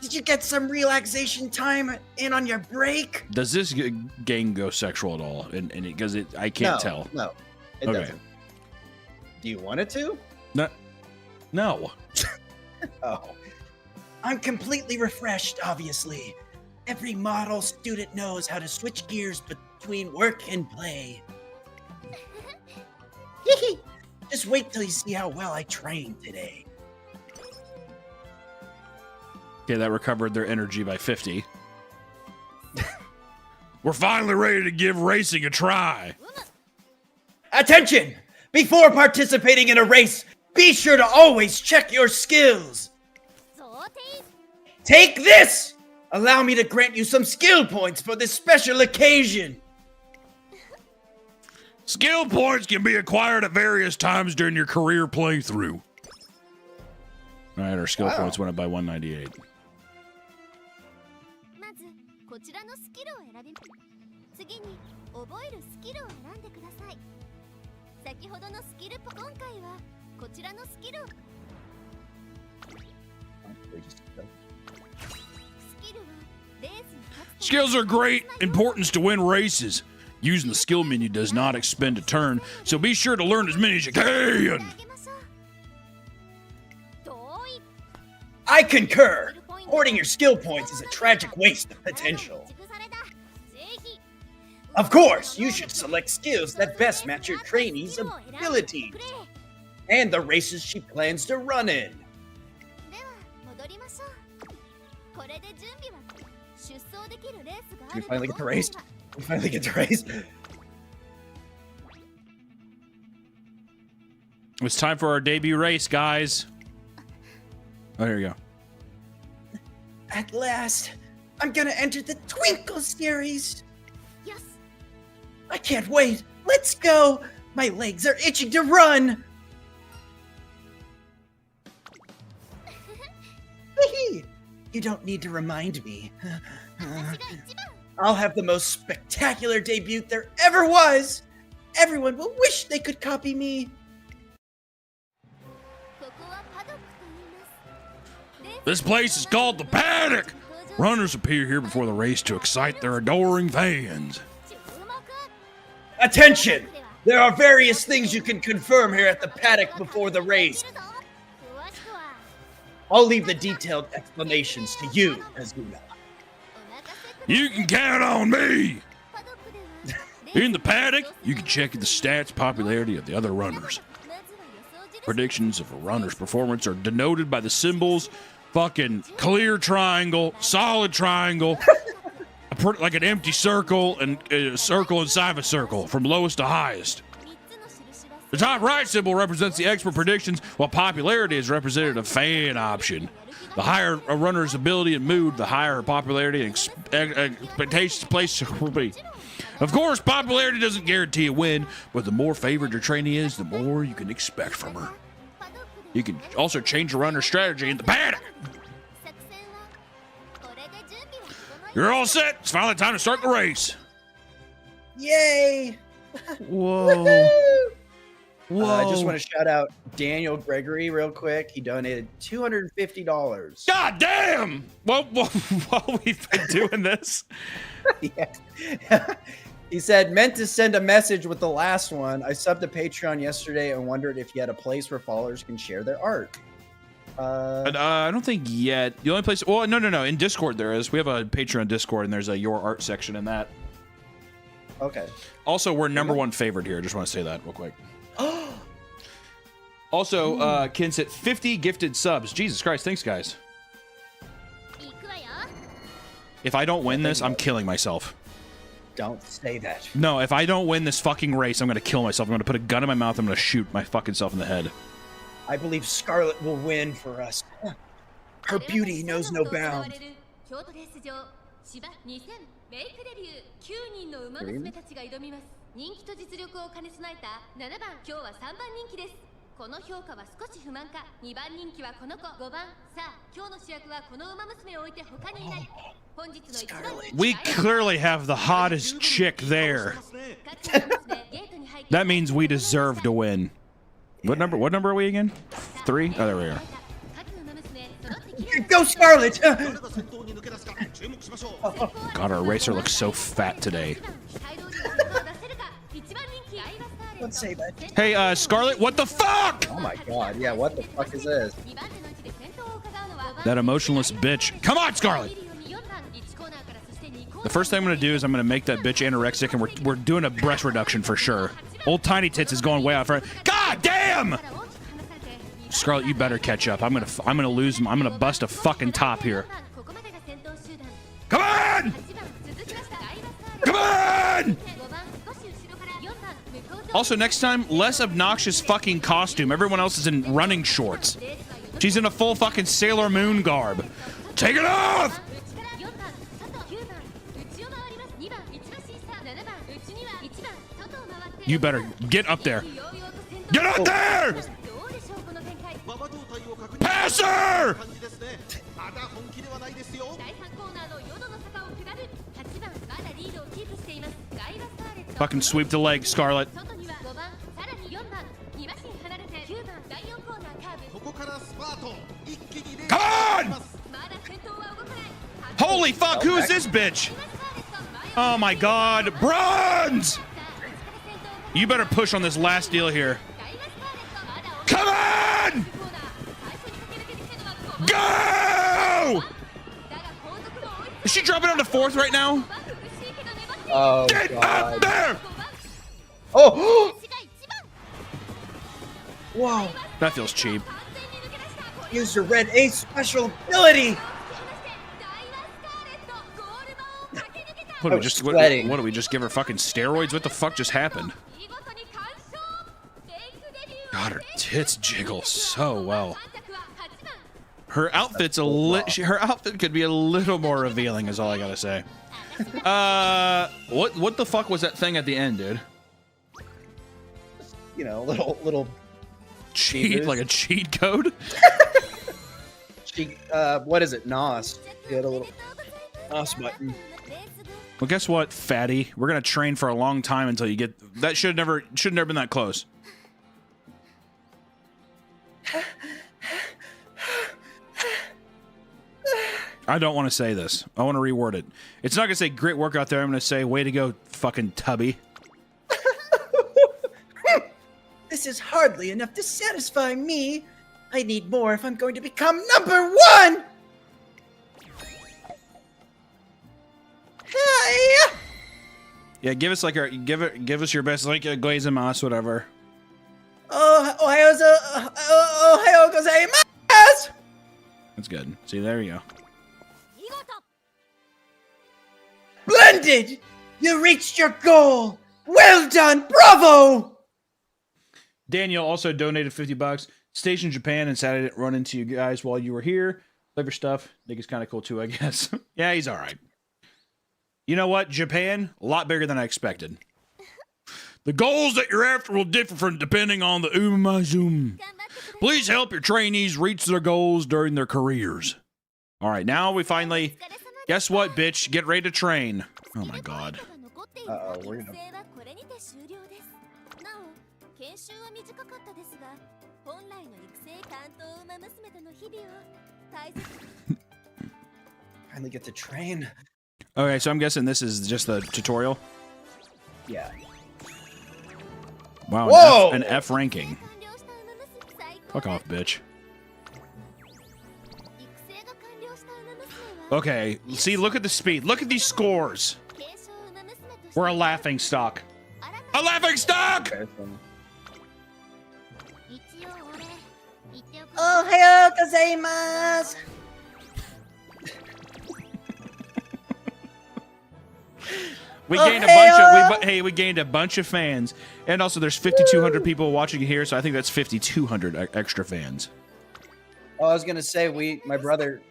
did you get some relaxation time in on your break? Does this game go sexual at all? And because I can't tell. No, it doesn't. Do you want it to? No. Oh. I'm completely refreshed, obviously. Every model student knows how to switch gears between work and play. Just wait till you see how well I trained today. Okay, that recovered their energy by 50. We're finally ready to give racing a try. Attention! Before participating in a race, be sure to always check your skills. Take this! Allow me to grant you some skill points for this special occasion. Skill points can be acquired at various times during your career playthrough. All right, our skill points went up by 198. Skills are great importance to win races. Using the skill menu does not expend a turn, so be sure to learn as many as you can. I concur. Hoarding your skill points is a tragic waste of potential. Of course, you should select skills that best match your trainee's abilities and the races she plans to run in. We finally get the race. We finally get the race. It's time for our debut race, guys. Oh, here we go. At last, I'm gonna enter the Twinkle series. Yes. I can't wait. Let's go. My legs are itching to run. You don't need to remind me. I'll have the most spectacular debut there ever was. Everyone will wish they could copy me. This place is called the Paddock. Runners appear here before the race to excite their adoring fans. Attention! There are various things you can confirm here at the paddock before the race. I'll leave the detailed explanations to you, Azuna. You can count on me. In the paddock, you can check the stats popularity of the other runners. Predictions of a runner's performance are denoted by the symbols fucking clear triangle, solid triangle, like an empty circle, and a circle inside of a circle from lowest to highest. The top right symbol represents the expert predictions, while popularity is represented a fan option. The higher a runner's ability and mood, the higher her popularity and expectations placed will be. Of course, popularity doesn't guarantee a win, but the more favored your trainee is, the more you can expect from her. You can also change your runner's strategy in the paddock. You're all set. It's finally time to start the race. Yay! Whoa. Whoa. I just want to shout out Daniel Gregory real quick. He donated $250. God damn! Well, while we've been doing this. Yeah. He said, meant to send a message with the last one. I subbed to Patreon yesterday and wondered if you had a place where followers can share their art. I don't think yet. The only place, well, no. In Discord there is. We have a Patreon Discord, and there's a Your Art section in that. Okay. Also, we're #1 favorite here. I just want to say that real quick. Also, Kins hit 50 gifted subs. Jesus Christ, thanks, guys. If I don't win this, I'm killing myself. Don't say that. No, if I don't win this fucking race, I'm gonna kill myself. I'm gonna put a gun in my mouth. I'm gonna shoot my fucking self in the head. I believe Scarlet will win for us. Her beauty knows no bounds. 芝2000メイクデビュー9人の馬娘たちが挑みます。人気と実力を兼ね備えた7番、今日は3番人気です。この評価は少し不満か。2番人気はこの子。5番、さあ今日の主役はこの馬娘を置いて他にいない。本日の1番人気。 We clearly have the hottest chick there. That means we deserve to win. What number are we again? 3? Oh, there we are. Go Scarlet! God, our racer looks so fat today. Don't say that. Hey, Scarlet, what the fuck? Oh my god, yeah, what the fuck is this? That emotionless bitch. Come on, Scarlet! The first thing I'm gonna do is I'm gonna make that bitch anorexic, and we're doing a breast reduction for sure. Old Tiny Tits is going way out front. God damn! Scarlet, you better catch up. I'm gonna lose. I'm gonna bust a fucking top here. Come on! Come on! Also, next time, less obnoxious fucking costume. Everyone else is in running shorts. She's in a full fucking Sailor Moon garb. Take it off! You better get up there. Get up there! Pass her! Fucking sweep the leg, Scarlet. Come on! Holy fuck, who is this bitch? Oh my god, bronze! You better push on this last deal here. Come on! Go! Is she dropping down to 4th right now? Oh, Get god. up there! Oh! Wow. That feels cheap. Use your red ace special ability! What do we just give her fucking steroids? What the fuck just happened? God, her tits jiggle so well. Her outfit's her outfit could be a little more revealing, is all I gotta say. What the fuck was that thing at the end, dude? You know, little cheat, like a cheat code. What is it? NOS. Get a little NOS button. Well, guess what, fatty? We're gonna train for a long time until you get that. Should never been that close. I don't want to say this. I want to reword it. It's not gonna say great work out there. I'm gonna say way to go, fucking tubby. This is hardly enough to satisfy me. I need more if I'm going to become #1. Hey! Yeah, give us like give us your best, like a glaze and moss, whatever. Ohayou gozaimasu! That's good. See, there you go. Splendid! You reached your goal! Well done! Bravo! Daniel also donated $50. Stationed in Japan and sad I didn't run into you guys while you were here. Clever stuff. Think it's kind of cool too, I guess. Yeah, he's all right. You know what? Japan, a lot bigger than I expected. The goals that you're after will differ from depending on the Zoom. Please help your trainees reach their goals during their careers. All right, now we finally... Guess what, bitch? Get ready to train. Oh my god. Uh-oh, we're gonna... Finally get to train. Okay, so I'm guessing this is just the tutorial? Yeah. Wow, Whoa! An F ranking. Fuck off, bitch. Okay, see, look at the speed. Look at these scores. We're a laughing stock. A laughing stock! Ohayou gozaimasu! We gained a bunch of we gained a bunch of fans, and also there's 5,200 people watching it here, so I think that's 5,200 extra fans. Oh, I was gonna say my brother.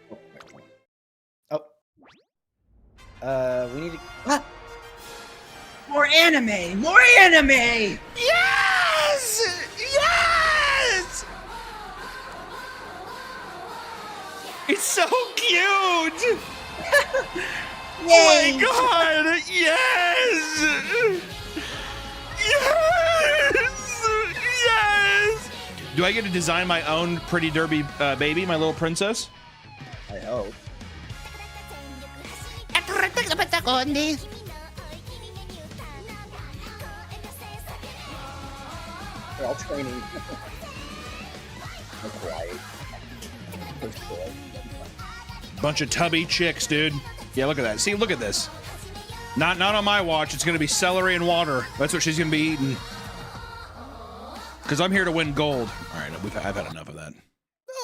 We need to. More anime! More anime! Yes! Yes! It's so cute! Oh my god! Yes! Yes! Yes! Do I get to design my own pretty derby baby, my little princess? I hope. They're all training. Bunch of tubby chicks, dude. Yeah, look at that. See, look at this. Not on my watch. It's gonna be celery and water. That's what she's gonna be eating. Because I'm here to win gold. All right, I've had enough of that.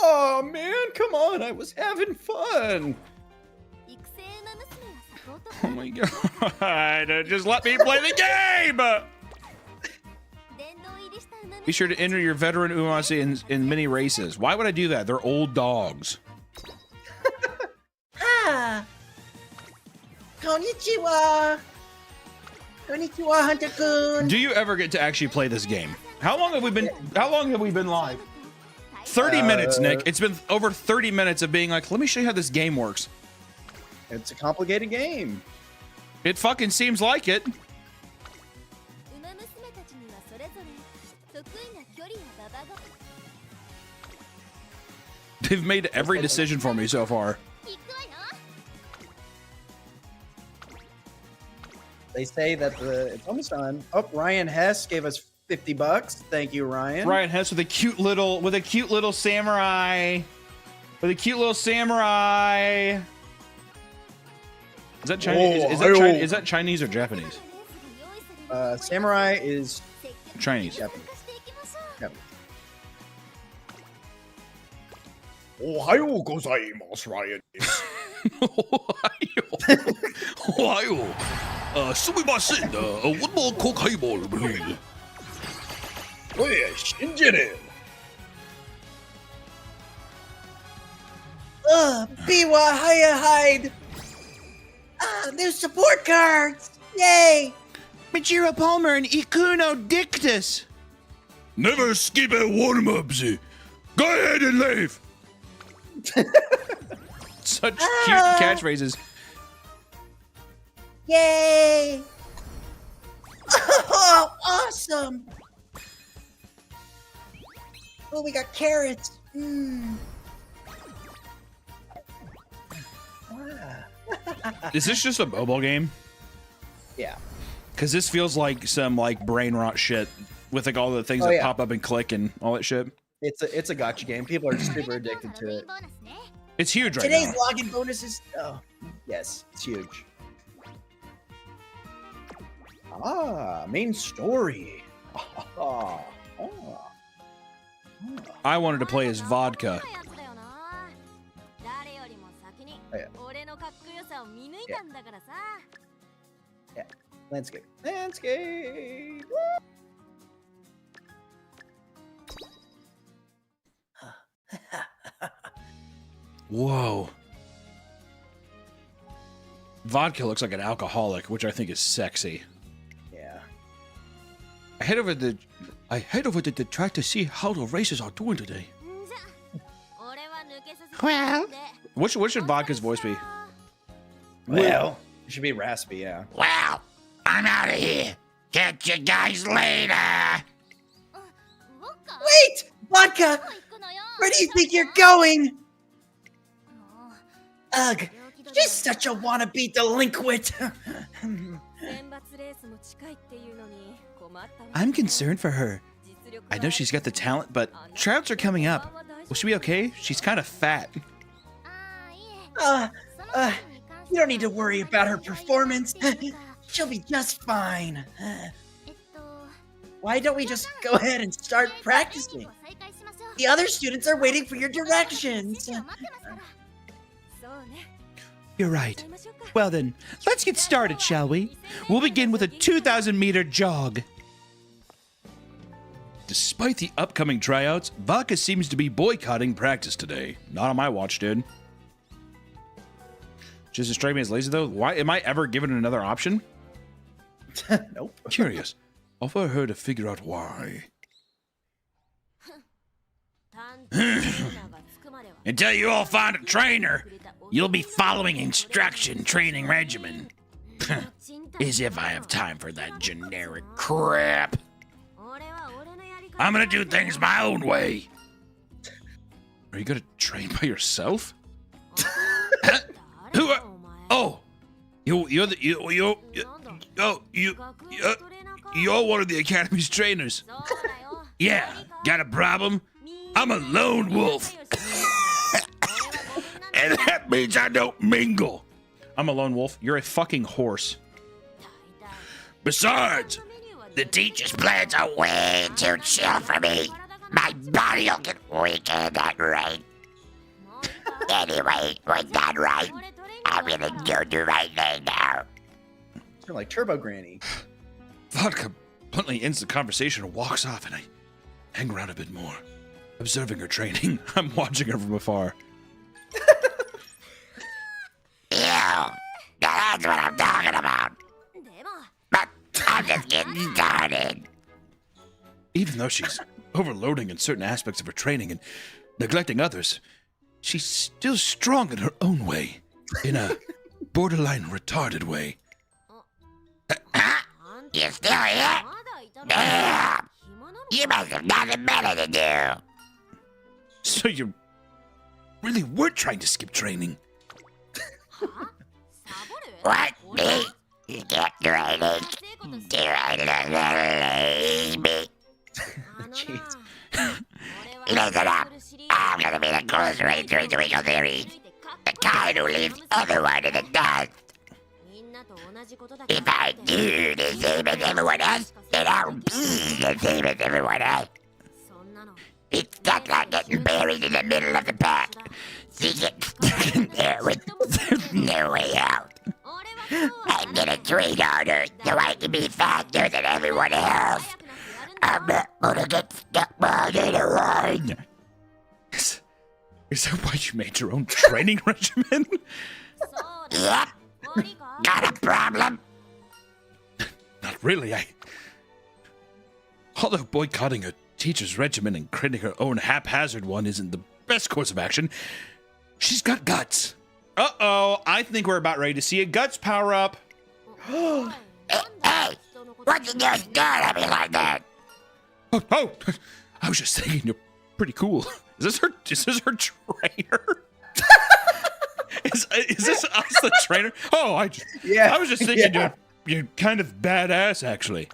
Oh man, come on! I was having fun. Oh my god! Just let me play the game. Be sure to enter your veteran Umase in mini races. Why would I do that? They're old dogs. Ah. Konnichiwa. Konnichiwa, Hunter-kun. Do you ever get to actually play this game? How long have we been live? 30 minutes, Nick. It's been over 30 minutes of being like, let me show you how this game works. It's a complicated game. It fucking seems like it. They've made every decision for me so far. They say that it's almost done. Oh, Ryan Hess gave us $50. Thank you, Ryan. Ryan Hess with a cute little samurai. With a cute little samurai. Is that Chinese? Is that Chinese or Japanese? Samurai is Chinese. Japanese. Japanese. Ohio gozaimasu, Ryan. Ohio. Sumimasen. One more Coke highball, please. Oh yeah, Shinjin. Biwa Haya Hide. New support cards. Yay. Majira Palmer and Ikuno Dictus. Never skip a warm-ups. Go ahead and leave. Such cute catchphrases. Yay. Oh, awesome. Oh, we got carrots. Is this just a mobile game? Yeah. Because this feels like some brain rot shit with all the things that pop up and click and all that shit. It's a gotcha game. People are super addicted to it. It's huge right Today's now. login bonuses. Oh, yes, it's huge. Main story. I wanted to play as vodka. Yeah. Landscape. Landscape. Whoa. Vodka looks like an alcoholic, which I think is sexy. Yeah. I head over to the track to see how the races are doing today. Well, What should Vodka's voice be? Well, it should be raspy, yeah. well, I'm out of here. Catch you guys later. Wait! Vodka! Where do you think you're going? Ugh, she's such a wannabe delinquent. I'm concerned for her. I know she's got the talent, but tryouts are coming up. Will she be okay? She's kind of fat. You don't need to worry about her performance. She'll be just fine. Why don't we just go ahead and start practicing? The other students are waiting for your directions. You're right. Well then, let's get started, shall we? We'll begin with a 2,000-meter jog. Despite the upcoming tryouts, Vodka seems to be boycotting practice today. Not on my watch, dude. Just to strike me as lazy, though. Why am I ever given another option? Nope. Curious. Offer her to figure out why. Until you all find a trainer, you'll be following instruction training regimen. As if I have time for that generic crap. I'm gonna do things my own way. Are you gonna train by yourself? Who are? Oh, you're one of the Academy's trainers. Yeah, got a problem? I'm a lone wolf. And that means I don't mingle. I'm a lone wolf. You're a fucking horse. Besides, the teacher's plans are way too chill for me. My body will get weak at that rate. Anyway, with that right, I'm gonna go do my thing now. You're like Turbo Granny. Vodka bluntly ends the conversation and walks off, and I hang around a bit more, observing her training. I'm watching her from afar. Yeah, that's what I'm talking about. But I'm just getting started. Even though she's overloading in certain aspects of her training and neglecting others, she's still strong in her own way, in a borderline retarded way. You still here? Damn! You must have nothing better to do. So you really were trying to skip training? What? Me? Skip training? Do I me? Jeez. Listen up. I'm gonna be the close ranger in Twinkle Theory. The kind who leaves everyone in the dust. If I do the same as everyone else, then I'll be the same as everyone else. It's just like getting buried in the middle of the pack. So you get stuck in there with no way out. I'm gonna train harder so I can be faster than everyone else. I'm not gonna get stuck behind a line. Is that why you made your own training regimen? Yep. Got a problem? Not really. Although boycotting a teacher's regimen and creating her own haphazard one isn't the best course of action, she's got guts. Uh-oh, I think we're about ready to see a guts power up. Hey, what's in your skirt at me like that? Oh, I was just thinking you're pretty cool. Is this her trainer? Is this us, the trainer? Oh, I was just thinking you're kind of badass, actually.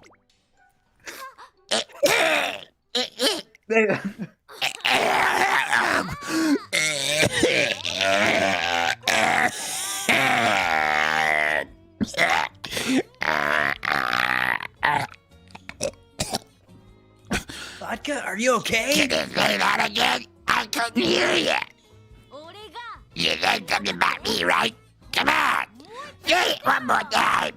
Vodka, are you okay? Can you say that again? I couldn't hear you. You said something about me, right? Come on. Say it one more time.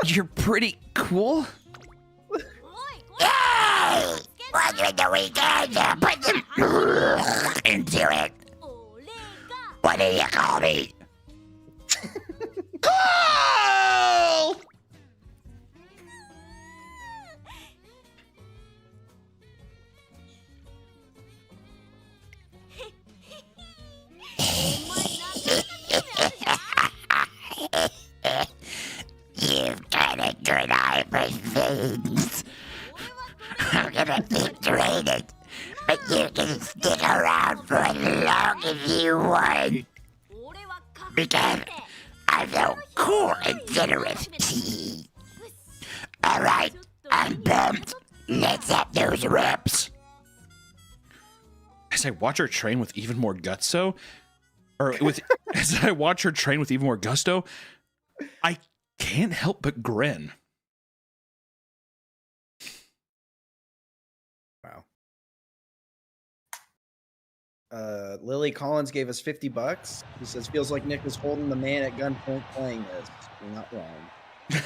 You're pretty cool. Hey! What's with the weekend? Put some into it. What do you call me? Cool! You've got a good eye for things. I'm gonna keep training, but you can stick around for as long as you want. Because I'm so cool and generous. Alright, I'm pumped. Let's have those reps. As I watch her train with even more gusto, as I watch her train with even more gusto, I can't help but grin. Lily Collins gave us $50. He says, feels like Nick was holding the man at gunpoint playing this. You're not wrong.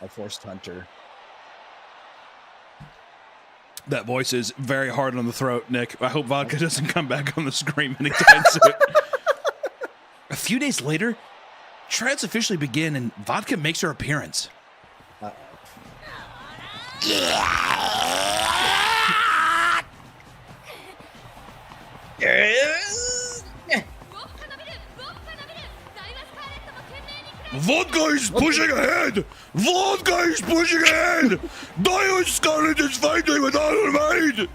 I forced Hunter. That voice is very hard on the throat, Nick. I hope Vodka doesn't come back on the screen anytime soon. A few days later, tryouts officially begin and Vodka makes her appearance. Vodka is pushing ahead! Vodka is pushing ahead! Diamond Scarlet is fighting with all her might!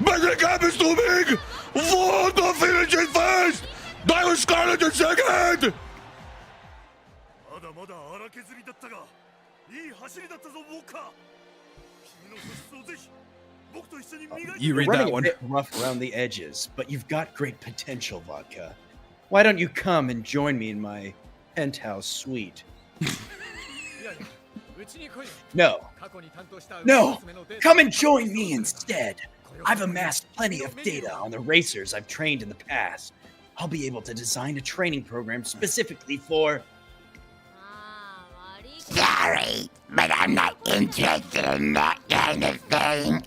But the gap is too big! Vodka finishes first! Diamond Scarlet in second! You read You're that running one. a bit rough around the edges, but you've got great potential, Vodka. Why don't you come and join me in my penthouse suite? No. No! Come and join me instead! I've amassed plenty of data on the racers I've trained in the past. I'll be able to design a training program specifically for... Sorry, but I'm not interested in that kind of thing.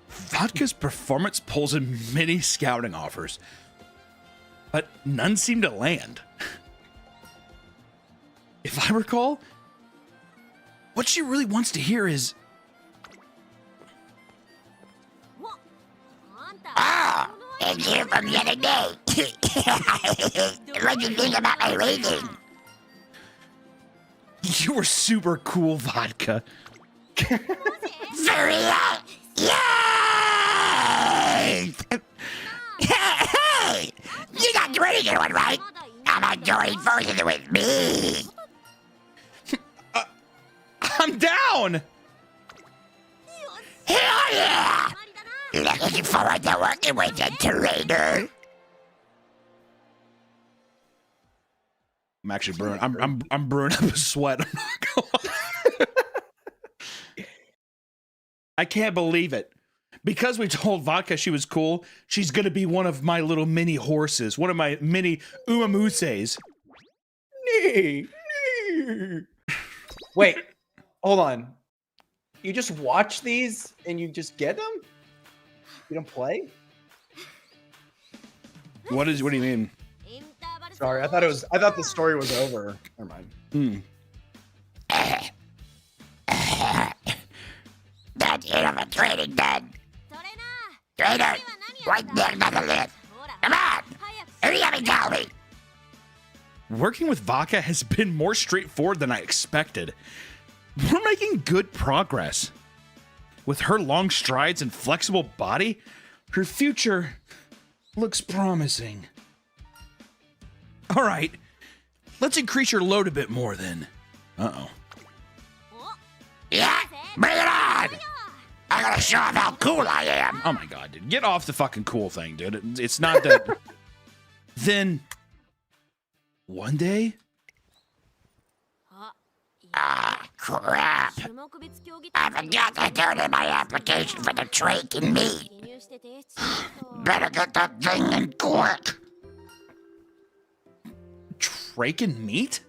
Vodka's performance pulls in many scouting offers, but none seem to land. If I recall, what she really wants to hear is, Oh, and you from the other day. What'd you think about my rating? you were super cool, Vodka. For real? Yes! Hey! You got the really good one, right? How about joining forces with me? I'm down! Hell yeah! Looking forward to working with you, trainer. I'm actually brewing. I'm brewing up a sweat. I'm not gonna lie. I can't believe it. Because we told Vodka she was cool, she's gonna be one of my little mini horses, one of my mini umamuses. Wait, hold on. You just watch these and you just get them? You don't play? What do you mean? Sorry, I thought the story was over. Never mind. That's it of a training done. Trainer, what's next on the list? Come on, hurry up and tell me. Working with Vodka has been more straightforward than I expected. We're making good progress. With her long strides and flexible body, her future looks promising. All right, let's increase your load a bit more then. Uh-oh. Yeah, bring it on! I gotta show off how cool I am. Oh my god, dude. Get off the fucking cool thing, dude. It's not that. Then, one day... Ah, crap. I forgot to turn in my application for the trach and me. Better get that thing in quick. Trach and meat?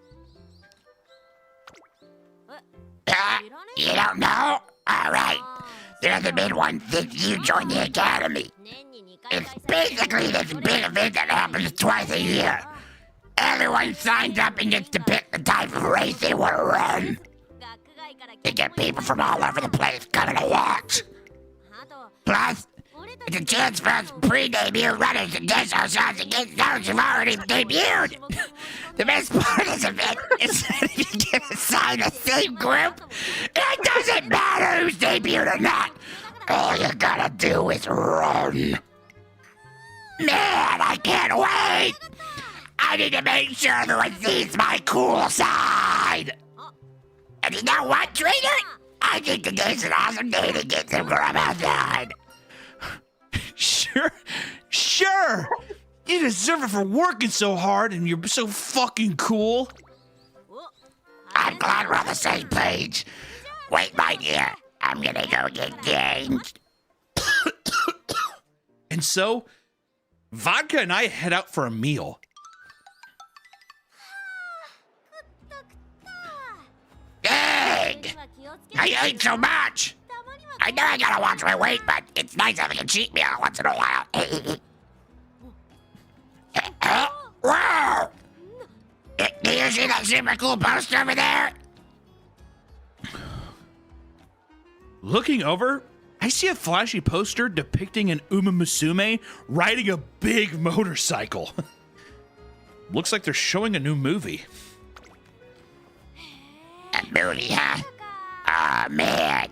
You don't know? Alright. There hasn't been one since you joined the academy. It's basically this big event that happens twice a year. Everyone signs up and gets to pick the type of race they want to run. You get people from all over the place coming to watch. Plus, it's a chance for us pre-debut runners to test ourselves against those who've already debuted. The best part of this event is that if you get assigned the same group, it doesn't matter who's debuted or not. All you gotta do is run. Man, I can't wait! I need to make sure everyone sees my cool side. And you know what, trainer? I think today's an awesome day to get some grub outside. Sure. You deserve it for working so hard and you're so fucking cool. I'm glad we're on the same page. Wait, my dear. I'm gonna go get changed. And so, Vodka and I head out for a meal. Dang! I ate so much! I know I gotta watch my weight, but it's nice having a cheat meal once in a while. Whoa! Do you see that super cool poster over there? Looking over, I see a flashy poster depicting an Uma Musume riding a big motorcycle. Looks like they're showing a new movie. A movie, huh? Aw, man.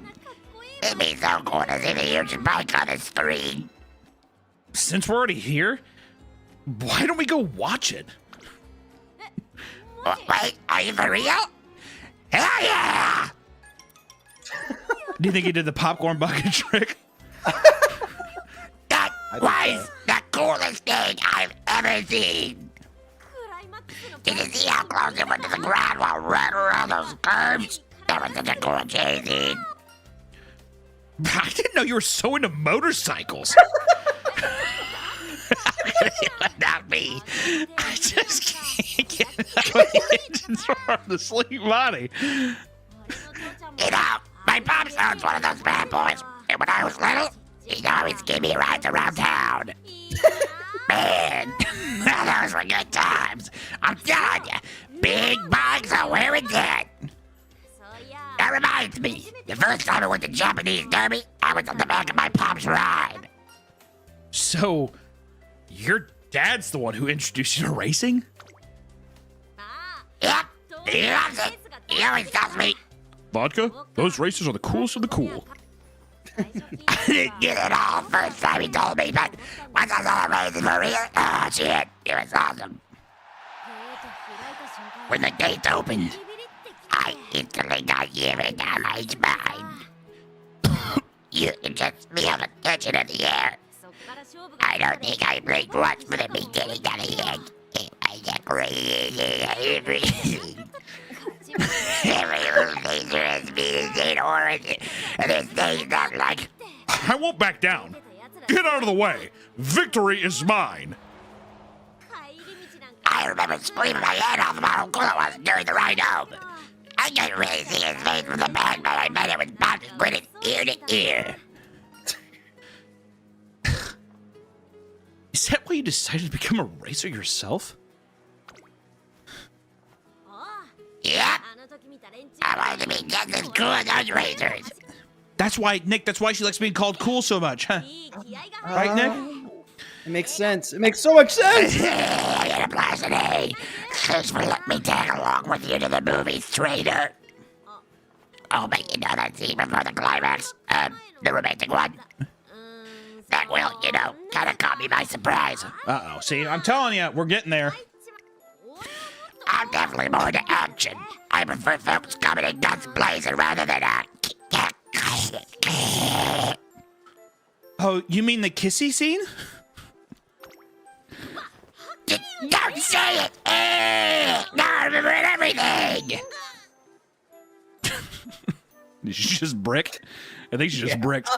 It'd be so cool to see the huge bike on the screen. Since we're already here, why don't we go watch it? Wait, are you for real? Hell yeah! Do you think he did the popcorn bucket trick? That was the coolest thing I've ever seen. Did you see how close it went to the ground while running around those curves? That was such a cool chase scene. I didn't know you were so into motorcycles. Not me. I just can't get the engines from the sleep body. You know, my pops owns one of those bad boys, and when I was little, he'd always give me rides around town. Man, those were good times. I'm telling you, big bikes are where it's at. That reminds me, the first time I went to Japanese Derby, I was on the back of my pop's ride. So, your dad's the one who introduced you to racing? Yep, he loves it. He always tells me, Vodka, those races are the coolest of the cool. I didn't get it all first time he told me, but once I saw the races for real, oh shit, it was awesome. When the gates opened, I instantly got shivered down my spine. You can just feel the tension in the air. I don't think I blinked once for the beginning of the end. It was a crazy. Every little laser has been in orange, and this thing not like. I won't back down. Get out of the way. Victory is mine. I remember screaming my head off about how cool it was during the ride home. I couldn't really see his face from the back, but I bet it was about to grin ear to ear. Is that why you decided to become a racer yourself? Yep. I wanted to be just as cool as those racers. That's why, Nick, that's why she likes being called cool so much, huh? Right, Nick? It makes sense. It makes so much sense. I got a blast today. Thanks for letting me tag along with you to the movie, Trader. Oh, but you know that scene before the climax? The romantic one? That will, you know, kind of caught me by surprise. Uh-oh. See, I'm telling you, we're getting there. I'm definitely more into action. I prefer folks coming in guns blazing rather than Oh, you mean the kissy scene? Don't say it! Now I remember everything! She just bricked? I think she just bricked.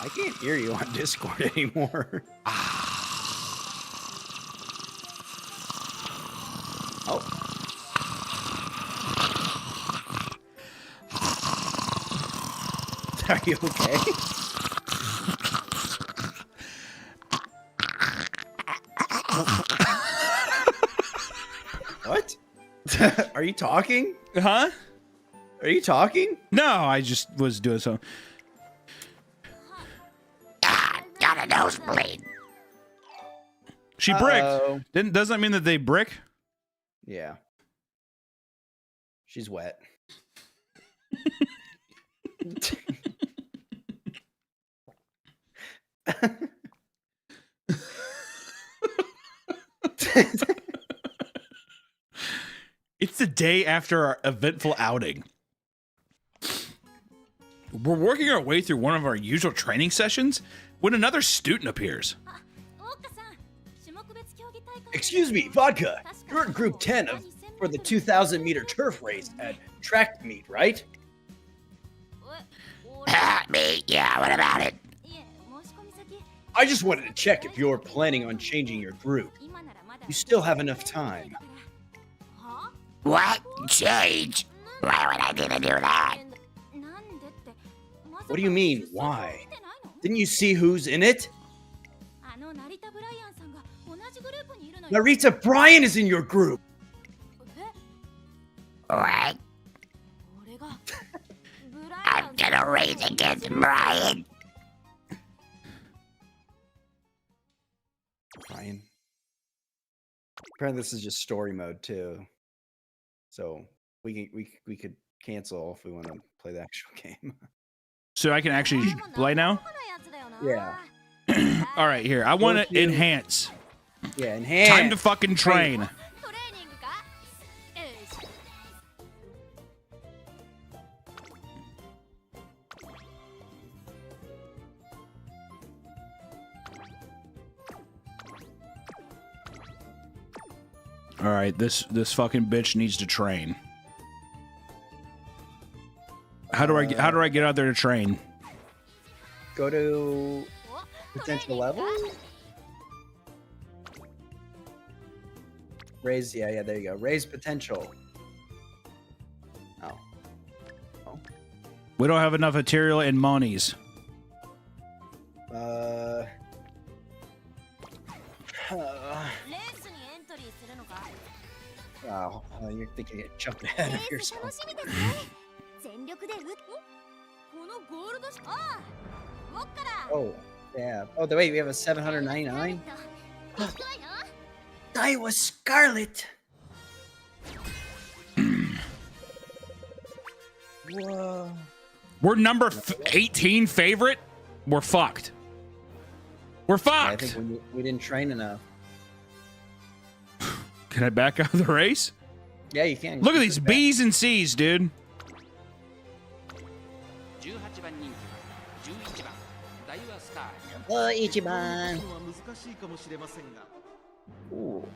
I can't hear you on Discord anymore. Oh. Are you okay? What? Are you talking? Huh? Are you talking? No, I just was doing something. Got a nosebleed. She bricked. Doesn't that mean that they brick? Yeah. She's wet. It's the day after our eventful outing. We're working our way through one of our usual training sessions when another student appears. Excuse me, Vodka. You're in Group 10 for the 2,000-meter turf race at track meet, right? Me? Yeah, what about it? I just wanted to check if you're planning on changing your group. You still have enough time. What? Change? Why would I need to do that? What do you mean, why? Didn't you see who's in it? Narita Bryan is in your group! What? I'm gonna race against Brian. Brian. Apparently this is just story mode too. So we could cancel if we want to play the actual game. So I can actually play now? Yeah. All right, here. I want to enhance. Yeah, enhance. Time to fucking train. All right, this fucking bitch needs to train. How do I get out there to train? Go to potential level. Raise, yeah, there you go. Raise potential. Oh. We don't have enough material and monies. Wow, you're thinking it jumped ahead of yourself. Oh, yeah. Oh, wait, we have a 799? I was Scarlet. Whoa. We're number 18 favorite? We're fucked. We're fucked! Yeah, I think we didn't train enough. Can I back out of the race? Yeah, you can. Look at these B's and C's, dude. Oh, Ichiban. Ooh.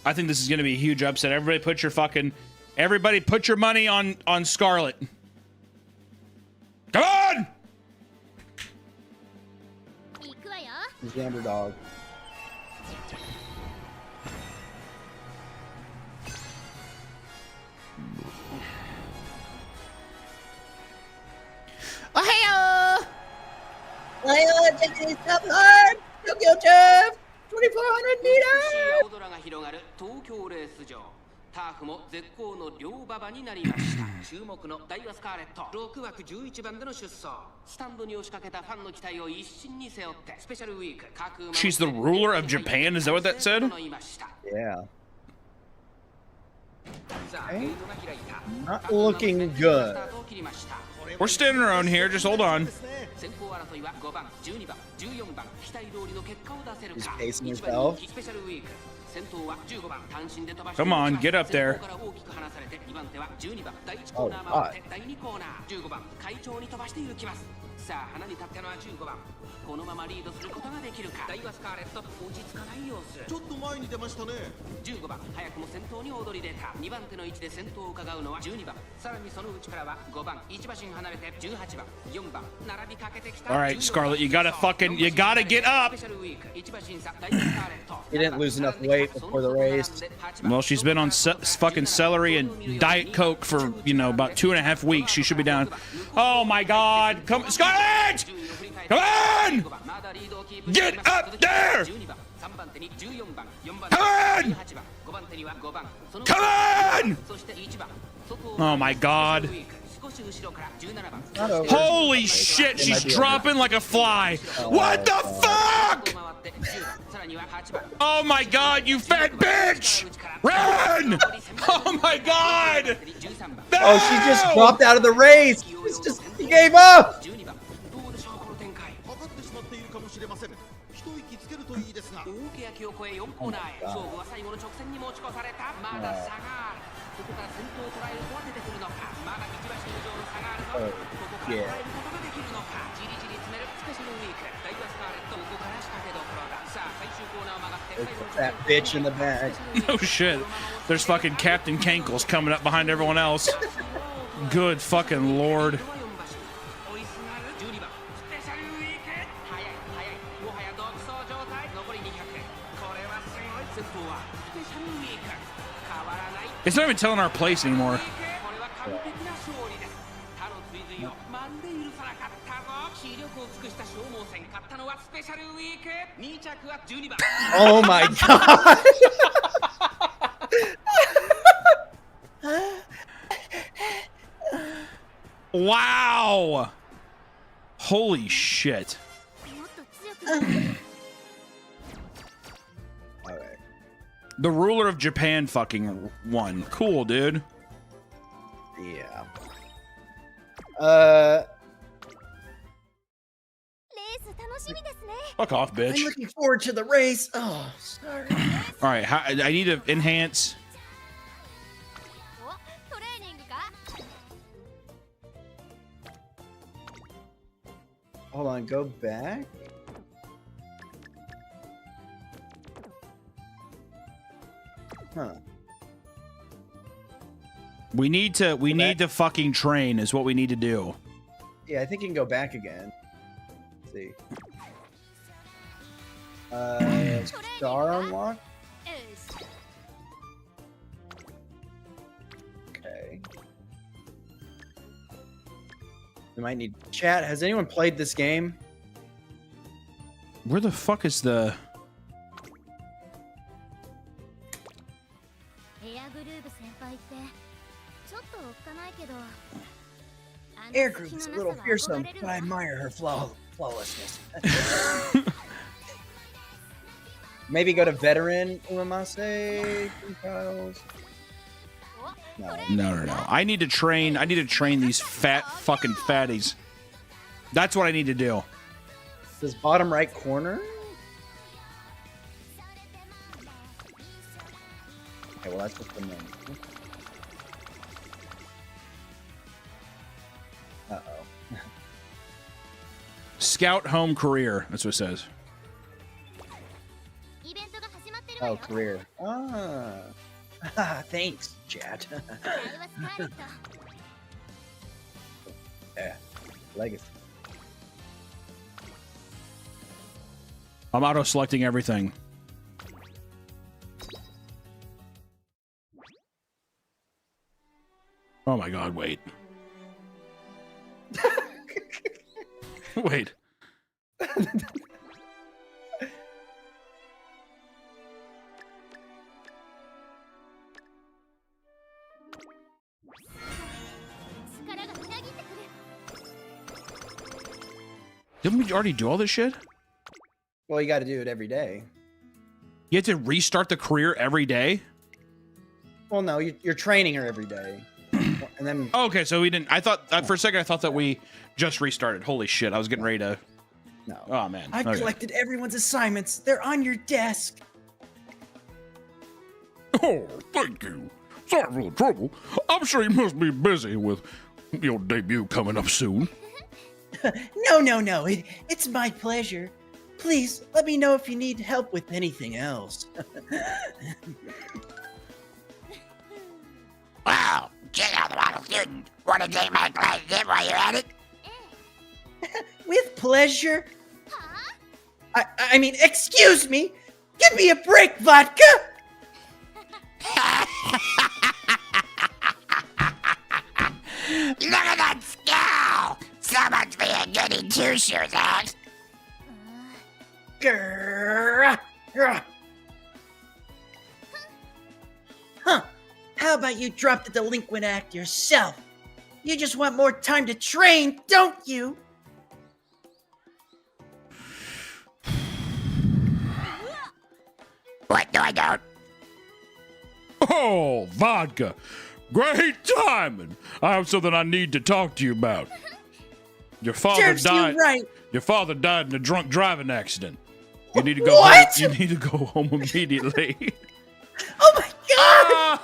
I think this is going to be a huge upset. Everybody put your money on Scarlet. Come on! He's the underdog. Ohio! Ohio, taking it up hard! Tokyo Turf! 2,400 meters! 東京レース場ターフも絶好の両馬場になりました注目のダイワスカーレット6枠11番での出走スタンドに押しかけたファンの期待を一身に背負ってスペシャルウィーク She's the ruler of Japan, is that what that said? Yeah. Okay. Not looking good. We're standing our own here, just hold on. He's pacing himself. Come on, get up there. Oh, God. さあ花に立ったのは15番このままリードすることができるかダイワスカーレット落ち着かない様子ちょっと前に出ましたね15番早くも先頭に躍り出た2番手の位置で先頭を伺うのは12番さらにその内からは5番1馬身離れて18番4番並びかけてきた Alright, Scarlet, you gotta get up! He didn't lose enough weight before the race. Well, she's been on fucking celery and Diet Coke for, about 2.5 weeks. She should be down. Oh my god! Come, Scarlet! Come on! Get up there! Come on! Come on! Oh my god. Holy shit, she's dropping like a fly. What the fuck? Oh my god, you fat bitch! Run! Oh my god! No! Oh, she just dropped out of the race. He gave up. Yeah. That bitch in the back. Oh shit. There's fucking Captain Cankles coming up behind everyone else. Good fucking lord. It's not even telling our place anymore. Oh my god. Wow. Holy shit. The ruler of Japan fucking won. Cool, dude. Yeah. Fuck off, bitch. I'm looking forward to the race. Oh, sorry. All right, I need to enhance. Hold on, go back. Huh. We need to fucking train is what we need to do. Yeah, I think you can go back again. Let's see. Star unlock? Okay. We might need chat. Has anyone played this game? Where the fuck is the... Air Group's a little fearsome, but I admire her flawlessness. Maybe go to veteran Umamase trials. No. I need to train these fat fucking fatties. That's what I need to do. This bottom right corner. Okay, well that's just the menu. Uh-oh. Scout home career. That's what it says. Oh, career. Ah. Thanks, chat. Yeah. Legacy. I'm auto-selecting everything. Oh my god, wait. Wait. Didn't we already do all this shit? Well, you got to do it every day. You have to restart the career every day? Well, no, you're training her every day. And then... Okay, so we didn't... I thought... for a second, I thought that we just restarted. Holy shit, I was getting ready to... No. Oh, man. I've Okay. collected everyone's assignments. They're on your desk. Oh, thank you. Sorry for the trouble. I'm sure you must be busy with your debut coming up soon. No. It's my pleasure. Please, let me know if you need help with anything else. Wow, check out the model student. Want to take my class again while you're at it? With pleasure. I mean, excuse me. Give me a break, vodka. Look at that scowl! So much for your goody two-shoes, huh? Huh. How about you drop the delinquent act yourself? You just want more time to train, don't you? What? No, I don't. Oh, vodka. Great timing. I have something I need to talk to you about. Your father Jerks, died. you're right. Your father died in a drunk driving accident. You need to go What? home. You need to go home immediately. Oh my god!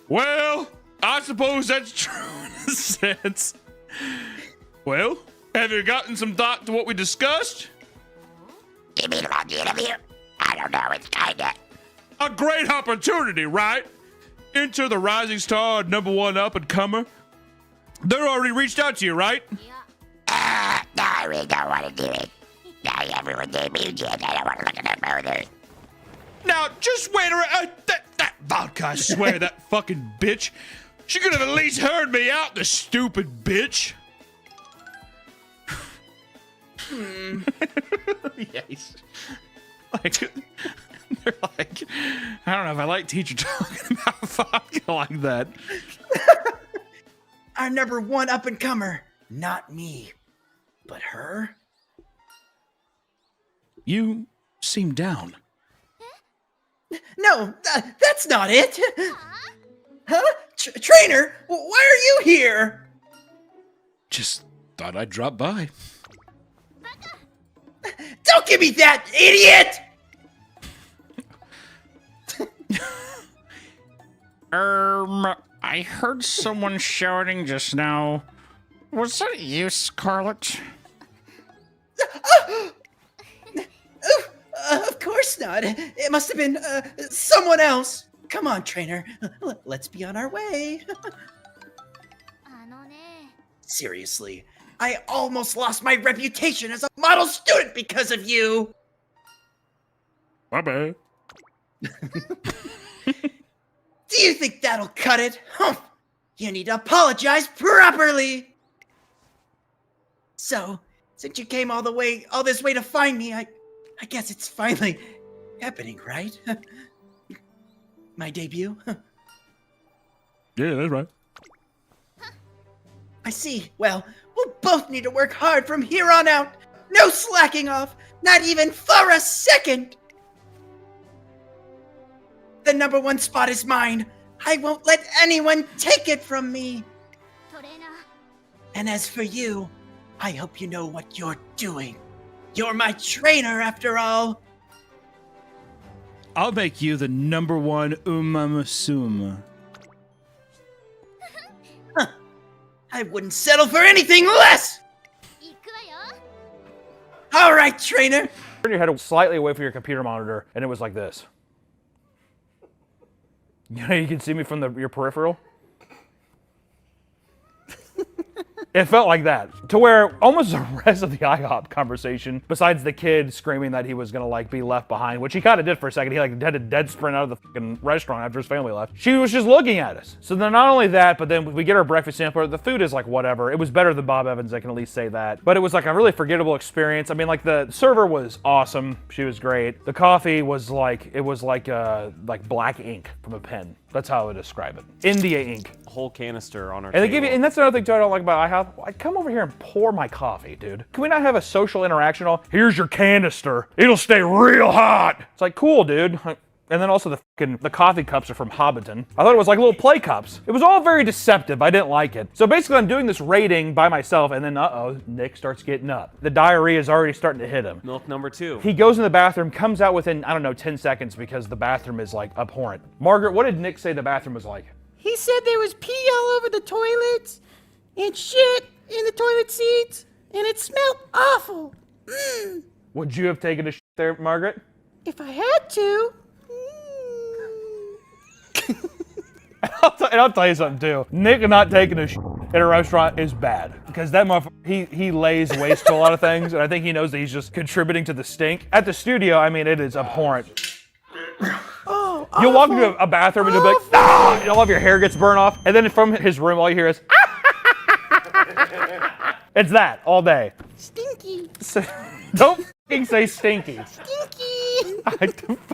Well, I suppose that's true in a sense. Well, have you gotten some thought to what we discussed? You mean about the interview? I don't know, it's kinda... A great opportunity, right? Enter the rising star, #1 up-and-comer. They're already reached out to you, right? No, I really don't want to do it. Now everyone named me yet. I don't want to look at that further. Now, just wait around. That vodka, I swear, that fucking bitch. She could have at least heard me out, the stupid bitch. Yes. Like, they're like, I don't know if I like teacher talking about vodka like that. Our #1 up-and-comer. Not me, but her. You seem down. No, that's not it. Huh? Trainer, why are you here? Just thought I'd drop by. Don't give me that, idiot! I heard someone shouting just now. Was that you, Scarlet? Of course not. It must have been someone else. Come on, trainer. Let's be on our way. Seriously, I almost lost my reputation as a model student because of you. My bad. Do you think that'll cut it? Huh. You need to apologize properly. So, since you came all this way to find me, I guess it's finally happening, right? My debut. Yeah, that's right. I see. Well, we'll both need to work hard from here on out. No slacking off, not even for a second. The #1 spot is mine. I won't let anyone take it from me. And as for you, I hope you know what you're doing. You're my trainer, after all. I'll make you the #1 umamusuma. Huh. I wouldn't settle for anything less. All right, trainer. Turn your head slightly away from your computer monitor, and it was like this. You know, you can see me from your peripheral. It felt like that, to where almost the rest of the IHOP conversation, besides the kid screaming that he was gonna like be left behind, which he kind of did for a second. He like had a dead sprint out of the fucking restaurant after his family left. She was just looking at us. So then not only that, but then we get our breakfast sampler. The food is like whatever. It was better than Bob Evans, I can at least say that. But it was like a really forgettable experience. I mean, like the server was awesome. She was great. The coffee was like, it was like black ink from a pen. That's how I would describe it. India ink. A whole canister on our And they table. give you, and that's another thing too I don't like about IHOP. Like, come over here and pour my coffee, dude. Can we not have a social interaction? Here's your canister. It'll stay real hot. It's like, cool, dude. And then also the coffee cups are from Hobbiton. I thought it was like little play cups. It was all very deceptive. I didn't like it. So basically I'm doing this rating by myself, and then Nick starts getting up. The diarrhea is already starting to hit him. Milk #2. He goes in the bathroom, comes out within, I don't know, 10 seconds because the bathroom is like abhorrent. Margaret, what did Nick say the bathroom was like? He said there was pee all over the toilets and shit in the toilet seats, and it smelled awful. Would you have taken a shit there, Margaret? If I had to. And I'll tell you something too. Nick not taking a shit at a restaurant is bad, because that motherfucker, he lays waste to a lot of things, and I think he knows that he's just contributing to the stink. At the studio, I mean, it is abhorrent. Oh, You'll walk into a bathroom and you'll be like, ah! All of your hair gets burned off, and then from his room, all you hear is, it's that all day. Stinky. So, don't f***ing say stinky. Stinky.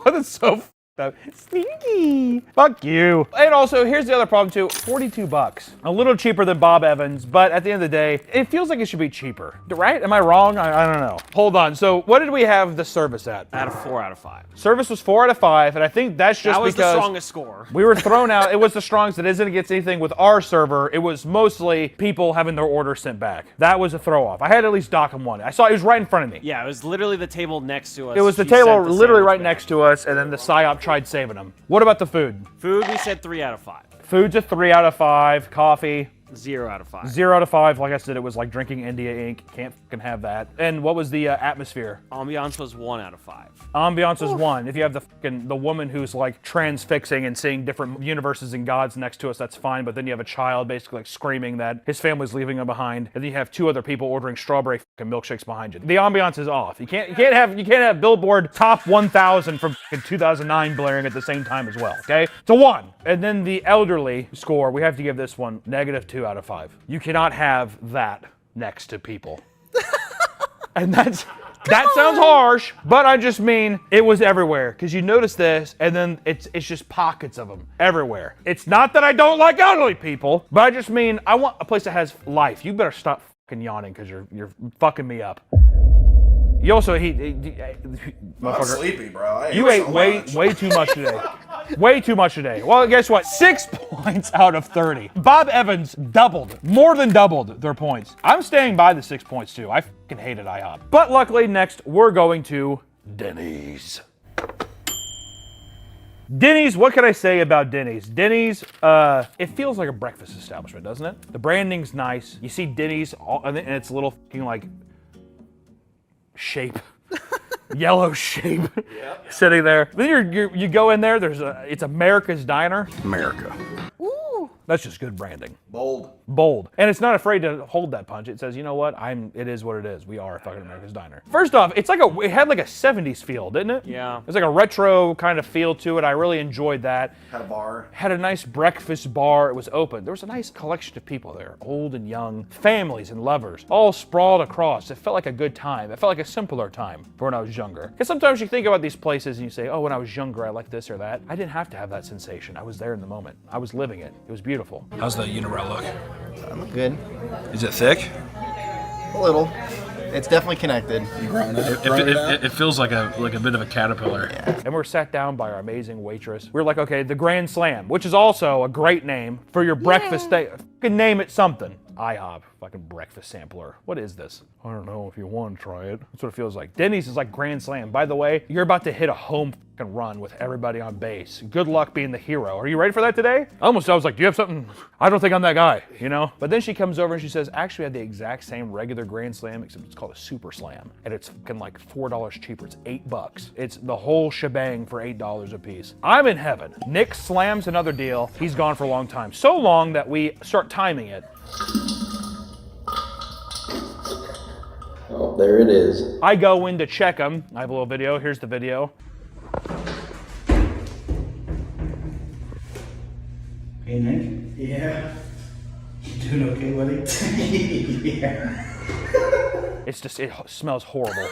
That's so So sneaky. Fuck you. And also, here's the other problem too. $42. A little cheaper than Bob Evans, but at the end of the day, it feels like it should be cheaper. Right? Am I wrong? I don't know. Hold on. So what did we have the service at? Out of 4 out of 5. Service was 4 out of 5, and I think that's just That was because the strongest score. we were thrown out. It was the strongest. It isn't against anything with our server. It was mostly people having their order sent back. That was a throw off. I had to at least dock him one. I saw it was right in front of me. Yeah, it was literally the table next to us. It was the She table sent the literally sandwich right back. next to us, and then the PSYOP tried saving him. What about the food? Food, we said 3 out of 5. Food's a 3 out of 5. Coffee. 0 out of 5. 0 out of 5. Like I said, it was like drinking India ink. Can't fucking have that. And what was the atmosphere? Ambiance was 1 out of 5. Ambiance is 1. If you have the woman who's like transfixing and seeing different universes and gods next to us, that's fine. But then you have a child basically like screaming that his family's leaving him behind, and then you have 2 other people ordering strawberry fucking milkshakes behind you. The ambiance is off. You can't have Billboard Top 1000 from 2009 blaring at the same time as well. Okay, it's a 1. And then the elderly score, we have to give this one -2 out of 5. You cannot have that next to people. And that sounds harsh, but I just mean it was everywhere. Because you notice this, and then it's just pockets of them everywhere. It's not that I don't like elderly people, but I just mean I want a place that has life. You better stop fucking yawning because you're fucking me up. You also I'm sleepy, bro. You ate way too much today. Way too much today. Well, guess what? 6 points out of 30. Bob Evans more than doubled their points. I'm staying by the 6 points too. I fucking hated IHOP. But luckily, next we're going to Denny's. Denny's, what can I say about Denny's? Denny's, it feels like a breakfast establishment, doesn't it? The branding's nice. You see Denny's, and it's a little fucking like shape. Yellow shape sitting there. Then you go in there, it's America's Diner. America. Ooh. That's just good branding. Bold. And it's not afraid to hold that punch. It says, you know what? It is what it is. We are fucking America's Diner. First off, it had like a 70s feel, didn't it? Yeah. It was like a retro kind of feel to it. I really enjoyed that. Had a bar. Had a nice breakfast bar. It was open. There was a nice collection of people there, old and young, families and lovers, all sprawled across. It felt like a good time. It felt like a simpler time for when I was younger. Because sometimes you think about these places and you say, oh, when I was younger, I liked this or that. I didn't have to have that sensation. I was there in the moment. I was living it. It was beautiful. How's the unibrow look? Good. Is it thick? A little. It's definitely connected. It feels like a bit of a caterpillar. And we were sat down by our amazing waitress. We were like, okay, the Grand Slam, which is also a great name for your breakfast day. Fucking name it something. IHOP, fucking breakfast sampler. What is this? I don't know if you want to try it. That's what it feels like. Denny's is like Grand Slam. By the way, you're about to hit a home fucking run with everybody on base. Good luck being the hero. Are you ready for that today? I was like, do you have something? I don't think I'm that guy, you know? But then she comes over and she says, actually I had the exact same regular Grand Slam, except it's called a Super Slam. And it's fucking like $4 cheaper. It's $8. It's the whole shebang for $8 a piece. I'm in heaven. Nick slams another deal. He's gone for a long time. So long that we start timing it. Oh, there it is. I go in to check him. I have a little video. Here's the video. Hey, Nick? Yeah. You doing okay, buddy? Yeah. It smells horrible.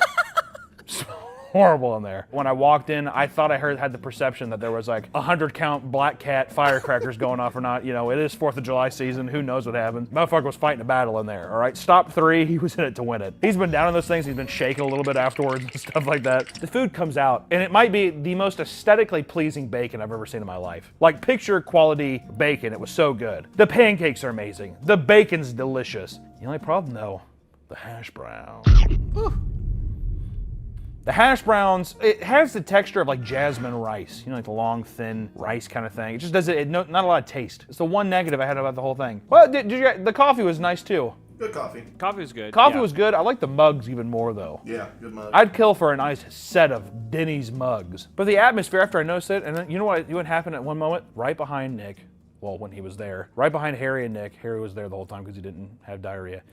Horrible in there. When I walked in, I thought I had the perception that there was like 100 count Black Cat firecrackers going off or not. You know, it is 4th of July season. Who knows what happens? Motherfucker was fighting a battle in there, all right? Stop 3, he was in it to win it. He's been down on those things. He's been shaking a little bit afterwards and stuff like that. The food comes out, and it might be the most aesthetically pleasing bacon I've ever seen in my life. Like picture quality bacon. It was so good. The pancakes are amazing. The bacon's delicious. The only problem though, the hash brown. The hash browns, it has the texture of like jasmine rice, you know, like the long, thin rice kind of thing. It just doesn't, not a lot of taste. It's the one negative I had about the whole thing. Well, the coffee was nice too. Good coffee. Coffee was good. Coffee was good. I like the mugs even more though. Yeah, good mug. I'd kill for a nice set of Denny's mugs. But the atmosphere after I noticed it, and then, you know what happened at one moment? Right behind Nick, well, when he was there, right behind Harry and Nick, Harry was there the whole time because he didn't have diarrhea,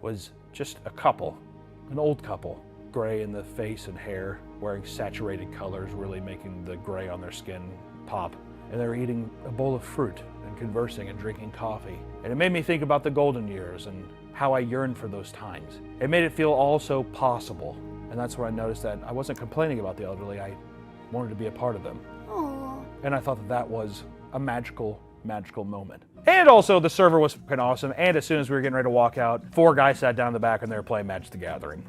was just a couple, an old couple. Gray in the face and hair, wearing saturated colors, really making the gray on their skin pop. And they're eating a bowl of fruit and conversing and drinking coffee. And it made me think about the golden years and how I yearned for those times. It made it feel all so possible. And that's where I noticed that I wasn't complaining about the elderly. I wanted to be a part of them. Aw. And I thought that was a magical moment. And also, the server was fucking awesome. And as soon as we were getting ready to walk out, 4 guys sat down in the back and they were playing Magic the Gathering.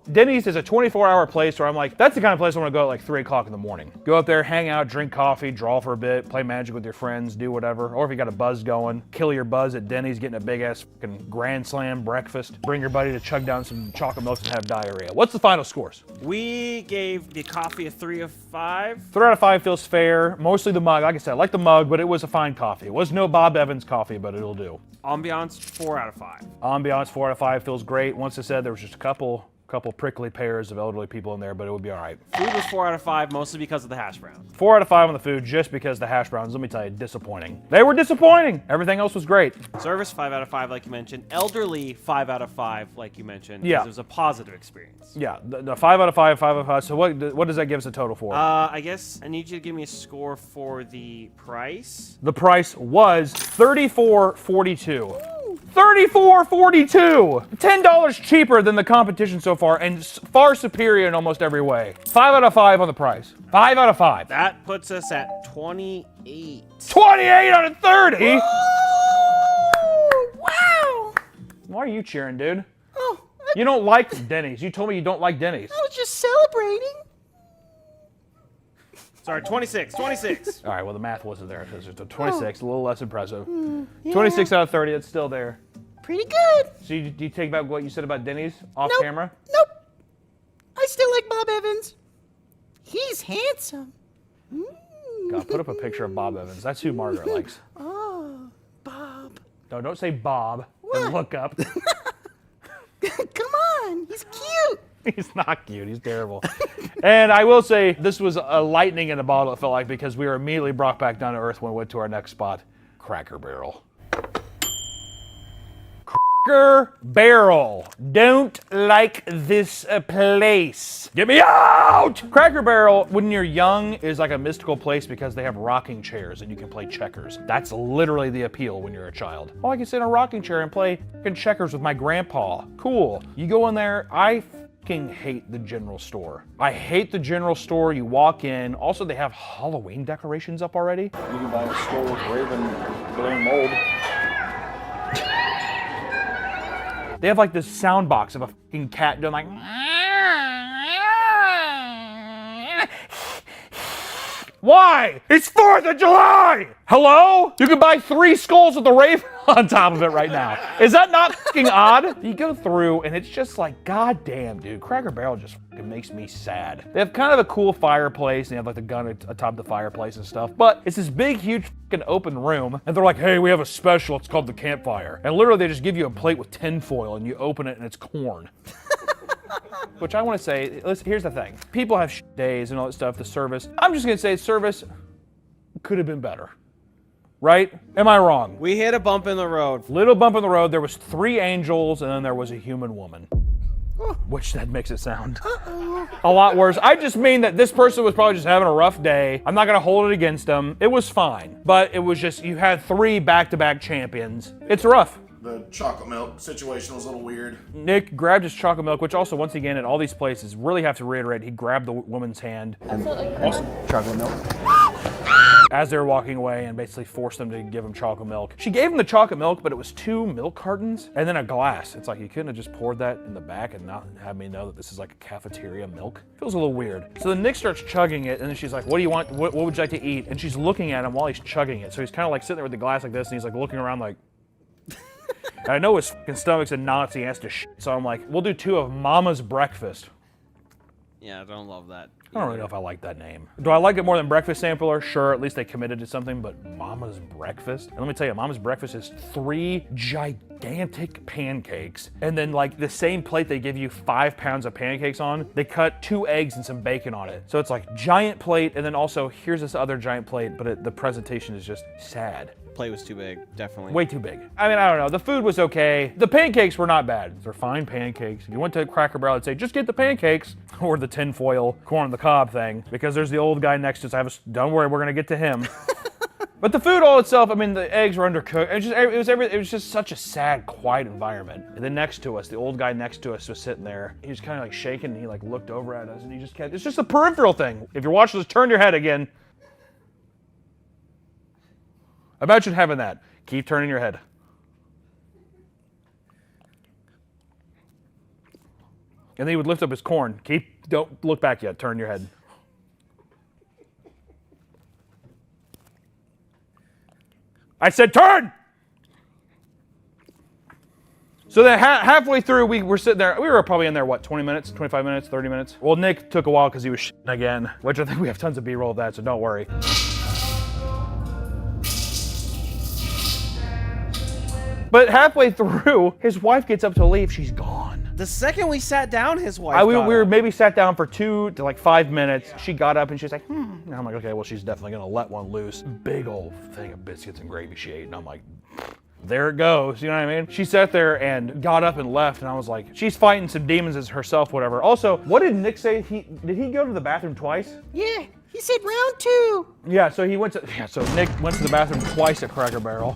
Denny's is a 24-hour place where I'm like, that's the kind of place I want to go at like 3 o'clock in the morning. Go up there, hang out, drink coffee, draw for a bit, play Magic with your friends, do whatever. Or if you got a buzz going, kill your buzz at Denny's, getting a big-ass fucking Grand Slam breakfast. Bring your buddy to chug down some chocolate milk and have diarrhea. What's the final scores? We gave the coffee a 3 of 5. 3 out of 5 feels fair. Mostly the mug. Like I said, I like the mug, but it was a fine coffee. It was no Bob Evans coffee, but it'll do. Ambiance, 4 out of 5. Ambiance, 4 out of 5 feels great. Once I said there was just a couple prickly pairs of elderly people in there, but it would be all right. Food was 4 out of 5, mostly because of the hash browns. 4 out of 5 on the food, just because the hash browns, let me tell you, disappointing. They were disappointing. Everything else was great. Service, 5 out of 5, like you mentioned. Elderly, 5 out of 5, like you mentioned. Yeah. It was a positive experience. Yeah, the 5 out of 5, 5 out of 5. So what does that give us a total for? I guess I need you to give me a score for the price. The price was $34.42. $34.42! $10 cheaper than the competition so far, and far superior in almost every way. 5 out of 5 on the price. 5 out of 5. That puts us at 28. 28 out of 30? Woo! Wow! Why are you cheering, dude? Oh, You don't like Denny's. You told me you don't like Denny's. I was just celebrating. Sorry, 26. 26. All right, well, the math wasn't there. So it's a 26, a little less impressive. Yeah. 26 out of 30, it's still there. Pretty good. So do you take back what you said about Denny's off camera? Nope. I still like Bob Evans. He's handsome. God, put up a picture of Bob Evans. That's who Margaret likes. Oh, Bob. No, don't say Bob and look up. Come on, he's cute. He's not cute. He's terrible. And I will say, this was a lightning in a bottle, it felt like, because we were immediately brought back down to earth when we went to our next spot, Cracker Barrel. Cracker Barrel. Don't like this place. Get me out! Cracker Barrel, when you're young, is like a mystical place because they have rocking chairs and you can play checkers. That's literally the appeal when you're a child. Oh, I can sit in a rocking chair and play checkers with my grandpa. Cool. You go in there, I fucking hate the general store. I hate the general store. You walk in. Also, they have Halloween decorations up already. You can buy a store with Raven balloon mold. They have like this sound box of a fucking cat doing like. Why? It's 4th of July! Hello? You can buy 3 skulls with the Raven on top of it right now. Is that not fucking odd? You go through and it's just like, goddamn, dude, Cracker Barrel just fucking makes me sad. They have kind of a cool fireplace and they have like the gun atop the fireplace and stuff, but it's this big, huge fucking open room and they're like, hey, we have a special, it's called the campfire. And literally they just give you a plate with tinfoil and you open it and it's corn. Which I want to say, here's the thing. People have days and all that stuff, the service. I'm just going to say service could have been better. Right? Am I wrong? We hit a bump in the road. Little bump in the road. There was 3 angels and then there was a human woman. Which that makes it sound a lot worse. I just mean that this person was probably just having a rough day. I'm not going to hold it against them. It was fine. But it was just, you had 3 back-to-back champions. It's rough. The chocolate milk situation was a little weird. Nick grabbed his chocolate milk, which also, once again, at all these places, really have to reiterate, he grabbed the woman's hand. Awesome. Chocolate milk. As they were walking away and basically forced them to give him chocolate milk. She gave him the chocolate milk, but it was 2 milk cartons and then a glass. It's like, you couldn't have just poured that in the back and not have me know that this is like a cafeteria milk. Feels a little weird. So then Nick starts chugging it and then she's like, what do you want? What would you like to eat? And she's looking at him while he's chugging it. So he's kind of like sitting there with the glass like this and he's like looking around like, and I know his fucking stomach's a Nazi, he has to shit, so I'm like, we'll do 2 of Mama's Breakfast. Yeah, I don't love that. I don't really know if I like that name. Do I like it more than Breakfast Sampler? Sure, at least they committed to something, but Mama's Breakfast? And let me tell you, Mama's Breakfast is 3 gigantic pancakes, and then like the same plate they give you 5 pounds of pancakes on, they cut 2 eggs and some bacon on it. So it's like giant plate, and then also here's this other giant plate, but the presentation is just sad. Plate was too big, definitely. Way too big. I mean, I don't know. The food was okay. The pancakes were not bad. They're fine pancakes. If you went to Cracker Barrel, I'd say, just get the pancakes or the tinfoil corn on the cob thing because there's the old guy next to us. Don't worry, we're going to get to him. But the food all itself, I mean, the eggs were undercooked. It was just such a sad, quiet environment. And then next to us, the old guy next to us was sitting there. He was kind of like shaking, and he like looked over at us, and he just kept. It's just a peripheral thing. If you're watching this, turn your head again. Imagine having that. Keep turning your head. And then he would lift up his corn. Don't look back yet. Turn your head. I said turn! So then halfway through, we were sitting there. We were probably in there, what, 20 minutes, 25 minutes, 30 minutes? Well, Nick took a while because he was shitting again, which I think we have tons of B-roll of that, so don't worry. But halfway through, his wife gets up to leave. She's gone. The second we sat down, his wife we were maybe sat down for 2 to like 5 minutes. She got up and she was like, And I'm like, okay, well, she's definitely gonna let one loose. Big old thing of biscuits and gravy she ate. And I'm like, there it goes, you know what I mean? She sat there and got up and left, and I was like, she's fighting some demons as herself, whatever. Also, what did Nick say? Did he go to the bathroom twice? Yeah, he said round 2. Yeah, so so Nick went to the bathroom twice at Cracker Barrel.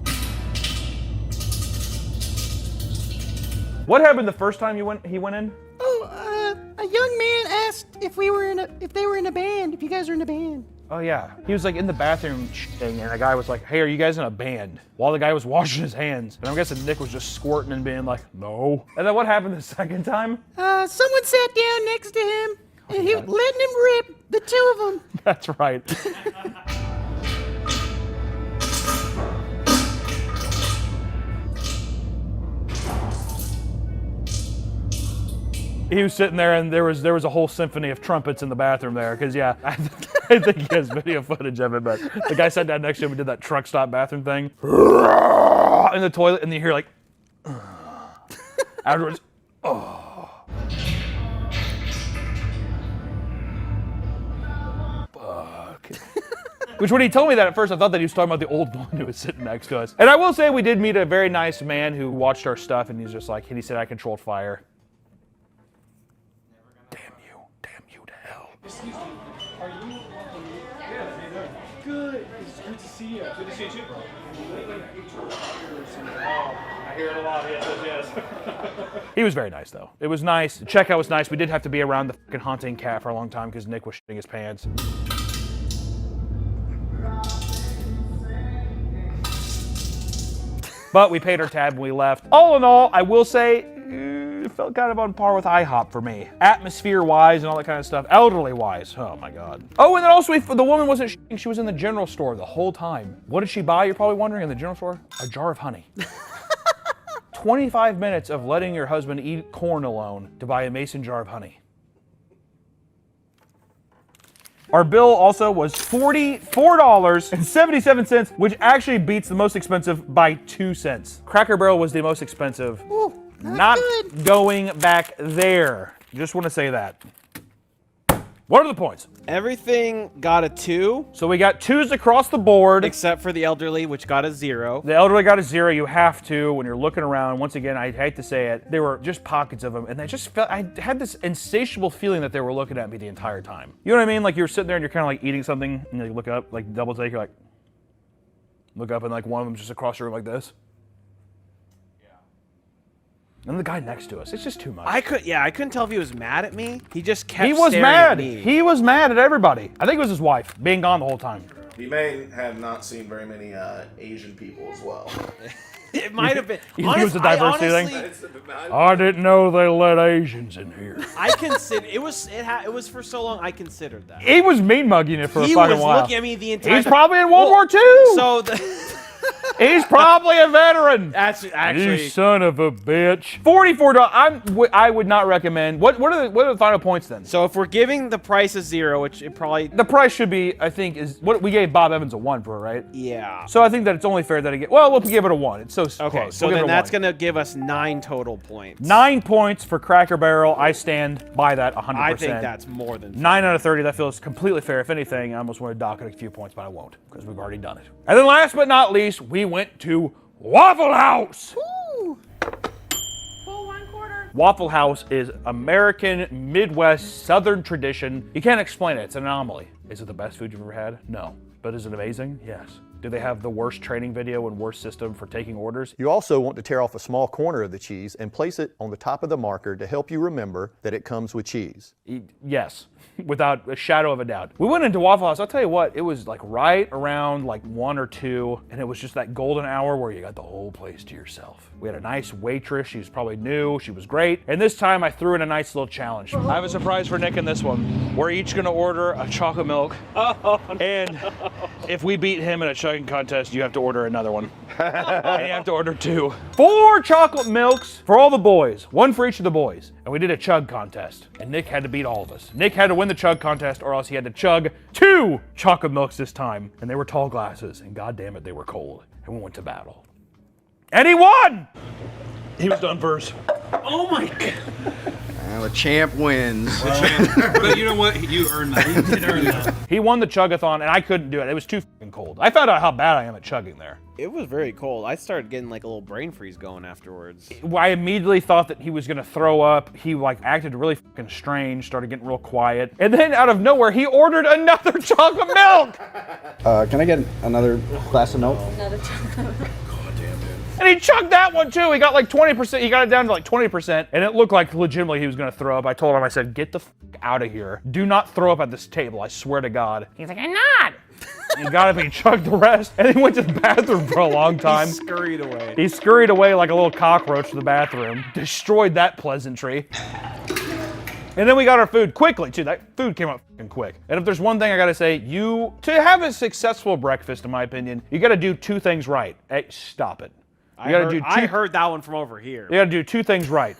What happened the first time he went in? Oh, a young man asked if they were in a band, if you guys are in a band. Oh yeah, he was like in the bathroom thing, and the guy was like, "Hey, are you guys in a band?" While the guy was washing his hands, and I'm guessing Nick was just squirting and being like, "No." And then what happened the second time? Someone sat down next to him, and he was letting him rip, the two of them. That's right. He was sitting there, and there was a whole symphony of trumpets in the bathroom there. Because yeah, I think he has video footage of it. But the guy sat down next to him and did that truck stop bathroom thing in the toilet, and you hear like afterwards. Fuck. Which when he told me that at first, I thought that he was talking about the old one who was sitting next to us. And I will say we did meet a very nice man who watched our stuff, and he's just like, and he said I controlled fire. Excuse me, are you? Yeah, good. It's good to see you. Good to see you too, bro. Oh, I hear it a lot. Yes. He was very nice, though. It was nice. The checkout was nice. We did have to be around the fucking haunting cat for a long time because Nick was shitting his pants. But we paid our tab when we left. All in all, I will say, it felt kind of on par with IHOP for me. Atmosphere-wise and all that kind of stuff. Elderly-wise. Oh, my God. Oh, and then also, the woman wasn't shitting. She was in the general store the whole time. What did she buy, you're probably wondering, in the general store? A jar of honey. 25 minutes of letting your husband eat corn alone to buy a mason jar of honey. Our bill also was $44.77, which actually beats the most expensive by 2 cents. Cracker Barrel was the most expensive. Ooh, not going back there. Just want to say that. What are the points? Everything got a 2. So we got 2s across the board. Except for the elderly, which got a 0. The elderly got a 0. You have to when you're looking around. Once again, I hate to say it, there were just pockets of them, and I just felt I had this insatiable feeling that they were looking at me the entire time. You know what I mean? Like you're sitting there and you're kind of like eating something, and you look up, like double take. You're like, look up, and like one of them's just across the room like this. And the guy next to us, it's just too much. I couldn't tell if he was mad at me. He just kept He was staring mad. at me. He was mad at everybody. I think it was his wife being gone the whole time. He may have not seen very many Asian people as well. It might have been. You think it was a diversity thing? I didn't know they let Asians in here. I consider it was for so long. I considered that. He was mean mugging it for a fucking while. He was looking at me the entire. He's probably in World War II. So he's probably a veteran. That's actually. You son of a bitch. $44. I would not recommend. What are the final points then? So if we're giving the price a 0, which it probably. The price should be, I think, is what we gave Bob Evans a 1 for, right? Yeah. So I think that it's only fair that we'll give it a 1. It's so okay. Close. So then that's gonna give us 9 total points. 9 points for Cracker Barrel. I stand by that 100%. I think that's more than fair. 9 out of 30. That feels completely fair. If anything, I almost want to dock it a few points, but I won't because we've already done it. And then last but not least, we went to Waffle House. Ooh. Full 1/4. Waffle House is American, Midwest, Southern tradition. You can't explain it. It's an anomaly. Is it the best food you've ever had? No. But is it amazing? Yes. Do they have the worst training video and worst system for taking orders? You also want to tear off a small corner of the cheese and place it on the top of the marker to help you remember that it comes with cheese. Yes, without a shadow of a doubt. We went into Waffle House, I'll tell you what, it was like right around like 1 or 2, and it was just that golden hour where you got the whole place to yourself. We had a nice waitress, she was probably new, she was great, and this time I threw in a nice little challenge. I have a surprise for Nick in this one. We're each gonna order a chocolate milk, and if we beat him in a chugging contest, you have to order another one. And you have to order 2. 4 chocolate milks for all the boys, 1 for each of the boys. And we did a chug contest, and Nick had to beat all of us. Nick had to win the chug contest, or else he had to chug 2 chocolate milks this time. And they were tall glasses, and god damn it, they were cold. And we went to battle. And he won! He was done first. Oh my god. Well, the champ wins. But you know what? You earned that. You did earn that. He won the chugathon, and I couldn't do it. It was too fucking cold. I found out how bad I am at chugging there. It was very cold. I started getting like a little brain freeze going afterwards. I immediately thought that he was gonna throw up. He like acted really fucking strange, started getting real quiet. And then out of nowhere, he ordered another chocolate milk! Can I get another glass of milk? Another chocolate. And he chugged that one too. He got like 20%, he got it down to like 20%, and it looked like legitimately he was gonna throw up. I told him, I said, get the fuck out of here. Do not throw up at this table, I swear to God. He's like, I'm not! He got up and he chugged the rest, and he went to the bathroom for a long time. He scurried away. He scurried away like a little cockroach to the bathroom. Destroyed that pleasantry. And then we got our food quickly too. That food came out fucking quick. And if there's one thing I gotta say, to have a successful breakfast, in my opinion, you gotta do 2 things right. Hey, stop it. I heard that one from over here. You gotta do 2 things right.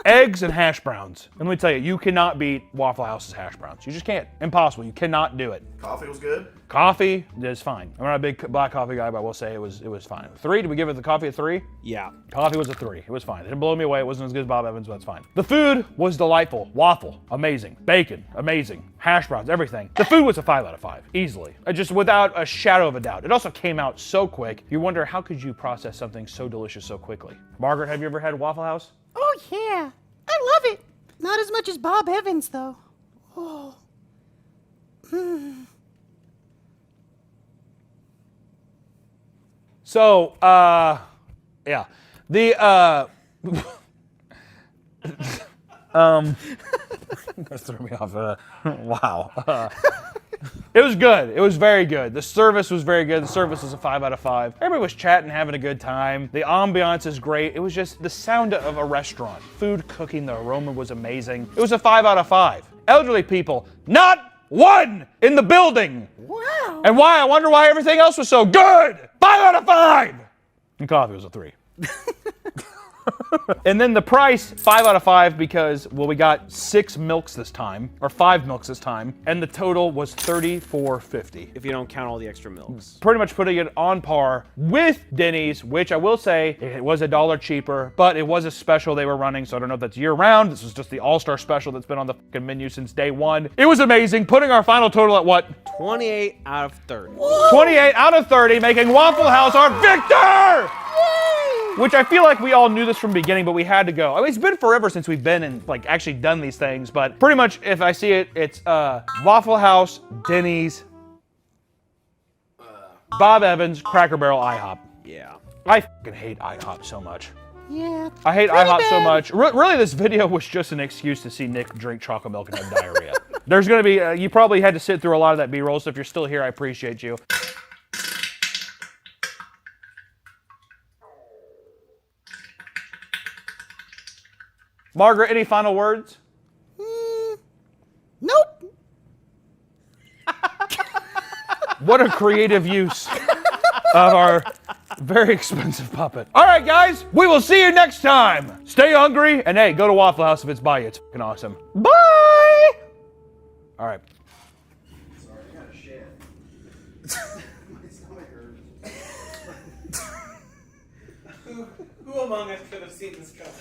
Eggs and hash browns. And let me tell you, you cannot beat Waffle House's hash browns. You just can't. Impossible. You cannot do it. Coffee was good? Coffee is fine. I'm not a big black coffee guy, but I will say it was fine. 3, did we give it the coffee a 3? Yeah. Coffee was a 3. It was fine. It didn't blow me away. It wasn't as good as Bob Evans, but it's fine. The food was delightful. Waffle, amazing. Bacon, amazing. Hash browns, everything. The food was a 5 out of 5, easily. Just without a shadow of a doubt. It also came out so quick. You wonder, how could you process something so delicious so quickly? Margaret, have you ever had Waffle House? Oh, yeah. I love it. Not as much as Bob Evans, though. Oh. So, yeah. The, that threw me off. Wow. It was good. It was very good. The service was very good. The service was a 5 out of 5. Everybody was chatting, having a good time. The ambiance is great. It was just the sound of a restaurant. Food cooking, the aroma was amazing. It was a 5 out of 5. Elderly people, not one in the building. Wow. And why? I wonder why everything else was so good. 5 out of 5. And coffee was a 3. And then the price, 5 out of 5, because, well, we got 6 milks this time, or 5 milks this time, and the total was $34.50. If you don't count all the extra milks. Pretty much putting it on par with Denny's, which I will say, it was $1 cheaper, but it was a special they were running, so I don't know if that's year-round. This was just the All-Star special that's been on the fucking menu since day 1. It was amazing, putting our final total at what? 28 out of 30. 28 out of 30, making Waffle House our victor! Which I feel like we all knew this from the beginning, but we had to go. I mean, it's been forever since we've been and like actually done these things, but pretty much if I see it, it's Waffle House, Denny's, Bob Evans, Cracker Barrel, IHOP. Yeah. I fucking hate IHOP so much. Yeah. I hate IHOP so much. Really, this video was just an excuse to see Nick drink chocolate milk and have diarrhea. There's gonna be, you probably had to sit through a lot of that B-roll, so if you're still here, I appreciate you. Margaret, any final words? Nope. What a creative use of our very expensive puppet. All right, guys, we will see you next time. Stay hungry, and hey, go to Waffle House if it's by you. It's fucking awesome. Bye! All right. Sorry, I got a shit. My stomach hurts. Who among us could have seen this coming?